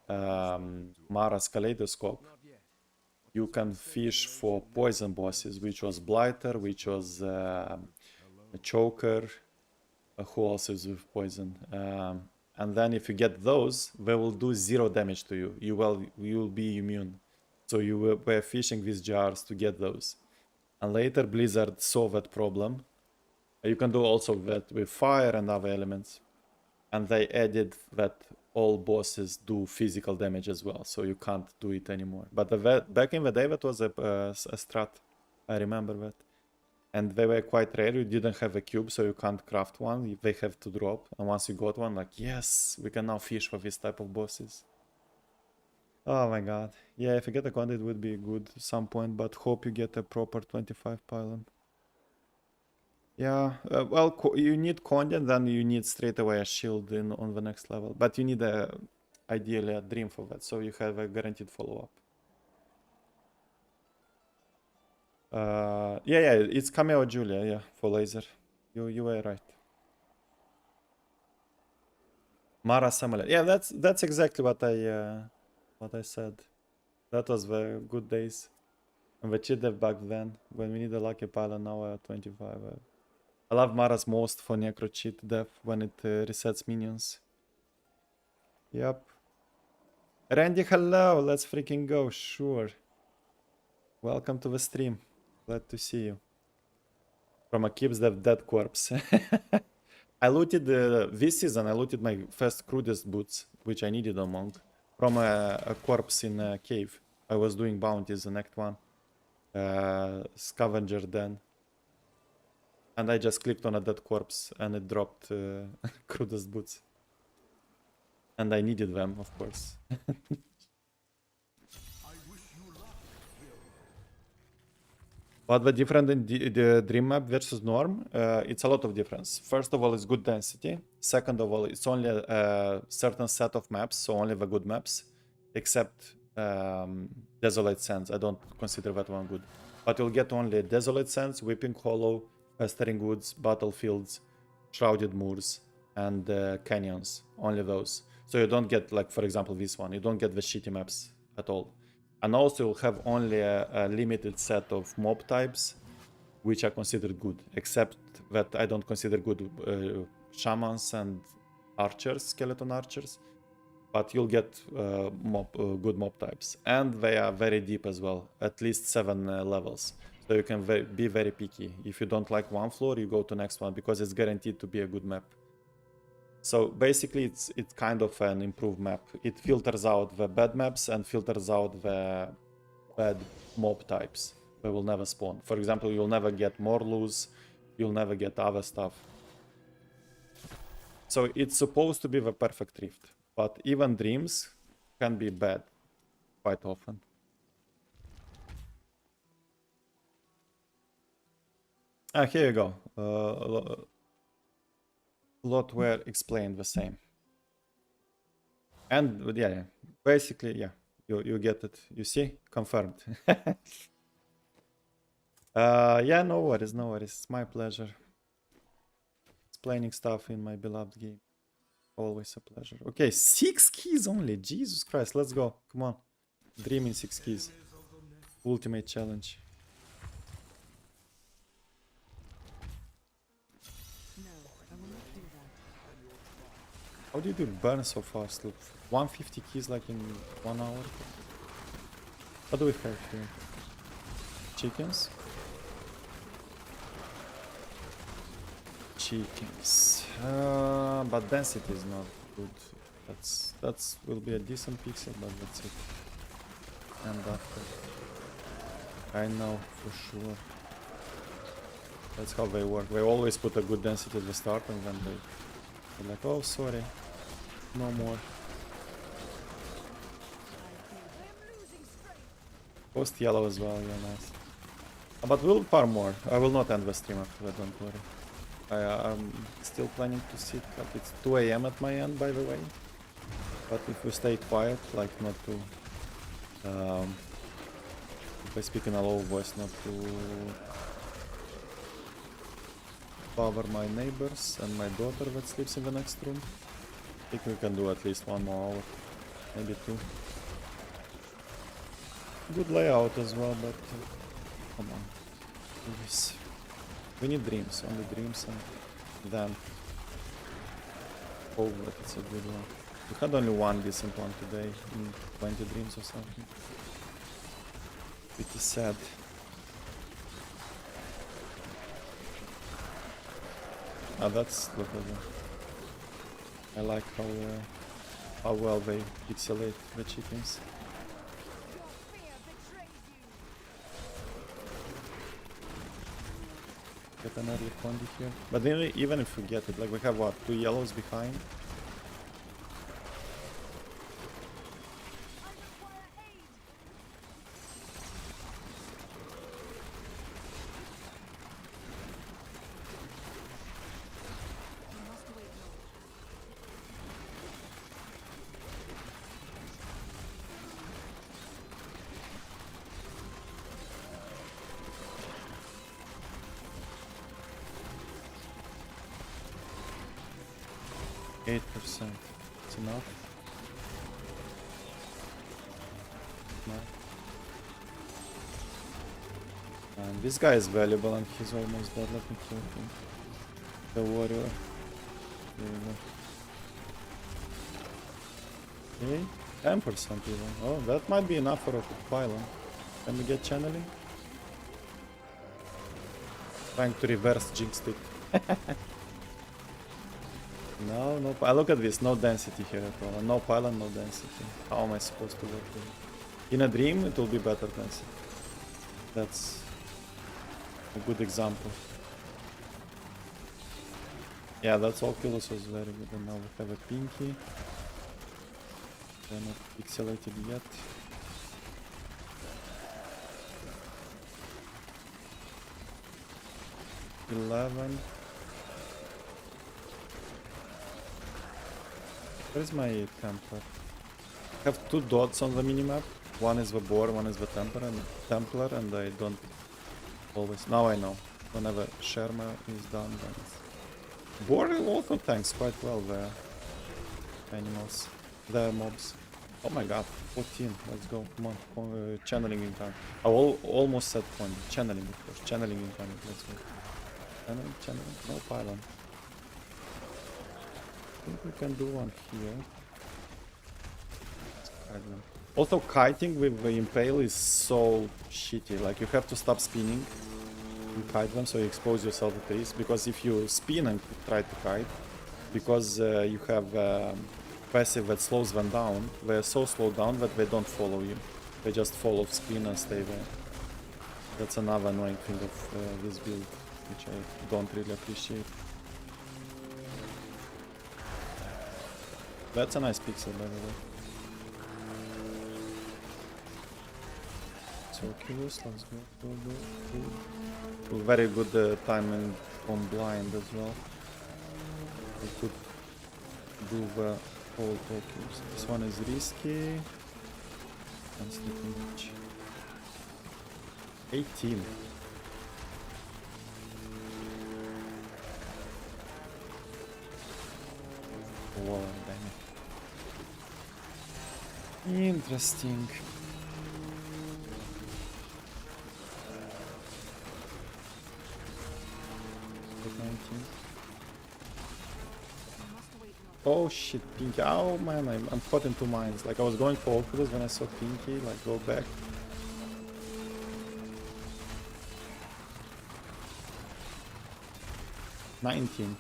Mara's Kaleidoscope, you can fish for poison bosses, which was Blighter, which was a Choker, who else is with poison. And then if you get those, they will do 0 damage to you. You will be immune. So you were fishing these jars to get those. And later Blizzard saw that problem. You can do also that with fire and other elements. And they added that all bosses do physical damage as well, so you can't do it anymore. But back in the day, that was a strat. I remember that. And they were quite rare. You didn't have a cube, so you can't craft one. They have to drop. And once you got one, like, yes, we can now fish for this type of bosses. Oh my god. Yeah, if you get a Condi, it would be good at some point, but hope you get a proper 25 pylon. Yeah, well, you need Conde, then you need straight away a shield on the next level. But you need ideally a dream for that, so you have a guaranteed follow-up. Yeah, it's Cameo Julia, yeah, for laser. You were right. Mara Samuel. Yeah, that's exactly what I said. That was the good days. And the cheat dev back then, when we need a lucky pilot, now we're at 25. I love Mara's most for Necro cheat dev when it resets minions. Yep. Randy, hello! Let's freaking go, sure. Welcome to the stream. Glad to see you. From a Keeps Dev Dead Corpse. I looted, this season, I looted my first crudest boots, which I needed on Monk, from a corpse in a cave. I was doing bounties in Act 1. Scavenger Den. And I just clicked on a dead corpse and it dropped crudest boots. And I needed them, of course. What the difference in the dream map versus norm? It's a lot of difference. First of all, it's good density. Second of all, it's only a certain set of maps, so only the good maps, except Desolate Sands. I don't consider that one good. But you'll get only Desolate Sands, Weeping Hollow, Festering Woods, Battlefields, Shrouded Moors, and Canyons. Only those. So you don't get, like, for example, this one. You don't get the shitty maps at all. And also you'll have only a limited set of mob types, which are considered good, except that I don't consider good shamans and archers, skeleton archers. But you'll get good mob types. And they are very deep as well, at least 7 levels. So you can be very picky. If you don't like one floor, you go to next one, because it's guaranteed to be a good map. So basically it's kind of an improved map. It filters out the bad maps and filters out the bad mob types. They will never spawn. For example, you'll never get Morlus, you'll never get other stuff. So it's supposed to be the perfect rift. But even dreams can be bad quite often. Here you go. Lot were explained the same. And yeah, basically, yeah, you get it. You see? Confirmed. Yeah, no worries, no worries. It's my pleasure. Explaining stuff in my beloved game. Always a pleasure. Okay, 6 keys only. Jesus Christ, let's go. Come on. Dreaming 6 keys. Ultimate challenge. How do you do burn so fast? Look, 150 keys like in 1 hour. What do we have here? Chickens? Chickens. But density is not good. That's will be a decent pixel, but that's it. And after, I know for sure. That's how they work. They always put a good density at the start, and then they're like, oh, sorry, no more. Post yellow as well, yeah, nice. But we'll farm more. I will not end the stream after that, don't worry. I'm still planning to sit, like it's 2 AM at my end, by the way. But if we stay quiet, like not to... if I speak in a low voice, not to bother my neighbors and my daughter that sleeps in the next room. I think we can do at least 1 more hour, maybe 2. Good layout as well, but come on, please. We need dreams, only dreams, and then hope that it's a good one. We had only 1 decent one today, in 20 dreams or something. Pretty sad. Ah, that's look at that. I like how well they pixelate the chickens. Get an early condi here. But then even if we get it, like we have what, 2 yellows behind? 8%. It's enough. No. And this guy is valuable and he's almost dead. Let me kill him. The warrior. There you go. Okay. 10% even. Oh, that might be enough for a pylon. Can we get channeling? Trying to reverse jinx it. No, no. Look at this. No density here at all. No pylon, no density. How am I supposed to work with it? In a dream, it will be better density. That's a good example. Yeah, that's all kills was very good. And now we have a pinky. They're not pixelated yet. $11. Where's my Templar? I have two dots on the minimap. One is the boar, one is the Templar, and I don't always. Now I know. Whenever Sherma is done, then boar also tanks quite well the animals, the mobs. Oh my god, 14. Let's go. Come on, channeling in time. I almost said point. Channeling, of course. Channeling in time. Let's go. Channeling. No pylon. I think we can do one here. Also, kiting with the Impale is so shitty. Like, you have to stop spinning and kite them, so you expose yourself to trees. Because if you spin and try to kite, because you have passive that slows them down, they are so slowed down that they don't follow you. They just fall off screen and stay there. That's another annoying thing of this build, which I don't really appreciate. That's a nice pixel, by the way. So Oculus, let's go. Very good timing on blind as well. We could do the whole Oculus. This one is risky. And sleeping witch. 18. Whoa, damn it. Interesting. Oh shit, Pinky. Oh man, I'm caught in two minds. Like, I was going for Oculus when I saw Pinky, like, go back. $19. Should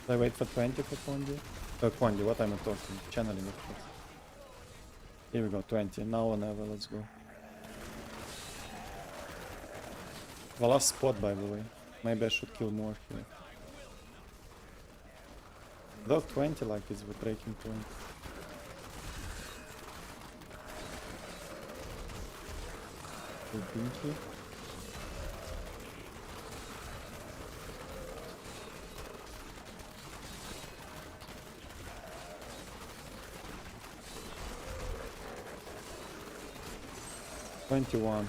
I wait for 20 for Pondi? Pondi, what am I talking? Channeling, of course. Here we go, 20. Now or never, let's go. The last spot, by the way. Maybe I should kill more here. Though 20, like, is the breaking point. Pinky. $21.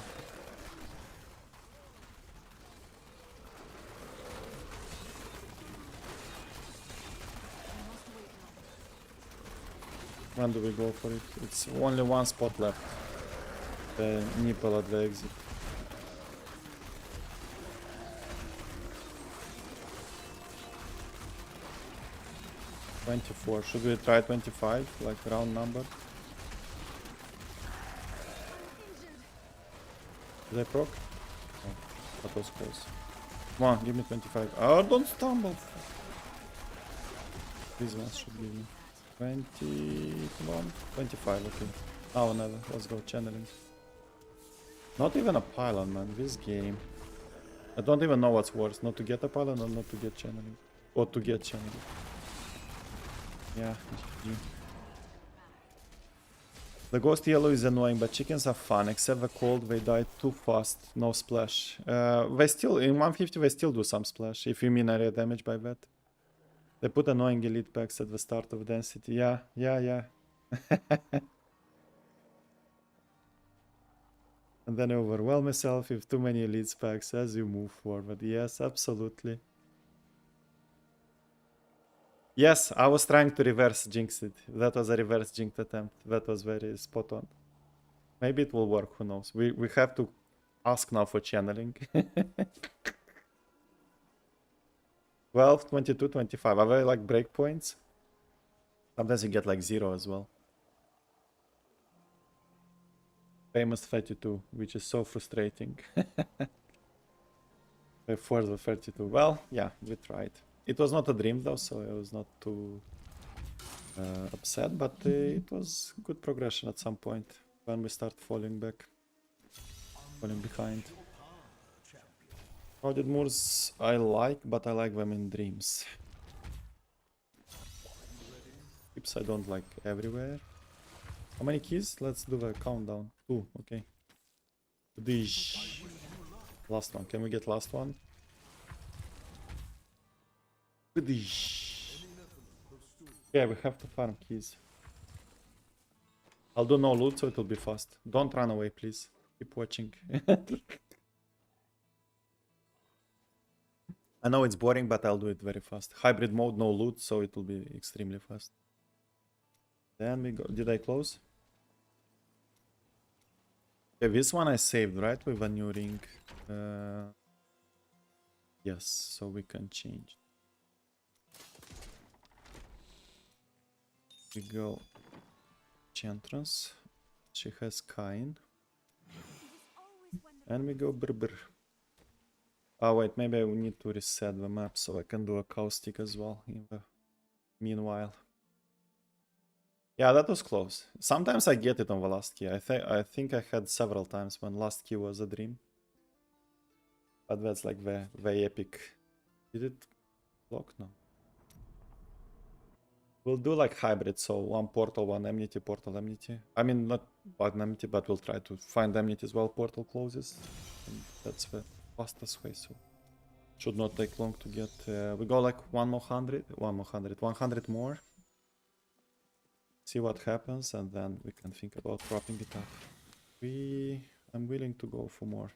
When do we go for it? It's only one spot left. The nipple at the exit. $24. Should we try 25? Like round number? Did I proc? Oh, that was close. Come on, give me 25. Oh, don't stumble! These ones should give me 20. Come on, 25. Okay. Now or never. Let's go channeling. Not even a pylon, man. This game. I don't even know what's worse. Not to get a pylon or not to get channeling. Or to get channeling. Yeah, GG. The ghost yellow is annoying, but chickens are fun. Except the cold, they die too fast. No splash. They still, in 150, they still do some splash. If you mean area damage by that. They put annoying elite packs at the start of density. Yeah. And then I overwhelm myself with too many elite packs as you move forward. Yes, absolutely. Yes, I was trying to reverse jinx it. That was a reverse jinx attempt. That was very spot on. Maybe it will work, who knows. We have to ask now for channeling. 12, 22, 25. Are they like breakpoints? Sometimes you get like 0 as well. Famous 32, which is so frustrating. They forced the 32. Well, yeah, we tried. It was not a dream though, so I was not too upset, but it was good progression at some point when we start falling back, falling behind. Crowded moors I like, but I like them in dreams. Tips I don't like everywhere. How many keys? Let's do the countdown. 2, okay. Dish. Last one. Can we get last one? Dish. Yeah, we have to farm keys. I'll do no loot, so it'll be fast. Don't run away, please. Keep watching. I know it's boring, but I'll do it very fast. Hybrid mode, no loot, so it will be extremely fast. Then we go. Did I close? Okay, this one I saved, right? With a new ring. Yes, so we can change. We go Enchantress. She has Kain. And we go Berber. Oh wait, maybe I need to reset the map so I can do a caustic as well in the meanwhile. Yeah, that was close. Sometimes I get it on the last key. I think I had several times when last key was a dream. But that's like the epic. Did it block? No. We'll do like hybrid, so one portal, one enmity, portal, enmity. I mean, not one enmity, but we'll try to find enmity as well. Portal closes. And that's the fastest way, so should not take long to get. We go like 100 more. See what happens, and then we can think about wrapping it up. I'm willing to go for more.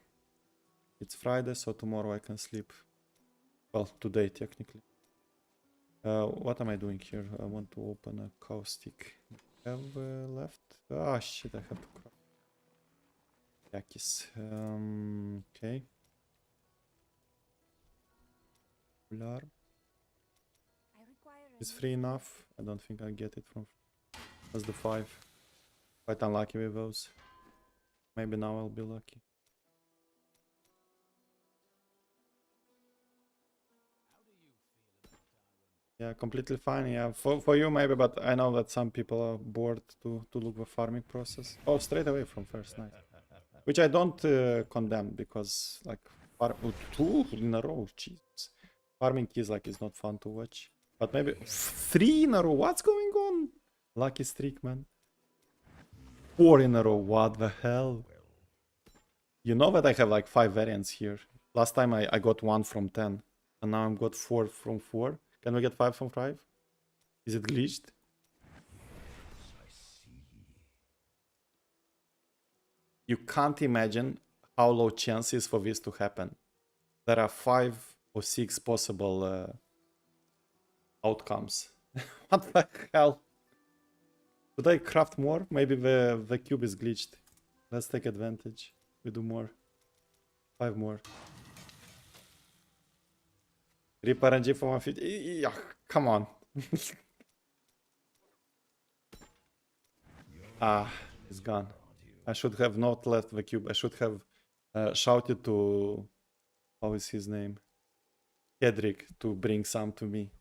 It's Friday, so tomorrow I can sleep. Well, today technically. What am I doing here? I want to open a caustic. Have left? Ah, shit! I have to craft. Yakis. Okay. Barb. Is free enough? I don't think I get it from. That's the 5. Quite unlucky with those. Maybe now I'll be lucky. Yeah, completely fine. Yeah, for you maybe, but I know that some people are bored to look the farming process. Oh, straight away from first night. Which I don't condemn, because like 2 in a row, Jesus. Farming keys like is not fun to watch. But maybe 3 in a row. What's going on? Lucky streak, man. 4 in a row. What the hell? You know that I have like 5 variants here. Last time I got 1 from 10. And now I've got 4 from 4. Can we get 5 from 5? Is it glitched? You can't imagine how low chances for this to happen. There are 5 or 6 possible outcomes. What the hell? Should I craft more? Maybe the cube is glitched. Let's take advantage. We do more. 5 more. Rip RNG for 150. Yeah, come on. Ah, it's gone. I should have not left the cube. I should have shouted to... How is his name? Hedrick to bring some to me.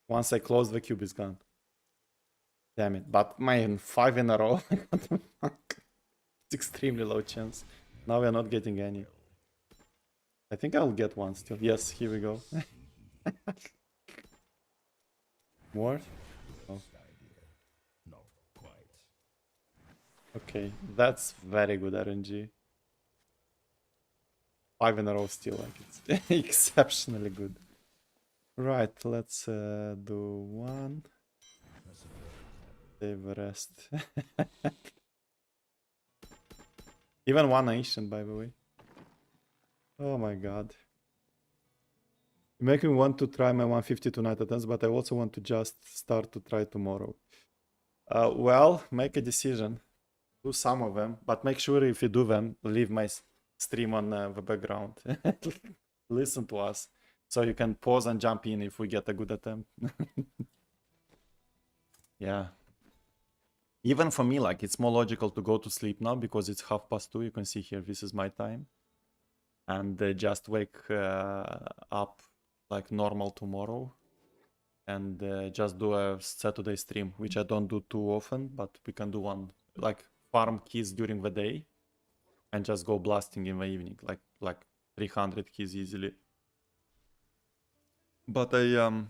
Once I close, the cube is gone. Damn it. But man, 5 in a row. It's extremely low chance. Now we are not getting any. I think I'll get one still. Yes, here we go. More? Oh. Okay, that's very good RNG. 5 in a row still, like it's exceptionally good. Right, let's do 1. Save the rest. Even 1 ancient, by the way. Oh my god. You make me want to try my 150 tonight attempts, but I also want to just start to try tomorrow. Well, make a decision. Do some of them, but make sure if you do them, leave my stream on the background. Listen to us, so you can pause and jump in if we get a good attempt. Yeah. Even for me, like, it's more logical to go to sleep now because it's 2:30. You can see here, this is my time. And just wake up like normal tomorrow. And just do a Saturday stream, which I don't do too often, but we can do one. Like, farm keys during the day. And just go blasting in the evening. Like 300 keys easily. But I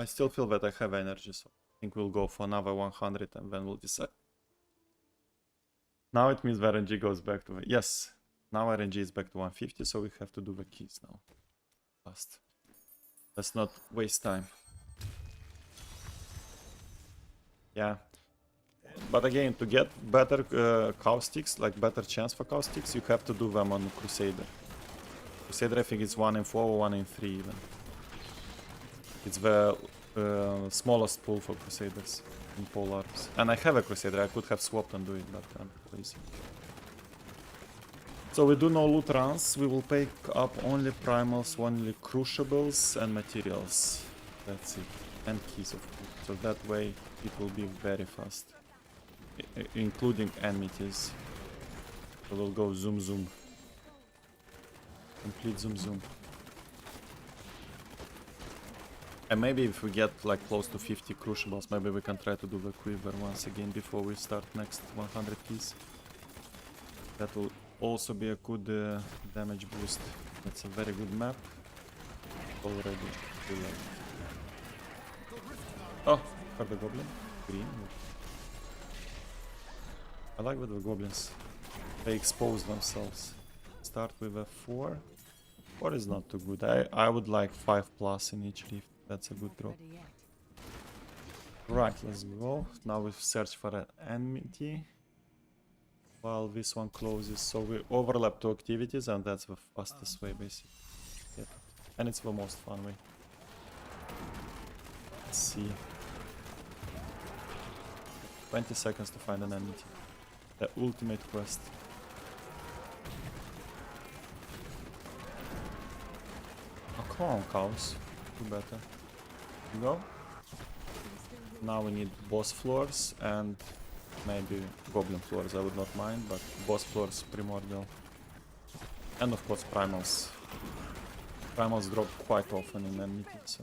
still feel that I have energy, so I think we'll go for another 100 and then we'll decide. Now it means the RNG goes back to... Yes, now RNG is back to 150, so we have to do the keys now. Fast. Let's not waste time. Yeah. But again, to get better caustics, like better chance for caustics, you have to do them on Crusader. Crusader, I think it's 1 in 4 or 1 in 3 even. It's the smallest pool for Crusaders in Polars. And I have a Crusader, I could have swapped and do it, but I'm lazy. So we do no loot runs, we will pick up only primals, only crucibles and materials. That's it. And keys of food. So that way it will be very fast. Including enmities. So we'll go zoom zoom. Complete zoom zoom. And maybe if we get like close to 50 crucibles, maybe we can try to do the quiver once again before we start next 100 keys. That will also be a good damage boost. That's a very good map. Already. Oh, for the goblin. Green. I like with the goblins. They expose themselves. Start with a 4. 4 is not too good. I would like 5+ in each rift. That's a good drop. Right, let's go. Now we search for an enmity. While this one closes. So we overlap 2 activities and that's the fastest way basically. Yep. And it's the most fun way. Let's see. 20 seconds to find an enmity. The ultimate quest. Oh, come on, cows. Do better. You go. Now we need boss floors and maybe goblin floors. I would not mind, but boss floors primordial. And of course primals. Primals drop quite often in enmity, so.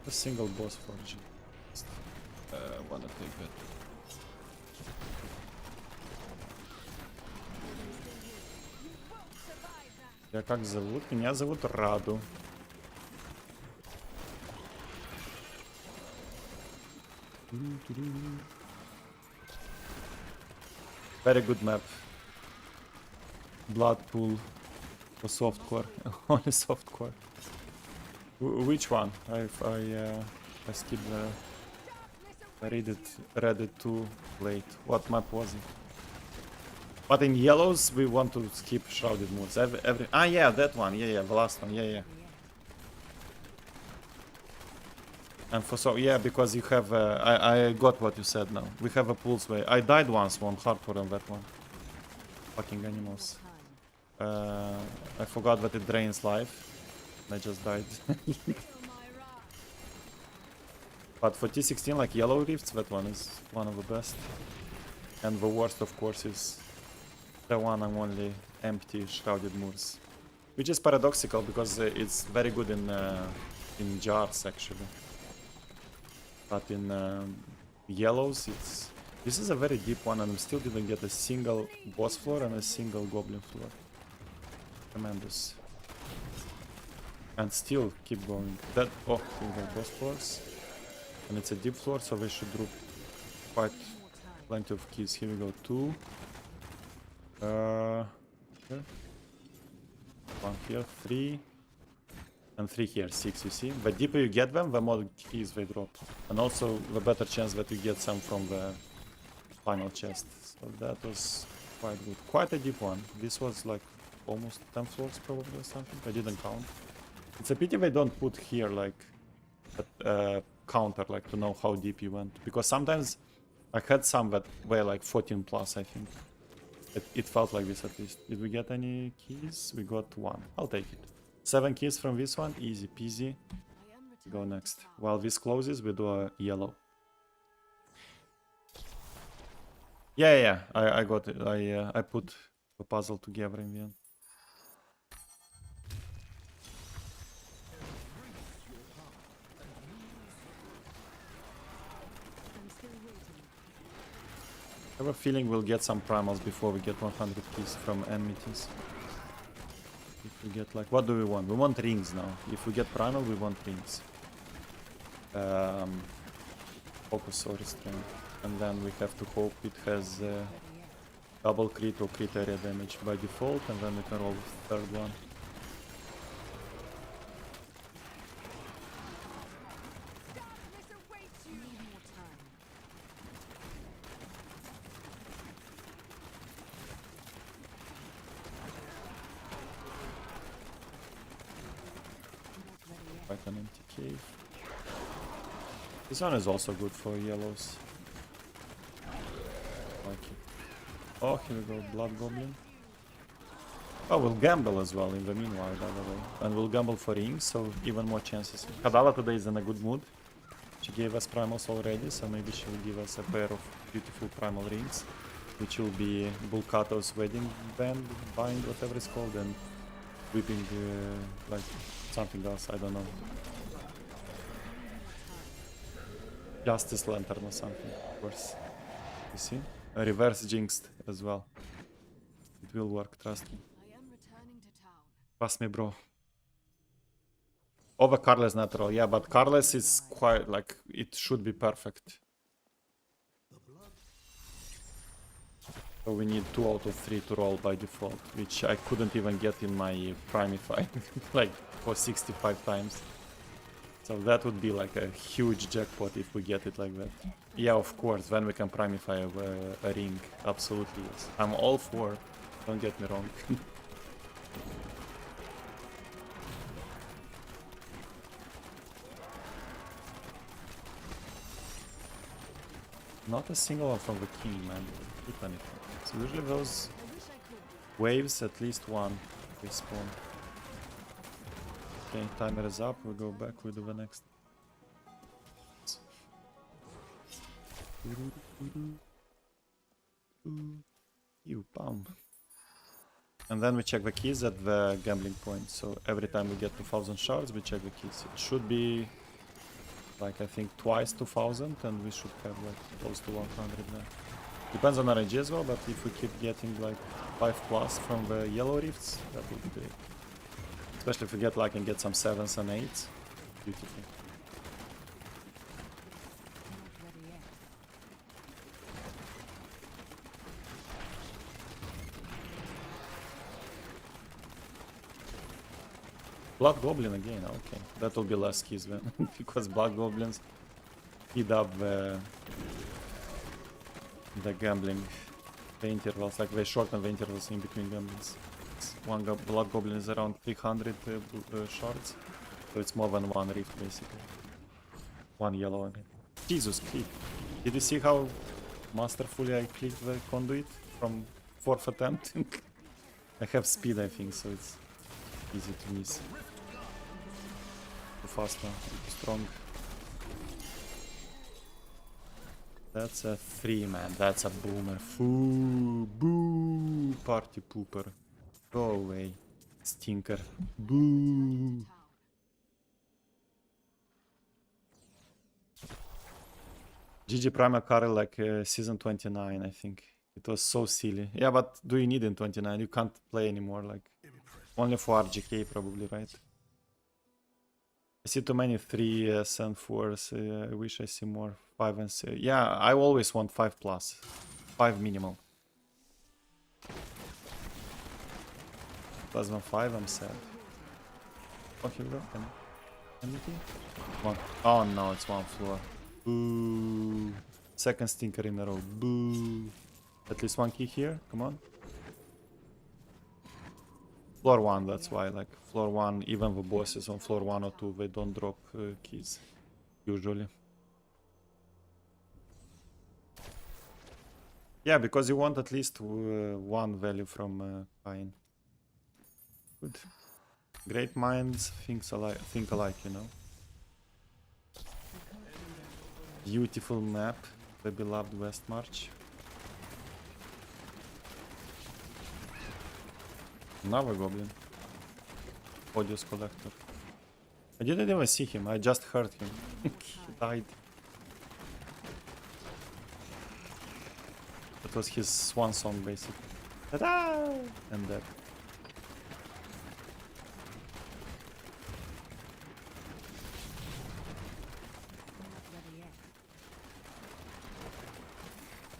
A single boss forge. Wanna take that. Я как зовут? Меня зовут Раду. Very good map. Blood pool for softcore. Only softcore. Which one? I skipped the... I read it too late. What map was it? But in yellows we want to skip Shrouded Moors. Ah yeah, that one. Yeah, the last one. Yeah. And for so yeah, because you have I got what you said now. We have a pulse way. I died once on hardcore on that one. Fucking animals. I forgot that it drains life. I just died. But for T16, like yellow rifts, that one is one of the best. And the worst, of course, is the one and only empty Shrouded Moors. Which is paradoxical because it's very good in jars actually. But in yellows, it's... This is a very deep one and I still didn't get a single boss floor and a single goblin floor. Tremendous. And still keep going. That... Oh, we have boss floors. And it's a deep floor, so we should drop quite plenty of keys. Here we go, 2. Here. 1 here, 3. And 3 here, 6, you see? The deeper you get them, the more keys they drop. And also the better chance that you get some from the final chest. So that was quite good. Quite a deep one. This was like almost 10 floors probably or something. I didn't count. It's a pity they don't put here like a counter, like to know how deep you went. Because sometimes I had some that were like 14 plus, I think. It felt like this at least. Did we get any keys? We got 1. I'll take it. 7 keys from this one. Easy peasy. Go next. While this closes, we do a yellow. Yeah. I got it. I put the puzzle together in the end. I have a feeling we'll get some primals before we get 100 keys from enmities. If we get like, what do we want? We want rings now. If we get primal, we want rings. Focus or restraint. And then we have to hope it has double crit or crit area damage by default, and then we can roll the third one. Quite an empty cave. This one is also good for yellows. Like it. Oh, here we go, Blood Goblin. Oh, we'll gamble as well in the meanwhile, by the way. And we'll gamble for rings, so even more chances. Kadala today is in a good mood. She gave us primals already, so maybe she will give us a pair of beautiful primal rings, which will be Bulkato's wedding band, bind, whatever it's called, and whipping like something else, I don't know. Justice Lantern or something, of course. You see? A reverse jinxed as well. It will work, trust me. Trust me, bro. Over Carless natural, yeah, but Carless is quite like it should be perfect. So we need 2 out of 3 to roll by default, which I couldn't even get in my Primify, like for 65 times. So that would be like a huge jackpot if we get it like that. Yeah, of course, then we can Primify a ring, absolutely yes. I'm all for, don't get me wrong. Not a single one from the king, man. Keep anything. So usually those waves, at least one respawn. Okay, timer is up, we go back, we do the next. You bum. And then we check the keys at the gambling point. So every time we get 2000 shards, we check the keys. It should be like I think twice 2000, and we should have like close to 100 now. Depends on RNG as well, but if we keep getting like 5+ from the yellow rifts, that would be great. Especially if we get like and get some 7s and 8s. Beautiful. Blood Goblin again, okay. That will be less keys then, because Blood Goblins speed up the gambling, the intervals, like they shorten the intervals in between gamblings. One Blood Goblin is around 300 shards, so it's more than one rift basically. One yellow, I mean. Jesus, click. Did you see how masterfully I clicked the conduit from 4th attempt? I have speed, I think, so it's easy to miss. Too fast now, too strong. That's a 3, man. That's a boomer. Foo, boo, party pooper. Go away, stinker. Boo. GG Primal Carl like season 29, I think. It was so silly. Yeah, but do you need in 29? You can't play anymore, like only for RGK probably, right? I see too many 3s and 4s. I wish I see more 5 and 6. Yeah, I always want 5+. 5 minimal. Plasma 5, I'm sad. Oh, here we go. Anything? One. Oh no, it's one floor. Boo. Second stinker in a row. Boo. At least one key here. Come on. Floor 1, that's why. Like, floor 1, even the bosses on floor 1 or 2, they don't drop keys. Usually. Yeah, because you want at least one value from Pine. Good. Great minds think alike, you know. Beautiful map, the beloved West March. Another goblin. Odious collector. I didn't even see him, I just heard him. He died. That was his swan song, basically. Ta-da! And dead.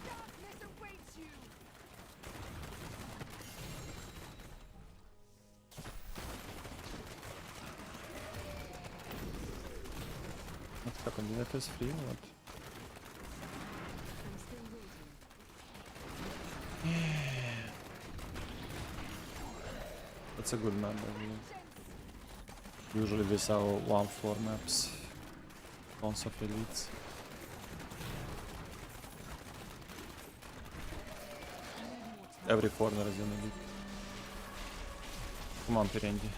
Darkness awaits you. What happened? Did I press free or what? I'm still waiting. That's a good map, by the way. Usually these are one floor maps. Tons of elites. Every corner is an elite. Come on, Pirendi.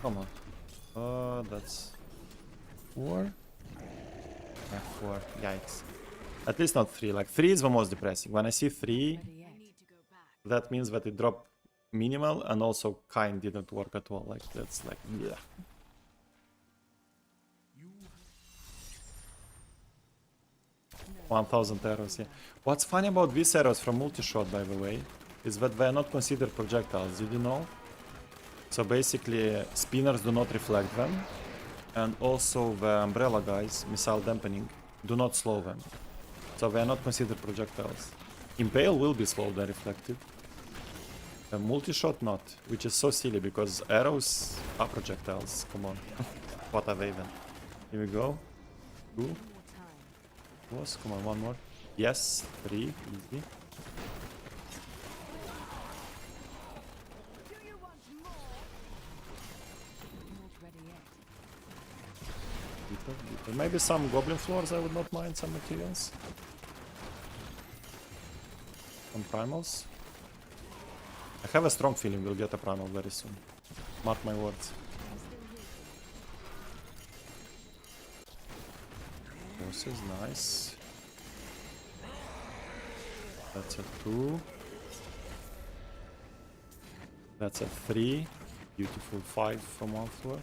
Come on. Oh, that's 4? Yeah, 4. Yikes. At least not 3. Like 3 is the most depressing. When I see 3, I need to go back. that means that it dropped minimal and also kind didn't work at all. Like that's like yeah. You 1000 arrows, yeah. What's funny about these arrows from multi-shot, by the way, is that they are not considered projectiles. Did you know? So basically, spinners do not reflect them, and also the umbrella guys, missile dampening, do not slow them. So they are not considered projectiles. Impale will be slowed and reflected. A multi-shot not, which is so silly because arrows are projectiles. Come on. What are they then? Here we go. 2. More time. Was. Come on, one more. Yes, 3. Easy. Do you want more? Not ready yet. Little. Maybe some goblin floors I would not mind, some materials. Some primals. I have a strong feeling we'll get a primal very soon. Mark my words. Bosses, nice. That's a 2. That's a 3. Beautiful 5 from one floor.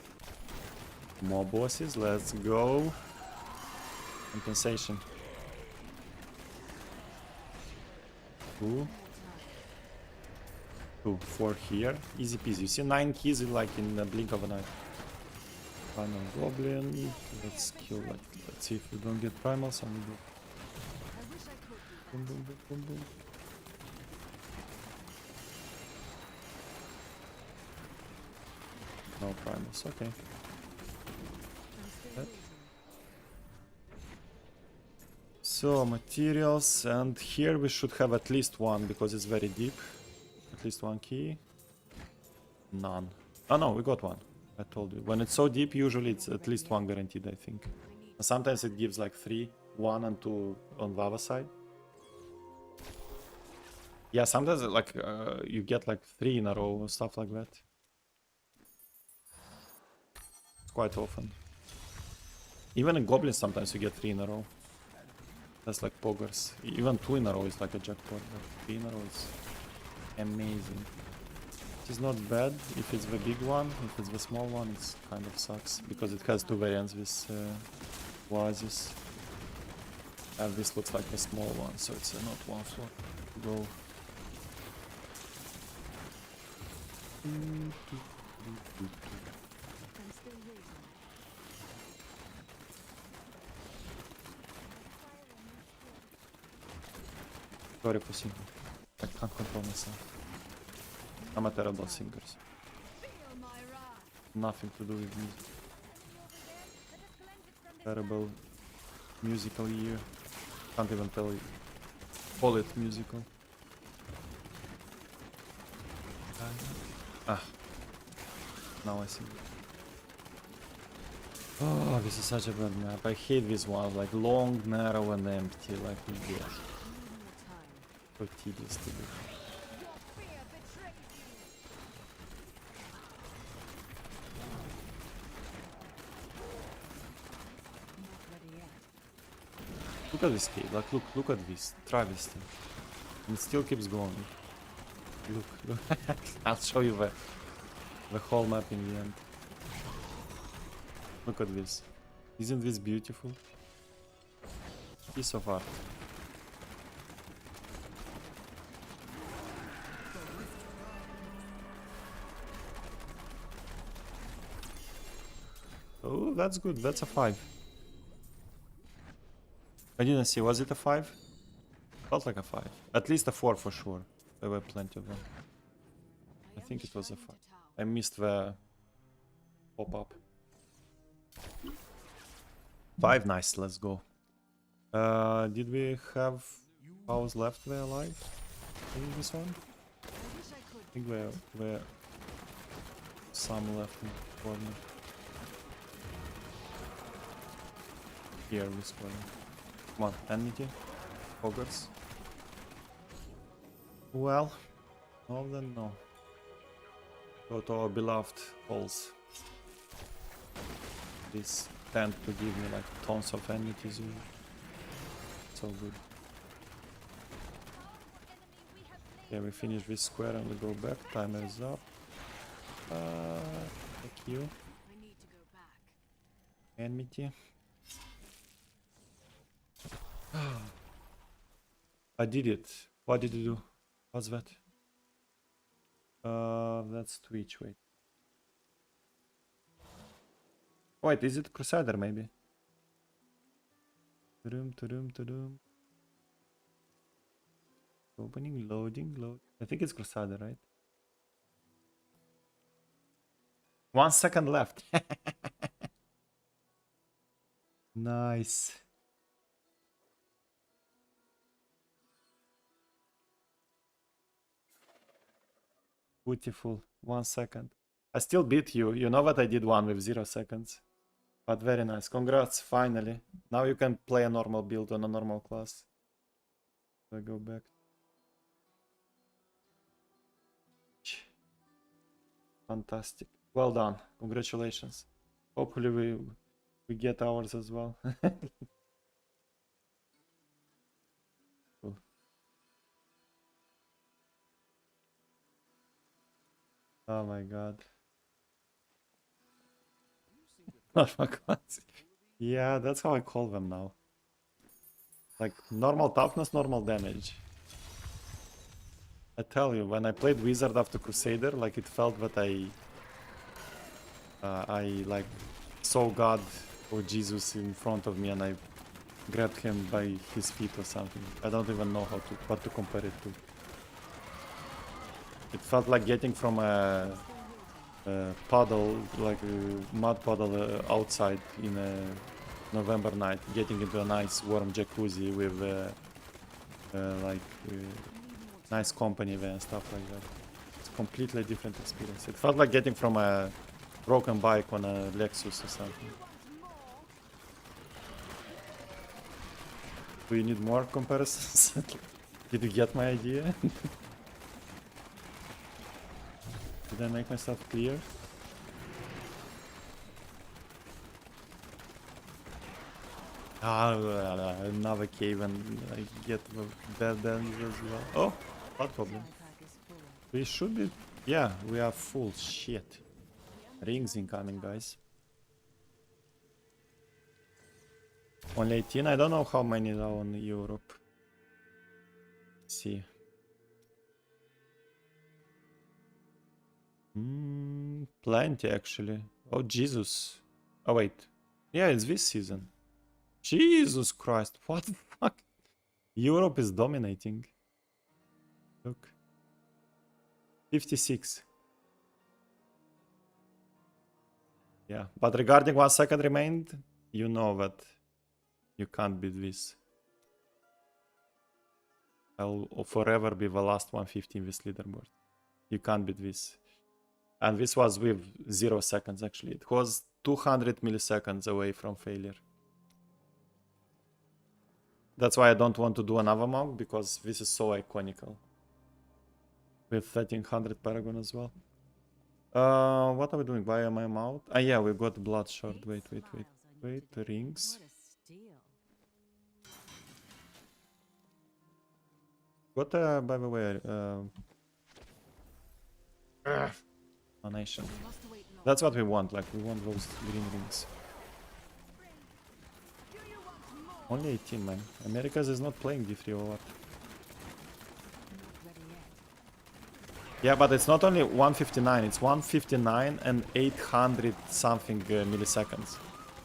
More bosses, let's go. Compensation. 2. 2, 4 here. Easy peasy. You see 9 keys like in the blink of an eye. Primal goblin. Let's kill like. Let's see if we don't get primals and we do. I wish I could do Boom, boom, boom, boom, boom. No primals, okay. That. So, materials, and here we should have at least one because it's very deep. At least one key. None. Oh no, we got one. I told you. When it's so deep, usually it's at least one guaranteed, I think. Sometimes it gives like 3, 1 and 2 on the other side. Yeah, sometimes like you get like 3 in a row or stuff like that. It's quite often. Even in goblins sometimes you get 3 in a row. That's like poggers. Even 2 in a row is like a jackpot, but 3 in a row is amazing. It is not bad if it's the big one. If it's the small one, it kind of sucks because it has 2 variants with oasis. And this looks like a small one, so it's not one floor to go. I'm still waiting. Sorry for singing. I can't control myself. I'm a terrible singer. Feel my wrath. nothing to do with music. Terrible musical year. Can't even tell you. Call it musical. Ah. Now I see. Oh, this is such a bad map. I hate this one. Like long, narrow, and empty. Like yes. So tedious to do. Look at this cave. Like look at this travesty. And it still keeps going. Look. I'll show you the whole map in the end. Look at this. Isn't this beautiful? Piece of art. Oh, that's good. That's a 5. I didn't see. Was it a 5? Felt like a 5. At least a 4 for sure. There were plenty of them. I think it was a 5. I missed the pop-up. 5, nice. Let's go. Did we have cows left there alive in this one? I think we're some left in the corner. Here this corner. Come on, enmity. Hoggers. Well, no then no. Go to our beloved holes. These tend to give me like tons of enmities. So good. Yeah, we finish this square and we go back. Timer is up. Thank you. Enmity. I did it. What did you do? What's that? That's Twitch, wait. Wait, is it Crusader maybe? Tudum. Opening, load. I think it's Crusader, right? 1 second left. Nice. Beautiful. 1 second. I still beat you. You know what I did one with 0 seconds. But very nice. Congrats, finally. Now you can play a normal build on a normal class. I go back. Fantastic. Well done. Congratulations. Hopefully we get ours as well. Cool. Oh my god. Normal class. Yeah, that's how I call them now. Like normal toughness, normal damage. I tell you, when I played Wizard after Crusader, like it felt that I like saw God or Jesus in front of me and I grabbed him by his feet or something. I don't even know what to compare it to. It felt like getting from a puddle, like a mud puddle outside in a November night, getting into a nice warm jacuzzi with nice company there and stuff like that. It's a completely different experience. It felt like getting from a broken bike on a Lexus or something. Do you need more comparisons? Did you get my idea? Did I make myself clear? Another cave and I get dead ends as well. Oh, what problem? We should be... Yeah, we are full. Shit. Rings incoming, guys. Only 18? I don't know how many are on Europe. Let's see. Plenty actually. Oh Jesus. Oh wait. Yeah, it's this season. Jesus Christ. What the fuck? Europe is dominating. Look. 56. Yeah, but regarding 1 second remained, you know that you can't beat this. I'll forever be the last 150 in this leaderboard. You can't beat this. And this was with 0 seconds actually. It was 200 milliseconds away from failure. That's why I don't want to do another monk, because this is so iconical. With 1300 Paragon as well. What are we doing? Why am I out? Ah, yeah, we got Bloodshot. Wait. Rings. Got, by the way, Nation. That's what we want, like, we want those green rings. Only 18, man. Americas is not playing D3 or what? Yeah, but it's not only 159, it's 159 and 800 something milliseconds.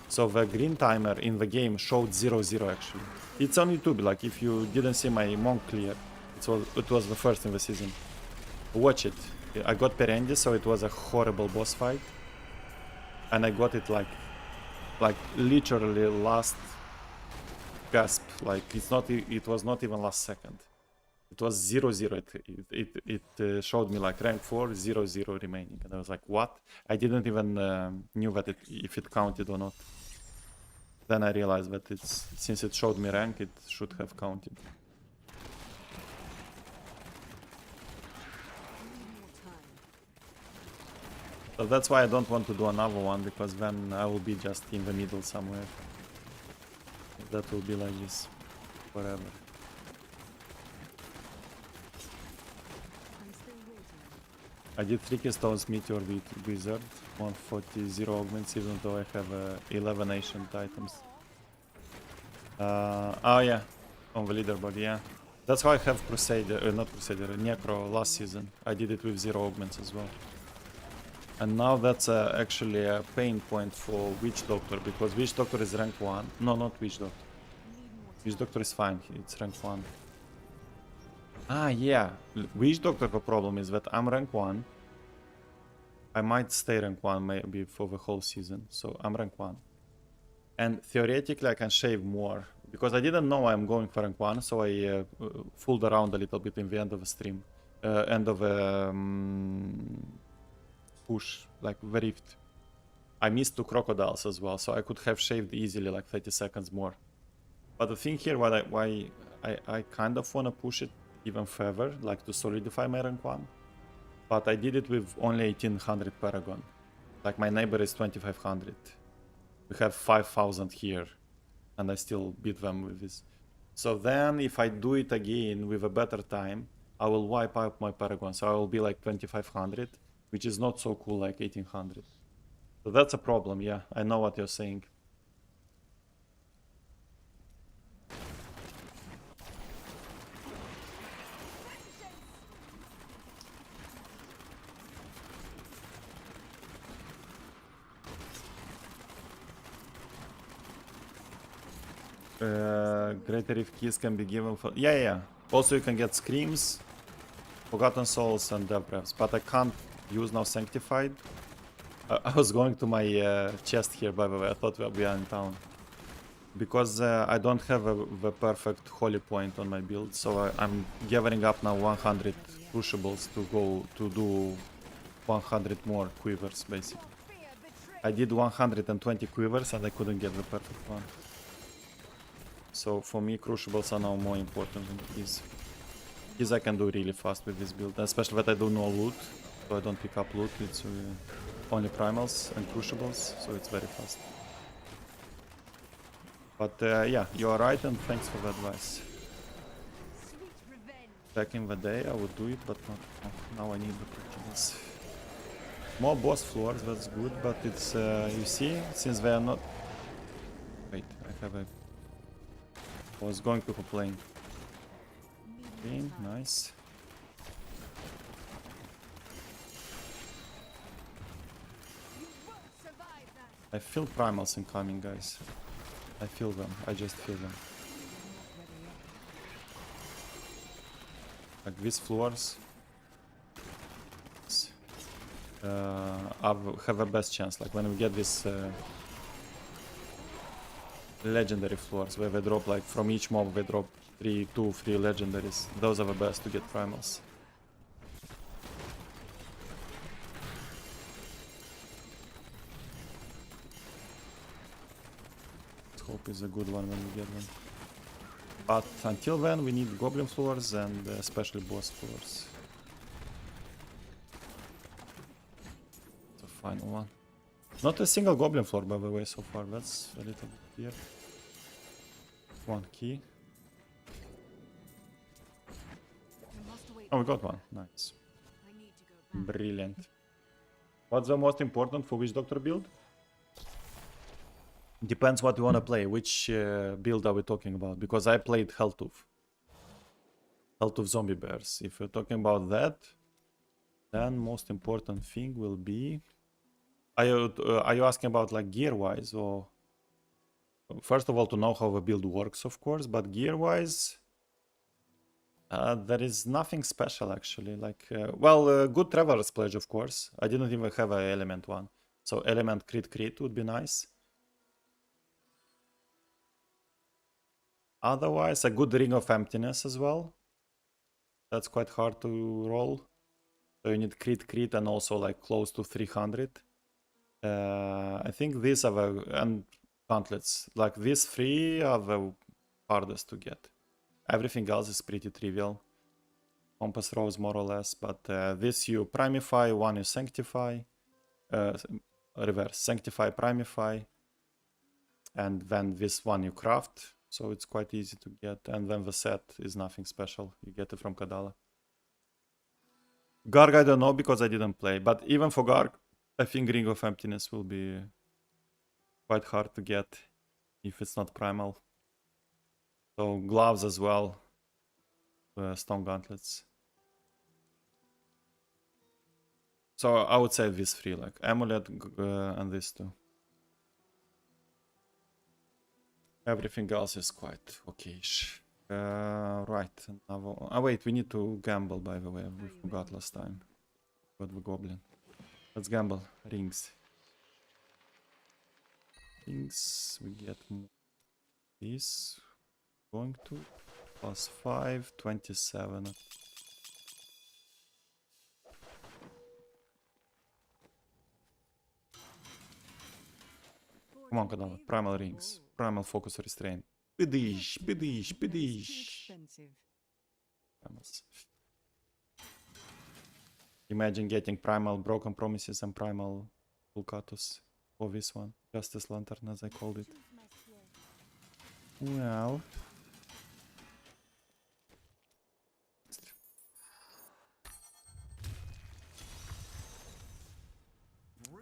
So the green timer in the game showed 0-0 actually. It's on YouTube, like if you didn't see my monk clear, it was the first in the season. Watch it. I got Perendi, so it was a horrible boss fight. And I got it like literally last gasp. Like it was not even last second. It was 0-0. It showed me like rank 4, 0-0 remaining. And I was like, what? I didn't even knew that if it counted or not. Then I realized that since it showed me rank, it should have counted. So that's why I don't want to do another one, because then I will be just in the middle somewhere. That will be like this forever. I did 3 Keystones Meteor with Wizard, 140 0 augments, even though I have 11 ancient items. Oh yeah, on the leaderboard, yeah. That's how I have Crusader, not Crusader, Necro last season. I did it with 0 augments as well. And now that's actually a pain point for Witch Doctor, because Witch Doctor is rank 1. No, not Witch Doctor. Witch Doctor is fine, it's rank 1. Ah, yeah. Witch Doctor, the problem is that I'm rank 1. I might stay rank 1 maybe for the whole season, so I'm rank 1. And theoretically I can shave more, because I didn't know I'm going for rank 1, so I fooled around a little bit in the end of the stream. End of a push, like the rift. I missed 2 crocodiles as well, so I could have shaved easily like 30 seconds more. But the thing here, why I kind of want to push it even further, like to solidify my rank 1. But I did it with only 1800 Paragon. Like my neighbor is 2500. We have 5000 here, and I still beat them with this. So then if I do it again with a better time, I will wipe out my Paragon, so I will be like 2500, which is not so cool like 1800. So that's a problem, yeah, I know what you're saying. Greater if keys can be given for... Yeah. Also you can get Screams, Forgotten Souls and Death Breaths, but I can't use now Sanctified. I was going to my chest here, by the way. I thought we are in town. Because I don't have the perfect holy point on my build, so I'm gathering up now 100 crucibles to go to do 100 more quivers, basically. I did 120 quivers and I couldn't get the perfect one. So for me, crucibles are now more important than keys. Keys I can do really fast with this build, especially that I do no loot, so I don't pick up loot. It's only primals and crucibles, so it's very fast. But yeah, you are right, and thanks for the advice. Back in the day I would do it, but not now. I need the kills. More boss floors, that's good, but it's you see, since they are not... Wait, I have a... I was going to complain. Okay, nice. I feel primals incoming, guys. I feel them. I just feel them. Like these floors. have a best chance. Like when we get this legendary floors where we drop like from each mob we drop 2, 3 legendaries. Those are the best to get primals. Hope is a good one when we get them. But until then we need goblin floors and especially boss floors. The final one. Not a single goblin floor by the way so far, that's a little bit weird. One key. Oh, we got one. Nice. Brilliant. What's the most important for Witch Doctor build? Depends what you want to play. Which build are we talking about? Because I played Helltooth. Helltooth Zombie Bears. If you're talking about that, then most important thing will be... Are you asking about like gear-wise or... First of all, to know how the build works, of course, but gear-wise... there is nothing special actually. Like, good Traveler's Pledge, of course. I didn't even have an element one. So element crit would be nice. Otherwise, a good Ring of Emptiness as well. That's quite hard to roll. So you need crit and also like close to 300. I think these are the... and gauntlets. Like these 3 are the hardest to get. Everything else is pretty trivial. Compass Rose more or less, but this you primify, one you sanctify. Reverse, sanctify, primify. And then this one you craft. So it's quite easy to get, and then the set is nothing special. You get it from Kadala. Garg I don't know because I didn't play, but even for Garg, I think Ring of Emptiness will be quite hard to get if it's not primal. So gloves as well, stone gauntlets. So I would say these 3, like Amulet and these 2. Everything else is quite okay-ish. Right. Oh wait, we need to gamble by the way. We forgot last time. Got the goblin. Let's gamble. Rings. Rings. We get more. This. Going to. +5. 27. Come on, Kadala. Primal rings. Primal focus restraint. Bidish. Primals. Imagine getting primal broken promises and primal Vulcatus for this one. Justice Lantern as I called it. Well.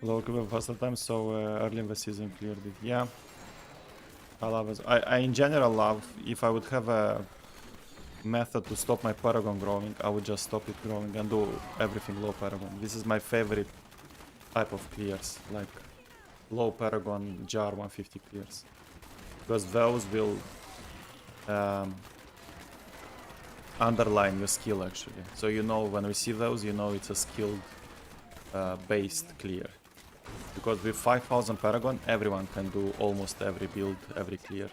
Low cover faster time, so early in the season cleared it. Yeah. I love it. I in general love, if I would have a method to stop my Paragon growing, I would just stop it growing and do everything low Paragon. This is my favorite type of clears, like low Paragon GR150 clears. Because those will underline your skill actually. So you know when we see those, you know it's a skilled based clear. Because with 5000 Paragon, everyone can do almost every build, every clear.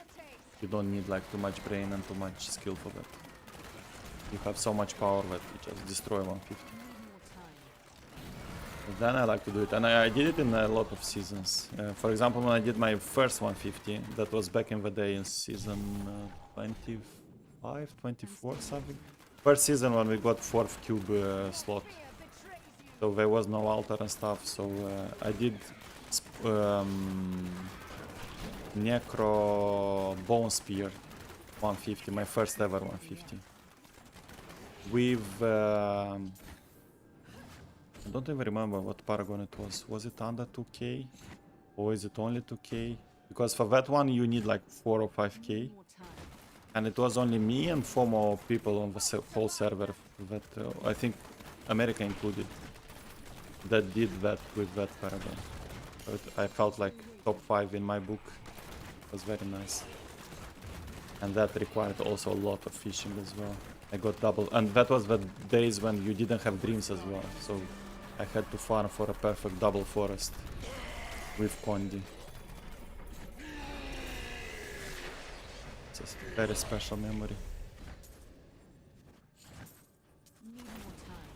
You don't need like too much brain and too much skill for that. You have so much power that you just destroy 150. But then I like to do it, and I did it in a lot of seasons. For example, when I did my first 150, that was back in the day in season 25, 24 something. First season when we got 4th cube slot. So there was no altar and stuff, so I did Necro Bone Spear 150, my first ever 150. With... I don't even remember what Paragon it was. Was it under 2k? Or is it only 2k? Because for that one you need like 4 or 5k. And it was only me and 4 more people on the whole server that I think America included. That did that with that Paragon. So I felt like top 5 in my book. It was very nice. And that required also a lot of fishing as well. I got double, and that was the days when you didn't have dreams as well. So I had to farm for a perfect double forest with Condi. It's a very special memory. Need more time.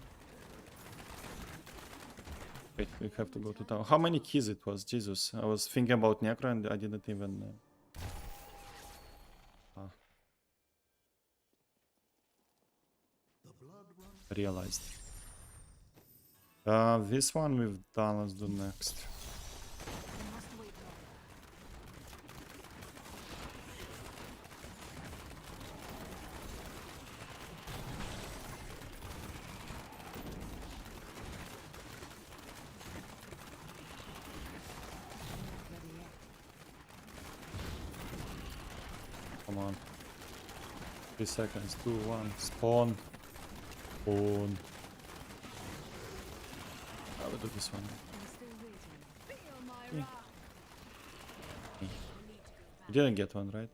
Wait, we have to go to town. How many keys it was? Jesus, I was thinking about Necro and I didn't even realized. This one we've done. Let's do next. I must wait longer. Ready yet. Come on. 3 seconds. 2, 1. Spawn. Spawn. I will do this one. I'm still waiting. Feel my wrath. You didn't get one, right?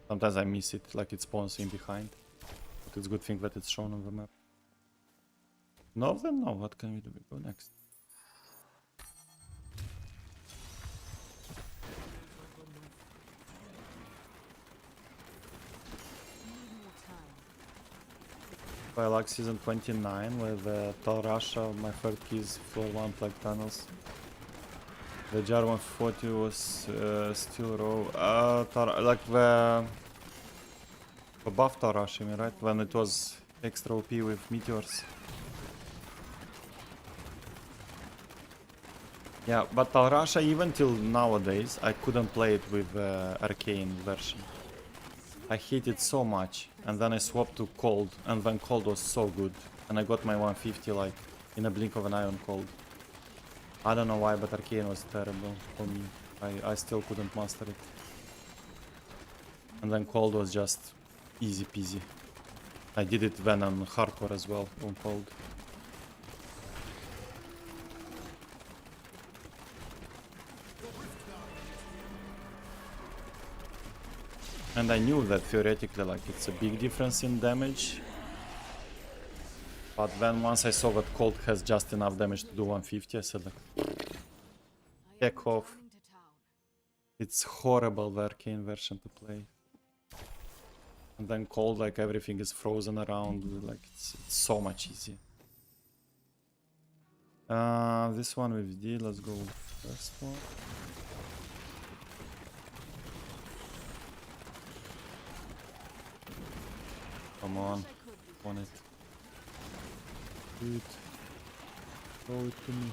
Sometimes I miss it, like it spawns in behind. But it's a good thing that it's shown on the map. No, then no. What can we do? We go next. Need more time. I like season 29 with Tall Russia, my third keys, floor 1 plague tunnels. The GR150 was still raw. Like the above Tall Russia, you mean, right? When it was extra OP with meteors. Yeah, but Tall Russia, even till nowadays, I couldn't play it with arcane version. I hate it so much, and then I swapped to cold, and then cold was so good, and I got my 150 like in a blink of an eye on cold. I don't know why, but arcane was terrible for me. I still couldn't master it. And then cold was just easy peasy. I did it then on hardcore as well on cold. And I knew that theoretically, like, it's a big difference in damage. But then once I saw that cold has just enough damage to do 150, I said, like, heck off. Returning to town. It's horrible, the arcane version to play. And then cold, like, everything is frozen around, like, it's so much easier. This one with D, let's go first one. Come on, on it. Dude, throw it to me.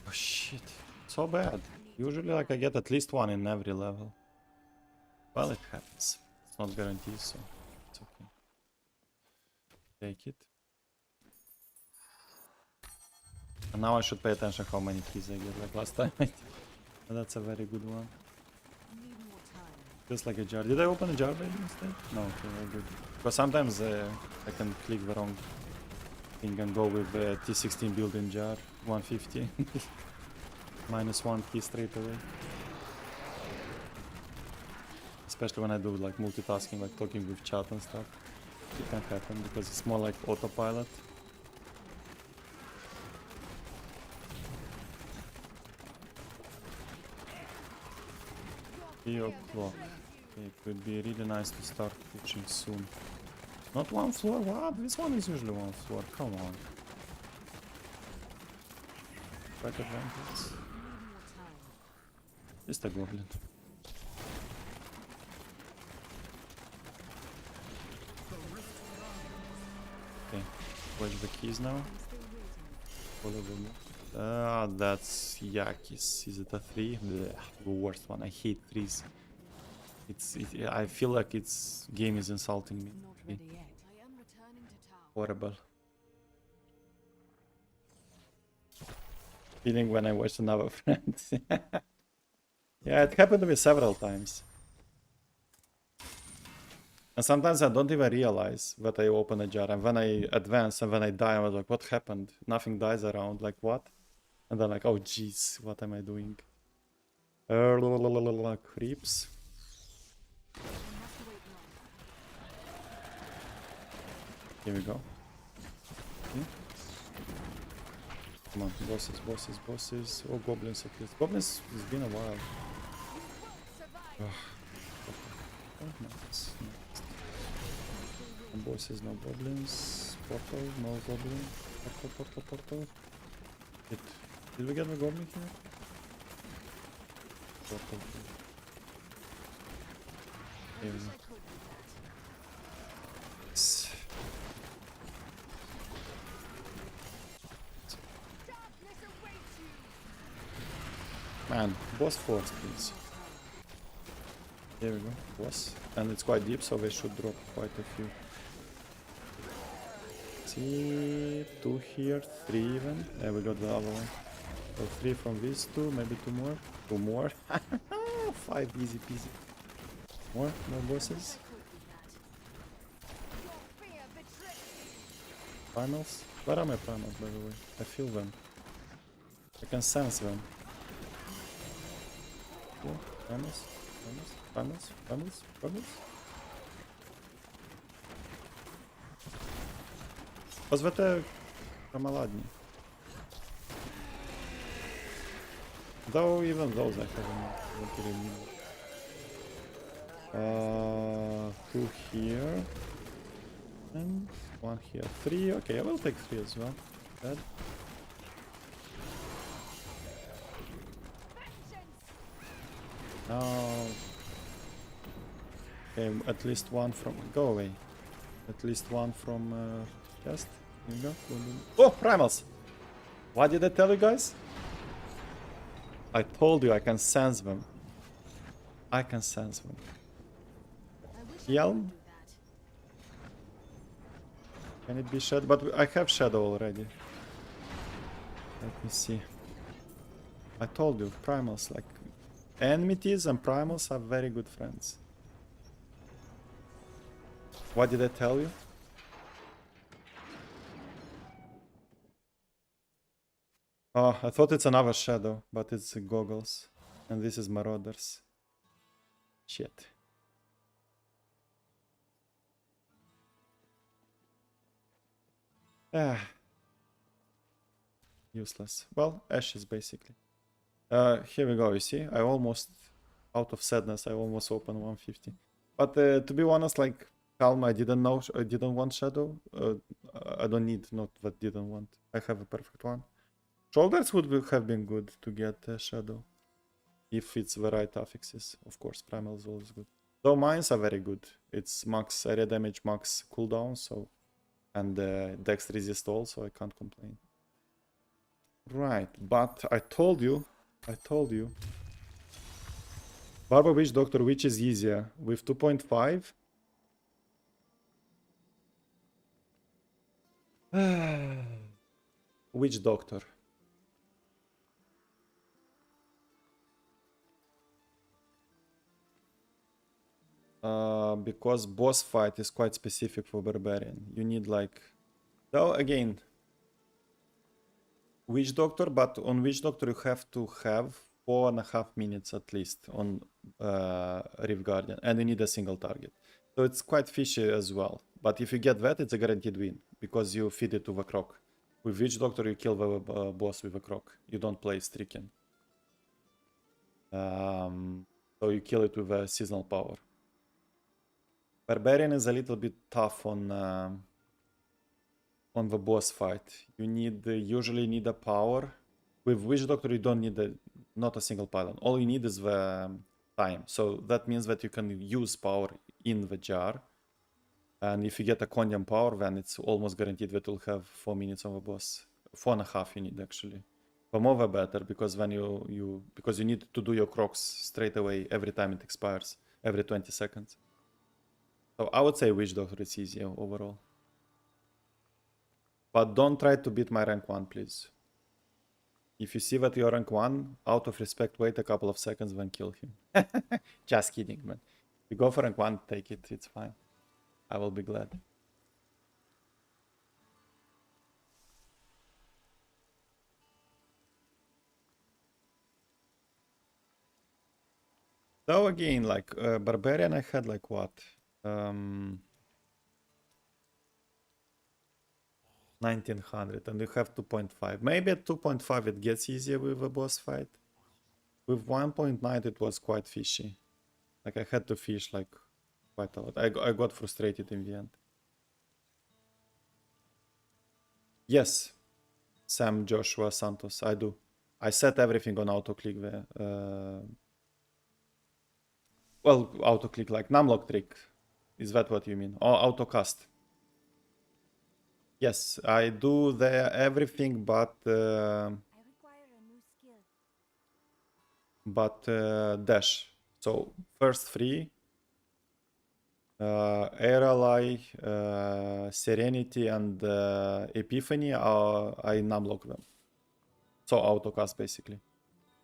Oh shit, so bad. Usually, like, I get at least one in every level. Well, it happens. It's not guaranteed, so it's okay. Take it. And now I should pay attention how many keys I get, like last time. That's a very good one. Need more time. Just like a jar. Did I open a jar maybe instead? No, okay, very good. Because sometimes I can click the wrong thing and go with the T16 built-in jar 150. -1 key straight away. Especially when I do like multitasking, like talking with chat and stuff. It can happen because it's more like autopilot. O'clock. Okay, it would be really nice to start pushing soon. Not one floor? What? This one is usually one floor. Come on. Back advantage. Need more time. Just a goblin. Okay, where's the keys now? I'm still waiting. Follow the move. That's Yakis. Is it a 3? Blech, the worst one. I hate 3s. I feel like its game is insulting me. Not ready yet. I am returning to town. Horrible. Feeling when I watched another friend. Yeah, it happened to me several times. And sometimes I don't even realize that I open a jar, and when I advance and when I die, I was like, what happened? Nothing dies around, like what? And then like, oh jeez, what am I doing? Creeps. Here we go. Okay. Come on, bosses, bosses, bosses. Oh, goblins at least. Goblins, it's been a while. Ugh. Oh, nice, nice. No bosses, no goblins. Portal, no goblin. Portal, portal, portal. Did we get the goblin here? Portal. Here we go. Yes. Man, boss force, please. There we go, boss. And it's quite deep, so we should drop quite a few. See, 2 here, 3 even. Yeah, we got the other one. So 3 from these 2, maybe 2 more. 2 more. 5, easy peasy. More bosses. Primal's? Where are my primals, by the way? I feel them. I can sense them. Yeah, primals, primals, primals, primals. Позвете промаладні. Though even those I haven't really needed. 2 here. And 1 here. 3, okay, I will take 3 as well. Dead. Now, okay, at least 1 from. Go away. At least 1 from chest. Here you go. Oh, primals! What did I tell you guys? I told you I can sense them. I can sense them. Helm? Can it be shadow? But I have shadow already. Let me see. I told you, primals, like enmities and primals are very good friends. What did I tell you? Oh, I thought it's another shadow, but it's goggles. And this is marauders. Shit. Ah. Useless. Well, ashes basically. Here we go, you see? I almost, out of sadness, I almost opened 150. But to be honest, like, Calm, I didn't know, I didn't want Shadow. I don't need, not what didn't want. I have a perfect one. Shoulders would have been good to get Shadow. If it's the right affixes. Of course, Primal is always good. Though mines are very good. It's max area damage, max cooldown, so... And Dex resist all, so I can't complain. Right, but I told you... Barb or Witch Doctor, which is easier? With 2.5? Witch Doctor. Because boss fight is quite specific for Barbarian. You need like... Though again... Witch Doctor, but on Witch Doctor you have to have 4.5 minutes at least on Reef Guardian. And you need a single target. So it's quite fishy as well. But if you get that, it's a guaranteed win. Because you feed it to the croc. With Witch Doctor you kill the boss with a croc. You don't play Stricken. So you kill it with a seasonal power. Barbarian is a little bit tough on the boss fight. You need usually need a power. With Witch Doctor you don't need not a single pylon. All you need is the time. So that means that you can use power in the jar. And if you get a Condium power, then it's almost guaranteed that you'll have 4 minutes on the boss. 4.5 you need actually. The more the better, because when you need to do your crocs straight away every time it expires, every 20 seconds. So I would say Witch Doctor is easier overall. But don't try to beat my rank 1, please. If you see that you're rank 1, out of respect, wait a couple of seconds, then kill him. Just kidding, man. If you go for rank 1, take it, it's fine. I will be glad. So again, like Barbarian, I had like what? 1900 and you have 2.5. Maybe at 2.5 it gets easier with a boss fight. With 1.9 it was quite fishy. Like I had to fish like quite a lot. I got frustrated in the end. Yes, Sam Joshua Santos, I do. I set everything on auto-click there. Well, auto-click like numlock trick. Is that what you mean? Or auto-cast? Yes, I do everything but dash. So first three, Air Ally, Serenity, and Epiphany, I numlock them. So autocast basically,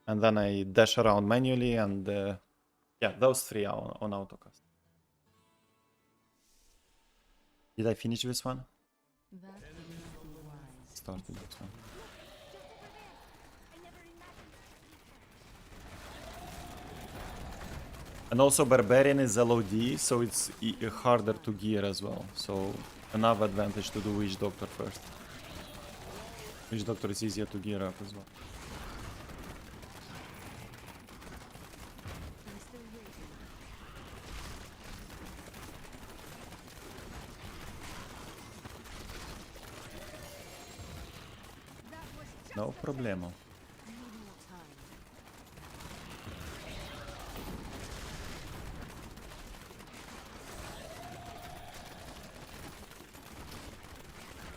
and then I dash around manually, and yeah, those three are on autocast. Did I finish this one? Started this one. And also Barbarian is LOD, so it's harder to gear as well. So another advantage to do Witch Doctor first. Witch Doctor is easier to gear up as well. No problemo.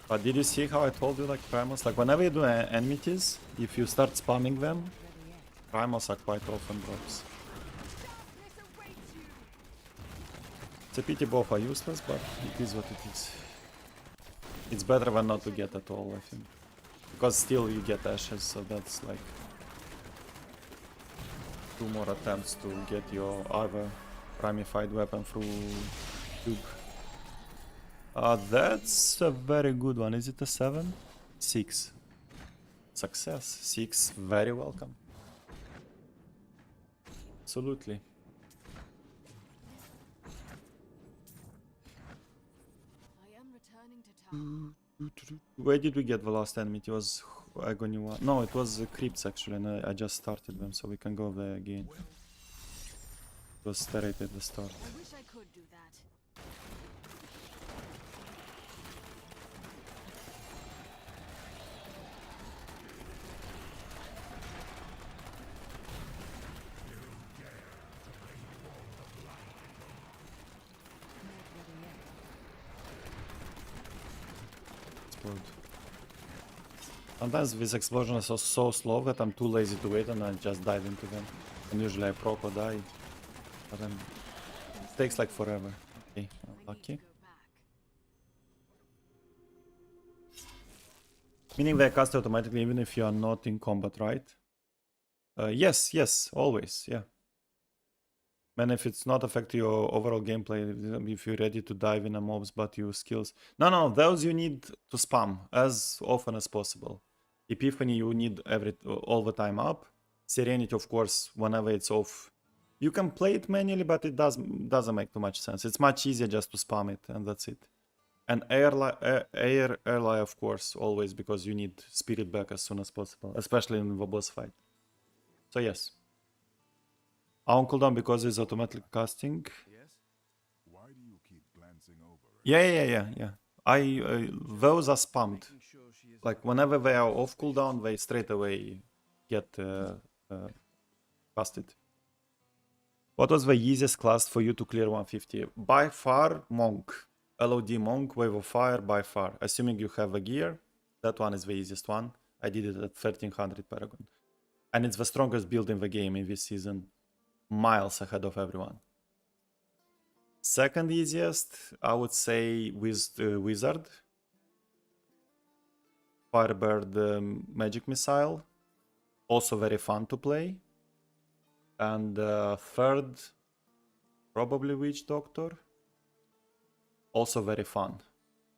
But did you see how I told you, like, primals? Like, whenever you do enmities, if you start spamming them, primals are quite often drops. It's a pity both are useless, but it is what it is. It's better than not to get at all, I think. Because still you get ashes, so that's like 2 more attempts to get your other primified weapon through cube. That's a very good one. Is it a 7? 6. Success. 6. Very welcome. Absolutely. I am returning to town. Where did we get the last enemy? It was Agony 1. No, it was Crypts actually, and I just started them, so we can go there again. It was straight at the start. I wish I could do that. Sometimes these explosions are so slow that I'm too lazy to wait and I just dive into them. And usually I proc or die. But then it takes like forever. Okay, lucky. Meaning they cast automatically even if you are not in combat, right? Yes, always, yeah. And if it's not affect your overall gameplay, if you're ready to dive in a mobs but use skills. No, those you need to spam as often as possible. Epiphany you need all the time up. Serenity, of course, whenever it's off. You can play it manually, but it doesn't make too much sense. It's much easier just to spam it, and that's it. And air ally, of course, always, because you need spirit back as soon as possible, especially in the boss fight. So yes. On cooldown because it's automatic casting. Yes? Why do you keep glancing over? Yeah. Those are spammed. Like whenever they are off cooldown, they straight away get casted. What was the easiest class for you to clear 150? By far, Monk. LOD Monk, Wave of Fire, by far. Assuming you have a gear, that one is the easiest one. I did it at 1300 Paragon. And it's the strongest build in the game in this season. Miles ahead of everyone. Second easiest, I would say, with Wizard. Firebird Magic Missile. Also very fun to play. And third, probably Witch Doctor. Also very fun.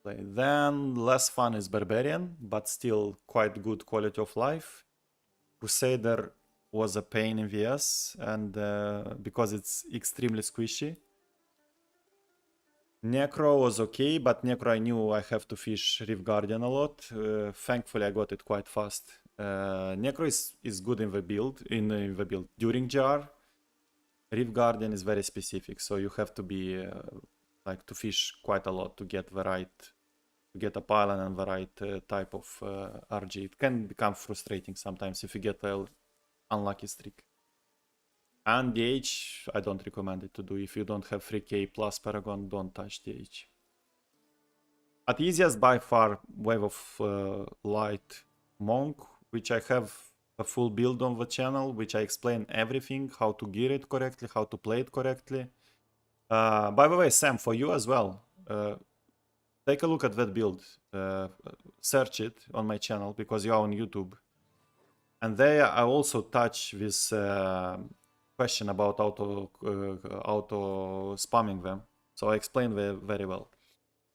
Then less fun is Barbarian, but still quite good quality of life. Crusader was a pain in the ass, and because it's extremely squishy. Necro was okay, but Necro I knew I have to fish Reef Guardian a lot. Thankfully I got it quite fast. Necro is good in the build, during GR. Reef Guardian is very specific, so you have to be like to fish quite a lot to get the right, to get a pylon and the right type of RG. It can become frustrating sometimes if you get an unlucky streak. And DH, I don't recommend it to do. If you don't have 3k plus Paragon, don't touch DH. At easiest by far, Wave of Light Monk, which I have a full build on the channel, which I explain everything, how to gear it correctly, how to play it correctly. By the way, Sam, for you as well, take a look at that build. Search it on my channel because you are on YouTube. And there I also touch this question about auto spamming them. So I explain very well.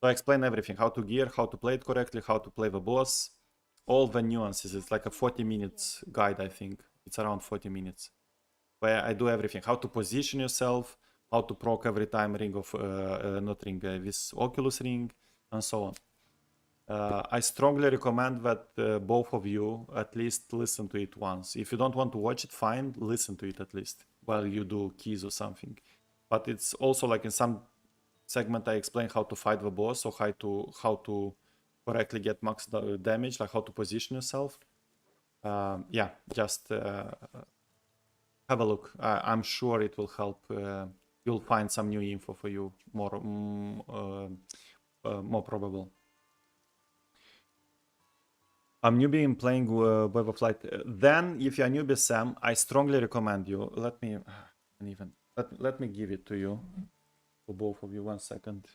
So I explain everything, how to gear, how to play it correctly, how to play the boss, all the nuances. It's like a 40 minutes guide, I think. It's around 40 minutes. Where I do everything, how to position yourself, how to proc every time this Oculus ring, and so on. I strongly recommend that both of you at least listen to it once. If you don't want to watch it, fine, listen to it at least while you do keys or something. But it's also like in some segment I explain how to fight the boss or how to correctly get max damage, like how to position yourself. Yeah, just have a look. I'm sure it will help. You'll find some new info for you, more probable. I'm newbie in playing Web of Light. Then, if you're newbie, Sam, I strongly recommend you. Let me give it to you, for both of you. 1 second.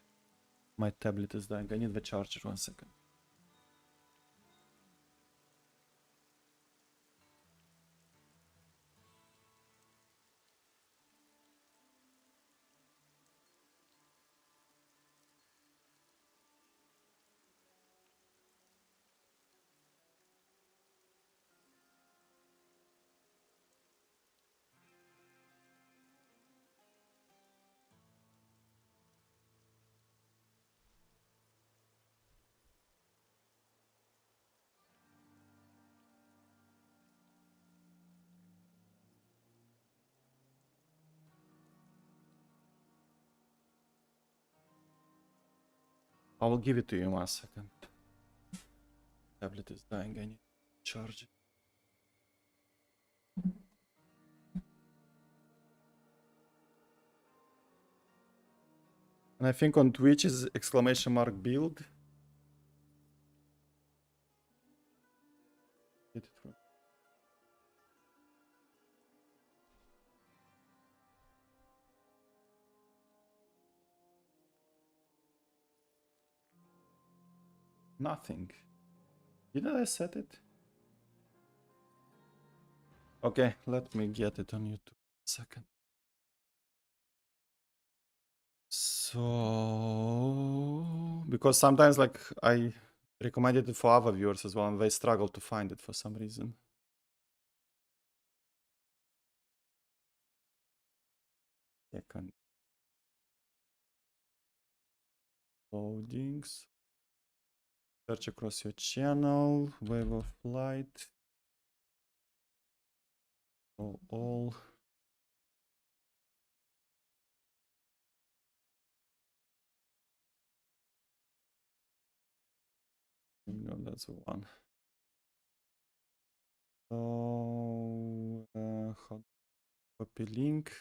My tablet is dying. I need the charger. 1 second. I will give it to you in 1 second. Tablet is dying. I need to charge it. And I think on Twitch is !build. Get it from. Nothing. Didn't I set it? Okay, let me get it on YouTube. 1 second. So, because sometimes like I recommended it for other viewers as well, and they struggle to find it for some reason. Second. Loadings. Search across your channel. Wave of Light. All. No, that's the one. So, how copy link?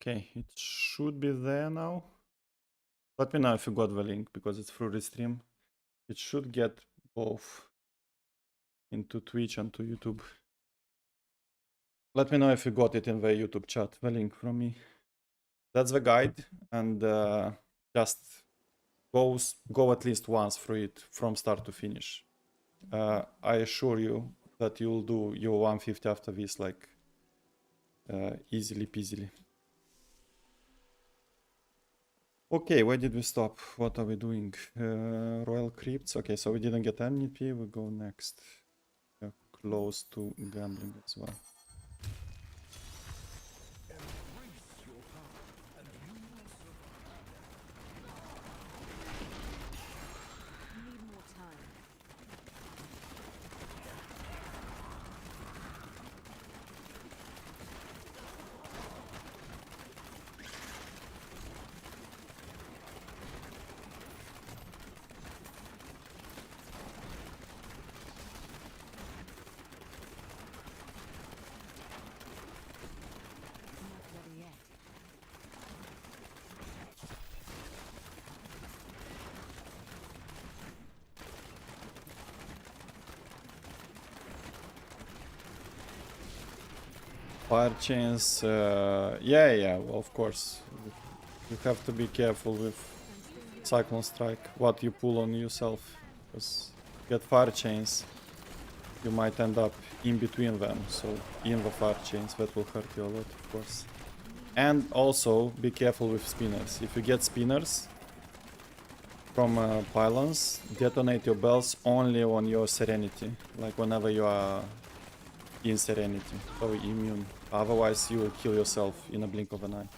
Okay, it should be there now. Let me know if you got the link because it's through the stream. It should get both into Twitch and to YouTube. Let me know if you got it in the YouTube chat, the link from me. That's the guide, and just go at least once through it from start to finish. I assure you that you'll do your 150 after this like easily peasily. Okay, where did we stop? What are we doing? Royal Crypts. Okay, so we didn't get NP. We go next. We're close to gambling as well. Need more time. Not ready yet. Fire chains. Yeah, well, of course. You have to be careful with Cyclone Strike, what you pull on yourself. Because get fire chains, you might end up in between them. So in the fire chains, that will hurt you a lot, of course. And also be careful with spinners. If you get spinners from pylons, detonate your bells only on your Serenity, like whenever you are in Serenity, so immune. Otherwise you will kill yourself in a blink of an eye.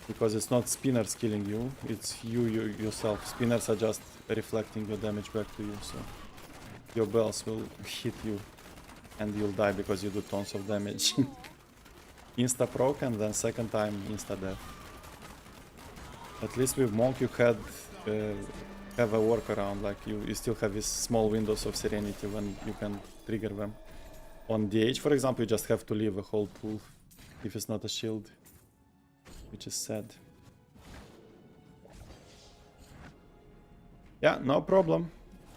Because it's not spinners killing you, it's you yourself. Spinners are just reflecting your damage back to you, so your bells will hit you and you'll die because you do tons of damage. Insta proc and then second time insta death. At least with Monk you had have a workaround, like you still have these small windows of Serenity when you can trigger them. On DH, for example, you just have to leave a whole pool if it's not a shield, which is sad. Yeah, no problem.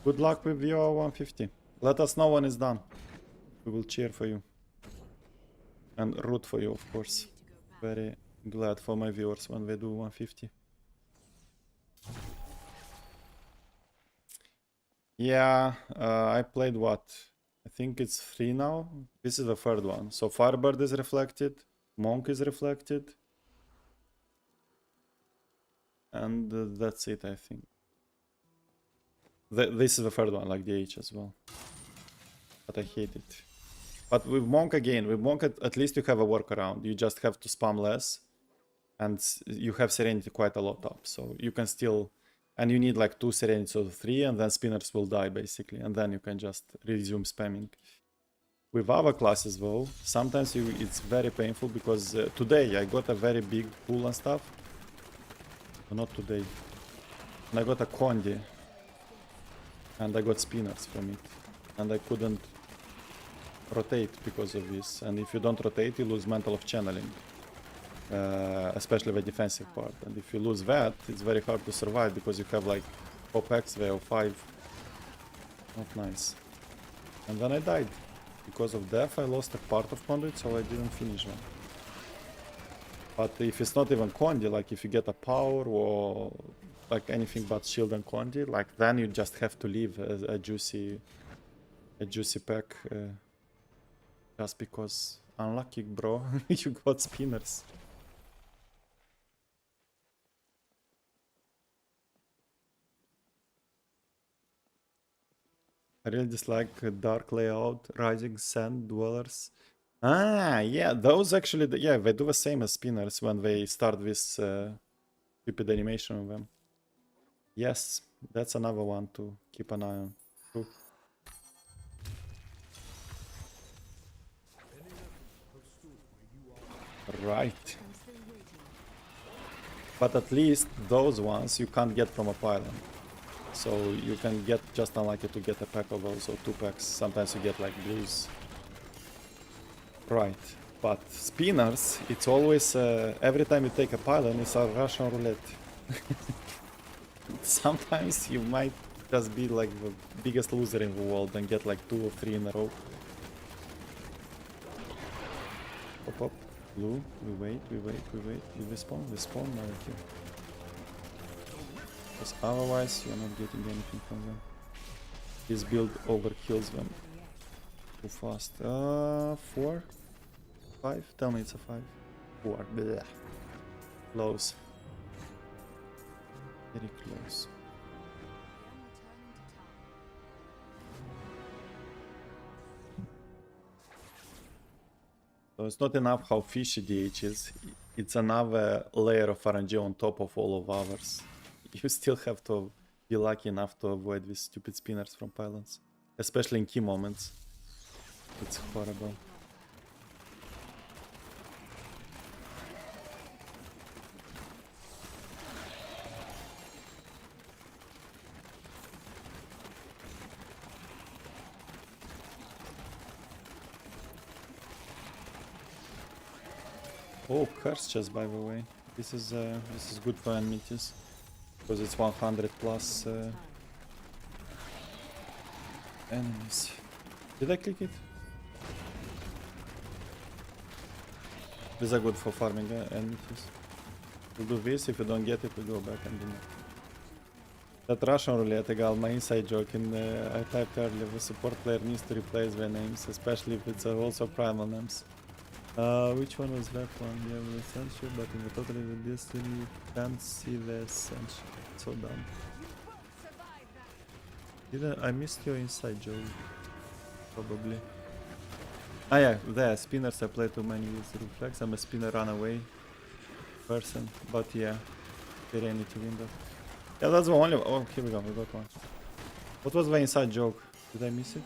Good luck with your 150. Let us know when it's done. We will cheer for you. And root for you, of course. Very glad for my viewers when they do 150. Yeah, I played what? I think it's 3 now. This is the third one. So Firebird is reflected, Monk is reflected, and that's it, I think. This is the third one, like DH as well. But I hate it. But with Monk again, with Monk at least you have a workaround. You just have to spam less, and you have Serenity quite a lot up, so you can still. And you need like 2 Serenities or 3, and then spinners will die basically, and then you can just resume spamming. With other classes though, sometimes it's very painful because today I got a very big pool and stuff. Not today. And I got a Condi, and I got spinners from it, and I couldn't rotate because of this. And if you don't rotate, you lose Mantle of Channeling. Especially the defensive part, and if you lose that, it's very hard to survive because you have like OPEX there or 5. Not nice. And then I died. Because of death I lost a part of Conduit, so I didn't finish one. But if it's not even Condi, like if you get a power or like anything but shield and Condi, like then you just have to leave a juicy pack just because unlucky, bro. You got spinners. I really dislike dark layout, rising sand dwellers. Ah, yeah, those actually, yeah, they do the same as spinners when they start this stupid animation of them. Yes, that's another one to keep an eye on. True. Right. But at least those ones you can't get from a pylon. So you can get just unlucky to get a pack of those or 2 packs. Sometimes you get like blues. Right. But spinners, it's always every time you take a pylon, it's a Russian roulette. Sometimes you might just be like the biggest loser in the world and get like 2 or 3 in a row. Pop up. Blue. We wait. We respawn. Now we kill. Because otherwise you're not getting anything from them. This build overkills them too fast. 4? 5? Tell me it's a 5. 4. Blech. Close. Very close. So it's not enough how fishy DH is. It's another layer of RNG on top of all of ours. You still have to be lucky enough to avoid these stupid spinners from pylons. Especially in key moments. It's horrible. Oh, curse chest, by the way. This is good for enmities because it's 100 plus enemies. Did I click it? These are good for farming enemies. We'll do this. If you don't get it, we go back and do it. That Russian roulette, gal, my inside joke. I typed earlier, the support player needs to replace their names, especially if it's also primal names. Which one was that one? Yeah, the essential, but in the totally with this you can't see the essential. So dumb. Didn't I missed your inside joke? Probably. Ah yeah, there spinners. I play too many with reflex. I'm a spinner runaway person, but yeah, they need to win that. Yeah, that's the only. Oh, here we go. We got one. What was the inside joke? Did I miss it?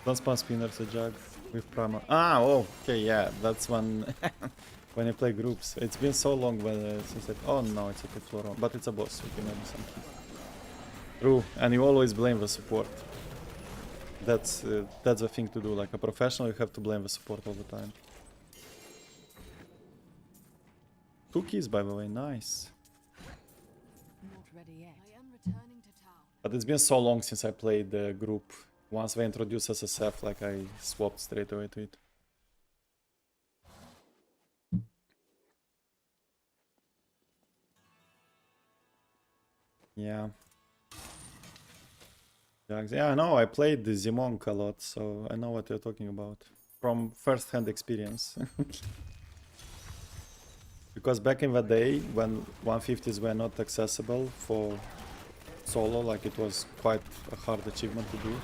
Don't spam spinners a jug with Prima. Ah, oh, okay, yeah, that's when when you play groups. It's been so long since I... Oh no, it's a good floor, but it's a boss, so you can maybe some key. True, and you always blame the support. That's the thing to do. Like a professional, you have to blame the support all the time. 2 keys, by the way, nice. Not ready yet. I am returning to town. But it's been so long since I played the group. Once they introduced SSF, like I swapped straight away to it. Yeah. Yeah, I know, I played the Zimonk a lot, so I know what you're talking about. From first-hand experience. Because back in the day, when 150s were not accessible for solo, like it was quite a hard achievement to do.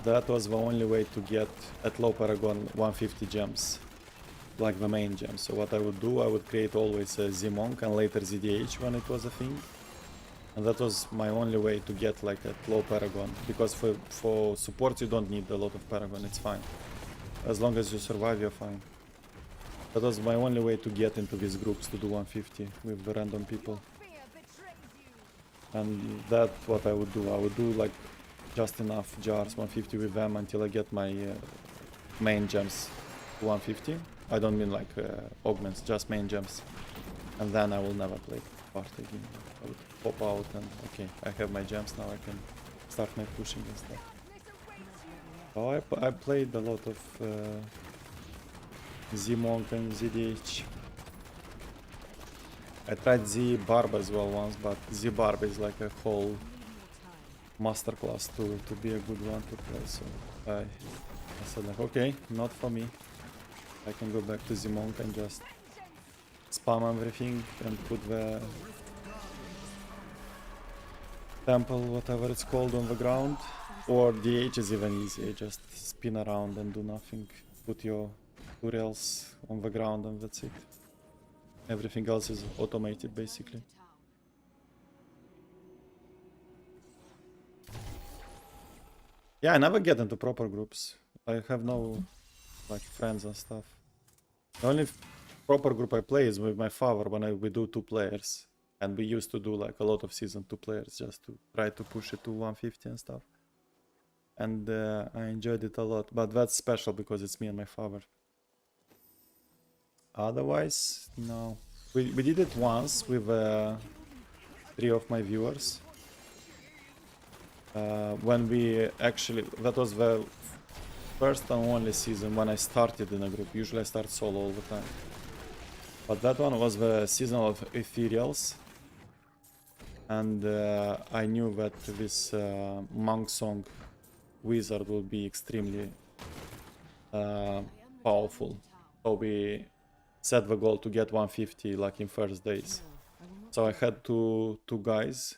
That was the only way to get at low Paragon 150 gems, like the main gems. So what I would do, I would create always a Zimonk and later ZDH when it was a thing. And that was my only way to get like at low Paragon, because for support you don't need a lot of Paragon, it's fine. As long as you survive, you're fine. That was my only way to get into these groups to do 150 with the random people. And that's what I would do. I would do like just enough jars 150 with them until I get my main gems to 150. I don't mean like augments, just main gems. And then I will never play part again. I would pop out and okay, I have my gems now, I can start my pushing and stuff. Oh, I played a lot of Z-Monk and ZDH. I tried Z-Barb as well once, but Z-Barb is like a whole masterclass to be a good one to play, so I said like, okay, not for me. I can go back to Z-Monk and just spam everything and put the temple, whatever it's called, on the ground. Or DH is even easier, just spin around and do nothing. Put your 2 rails on the ground and that's it. Everything else is automated basically. Yeah, I never get into proper groups. I have no like friends and stuff. The only proper group I play is with my father when we do 2 players. And we used to do like a lot of season 2 players just to try to push it to 150 and stuff. And I enjoyed it a lot, but that's special because it's me and my father. Otherwise, no. We did it once with 3 of my viewers. When we actually, that was the first and only season when I started in a group. Usually I start solo all the time. But that one was the season of Ethereals. And I knew that this Monk Song wizard will be extremely powerful. So we set the goal to get 150 like in first days. So I had two guys,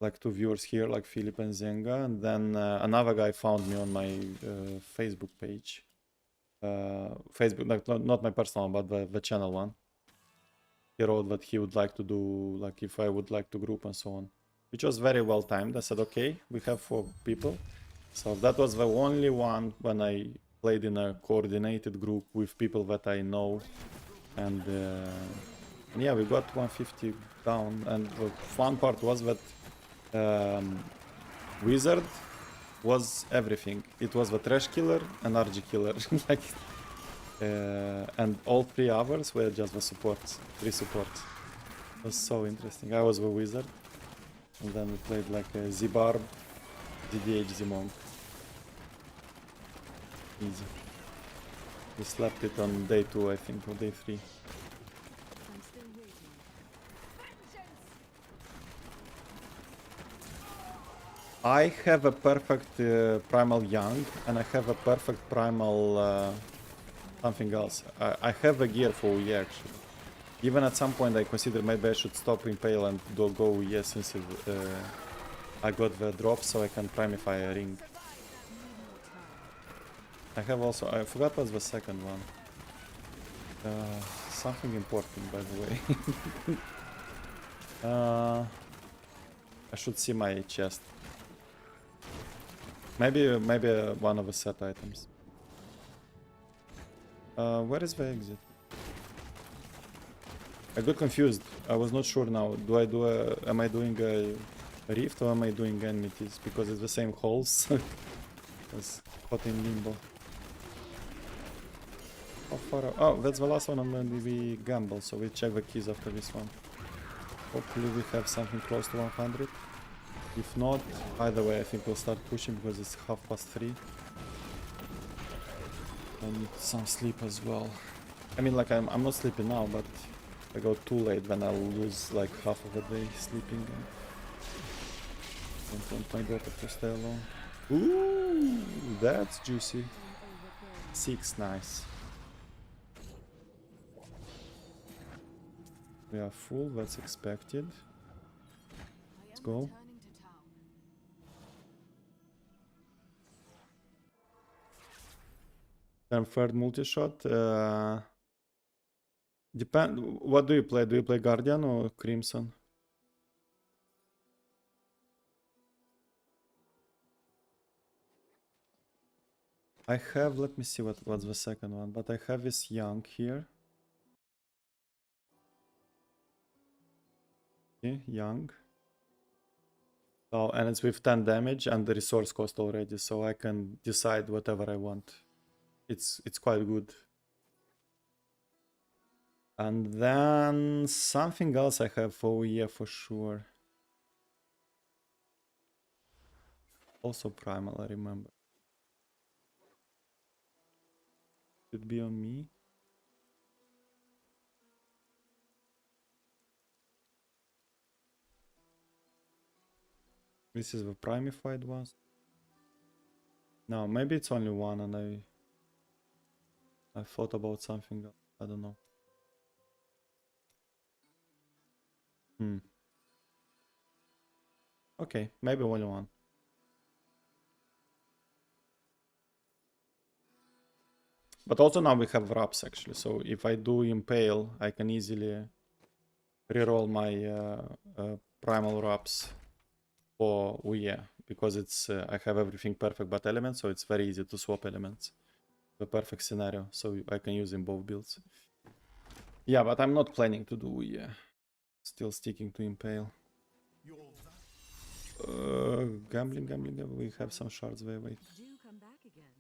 like two viewers here, like Philip and Zenga, and then another guy found me on my Facebook page. Facebook, like not my personal one, but the channel one. He wrote that he would like to do, like if I would like to group and so on, which was very well timed. I said, okay, we have 4 people. So that was the only one when I played in a coordinated group with people that I know. And yeah, we got 150 down. And the fun part was that Wizard was everything. It was the Trash Killer and RG Killer. Like, and all 3 others were just the supports. 3 supports. It was so interesting. I was the Wizard. And then we played like a Z-Barb, DDH, Z-Monk. Easy. We slapped it on day 2, I think, or day 3. I'm still waiting. I have a perfect Primal Young, and I have a perfect Primal something else. I have a gear for UE actually. Even at some point I considered maybe I should stop Impale and go UE since I got the drop so I can primify a ring. I have also, I forgot what's the second one. Something important by the way. I should see my chest. Maybe one of the set items. Where is the exit? I got confused. I was not sure now. Am I doing a rift or am I doing enmities? Because it's the same holes. It's caught in limbo. How far? Oh, that's the last one, and then we gamble. So we check the keys after this one. Hopefully we have something close to 100. If not, either way, I think we'll start pushing because it's 3:30. I need some sleep as well. I mean, like I'm not sleeping now, but if I go too late, then I'll lose like half of the day sleeping. And don't want my daughter to stay alone. Ooh, that's juicy. 6, nice. We are full, that's expected. Let's go. Then third multi-shot. Depend. What do you play? Do you play Guardian or Crimson? I have. Let me see what's the second one. But I have this Young here. Okay, Young. So and it's with 10 damage and the resource cost already, so I can decide whatever I want. It's quite good. And then something else I have for yeah for sure. Also Primal, I remember. Should be on me. This is the primified one. No, maybe it's only one and I thought about something else. I don't know. Okay, maybe only one. But also now we have wraps actually, so if I do Impale, I can easily reroll my primal wraps for UE, because it's I have everything perfect but elements, so it's very easy to swap elements. The perfect scenario, so I can use in both builds. Yeah, but I'm not planning to do UE. Still sticking to Impale. Gambling. We have some shards. Wait. Do come back again.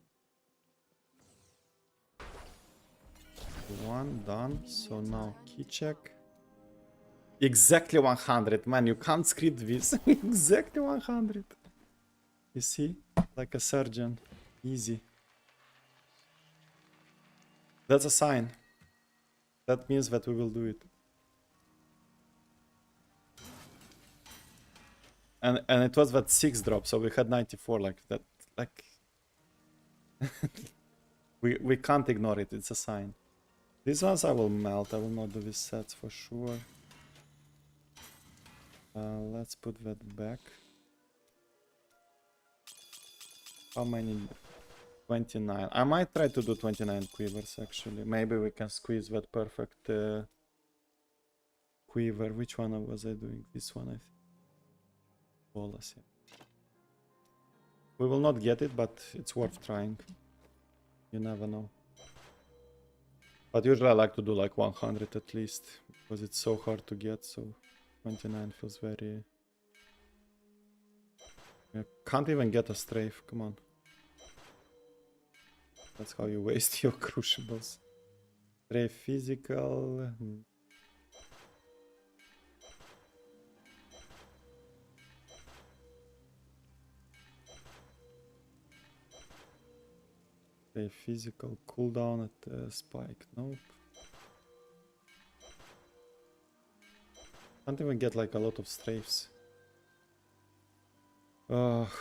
One done. So now key check. Exactly 100. Man, you can't script this. Exactly 100. You see? Like a surgeon. Easy. That's a sign. That means that we will do it. And it was that 6 drop, so we had 94 like that. Like we can't ignore it. It's a sign. These ones I will melt. I will not do these sets for sure. Let's put that back. How many? 29. I might try to do 29 quivers actually. Maybe we can squeeze that perfect quiver. Which one was I doing? This one, I think. Bolas, yeah. We will not get it, but it's worth trying. You never know. But usually I like to do like 100 at least, because it's so hard to get, so 29 feels very... I can't even get a strafe, come on. That's how you waste your crucibles. Strafe physical... A physical cooldown at spike. Nope. Can't even get like a lot of strafes.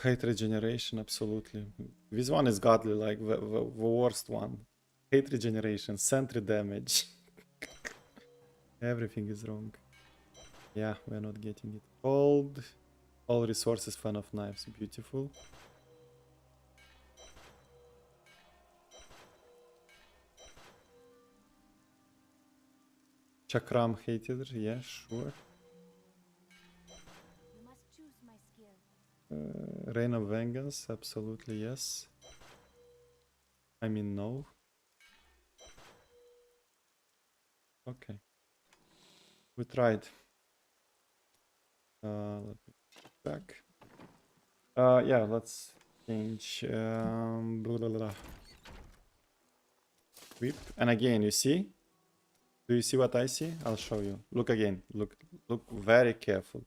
Hate regeneration, absolutely. This one is godly, like the worst one. Hate regeneration, sentry damage. Everything is wrong. Yeah, we're not getting it. Cold. All resources, fan of knives. Beautiful. Chakram hated, yeah, sure. You must choose my skill. Reign of Vengeance, absolutely yes. I mean no. Okay. We tried. Let me back. Yeah, let's change. Blah, blah, blah. Whip. And again, you see? Do you see what I see? I'll show you. Look again. Look very careful.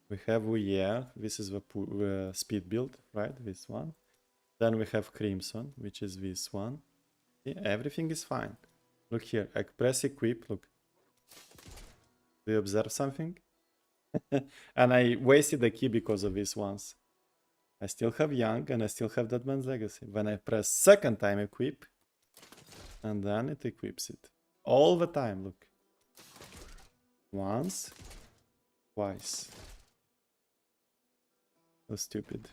We have yeah, this is the speed build, right? This one. Then we have Crimson, which is this one. See? Everything is fine. Look here. I press equip. Look. Do you observe something? And I wasted the key because of these ones. I still have Young and I still have Dead Man's Legacy. When I press second time equip, and then it equips it. All the time, look. Once, twice. So stupid.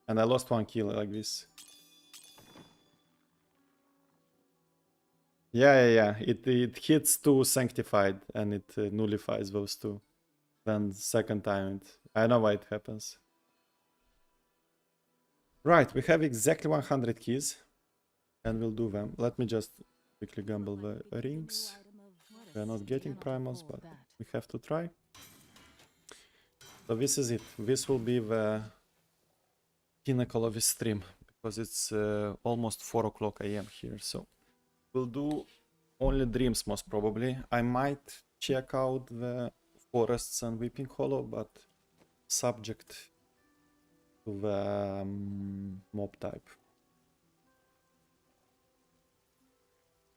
And I lost one kill like this. Yeah. It hits two Sanctified and it nullifies those two. Then second time, I know why it happens. Right, we have exactly 100 keys. And we'll do them. Let me just quickly gamble the rings. We are not getting primals, but we have to try. So this is it. This will be the pinnacle of this stream, because it's almost 4 o'clock AM here. So we'll do only dreams most probably. I might check out the forests and Weeping Hollow, but subject to the mob type.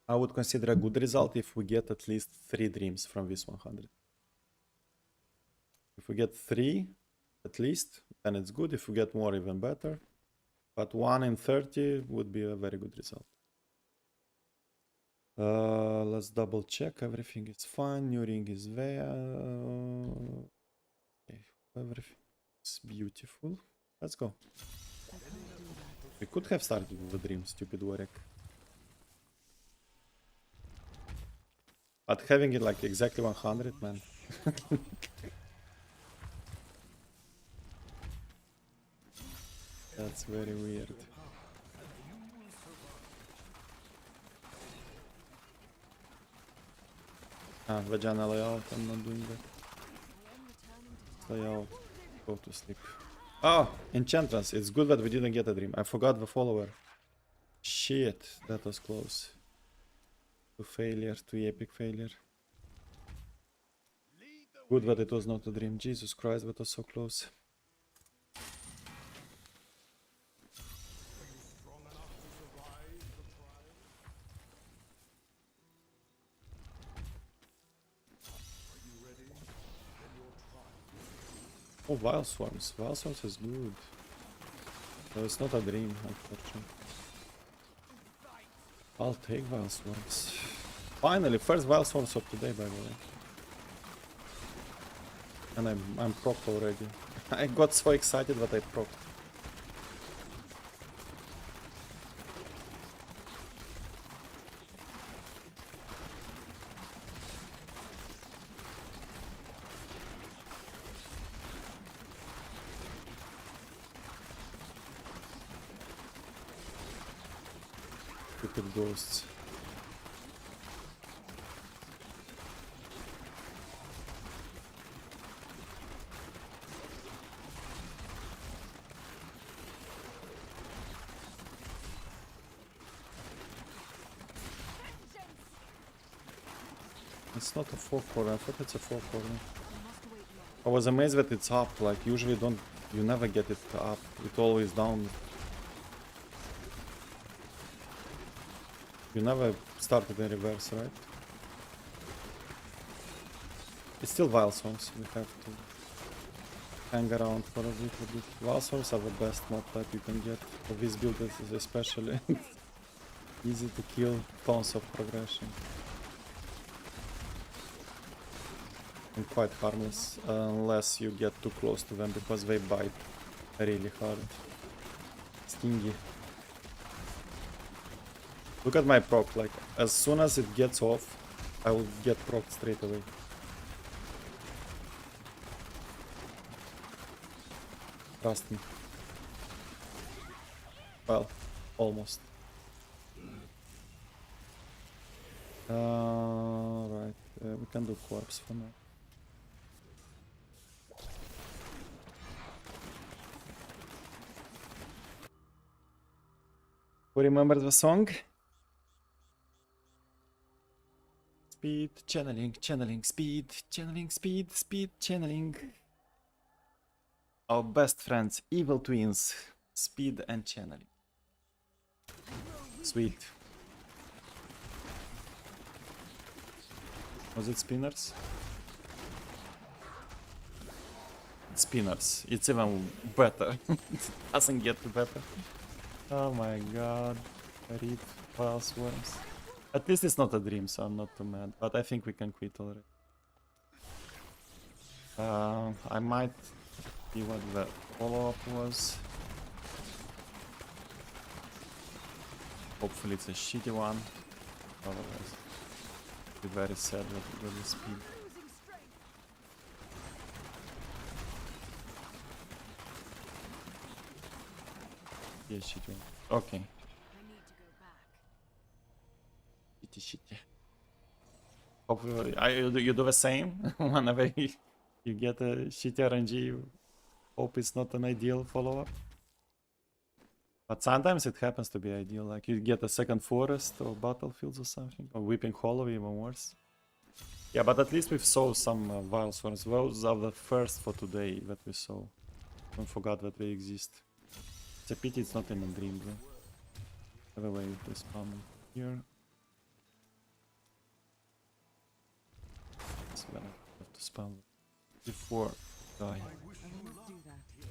I would consider a good result if we get at least 3 dreams from this 100. If we get 3 at least, then it's good. If we get more, even better. But 1 in 30 would be a very good result. Let's double check. Everything is fine. New ring is there. Okay. Everything is beautiful. Let's go. We could have started with the dream, stupid Warwick. But having it like exactly 100, man. That's very weird. Vagina layout, I'm not doing that. Layout, go to sleep. Oh, Enchantress, it's good that we didn't get a dream. I forgot the follower. Shit, that was close. To failure, to epic failure. Good that it was not a dream. Jesus Christ, that was so close. Oh, Vile Swarms. Vile Swarms is good. No, it's not a dream, unfortunately. I'll take Vile Swarms. Finally, first Vile Swarms of today, by the way. And I'm procced already. I got so excited that I procced. Stupid ghosts. It's not a 4-corner, I thought it's a 4-corner. I was amazed that it's up, like usually you never get it up, it's always down. You never started in reverse, right? It's still Vile Swarms, we have to hang around for a little bit. Vile Swarms are the best mob type you can get, for this build especially. Easy to kill, tons of progression. And quite harmless, unless you get too close to them, because they bite really hard. Stingy. Look at my proc, like, as soon as it gets off, I will get proc straight away. Trust me. Well, almost. Right, we can do corpse for now. Who remembers the song? Speed, channeling, channeling, speed, channeling, speed, speed, channeling. Our best friends, evil twins, speed and channeling. Sweet. Was it spinners? It's spinners. It's even better. It doesn't get better. Oh my god. Read Vile Swarms. At least it's not a dream, so I'm not too mad. But I think we can quit already. I might see what the follow-up was. Hopefully it's a shitty one. Otherwise, I'll be very sad with the speed. Yeah, shitty one. Okay. I need to go back. Shitty. Hopefully, you do the same whenever you get a shitty RNG. You hope it's not an ideal follow-up. But sometimes it happens to be ideal, like you get a second forest or battlefields or something, or Weeping Hollow, even worse. Yeah, but at least we saw some Vile Swarms. Those are the first for today that we saw. Don't forget that they exist. It's a pity it's not in a dream, though. By the way, they spawn here. So then I have to spawn before die. I will not do that.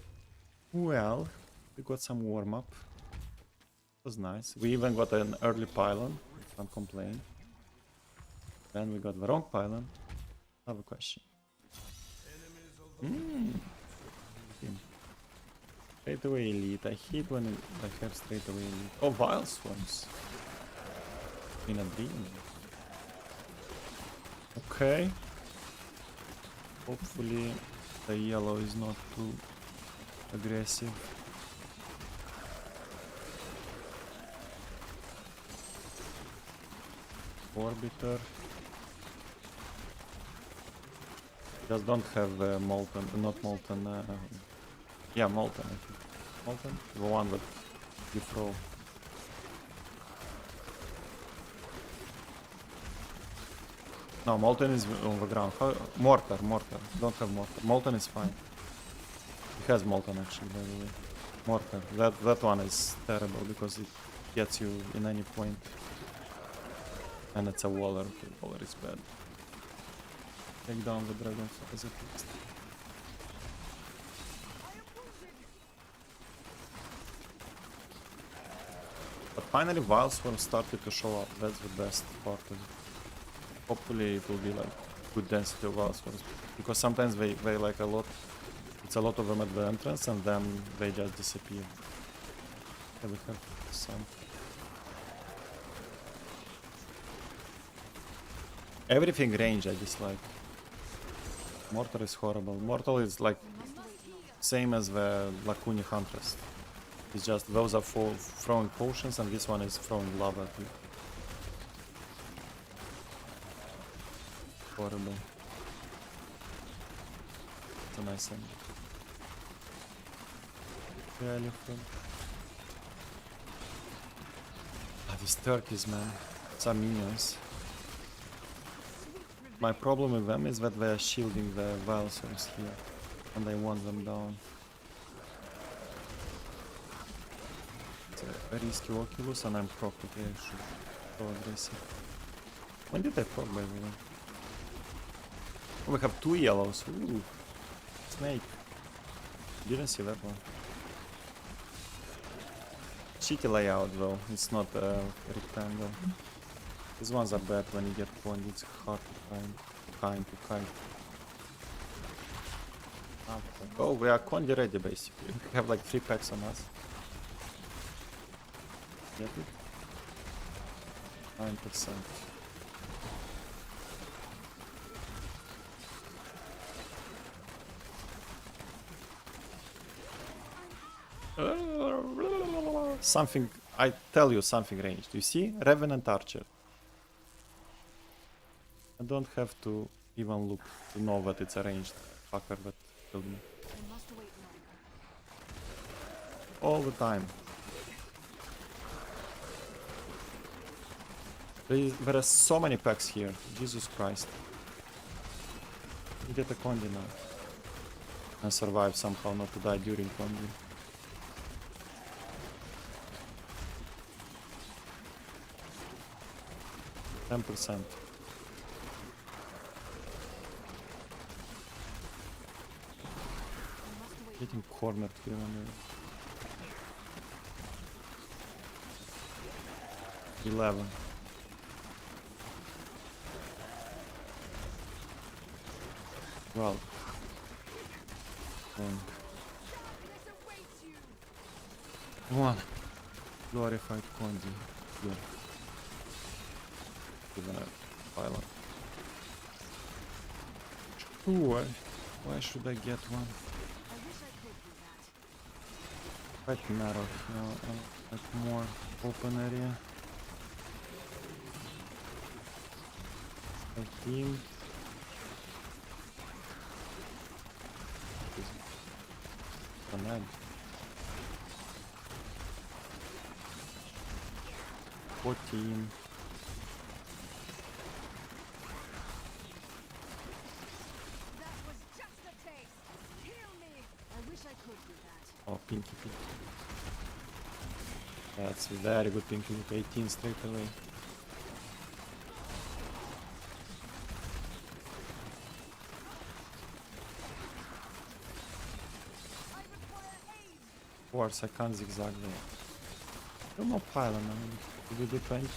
Well, we got some warm-up. It was nice. We even got an early pylon. Can't complain. Then we got the wrong pylon. I have a question. Straight away elite. I hate when I have straight away elite. Oh, Vile Swarms. In a dream. Okay. Hopefully the yellow is not too aggressive. Orbiter. Just don't have molten, not molten. Yeah, molten. I think. Molten, the one that you throw. No, molten is on the ground. Mortar. Don't have mortar. Molten is fine. He has molten actually, by the way. Mortar. That one is terrible because it gets you in any point. And it's a waller. Okay, waller is bad. Take down the dragon as at least. But finally Wildstorm started to show up. That's the best part of it. Hopefully it will be like good density of Wildstorms. Because sometimes they like a lot. It's a lot of them at the entrance and then they just disappear. Yeah, we have some. Everything range I dislike. Mortar is horrible. Mortal is like same as the Lacuni Huntress. It's just those are throwing potions and this one is throwing lava at you. Horrible. It's a nice thing. Ah, these turkeys, man. Some minions. My problem with them is that they are shielding the Wildstorms here, and I want them down. It's a risky Oculus, and I'm proc, okay, I should go aggressive. When did I proc, by the way? Oh, we have 2 yellows. Ooh. Snake. Didn't see that one. Cheeky layout though, it's not a rectangle. These ones are bad when you get point, it's hard to kite. Oh, we are Condi ready basically. We have like 3 packs on us. Get it? 9%. Something, I tell you something ranged. You see? Revenant Archer. I don't have to even look to know that it's a ranged fucker that killed me. All the time. There are so many packs here. Jesus Christ. You get a Condi now. And survive somehow not to die during Condi. %. Getting cornered here and there. 11. Well. 1. Glorified Condi. Good. Even a pylon. Ooh, why should I get one? Quite narrow, you know, like more open area. 13. An 14. Oh, pinky. That's very good pinky. 18 straight away. Of course, I can't zigzag there. No more pylon, I mean, did we do 20?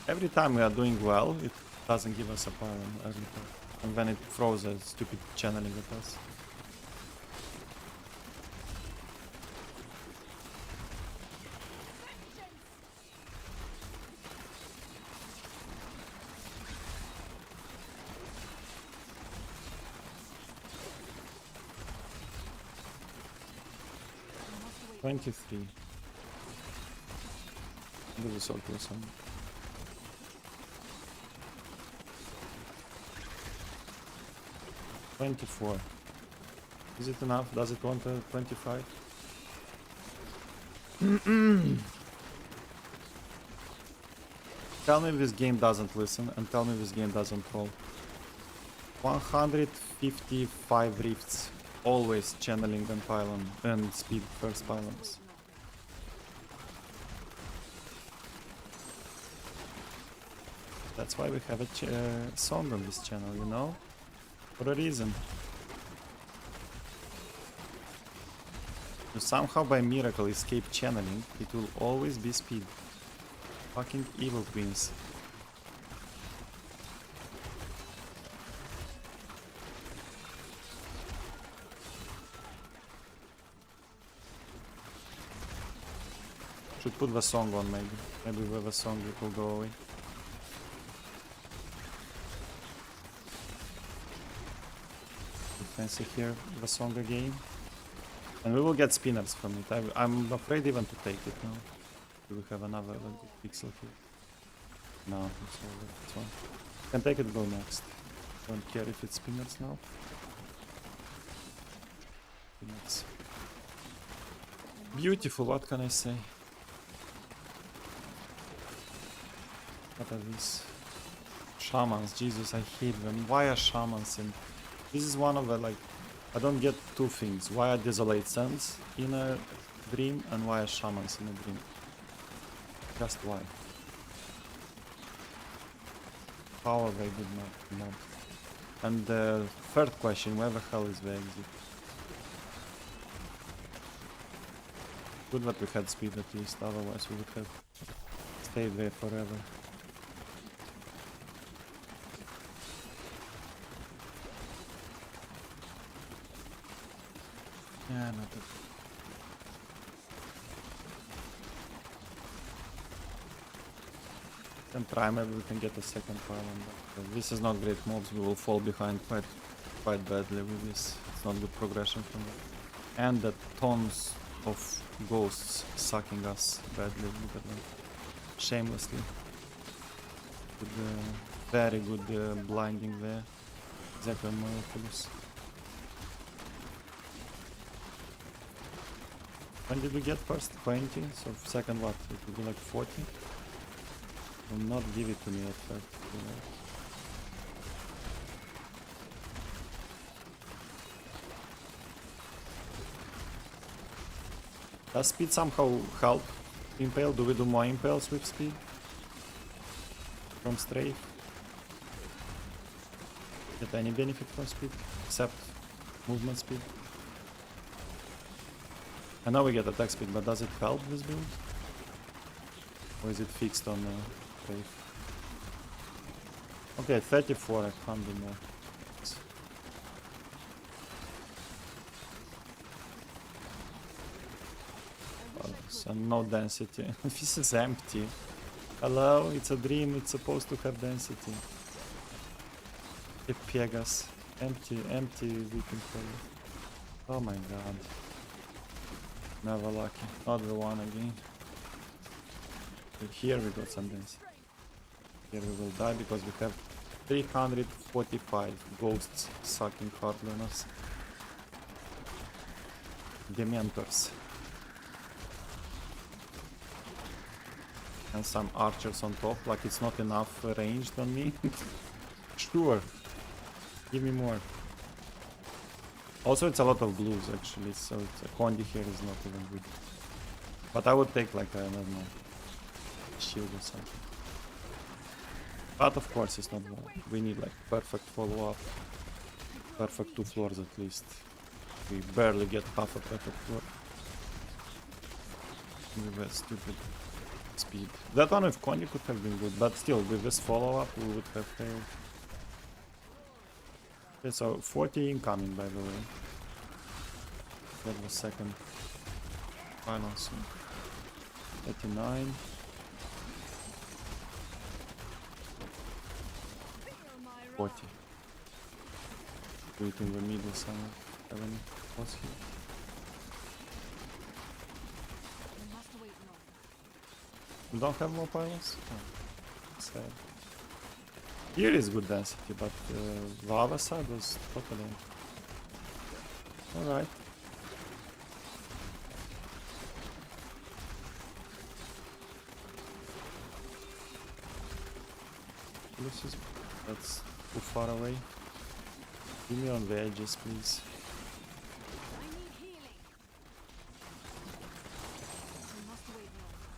Every time we are doing well, it doesn't give us a pylon every time. And then it throws a stupid channeling at us. $23. This is so awesome. 24. Is it enough? Does it want a 25? Tell me this game doesn't listen and tell me this game doesn't roll. 155 rifts. Always channeling and pylon and speed first pylons. That's why we have a song on this channel, you know? For a reason. To somehow by miracle escape channeling, it will always be speed. Fucking evil twins. Should put the song on maybe. Maybe with a song it will go away. Fancy here the song again. And we will get spinners from it. I'm afraid even to take it now. Do we have another pixel here? No, it's over. It's one. Can take it, go next. Don't care if it's spinners now. Spinners. Beautiful, what can I say? What are these? Shamans, Jesus, I hate them. Why are shamans in... This is one of the, like, I don't get two things. Why are Desolate Sands in a dream and why are shamans in a dream? Just why? How are they good not? And the third question, where the hell is the exit? Good that we had speed at least, otherwise we would have stayed there forever. Yeah, not that. Can try, maybe we can get a second pylon, but this is not great mobs, we will fall behind quite badly with this. It's not good progression from that. And the tons of ghosts sucking us badly, literally. Shamelessly. With very good blinding there. Exactly on my Oculus. When did we get first? 20, so second what? It will be like 40? Will not give it to me at first. You know. Does speed somehow help Impale? Do we do more Impales with speed? From strafe? Get any benefit from speed? Except movement speed? I know we get attack speed, but does it help this build? Or is it fixed on strafe? Okay, 34, I can't do more. So no density. This is empty. Hello, it's a dream, it's supposed to have density. A Pegas. Empty weekend for you. Oh my god. Never lucky. Not the one again. But here we got some density. Here we will die because we have 345 ghosts sucking hardly on us. Dementors. And some archers on top, like it's not enough ranged on me. Sure. Give me more. Also, it's a lot of blues actually, so it's a Condi here is not even good. But I would take like a, I don't know, shield or something. But of course it's not bad. We need like perfect follow-up. Perfect 2 floors at least. We barely get half a perfect floor. We were stupid. Speed. That one with Condi could have been good, but still with this follow-up we would have failed. Okay, so 40 incoming by the way. That was second. Final soon. 39. Feel my 40. Do it in the middle somewhere. Have any pause here? We must wait longer. You don't have more pylons? Oh, sad. Here is good density, but the other side was totally... Alright. That's too far away. Give me on the edges, please. I need healing. We must wait longer.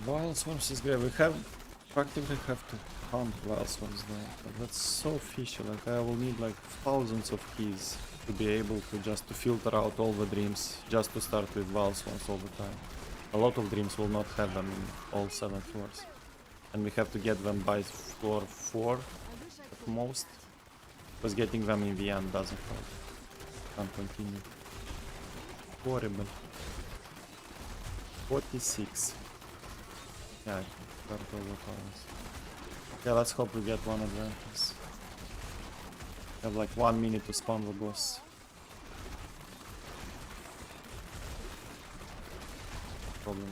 Wild Swarms is great. We practically have to hunt Wild Swarms though. But that's so fishy. Like I will need like thousands of keys to be able to just to filter out all the dreams just to start with Wild Swarms all the time. A lot of dreams will not have them in all 7 floors. And we have to get them by floor 4 at most. Because getting them in the end doesn't help. Can't continue. Horrible. 46. Yeah, I got all the powers. Yeah, let's hope we get one advantage. We have like 1 minute to spawn the boss. Problem.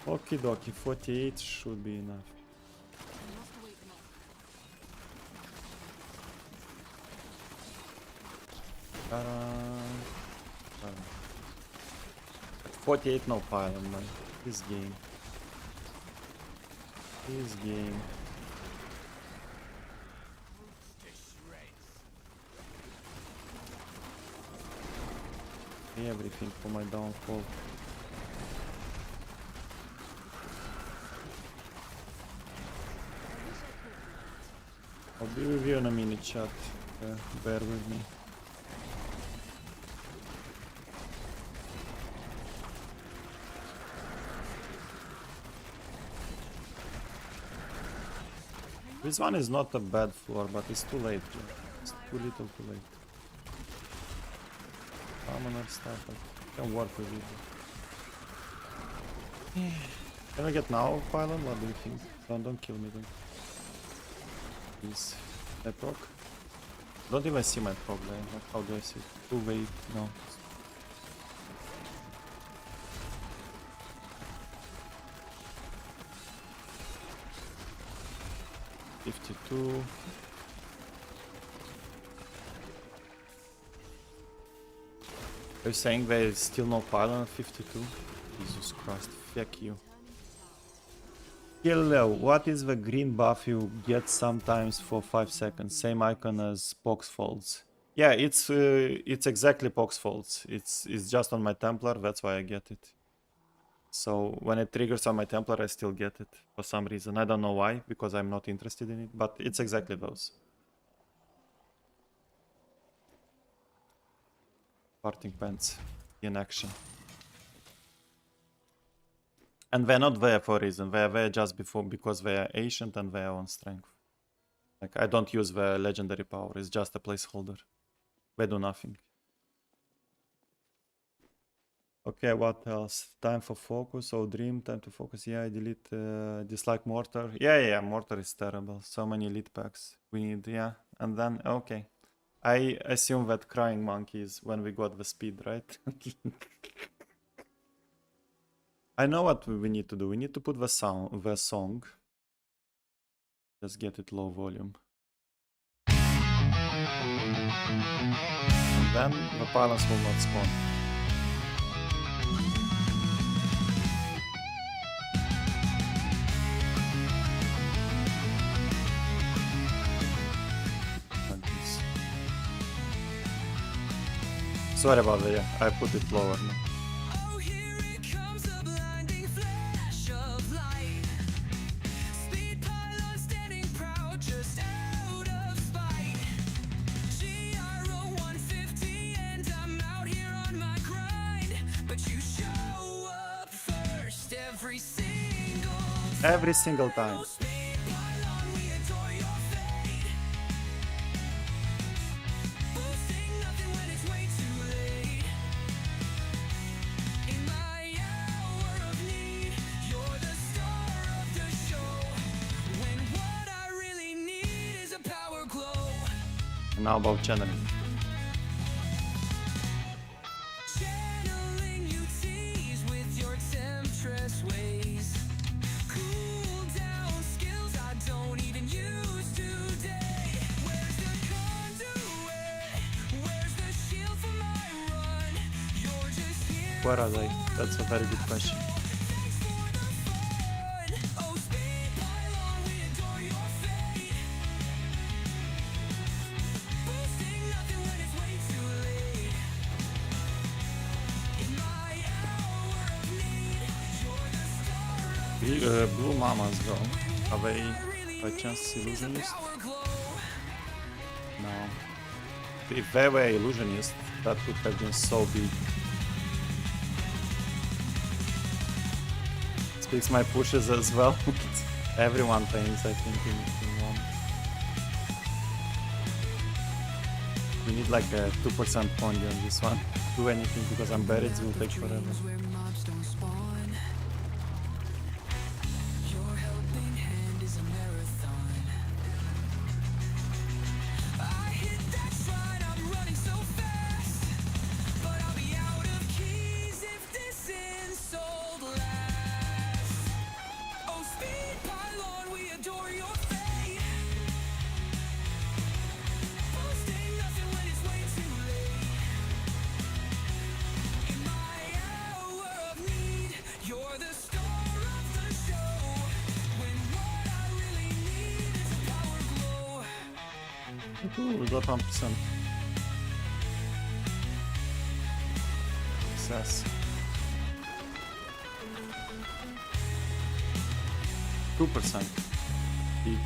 Okie dokie, 48 should be enough. At 48 no pylon, man. This game. This game. Everything for my downfall. I'll be with you in a minute, chat. Bear with me. This one is not a bad floor, but it's too late. It's too little too late. Commoner stuff, but can work with it. Can I get now, Pylon? What do you think? Don't kill me, don't. Please. I proc? Don't even see my proc there. How do I see it? Too late. No. 52. Are you saying there is still no pylon at 52? Jesus Christ, fuck you. Hello, what is the green buff you get sometimes for 5 seconds? Same icon as Pox Folds. Yeah, it's exactly Pox Folds. It's just on my Templar, that's why I get it. So when it triggers on my Templar, I still get it for some reason. I don't know why, because I'm not interested in it, but it's exactly those. Parting Pants in action. And they're not there for a reason. They're there just before because they are ancient and they are on strength. Like I don't use the legendary power. It's just a placeholder. They do nothing. Okay, what else? Time for focus. Oh, dream. Time to focus. Yeah, I delete. Dislike mortar. Yeah. Mortar is terrible. So many elite packs. We need. Yeah, and then okay. I assume that crying monkeys when we got the speed, right? I know what we need to do. We need to put the song. Just get it low volume. And then the pylons will not spawn. Sorry about that, yeah. I put it lower now. Every single time. And now about channeling. Where are they? That's a very good question. Blue mamas go. Are they by chance illusionist? No. If they were illusionist, that would have been so big. Speaks my pushes as well. Everyone paints, I think, in one. We need like a 2% pondi on this one. Do anything because I'm buried, it will take forever. Ooh, we got 1%. Success. 2%. Big.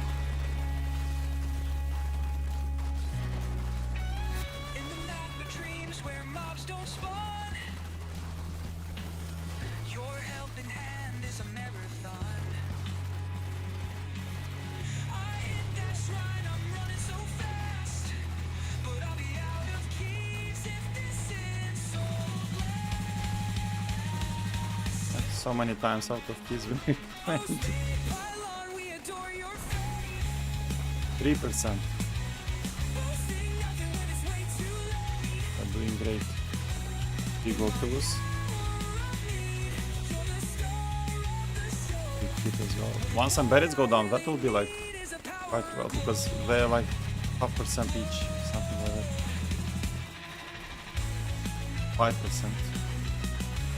So many times out of keys we 3%. I'm doing great. Big Oculus. Big hit as well. Once some barrels go down, that will be like quite well because they're like 0.5% each, something like that. 5%.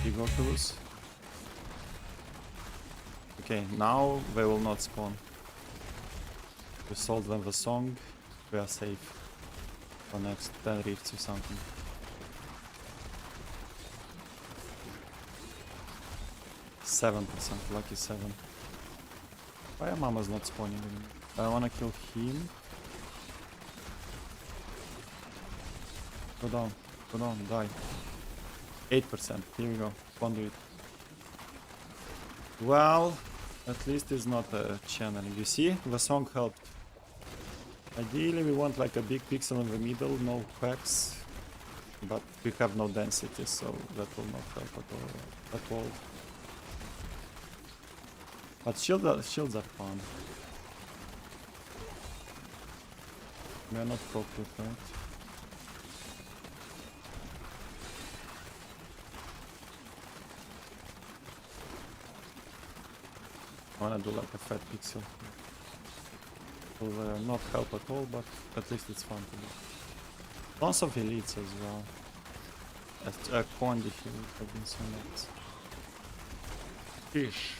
Big Oculus. Okay, now they will not spawn. We sold them the song, we are safe for next 10 rifts or something. %, lucky 7. Why are mamas not spawning anymore? I wanna kill him. Go down, die. 8%, here we go, conduit. Well, at least it's not a channeling. You see, the song helped. Ideally we want like a big pixel in the middle, no quacks, but we have no density, so that will not help at all. But shields are fun. We are not cooked with that. I wanna do like a fat pixel. Will not help at all, but at least it's fun to do. Lots of elites as well. A Condi here would have been so nice. Fish.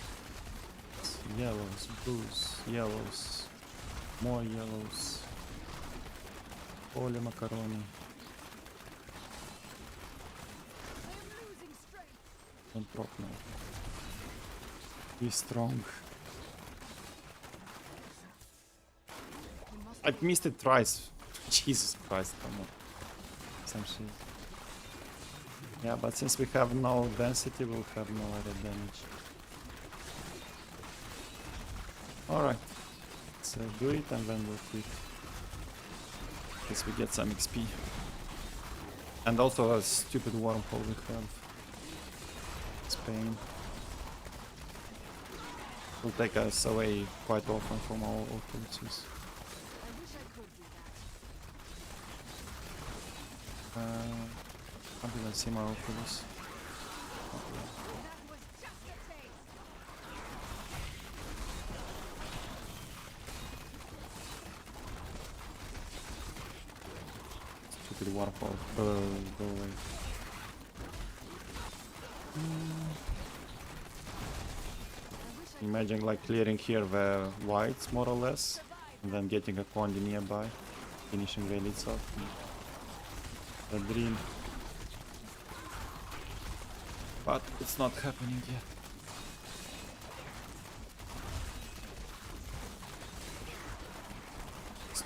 Yellows, blues, yellows, more yellows. Holy macaroni. Don't drop now. Be strong. I missed it twice. Jesus Christ, come on. Some shit. Yeah, but since we have no density, we'll have no other damage. Alright. Let's do it and then we'll quit. Guess we get some XP. And also a stupid wormhole we have. Spain. Will take us away quite often from our authorities. Can't even see my Oculus. Stupid waterfall. Go away. Imagine like clearing here the whites more or less, and then getting a Condi nearby, finishing the elites off. The dream. But it's not happening yet.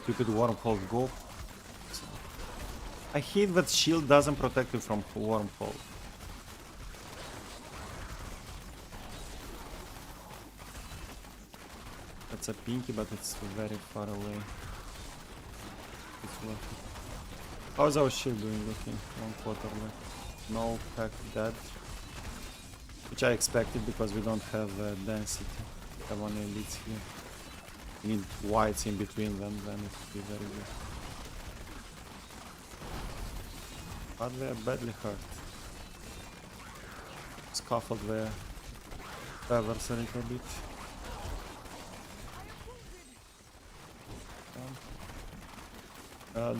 Stupid wormhole go. I hate that shield doesn't protect you from wormhole. That's a pinky, but it's very far away. It's worth it. How's our shield doing looking? 1 quarter left. No pack dead. Which I expected because we don't have density. We have only elites here. We need whites in between them, then it would be very good. But they are badly hurt. Scuffled their feathers a little bit.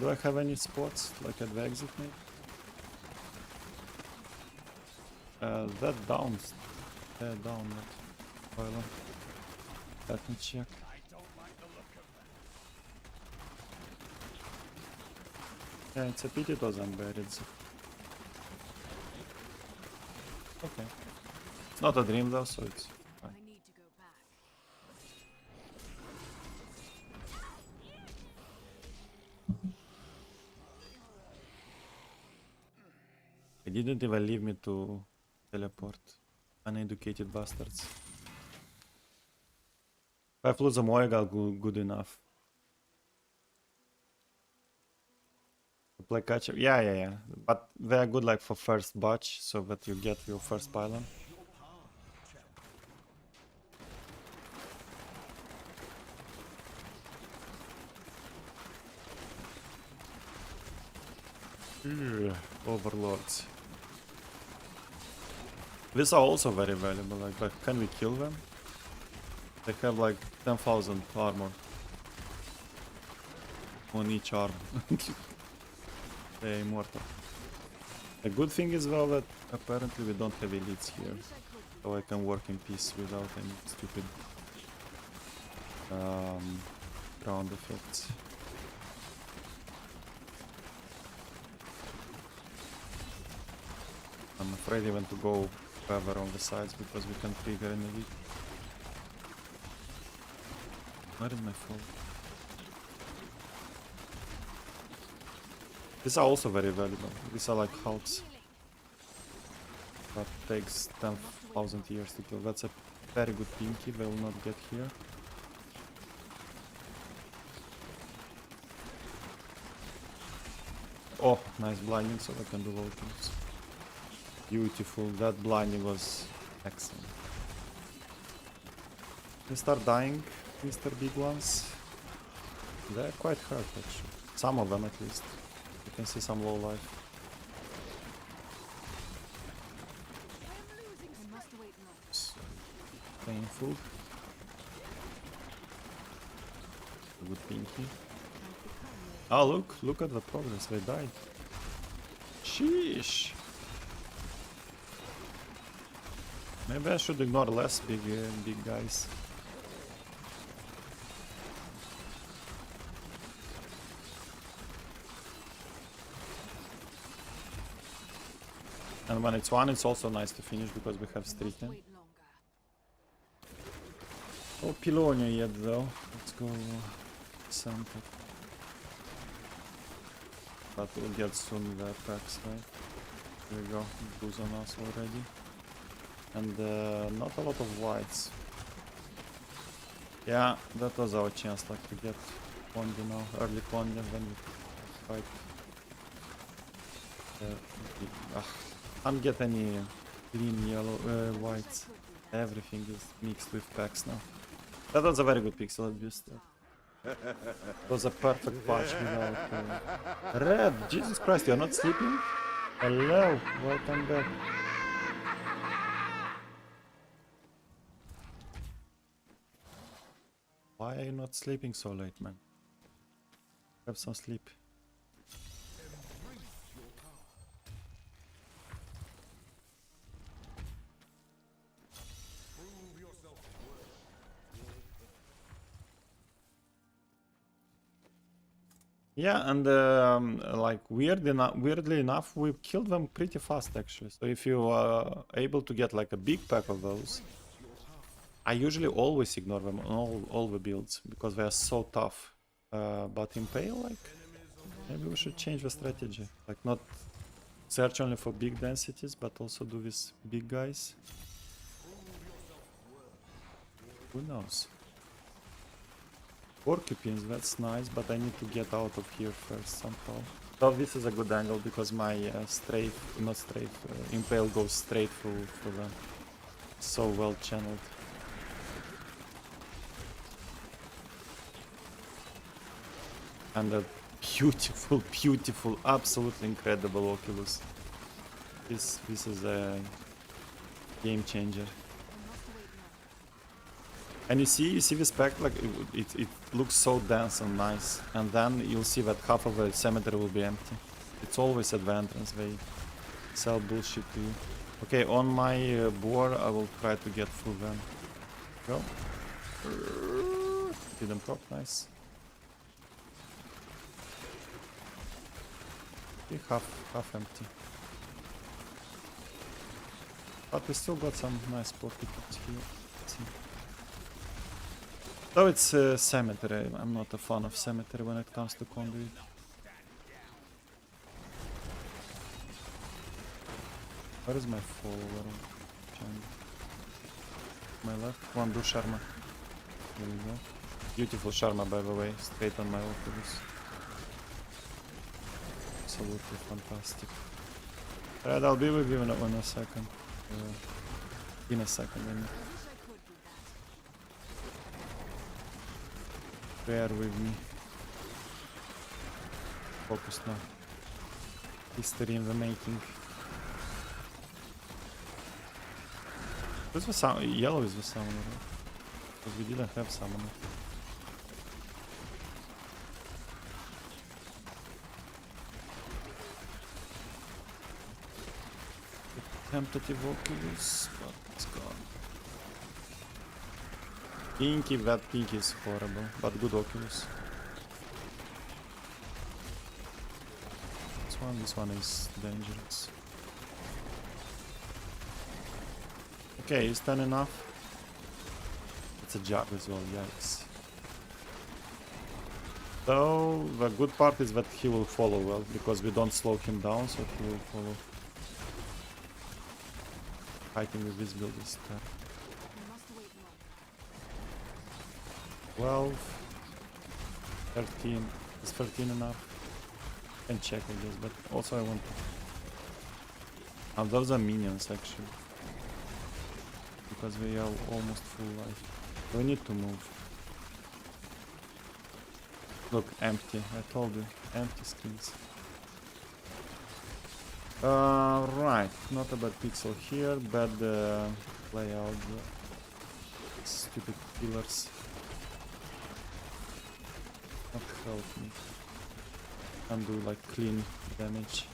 Do I have any spots, like at the exit maybe? That downs. They're down, not spoiler. Let me check. Yeah, it's a pity it was unburied. Okay. It's not a dream though, so it's fine. I need to go back. They didn't even leave me to teleport. Uneducated bastards. If I flew the Moegal, good enough. To play catch up. Yeah. But they are good like for first batch, so that you get your first pylon. Overlords. These are also very valuable, like can we kill them? They have like 10,000 armor on each arm. They're immortal. The good thing is though that apparently we don't have elites here, so I can work in peace without any stupid ground effects. I'm afraid even to go cover on the sides because we can trigger an elite. Where is my phone? These are also very valuable. These are like hulks. But takes 10,000 years to kill. That's a very good pinky. They will not get here. Oh, nice blinding, so I can do low kills. Beautiful. That blinding was excellent. They start dying, Mr. Big Ones. They're quite hurt actually. Some of them at least. You can see some low life. I must wait long. So painful. Good pinky. Oh look at the progress. They died. Sheesh. Maybe I should ignore less big guys. And when it's one, it's also nice to finish because we have streaking. Wait longer. Oh, Pilonia yet though. Let's go center. But we'll get soon the attacks, right? Here we go. Goes on us already. And not a lot of whites. Yeah, that was our chance, like to get Kondi now, early Kondi, then we fight. Can't get any green, yellow, whites. Everything is mixed with packs now. That was a very good pixel abuse. It was a perfect patch without... Red! Jesus Christ, you're not sleeping? Hello, welcome back. Why are you not sleeping so late, man? Have some sleep. Yeah, and like weirdly enough, we killed them pretty fast actually. So if you are able to get like a big pack of those, I usually always ignore them on all the builds because they are so tough. But Impale, like, maybe we should change the strategy. Like, not search only for big densities, but also do with big guys. Who knows? Porcupines, that's nice, but I need to get out of here first somehow. So this is a good angle because my Impale goes straight through them. So well channeled. And a beautiful, beautiful, absolutely incredible Oculus. This is a game changer. And you see this pack, like it looks so dense and nice. And then you'll see that half of the cemetery will be empty. It's always at the entrance. They sell bullshit to you. Okay, on my board, I will try to get through them. Go. Didn't pop, nice. Okay, half empty. But we still got some nice pockets here. Let's see. Though it's cemetery, I'm not a fan of cemetery when it comes to conduit. Where is my follower? My left? One do Sharma. There we go. Beautiful Sharma, by the way, straight on my Oculus. Absolutely fantastic. Alright, I'll be with you in a second. In a second, I mean. Bear with me. Focus now. History in the making. Who's the yellow is the summoner, right? Because we didn't have summoner. Tentative Oculus, but it's gone. Pinky, that pink is horrible, but good Oculus. This one is dangerous. Okay, is that enough? It's a jug as well, yikes. So, the good part is that he will follow well, because we don't slow him down, so he will follow. Fighting with this build is tough. 12, 13, is 13 enough? Can check I guess, but also I want to... Oh, those are minions actually. Because we are almost full life. We need to move. Look, empty, I told you, empty screens. Right, not a bad pixel here, bad layout, stupid pillars. Not help me. Can do like clean damage.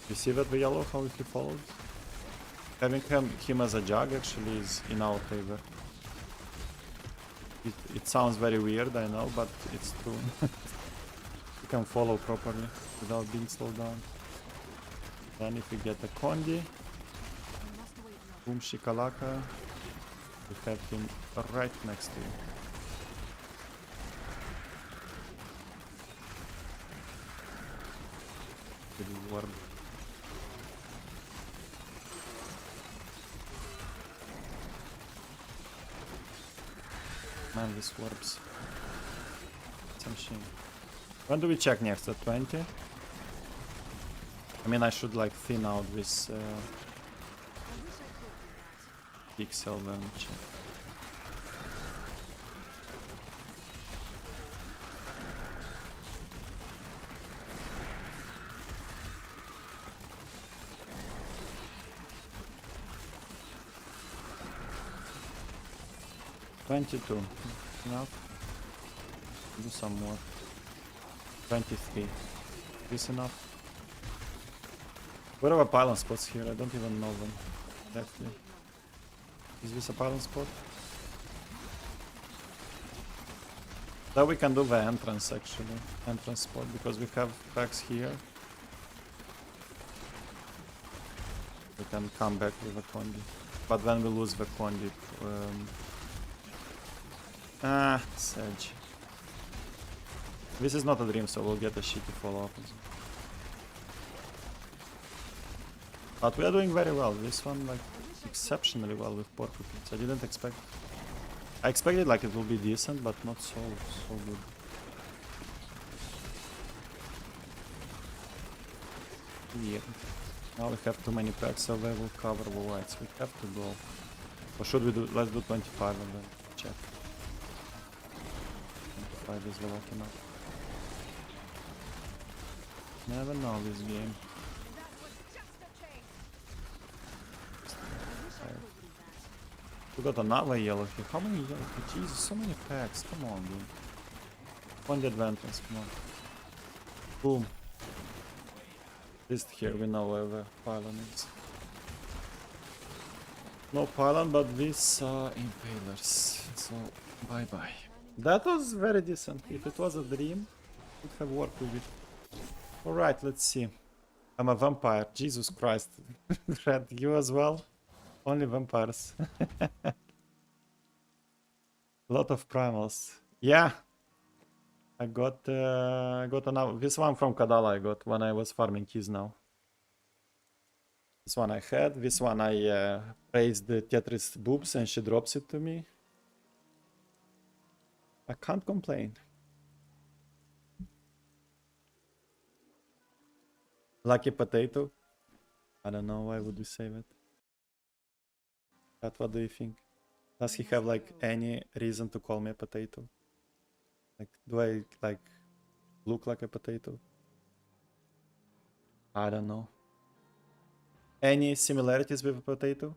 You see that the yellow, how he followed? Having him as a jug actually is in our favor. It sounds very weird, I know, but it's true. You can follow properly without being slowed down. Then if you get a Condi, boom shikalaka, you have him right next to you. Good warp. Man, this warps. Some shame. When do we check next? At 20? I mean, I should like thin out this pixel then check. $22. Enough. Do some more. 23. This enough? What are our pylon spots here? I don't even know them. Exactly. Is this a pylon spot? Now we can do the entrance actually. Entrance spot because we have packs here. We can come back with a Condi. But then we lose the Condi. Ah, Sedge. This is not a dream, so we'll get a shitty follow-up. But we are doing very well. This one, like, exceptionally well with Porcupines. I didn't expect... I expected, like, it will be decent, but not so good. Yeah. Now we have too many packs, so they will cover the whites. We have to go. Or should we do... Let's do 25 and then check. 25 is the lucky number. Never know this game. That was just a taste. We got another yellow here. How many yellow? Jesus, so many packs. Come on, dude. One advantage, come on. Boom. At least here we know where the pylon is. No pylon, but these are impalers. So, bye-bye. That was very decent. If it was a dream, it would have worked with it. Alright, let's see. I'm a vampire. Jesus Christ. Red, you as well? Only vampires. A lot of primals. Yeah. I got another. This one from Kadala I got when I was farming keys now. This one I had. This one I praised the Tetris boobs and she drops it to me. I can't complain. Lucky potato. I don't know, why would you say that? But what do you think? Does he have like any reason to call me a potato? Like, do I like look like a potato? I don't know. Any similarities with a potato?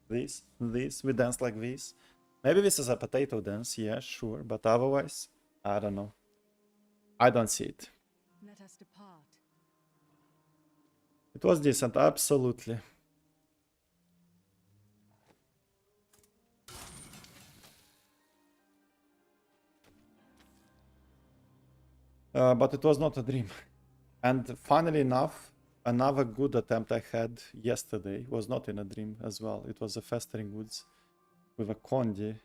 This, we dance like this. Maybe this is a potato dance, yeah, sure, but otherwise, I don't know. I don't see it. Let us depart. It was decent, absolutely. But it was not a dream. And funnily enough, another good attempt I had yesterday was not in a dream as well. It was a Festering Woods with a Condi,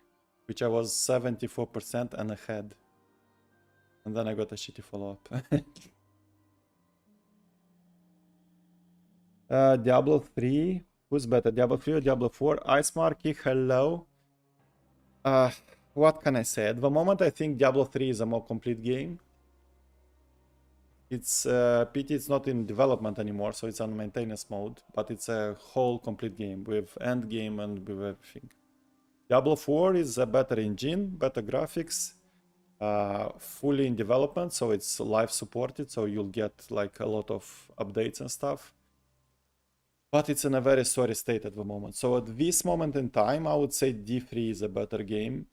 which I was 74% and ahead. And then I got a shitty follow-up. Diablo 3. Who's better, Diablo 3 or Diablo 4? Ice Marky, hello. What can I say? At the moment, I think Diablo 3 is a more complete game. It's pity it's not in development anymore, so it's on maintenance mode. But it's a whole complete game with end game and with everything. Diablo 4 is a better engine, better graphics, fully in development, so it's live supported, so you'll get like a lot of updates and stuff. But it's in a very sorry state at the moment. So at this moment in time, I would say D3 is a better game.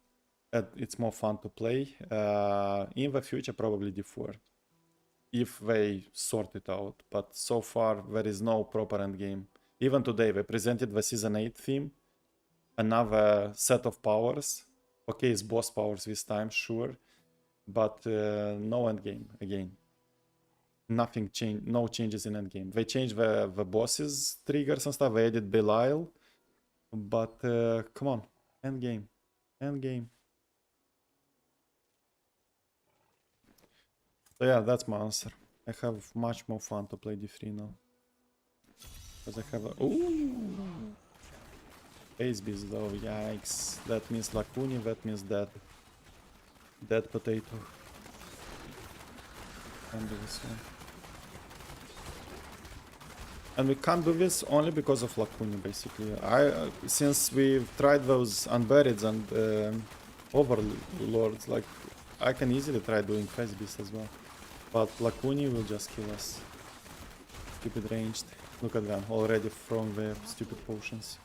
It's more fun to play. In the future, probably D4. If they sort it out. But so far, there is no proper end game. Even today, they presented the Season 8 theme. Another set of powers. Okay, it's boss powers this time, sure. But no end game again. Nothing changed, no changes in end game. They changed the bosses triggers and stuff. They added Belial, but come on, end game, end game. So yeah, that's my answer. I have much more fun to play D3 now because I have a Ace Beast though. Yikes! That means Lacuni. That means dead potato. Can't do this one. And we can't do this only because of Lacuni, basically. Since we've tried those Unburieds and Overlords, like, I can easily try doing Face Beast as well. But Lacuni will just kill us. Stupid ranged. Look at them, already throwing their stupid potions.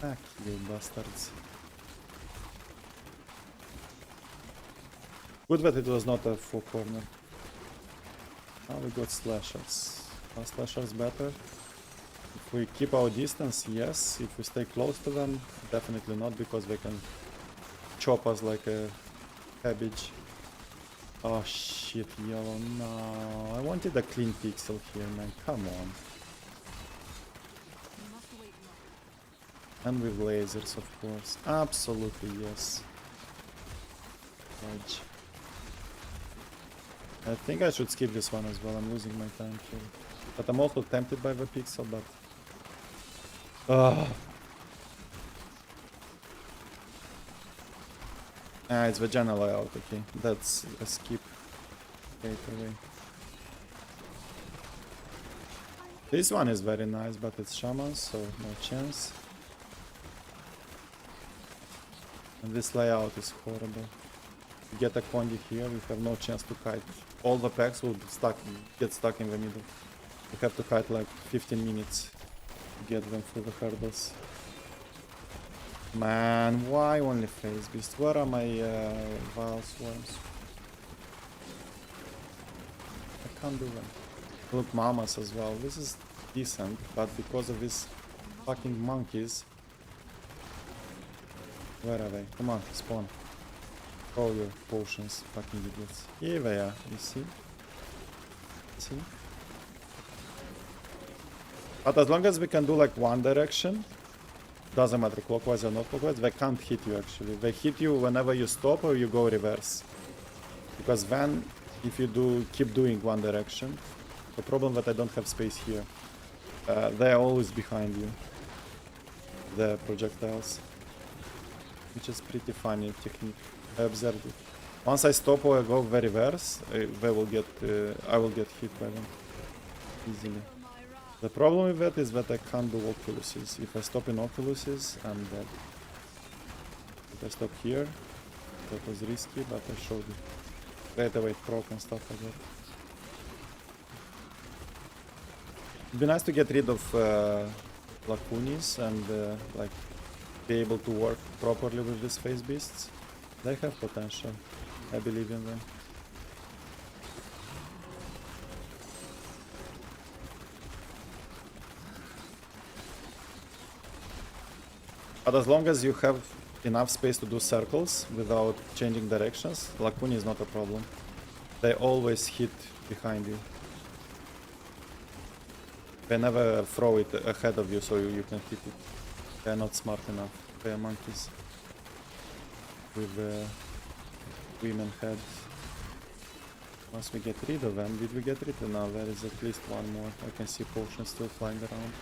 Ah, you bastards. Good that it was not a full corner. Now we got slashers. Are slashers better? If we keep our distance, yes. If we stay close to them, definitely not, because they can chop us like a cabbage. Oh shit, yellow, no. I wanted a clean pixel here, man. Come on. And with lasers, of course. Absolutely, yes. Edge. I think I should skip this one as well. I'm losing my time here. But I'm also tempted by the pixel, but... Ah, it's the general layout, okay. That's a skip straight away. This one is very nice, but it's shaman, so no chance. And this layout is horrible. You get a Condi here, you have no chance to kite. All the packs will get stuck in the middle. You have to kite like 15 minutes to get them through the hurdles. Man, why only Phase Beast? Where are my Vile Swarms? I can't do them. Look, Mamas as well. This is decent, but because of these fucking monkeys... Where are they? Come on, spawn. All your potions, fucking idiots. Here they are, you see? See? But as long as we can do like one direction, doesn't matter clockwise or not clockwise, they can't hit you actually. They hit you whenever you stop or you go reverse. Because then, if you keep doing one direction, the problem that I don't have space here, they're always behind you, the projectiles. Which is pretty funny technique. I observed it. Once I stop or I go the reverse, I will get hit by them easily. The problem with that is that I can't do Oculuses. If I stop in Oculuses, I'm dead. If I stop here, that was risky, but I showed it. Right away, proc and stuff like that. It'd be nice to get rid of Lacunis and like be able to work properly with these Phase Beasts. They have potential. I believe in them. But as long as you have enough space to do circles without changing directions, Lacuni is not a problem. They always hit behind you. They never throw it ahead of you so you can hit it. They are not smart enough. They are monkeys. With women heads. Once we get rid of them, did we get rid of them? Now there is at least one more. I can see potions still flying around.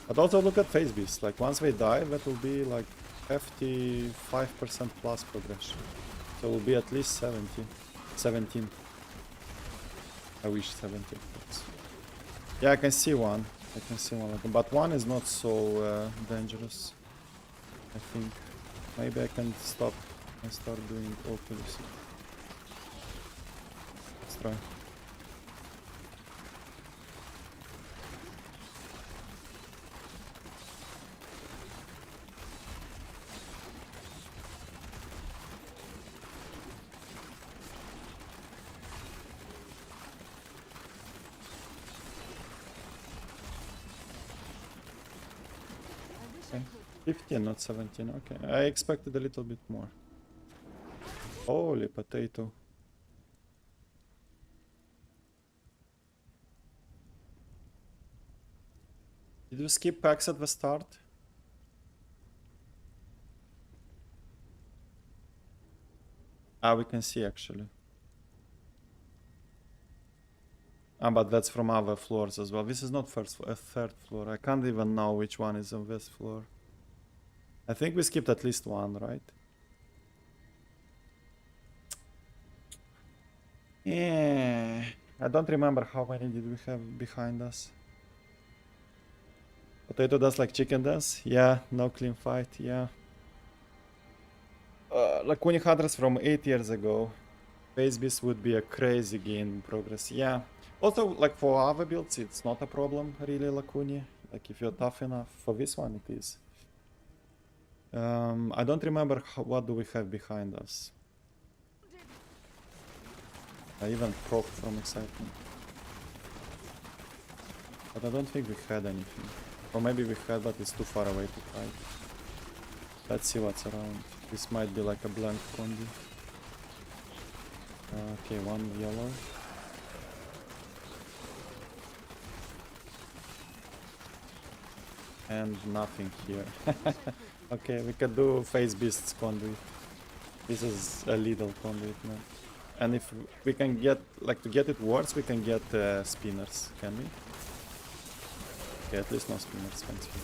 But also look at Phase Beasts. Like once they die, that will be like 55% plus progression. So it will be at least 17. I wish 17. Yeah, I can see one. But one is not so dangerous. I think maybe I can stop and start doing Oculus. Let's try. Okay. 15, not 17, okay. I expected a little bit more. Holy potato. Did you skip packs at the start? Ah, we can see actually. Ah, but that's from other floors as well. This is not a third floor. I can't even know which one is on this floor. I think we skipped at least one, right? Yeah. I don't remember how many did we have behind us. Potato does like chicken does? Yeah, no clean fight, yeah. Lacuni Hunters from 8 years ago. Phase Beast would be a crazy gain progress, yeah. Also, like for other builds, it's not a problem, really, Lacuni. Like if you're tough enough, for this one it is. I don't remember what do we have behind us. I even proc from excitement. But I don't think we had anything. Or maybe we had, but it's too far away to fight. Let's see what's around. This might be like a blank condi. Okay, one yellow. And nothing here. Okay, we can do Phase Beast's conduit. This is a little conduit, man. And if we can get, like, to get it worse, we can get spinners, can we? Okay, at least no spinners, thanks for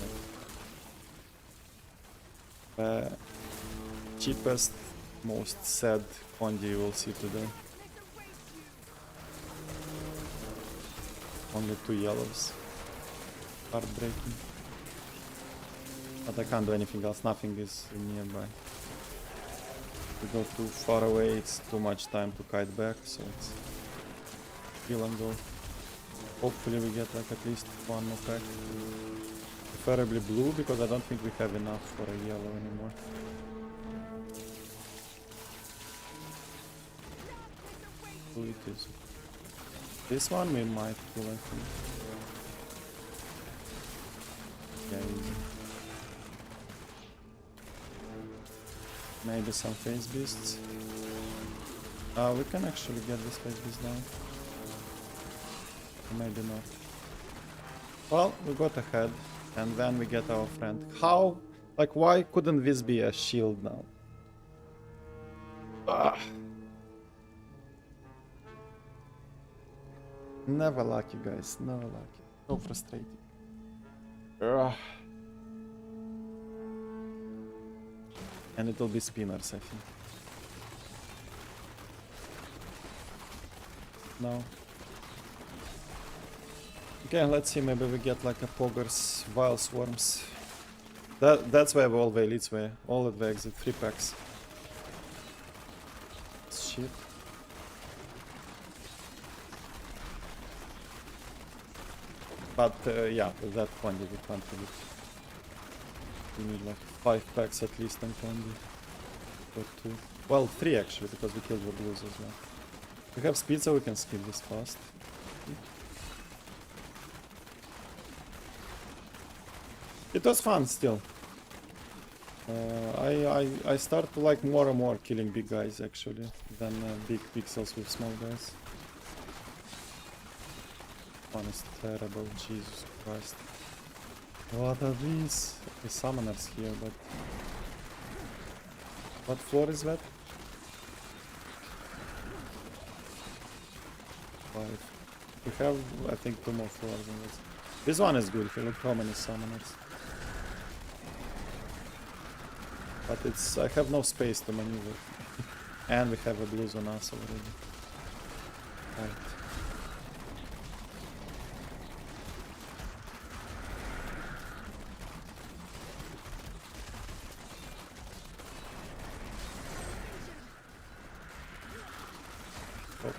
that. Cheapest, most sad condi you will see today. Only 2 yellows. Heartbreaking. But I can't do anything else, nothing is nearby. If we go too far away, it's too much time to kite back, so it's kill and go. Hopefully we get like at least one more pack. Preferably blue, because I don't think we have enough for a yellow anymore. Blue it is. This one we might kill, I think. Yeah, easy. Maybe some Phase Beasts. We can actually get this Phase Beast down. Or maybe not. Well, we got ahead, and then we get our friend. How? Like, why couldn't this be a shield now? Ah. Never lucky, guys. Never lucky. So frustrating. Ugh. And it will be spinners, I think. No. Okay, let's see. Maybe we get like a Poggers, Vile Swarms. That's where all the elites were. All at the exit. 3 packs. Shit. But yeah, with that quantity we can't do it. We need like 5 packs at least on Condi. Or 2. Well, 3 actually, because we killed the blues as well. We have speed, so we can skip this fast. It was fun still. I start to like more and more killing big guys actually than big pixels with small guys. One is terrible, Jesus Christ. What are these? The summoners here, but... What floor is that? 5. We have, I think, 2 more floors in this. This one is good, look how many summoners. But it's... I have no space to maneuver. And we have a blues on us already. Right.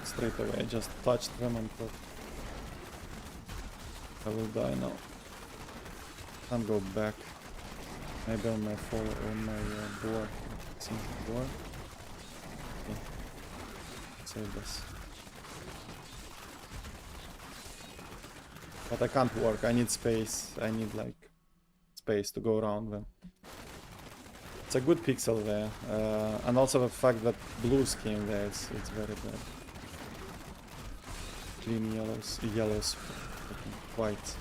Straight away, I just touched them and thought I will die now. Can't go back. Maybe on my door. See door. Okay. Save this. But I can't work. I need space. I need like space to go around them. It's a good pixel there, and also the fact that blues came there. It's very bad. Clean yellows, white.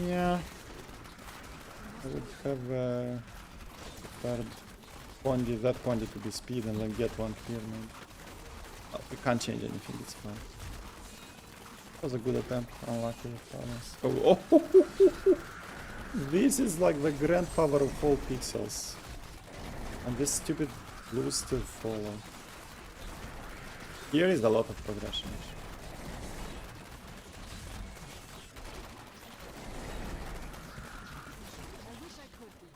Yeah, I would have preferred that Condi to be speed and then get one here, maybe. Oh, we can't change anything, it's fine. That was a good attempt, unlucky. Oh, this is like the grandfather of all pixels. And this stupid blues still follow. Here is a lot of progression. I wish I could do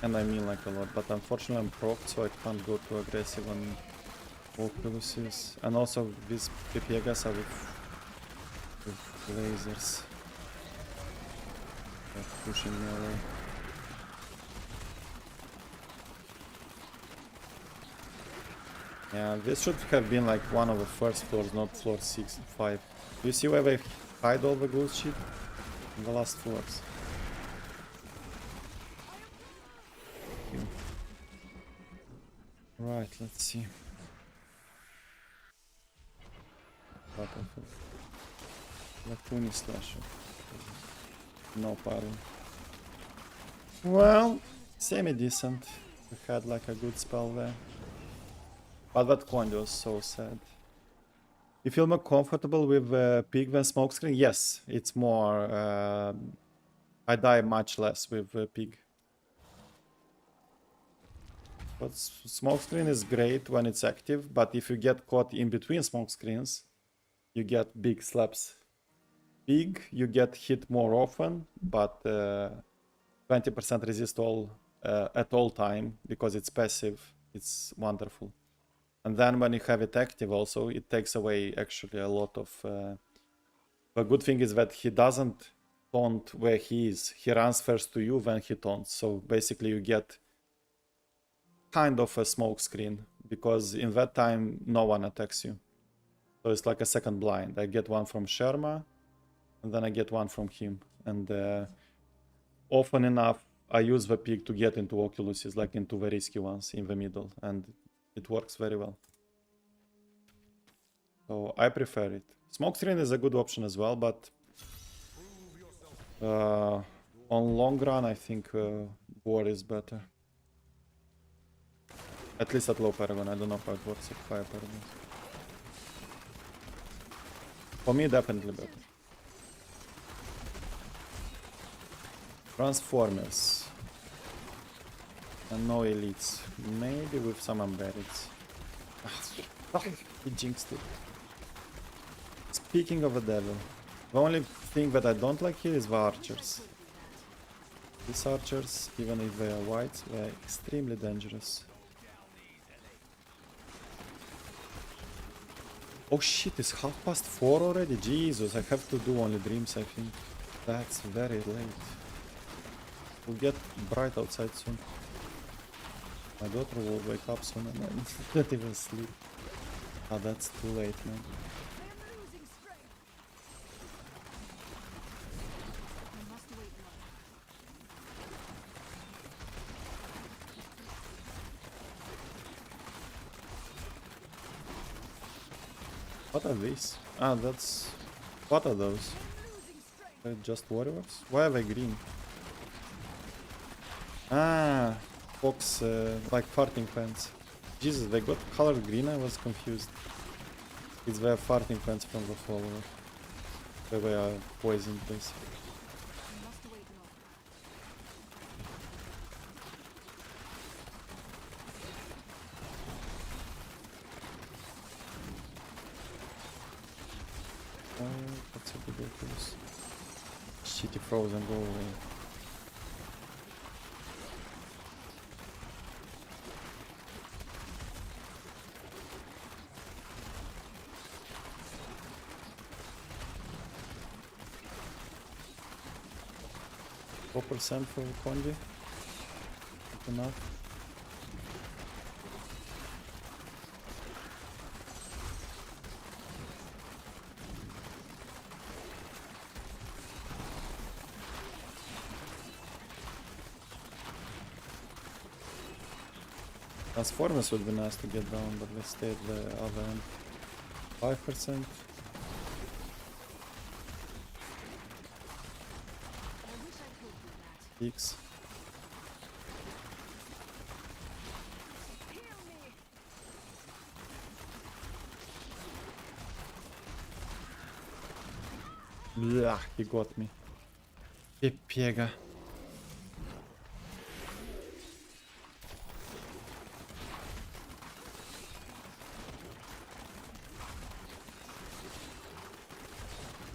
that. And I mean like a lot, but unfortunately I'm procced, so I can't go too aggressive on all Cruses. And also these Pepiegas are with lasers. They're pushing me away. Yeah, this should have been like one of the first floors, not floor 6 and 5. You see where they hide all the gold shit? In the last floors. Alright, let's see. Battlefield. Lacuni slasher. No pardon. Well, semi-decent. We had like a good spell there. But that Condi was so sad. You feel more comfortable with Pig than Smokescreen? Yes, it's more... I die much less with Pig. But Smokescreen is great when it's active, but if you get caught in between Smokescreens, you get big slaps. Pig, you get hit more often, but 20% resist all at all time because it's passive. It's wonderful. And then when you have it active also, it takes away actually a lot of... The good thing is that he doesn't taunt where he is. He runs first to you, then he taunts. So basically you get kind of a smoke screen because in that time no one attacks you. So it's like a second blind. I get one from Sherma and then I get one from him. And often enough I use the Pig to get into Oculuses, like into the risky ones in the middle, and it works very well. So I prefer it. Smoke screen is a good option as well, but on long run I think War is better. At least at low Paragon. I don't know how it works at higher Paragon. For me, definitely better. Transformers. And no elites. Maybe with some unburieds. He jinxed it. Speaking of the devil, the only thing that I don't like here is the archers. These archers, even if they are white, they are extremely dangerous. Oh shit, it's 4:30 already? Jesus, I have to do only dreams, I think. That's very late. We'll get bright outside soon. My daughter will wake up soon and I don't even sleep. Ah, that's too late, man. What are these? Ah, that's... What are those? They're just warriors? Why are they green? Ah, fox, like farting pants. Jesus, they got colored green? I was confused. It's their farting pants from the follower. They are poisoned, basically. That's a good Oculus. Shitty frozen, go away. % for Condi. Not enough. Transformers would be nice to get down, but let's stay at the other end. 5%. X. Blah, he got me. Piega.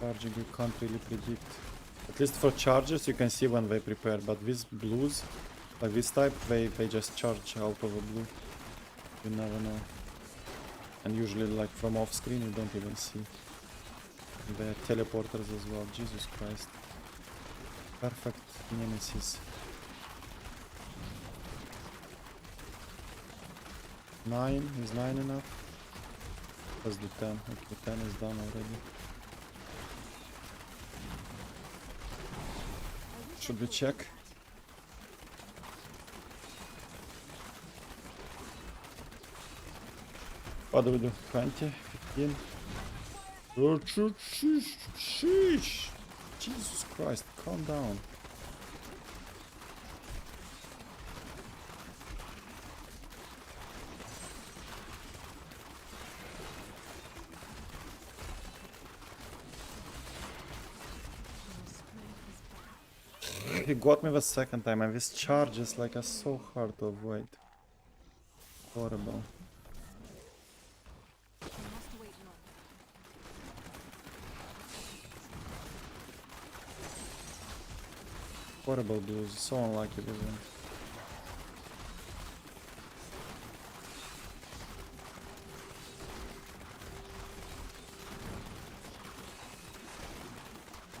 Charging you can't really predict. At least for charges you can see when they prepare, but these blues, like this type, they just charge out of a blue. You never know. And usually like from off screen you don't even see. They're teleporters as well, Jesus Christ. Perfect nemesis. 9, is 9 enough? Let's do 10, okay 10 is done already. Should we check? What do we do? 20, 15? Oh, sheesh. Jesus Christ, calm down. He got me the second time, and these charges like are so hard to avoid. Horrible. Horrible blues, so unlucky this one.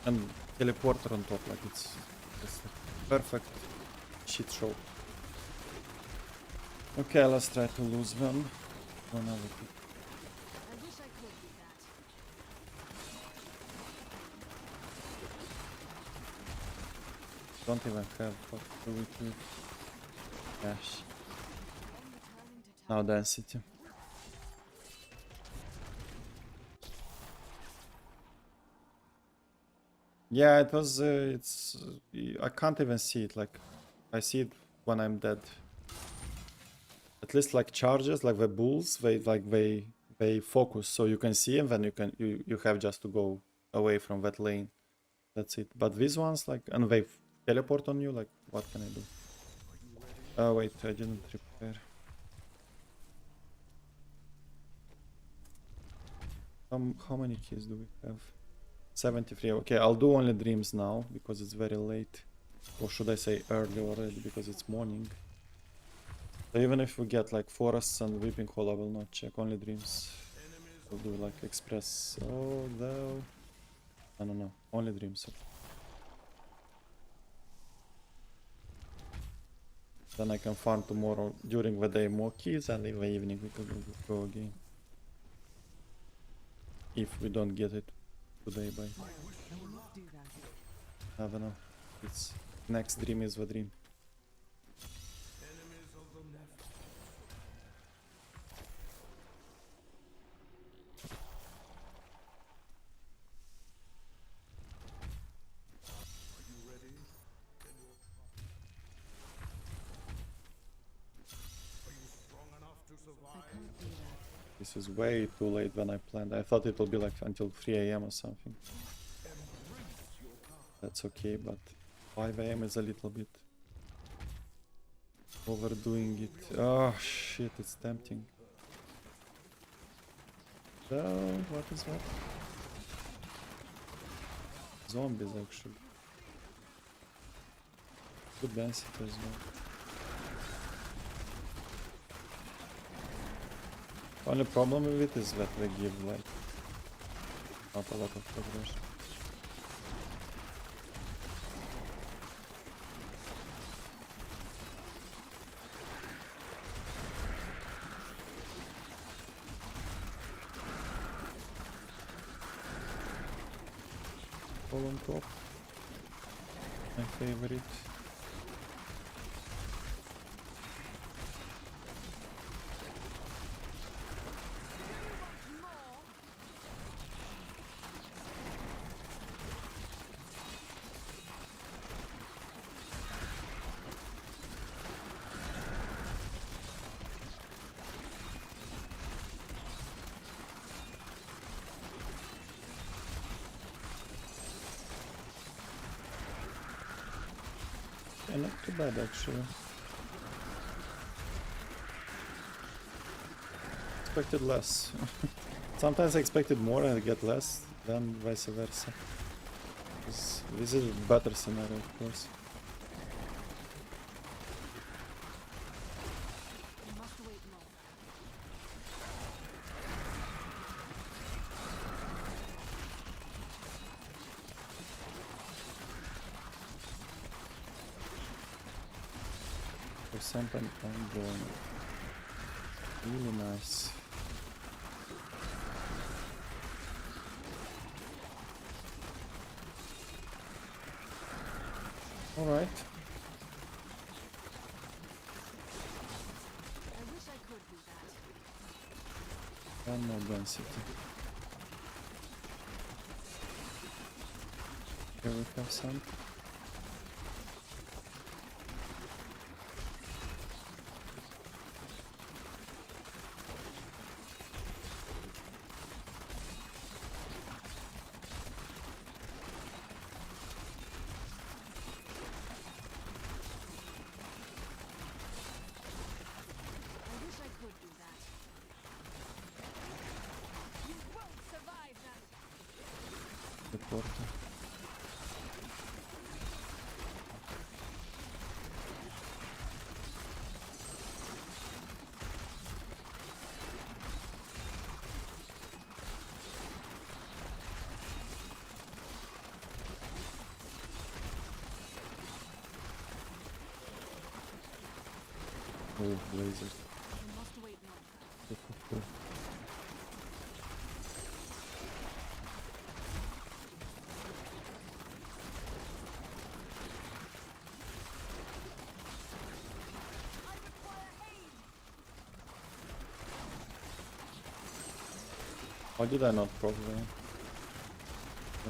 And teleporter on top, like it's a perfect shit show. Okay, let's try to lose them. One other pick. I wish I could do that. Don't even have what do we do? Cash. Now density. Yeah, it was. I can't even see it. Like, I see it when I'm dead. At least like charges, like the bulls, they focus, so you can see them. Then you have just to go away from that lane. That's it. But these ones, like, and they teleport on you. Like, what can I do? Oh wait, I didn't repair. How many keys do we have? 73. Okay, I'll do only dreams now because it's very late. Or should I say early already because it's morning. So even if we get like forests and weeping hole, I will not check, only dreams. I'll do like express. Oh no. No, only dreams. Then I can farm tomorrow during the day more keys, and in the evening we can go again. If we don't get it today by... I don't know. It's next dream is the dream. This is way too late than I planned. I thought it will be like until 3 AM or something. That's okay, but 5 AM is a little bit overdoing it. Oh shit, it's tempting. Oh, what is that? Zombies actually. Good density as well. Only problem with it is that they give like not a lot of progression. All on top. My favorite. Yeah, not too bad actually. Expected less. Sometimes I expected more and I get less, then vice versa. This is a better scenario, of course. Something ongoing. Really nice. All right. I wish I could do that. One more density. Here we have some. I wish I could do that. You won't survive that. The portal. Oh, blazers. You must wait longer. I require aid. Why did I not proc them?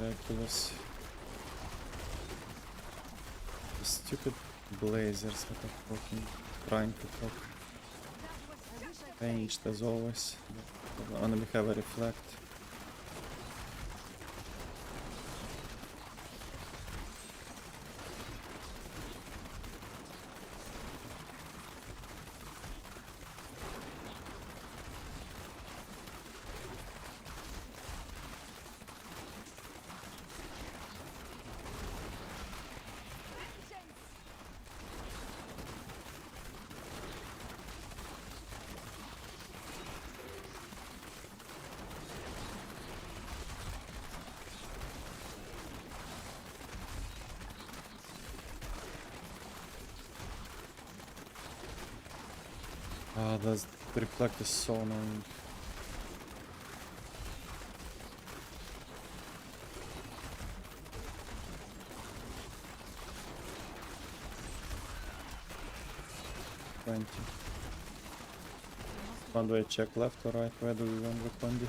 Miraculous. The stupid blazers that are fucking trying to proc. That was just a Ranged as always. The enemy have a reflect. Ah, the reflect is so annoying. How do I check left or right? Where do we want the Condi?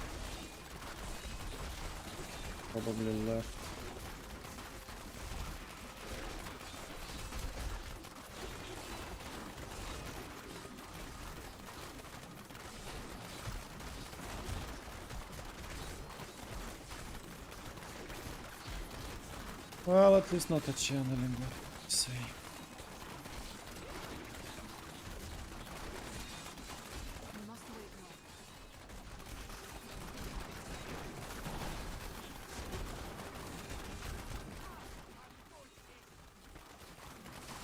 Probably left. Well, at least not a channeling, let's say. You must wait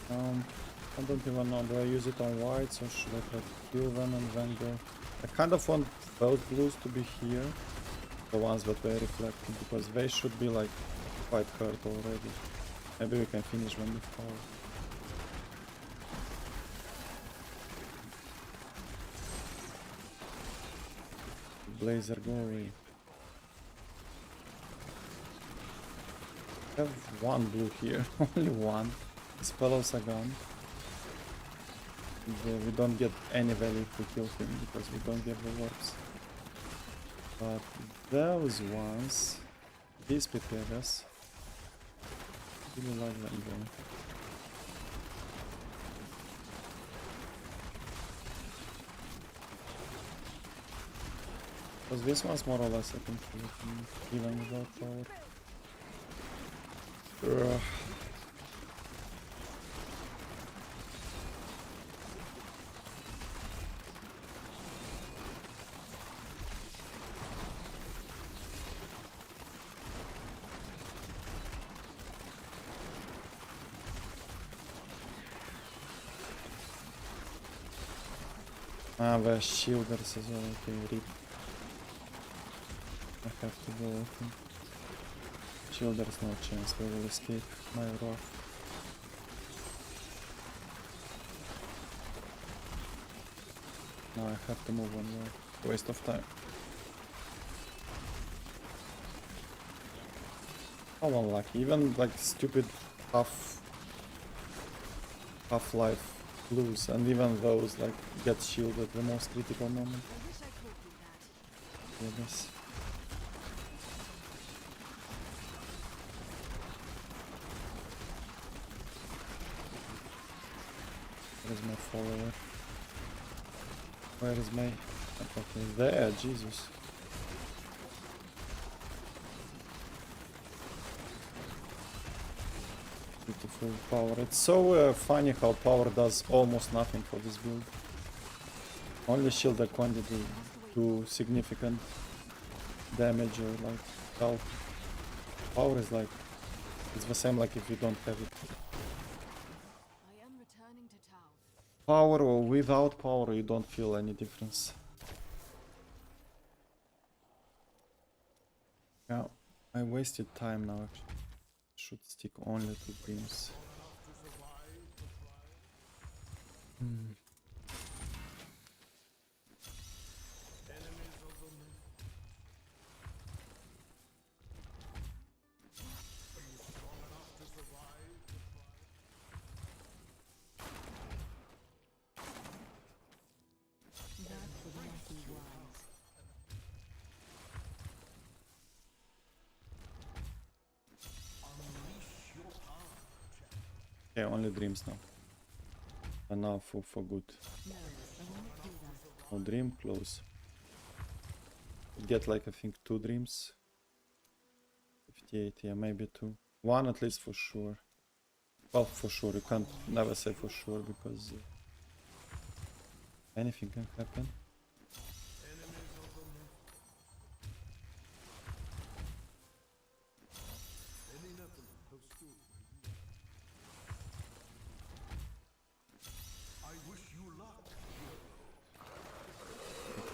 longer. I don't even know, do I use it on whites or should I try to kill them and then go? I kind of want those blues to be here, the ones that were reflecting, because they should be like quite hurt already. Maybe we can finish them before. Blazer, go away. I have one blue here, only one. These fellows are gone. We don't get any value if we kill him because we don't get the warps. But those ones, these preparedness, really like them though. Because this one's more or less I think even without power. Ugh. Ah, the shielders as well, okay, rip. I have to go with him. Shielders, no chance, they will escape my wrath. Now I have to move one more. Waste of time. How unlucky, even like stupid half-life blues, and even those like get shielded at the most critical moment. I wish I could do that. I guess. Where is my follower? Where is my... Okay, there, Jesus. Beautiful power. It's so funny how power does almost nothing for this build. Only shield the quantity do significant damage or like health. Power is like... It's the same like if you don't have it. I am returning to town. Power or without power, you don't feel any difference. Yeah, I wasted time now actually. Should stick only to dreams. That would not be wise. Yeah, only dreams now. And now for good. No, I won't do that. No dream, close. Get like I think 2 dreams. 58, yeah, maybe 2. 1 at least for sure. Well, for sure, you can't never say for sure because anything can happen.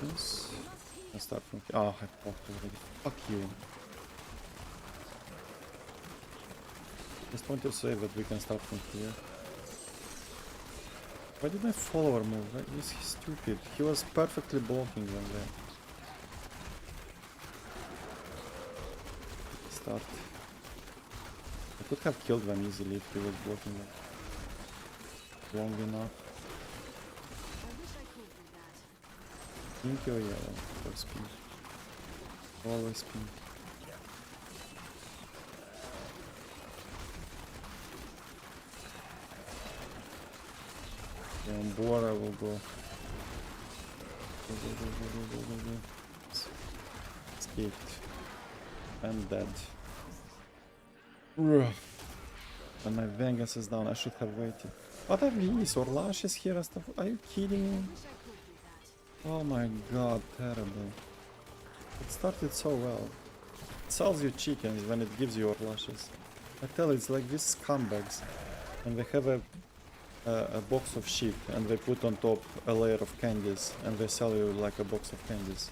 This. I start from here. Oh, I popped already. Fuck you. Just want to say that we can start from here. Why did my follower move? Right? He's stupid. He was perfectly blocking them there. Start. I could have killed them easily if he was blocking them long enough. I wish I could do that. Pink or yellow? First pink. Always pink. Yeah, on board I will go. Go. Escaped. And dead. And my vengeance is down. I should have waited. What are these? Orlashes here and stuff? Are you kidding me? Wish I could do that. Oh my god, terrible. It started so well. It sells you chickens when it gives you Orlashes. I tell you, it's like these scumbags. And they have a box of sheep and they put on top a layer of candies and they sell you like a box of candies.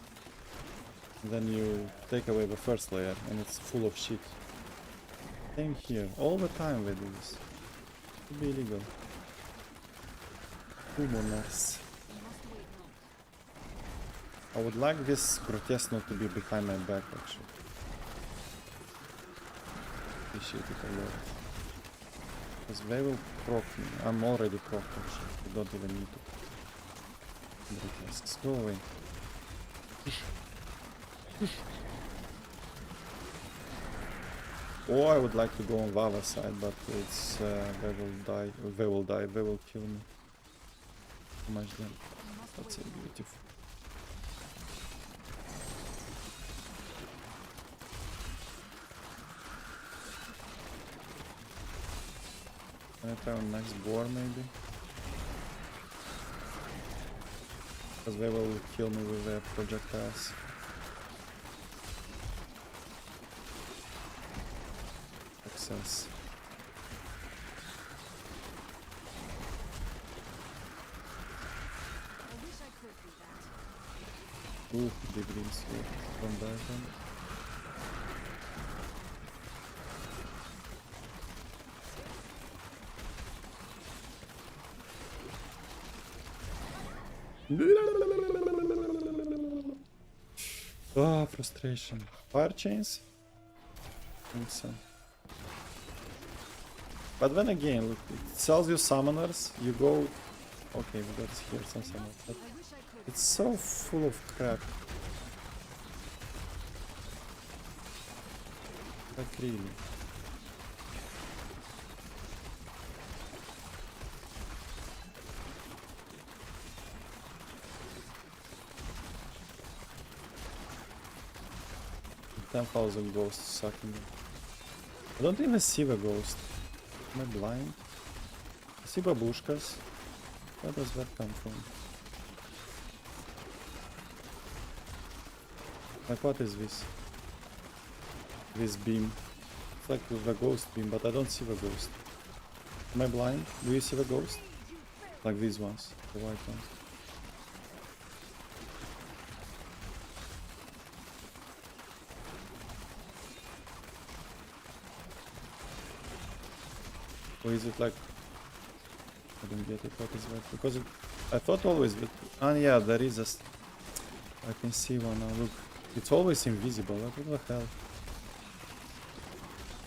And then you take away the first layer and it's full of shit. Same here. All the time they do this. It should be illegal. Humoners. I would like this grotesque not to be behind my back actually. Appreciate it a lot. Because they will proc me. I'm already proc actually. You don't even need to. Grotesques. Go away. Or I would like to go on the other side, but it's they will die. They will die. They will kill me. Too much damage. That's so beautiful. Can I try on next boar maybe? Because they will kill me with their projectiles. Success. I wish I could do that. Ooh, big rings here from that one. Ah, frustration. Fire chains? Think so. But then again, look, it sells you summoners, you go... Okay, we got here some summoners, but I wish I could. it's so full of crap. Like really. $10,000 ghosts sucking them. I don't even see the ghost. Am I blind? I see babushkas. Where does that come from? Like what is this? This beam. It's like the ghost beam, but I don't see the ghost. Am I blind? Do you see the ghost? Like these ones, the white ones. Or is it like... I don't get it, what is that? Because it, I thought always that... Ah yeah, there is a... I can see one now, look. It's always invisible, like what the hell?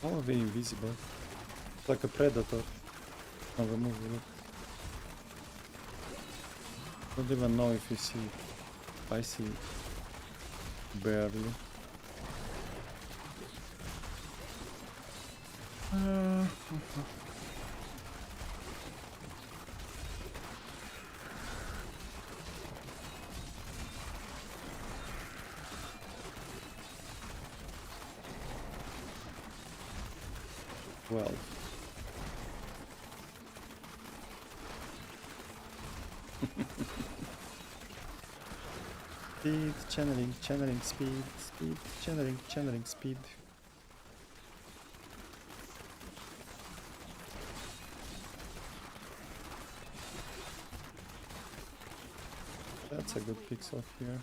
How are they invisible? It's like a predator on the movie, look. Don't even know if you see it. I see it. Barely. Well. Speed, channeling, speed, channeling, speed. That's a good pixel here.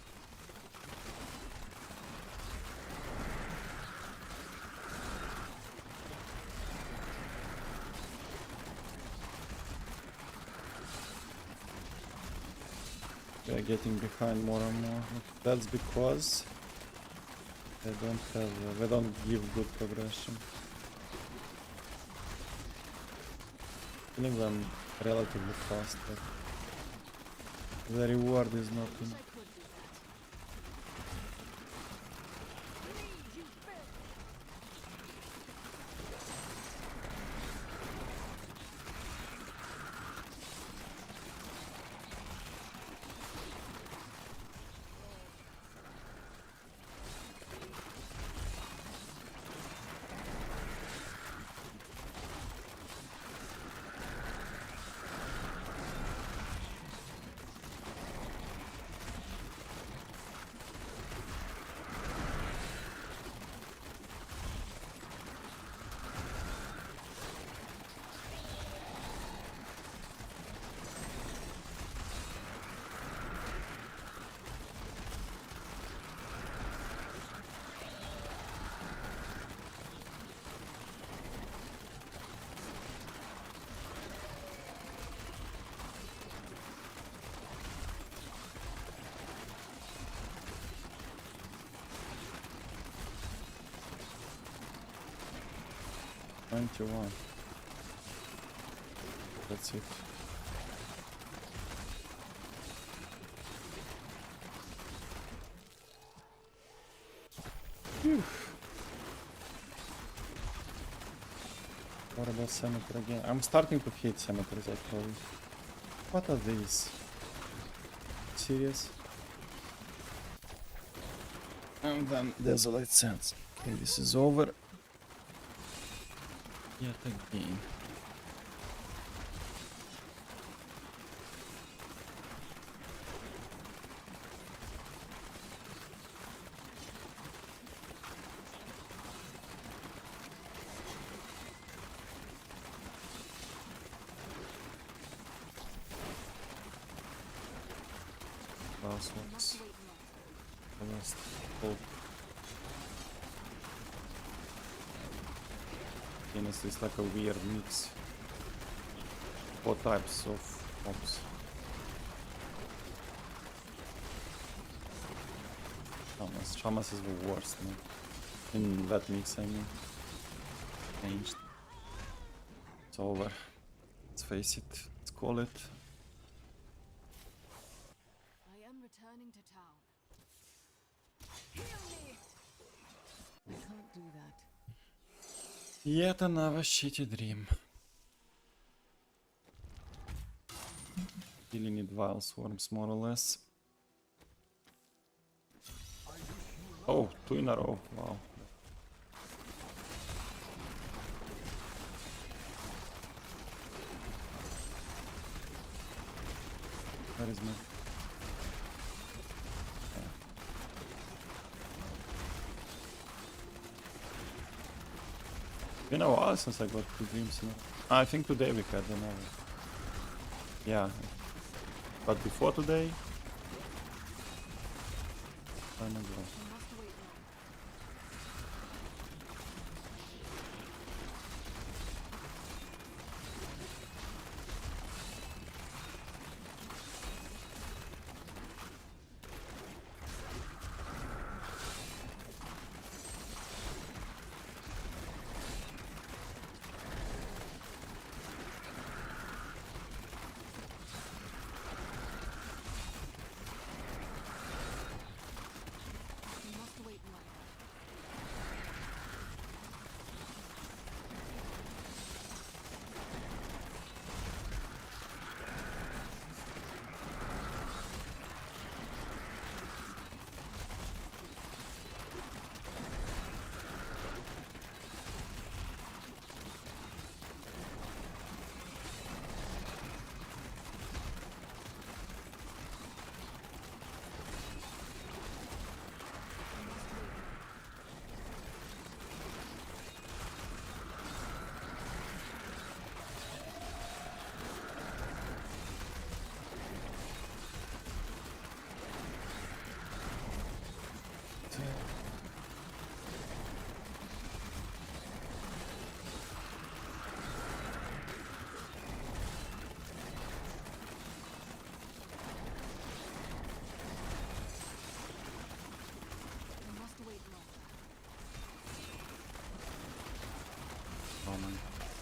They're getting behind more and more. That's because they don't have, they don't give good progression. Killing them relatively fast, but the reward is not enough. $91. That's it. Phew. What about cemetery again? I'm starting to hate cemeteries actually. What are these? Serious? And then Desolate Sands. Okay, this is over. Yet again. Last ones. The last hope. This is like a weird mix. 4 types of mobs. Shamas is the worst, man. In that mix, I mean. Changed. It's over. Let's face it. Let's call it. I am returning to town. Heal me! I can't do that. Yet another shitty dream. Really need vile swarms more or less. Oh, 2 in a row. Wow. Where is my... Been a while since I got 2 dreams now. I think today we had another. Yeah. But before today... Time ago.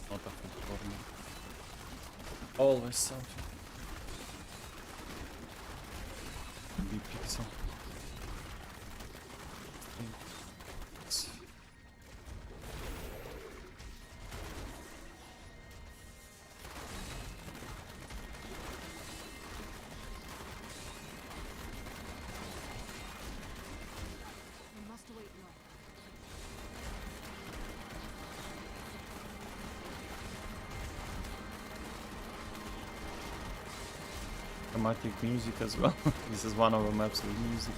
Not a full corner. Always something. Big pixel. Dramatic music as well. This is one of the maps with music.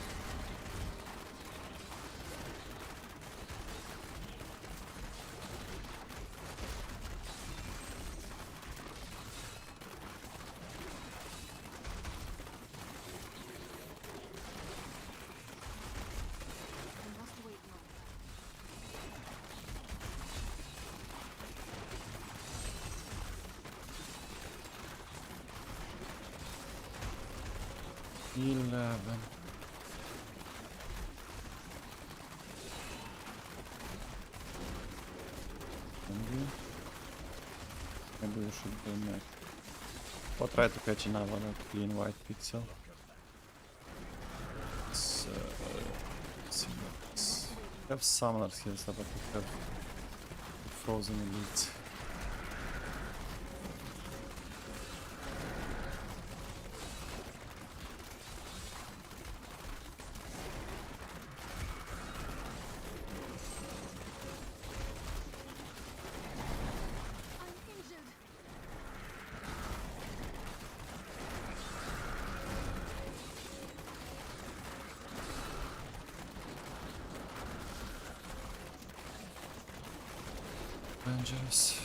Maybe we should go back. Or try to catch another clean white pixel. Let's see what this. We have summoners here, but we have frozen elites. Dangerous.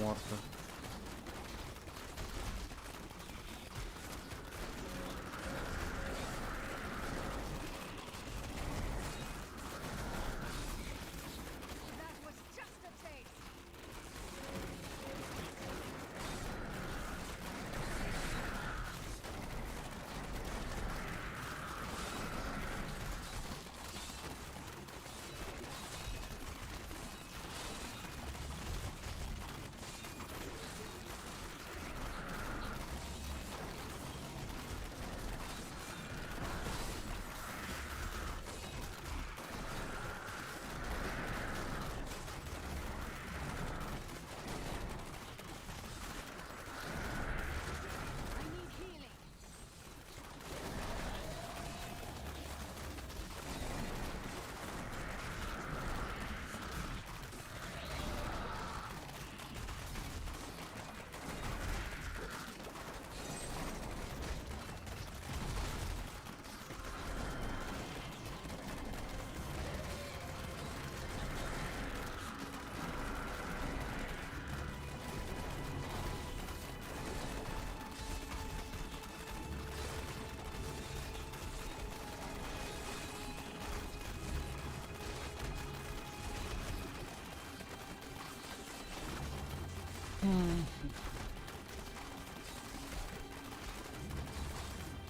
Morto.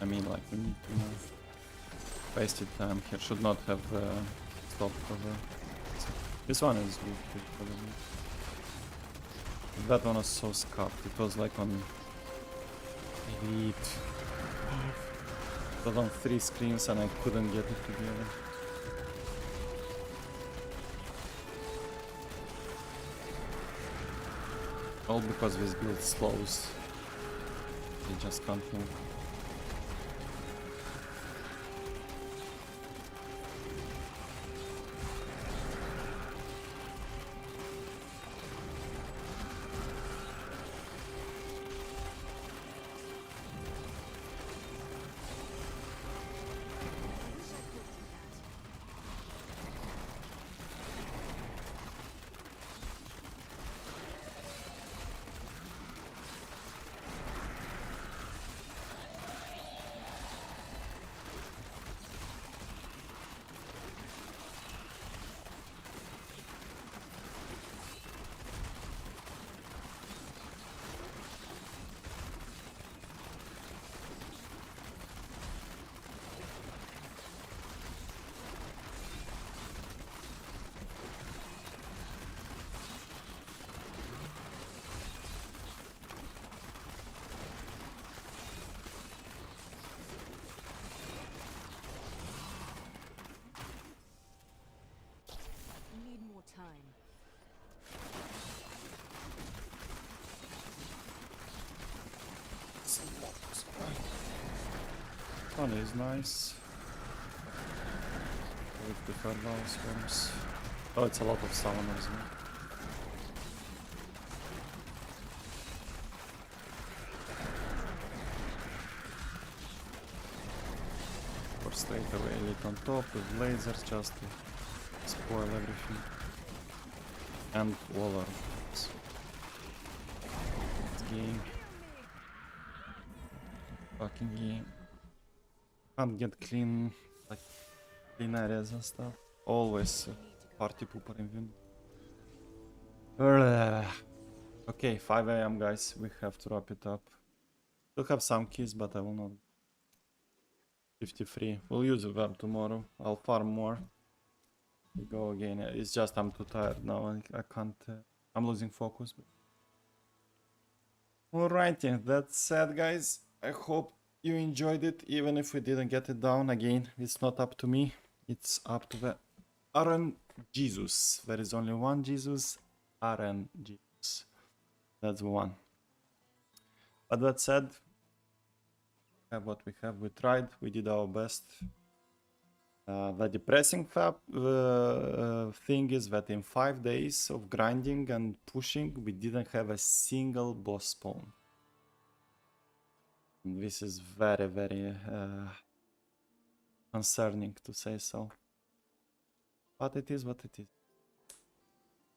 mean, like, we need to wasted time here. Should not have stopped for the... This one is good for the... That one was so scuffed. It was like on... Elite. It was on 3 screens and I couldn't get it together. All because this build slows. You just can't move. Need more time. One is nice. With the fireball swarms. Oh, it's a lot of summoners. Man. Or straight away elite on top with lasers just to spoil everything. And waller. It's game. Fucking game. Can't get clean, like, clean areas and stuff. Always party pooper in win. Okay, 5 AM guys, we have to wrap it up. Still have some keys, but I will not. 53, we'll use them tomorrow. I'll farm more. We go again. It's just I'm too tired now. I can't. I'm losing focus. Alrighty, that's sad, guys. I hope you enjoyed it, even if we didn't get it down. Again, it's not up to me. It's up to the Aaron Jesus. There is only one Jesus, Aaron Jesus. That's the one. But that said, we have what we have. We tried. We did our best. The depressing thing is that in 5 days of grinding and pushing, we didn't have a single boss spawn. And this is very, very concerning, to say so. But it is what it is.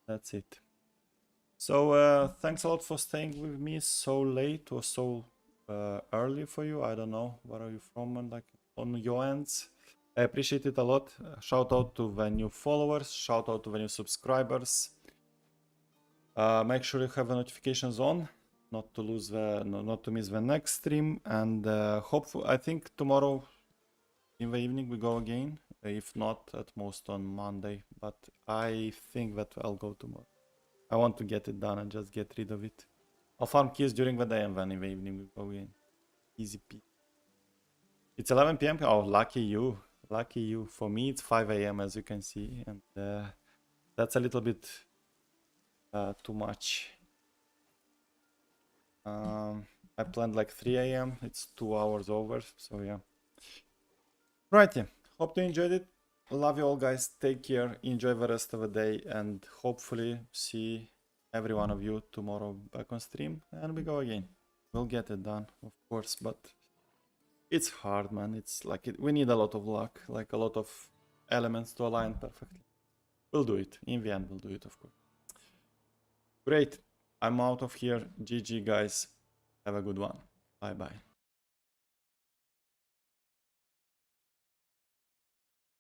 That's it. So thanks a lot for staying with me so late or so early for you. I don't know, where are you from and like on your ends. I appreciate it a lot. Shout out to the new followers. Shout out to the new subscribers. Make sure you have the notifications on, not to lose the, not to miss the next stream. And hopefully, I think tomorrow in the evening we go again. If not, at most on Monday. But I think that I'll go tomorrow. I want to get it done and just get rid of it. I'll farm keys during the day and then in the evening we go in. Easy peasy. It's 11 PM. Oh, lucky you. Lucky you. For me, it's 5 AM as you can see, and that's a little bit too much. I planned like 3 AM. It's 2 hours over, so yeah. Righty. Hope you enjoyed it. Love you all, guys. Take care. Enjoy the rest of the day, and hopefully see every one of you tomorrow back on stream, and we go again. We'll get it done, of course, but it's hard, man. It's like we need a lot of luck, like a lot of elements to align perfectly. We'll do it. In the end, we'll do it, of course. Great. I'm out of here. GG, guys. Have a good one. Bye-bye.